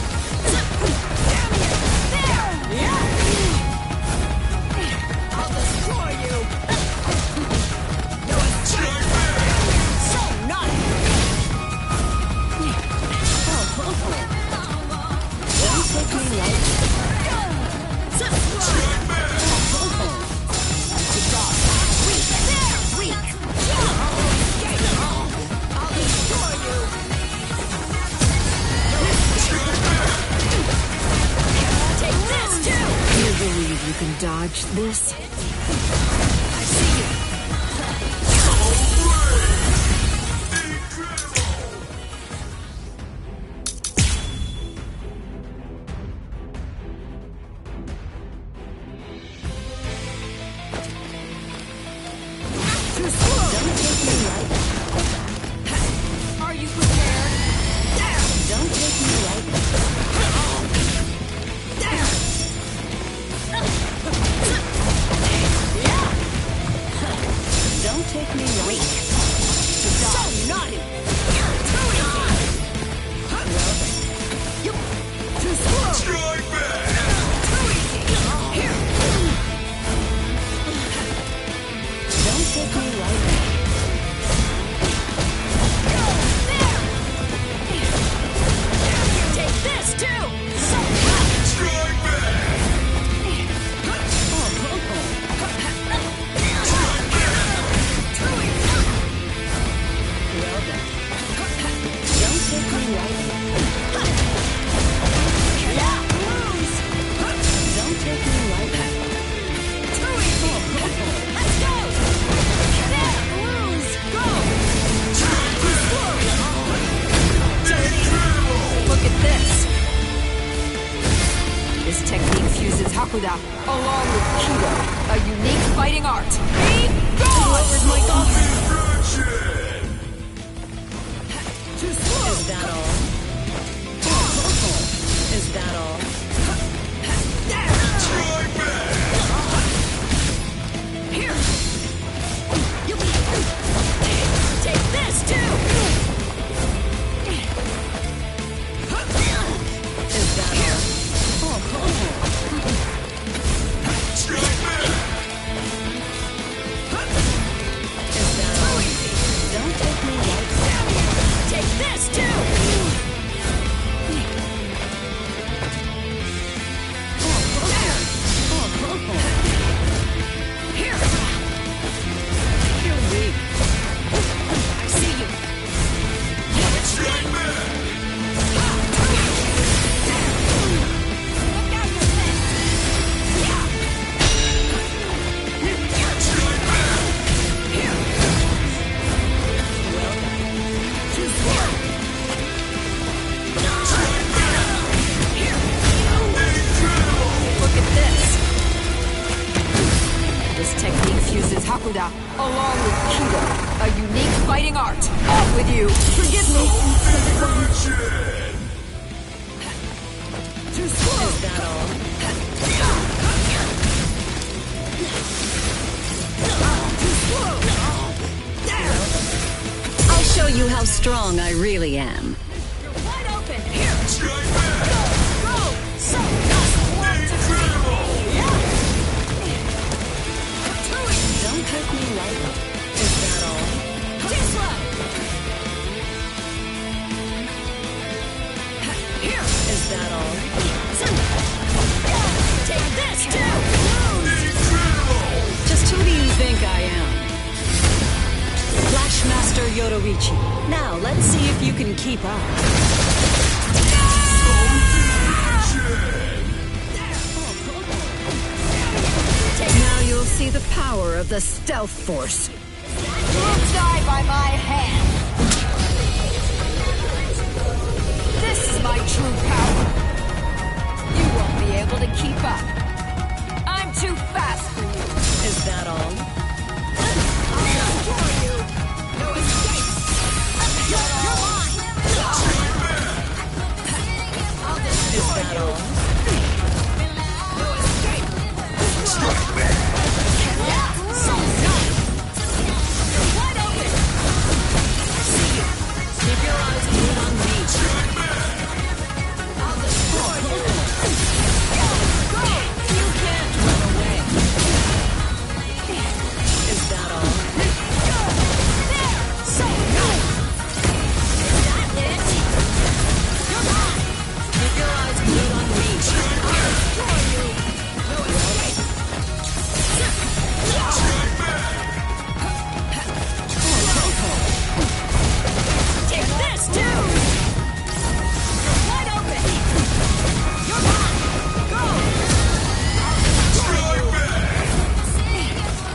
Damn you. There. Yeah. I'll destroy you. No escape. So nothing. Don't take me lightly. You believe you can dodge this? Too slow. Don't take me lightly. Are you prepared? Don't take me lightly. Don't take me lightly. So naughty. Too slow. Strike back! Here. Don't take me lightly. Take this too. So Strike back! Well then. Don't take me lightly. Don't take me lightly. too easy. Let's go. There, lose. Go. Too slow. Look at this. This technique fuses Hakuda along with Kido, a unique fighting art. Be gone! Where's my gauntlet? Too slow. Is that all? Is that all? Here. Take this too. Is that all? Is that all? Don't take me lightly. Take this too. Here. You're weak. I see you. Look at this. This technique fuses Hakuda along with Kido, a unique fighting art. Off with you. Forgive me. Too slow. Is that all? Too slow. show you how strong I really am. Wide open! Here! Go! So incredible! Yeah! Don't take me lightly. Is that all? Too slow! Here! Is that all? Take this, too! Just who do you think I am? Flashmaster Yoruichi. Now, let's see if you can keep up. Now you'll see the power of the Stealth Force. You'll die by my hand! This is my true power! You won't be able to keep up. I'm too fast for you! Is that all? I'll destroy you! No escape! You're mine! I'll destroy you! No escape! Strike back! Yeah! So done! You're wide open! See you! Keep your eyes glued on me. I'll destroy you! Go! You can't run away. Is that all? There! So good! Is that it? You're mine! Keep your eyes glued on me. I'll destroy you! No escape! Take this, too! You're wide open! You're mine! Go! I'll destroy you!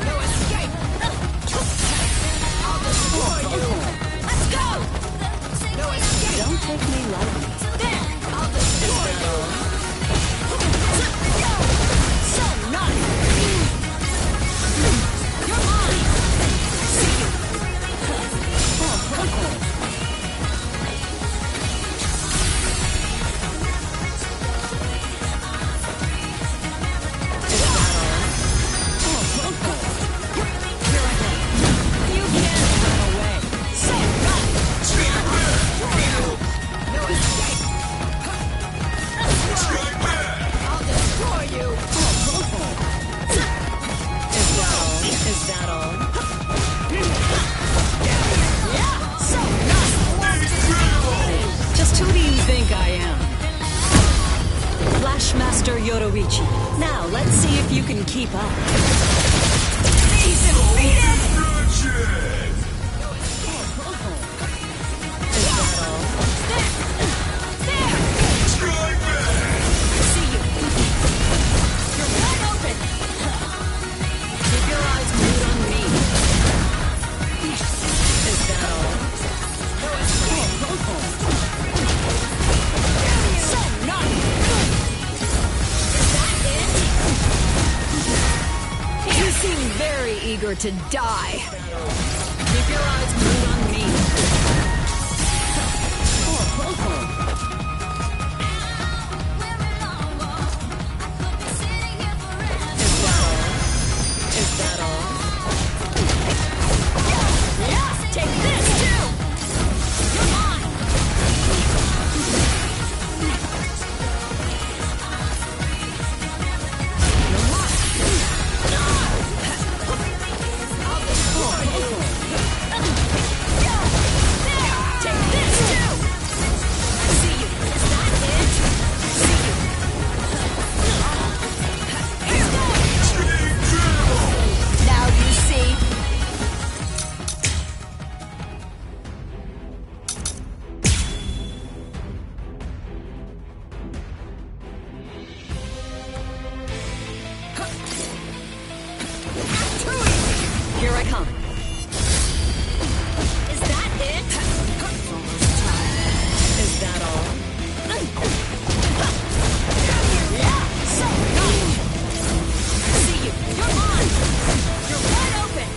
No escape! I'll destroy you! Let's go! No escape! Don't take me lightly. There! I'll destroy you! So nice! You're mine! See you! You can't run away. So nice! No escape! I'll destroy you! Is that all? Yeah! So nice! Just who do you think I am? Flashmaster Yoruichi. Now, let's see if you can keep up. He's defeated! Is that all? There! I see you! You're wide open! Keep your eyes glued on me. Is that all? No escape! So nice! Is that it? You seem very eager to die. Keep your eyes glued on me. Is that all? Yeah! Take this, too! You're mine! I'll destroy you! There! Take this, too! I see you! Is that it? See you! Here! Now you see! Here I come. Is that it? Is that all? Yeah! So nice! I see you! You're mine! You're wide open!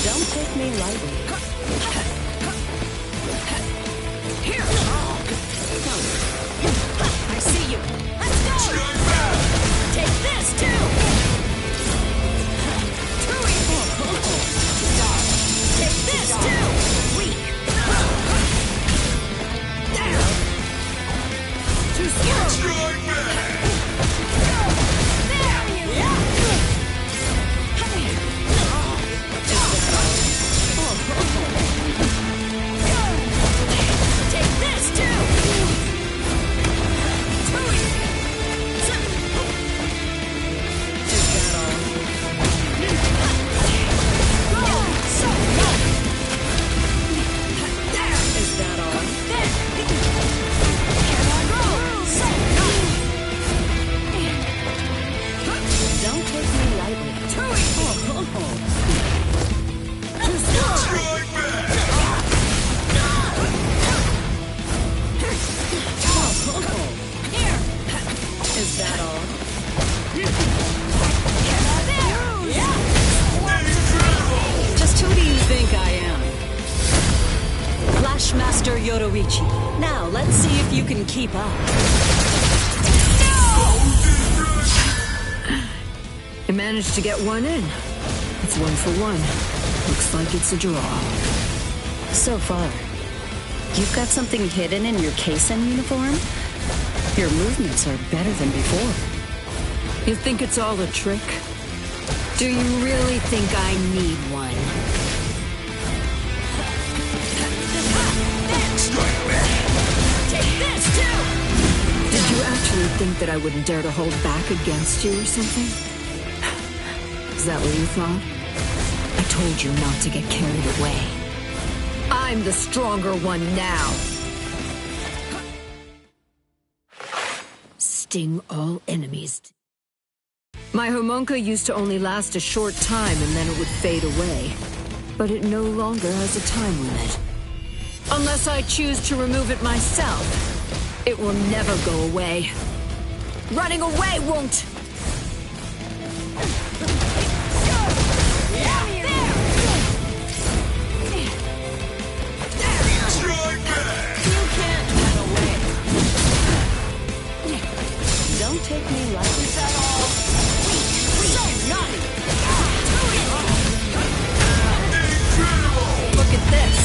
Don't take me lightly. Here! I see you! Let's go! Take this, too! Take this, too! Weak! Mr. Yoruichi. Now, let's see if you can keep up. You managed to get one in. It's 1 for 1. Looks like it's a draw. So far, you've got something hidden in your Keisan uniform? Your movements are better than before. You think it's all a trick? Do you really think I need one? Take this, too! Did you actually think that I wouldn't dare to hold back against you or something? Is that what you thought? I told you not to get carried away. I'm the stronger one now. Sting all enemies. My homunca used to only last a short time and then it would fade away. But it no longer has a time limit. Unless I choose to remove it myself, it will never go away. Running away won't! Don't take me lightly at all. So naughty! Look at this!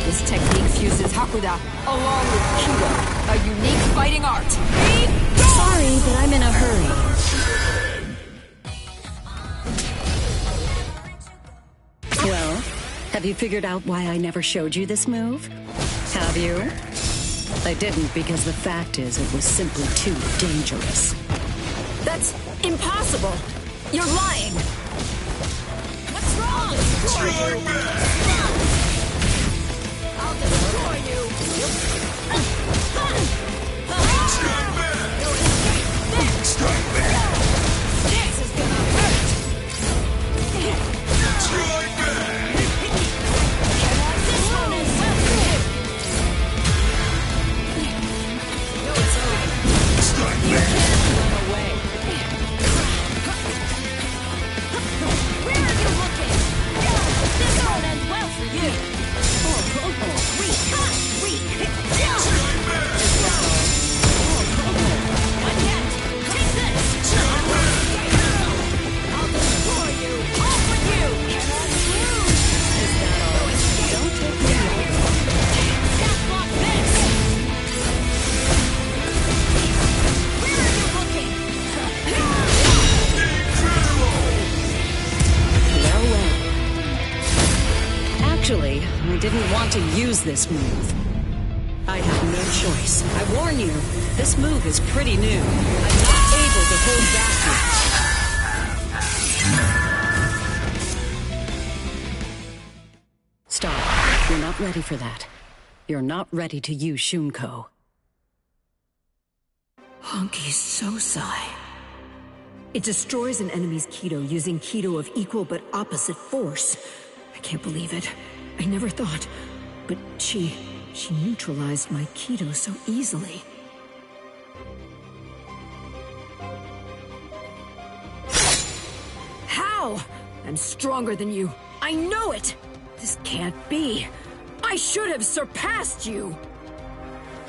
This technique fuses Hakuda along with Kido, a unique fighting art. Sorry, but I'm in a hurry. Well, have you figured out why I never showed you this move? Have you? I didn't because the fact is it was simply too dangerous. That's impossible! You're lying! What's wrong? I'll destroy you! Strike back! This is gonna hurt! Strike back! This one is well for you! No, it's alright. Strike You back! can't run away. Where are you looking? This one ends well for you! Weak! Weak! Strike back! Not yet! Take this! Strike back! I'll destroy you! Off with you! Cannot lose! Is that all? Don't take me out. Death block this! Where are you looking? Well. Actually, I didn't want to use this move. I had no choice. I warn you, this move is pretty new. I'm not able to hold back yet. Stop. You're not ready for that. You're not ready to use Shunko. Honky Sosai. It destroys an enemy's Kido using Kido of equal but opposite force. I can't believe it. I never thought. But she neutralized my Kido so easily. How? I'm stronger than you. I know it! This can't be. I should have surpassed you!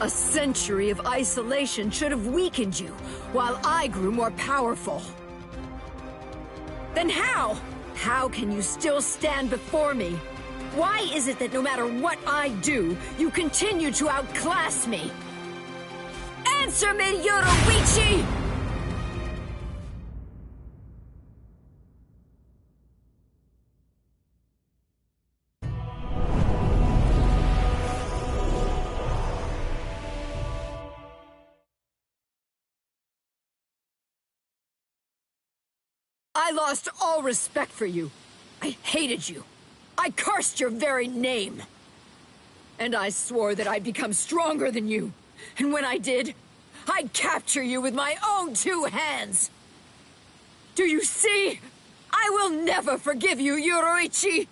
A century of isolation should have weakened you, while I grew more powerful. Then how? How can you still stand before me? Why is it that no matter what I do, you continue to outclass me? Answer me, Yoruichi! I lost all respect for you. I hated you. I cursed your very name. And I swore that I'd become stronger than you. And when I did, I'd capture you with my own 2 hands. Do you see? I will never forgive you, Yoruichi.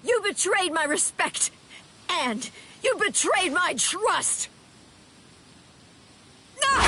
You betrayed my respect. And you betrayed my trust. No!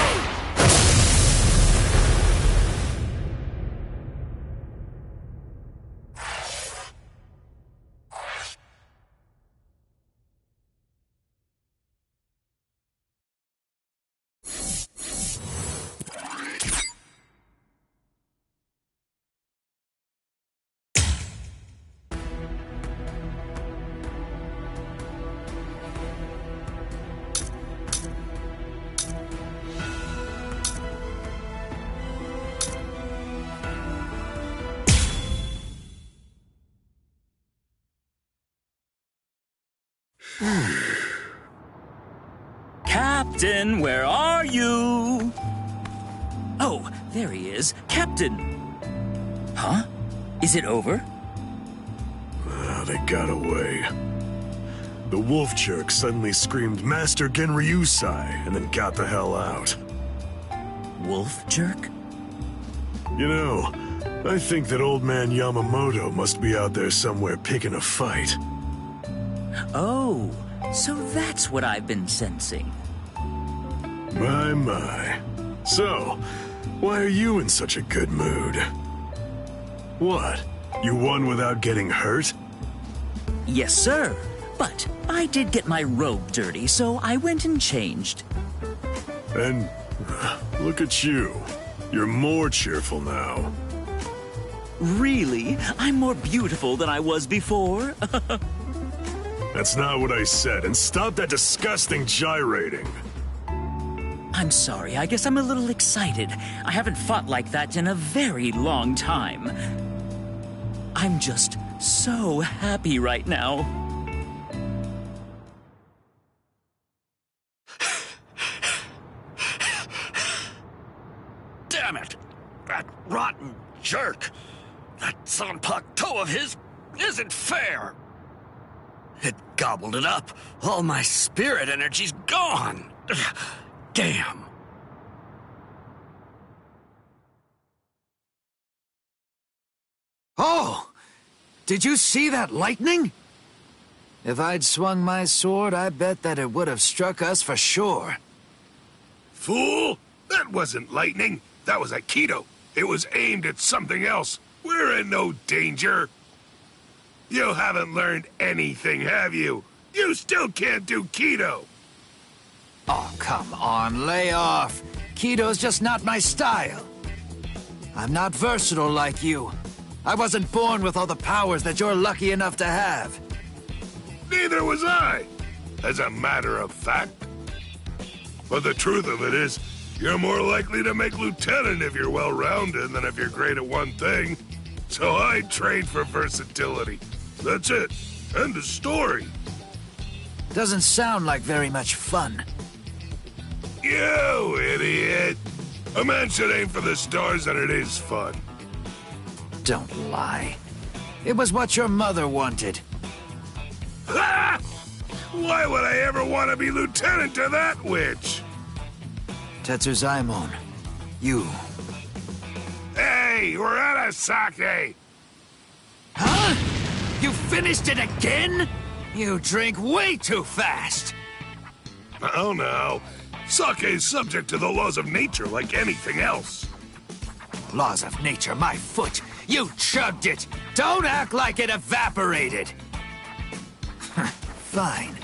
Captain, where are you? Oh, there he is. Captain! Huh? Is it over? They got away. The wolf jerk suddenly screamed Master Genryusai and then got the hell out. Wolf jerk? You know, I think that old man Yamamoto must be out there somewhere picking a fight. Oh, so that's what I've been sensing. My. So, why are you in such a good mood? What? You won without getting hurt? Yes, sir. But I did get my robe dirty, so I went and changed. And look at you. You're more cheerful now. Really? I'm more beautiful than I was before? That's not what I said, and stop that disgusting gyrating. I'm sorry, I guess I'm a little excited. I haven't fought like that in a very long time. I'm just so happy right now. Damn it! That rotten jerk! That Sanpak-to of his isn't fair! It gobbled it up. All my spirit energy's gone. Damn. Oh! Did you see that lightning? If I'd swung my sword, I bet that it would have struck us for sure. Fool! That wasn't lightning. That was Aikido. It was aimed at something else. We're in no danger. You haven't learned anything, have you? You still can't do Kido. Oh, come on, lay off. Kido's just not my style. I'm not versatile like you. I wasn't born with all the powers that you're lucky enough to have. Neither was I, as a matter of fact. But the truth of it is, you're more likely to make lieutenant if you're well-rounded than if you're great at one thing. So I trained for versatility. That's it. End of story. Doesn't sound like very much fun. You idiot! A man should aim for the stars and it is fun. Don't lie. It was what your mother wanted. Ha! Why would I ever want to be lieutenant to that witch? Tetsuzaimon, you. Hey, we're out of sake! Huh? You finished it again? You drink way too fast. Oh no. Sake is subject to the laws of nature like anything else. Laws of nature, my foot. You chugged it. Don't act like it evaporated. Fine.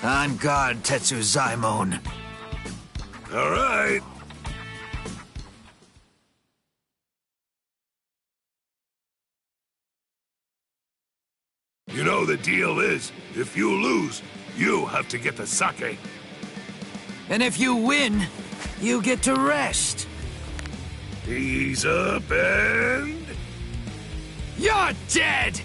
On guard, Tetsuzaimon. All right. You know, the deal is, if you lose, you have to get the sake. And if you win, you get to rest. Ease up and... You're dead!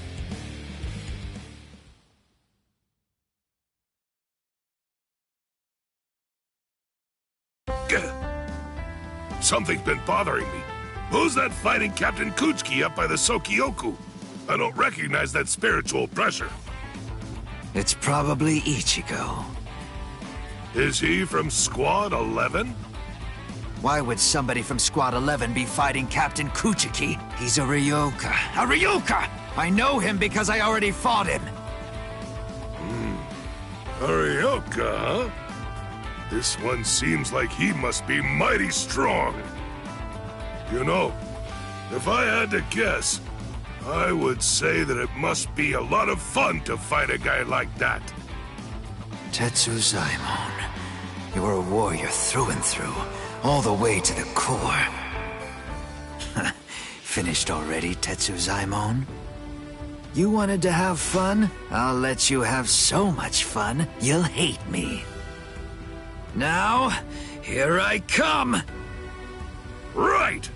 Something's been bothering me. Who's that fighting Captain Kuchiki up by the Sokioku? I don't recognize that spiritual pressure. It's probably Ichigo. Is he from Squad 11? Why would somebody from Squad 11 be fighting Captain Kuchiki? He's a Ryoka. A Ryoka! I know him because I already fought him. A Ryoka, huh? This one seems like he must be mighty strong. You know, if I had to guess, I would say that it must be a lot of fun to fight a guy like that. Tetsuzaimon, you're a warrior through and through, all the way to the core. Finished already, Tetsuzaimon? You wanted to have fun? I'll let you have so much fun, you'll hate me. Now, here I come! Right!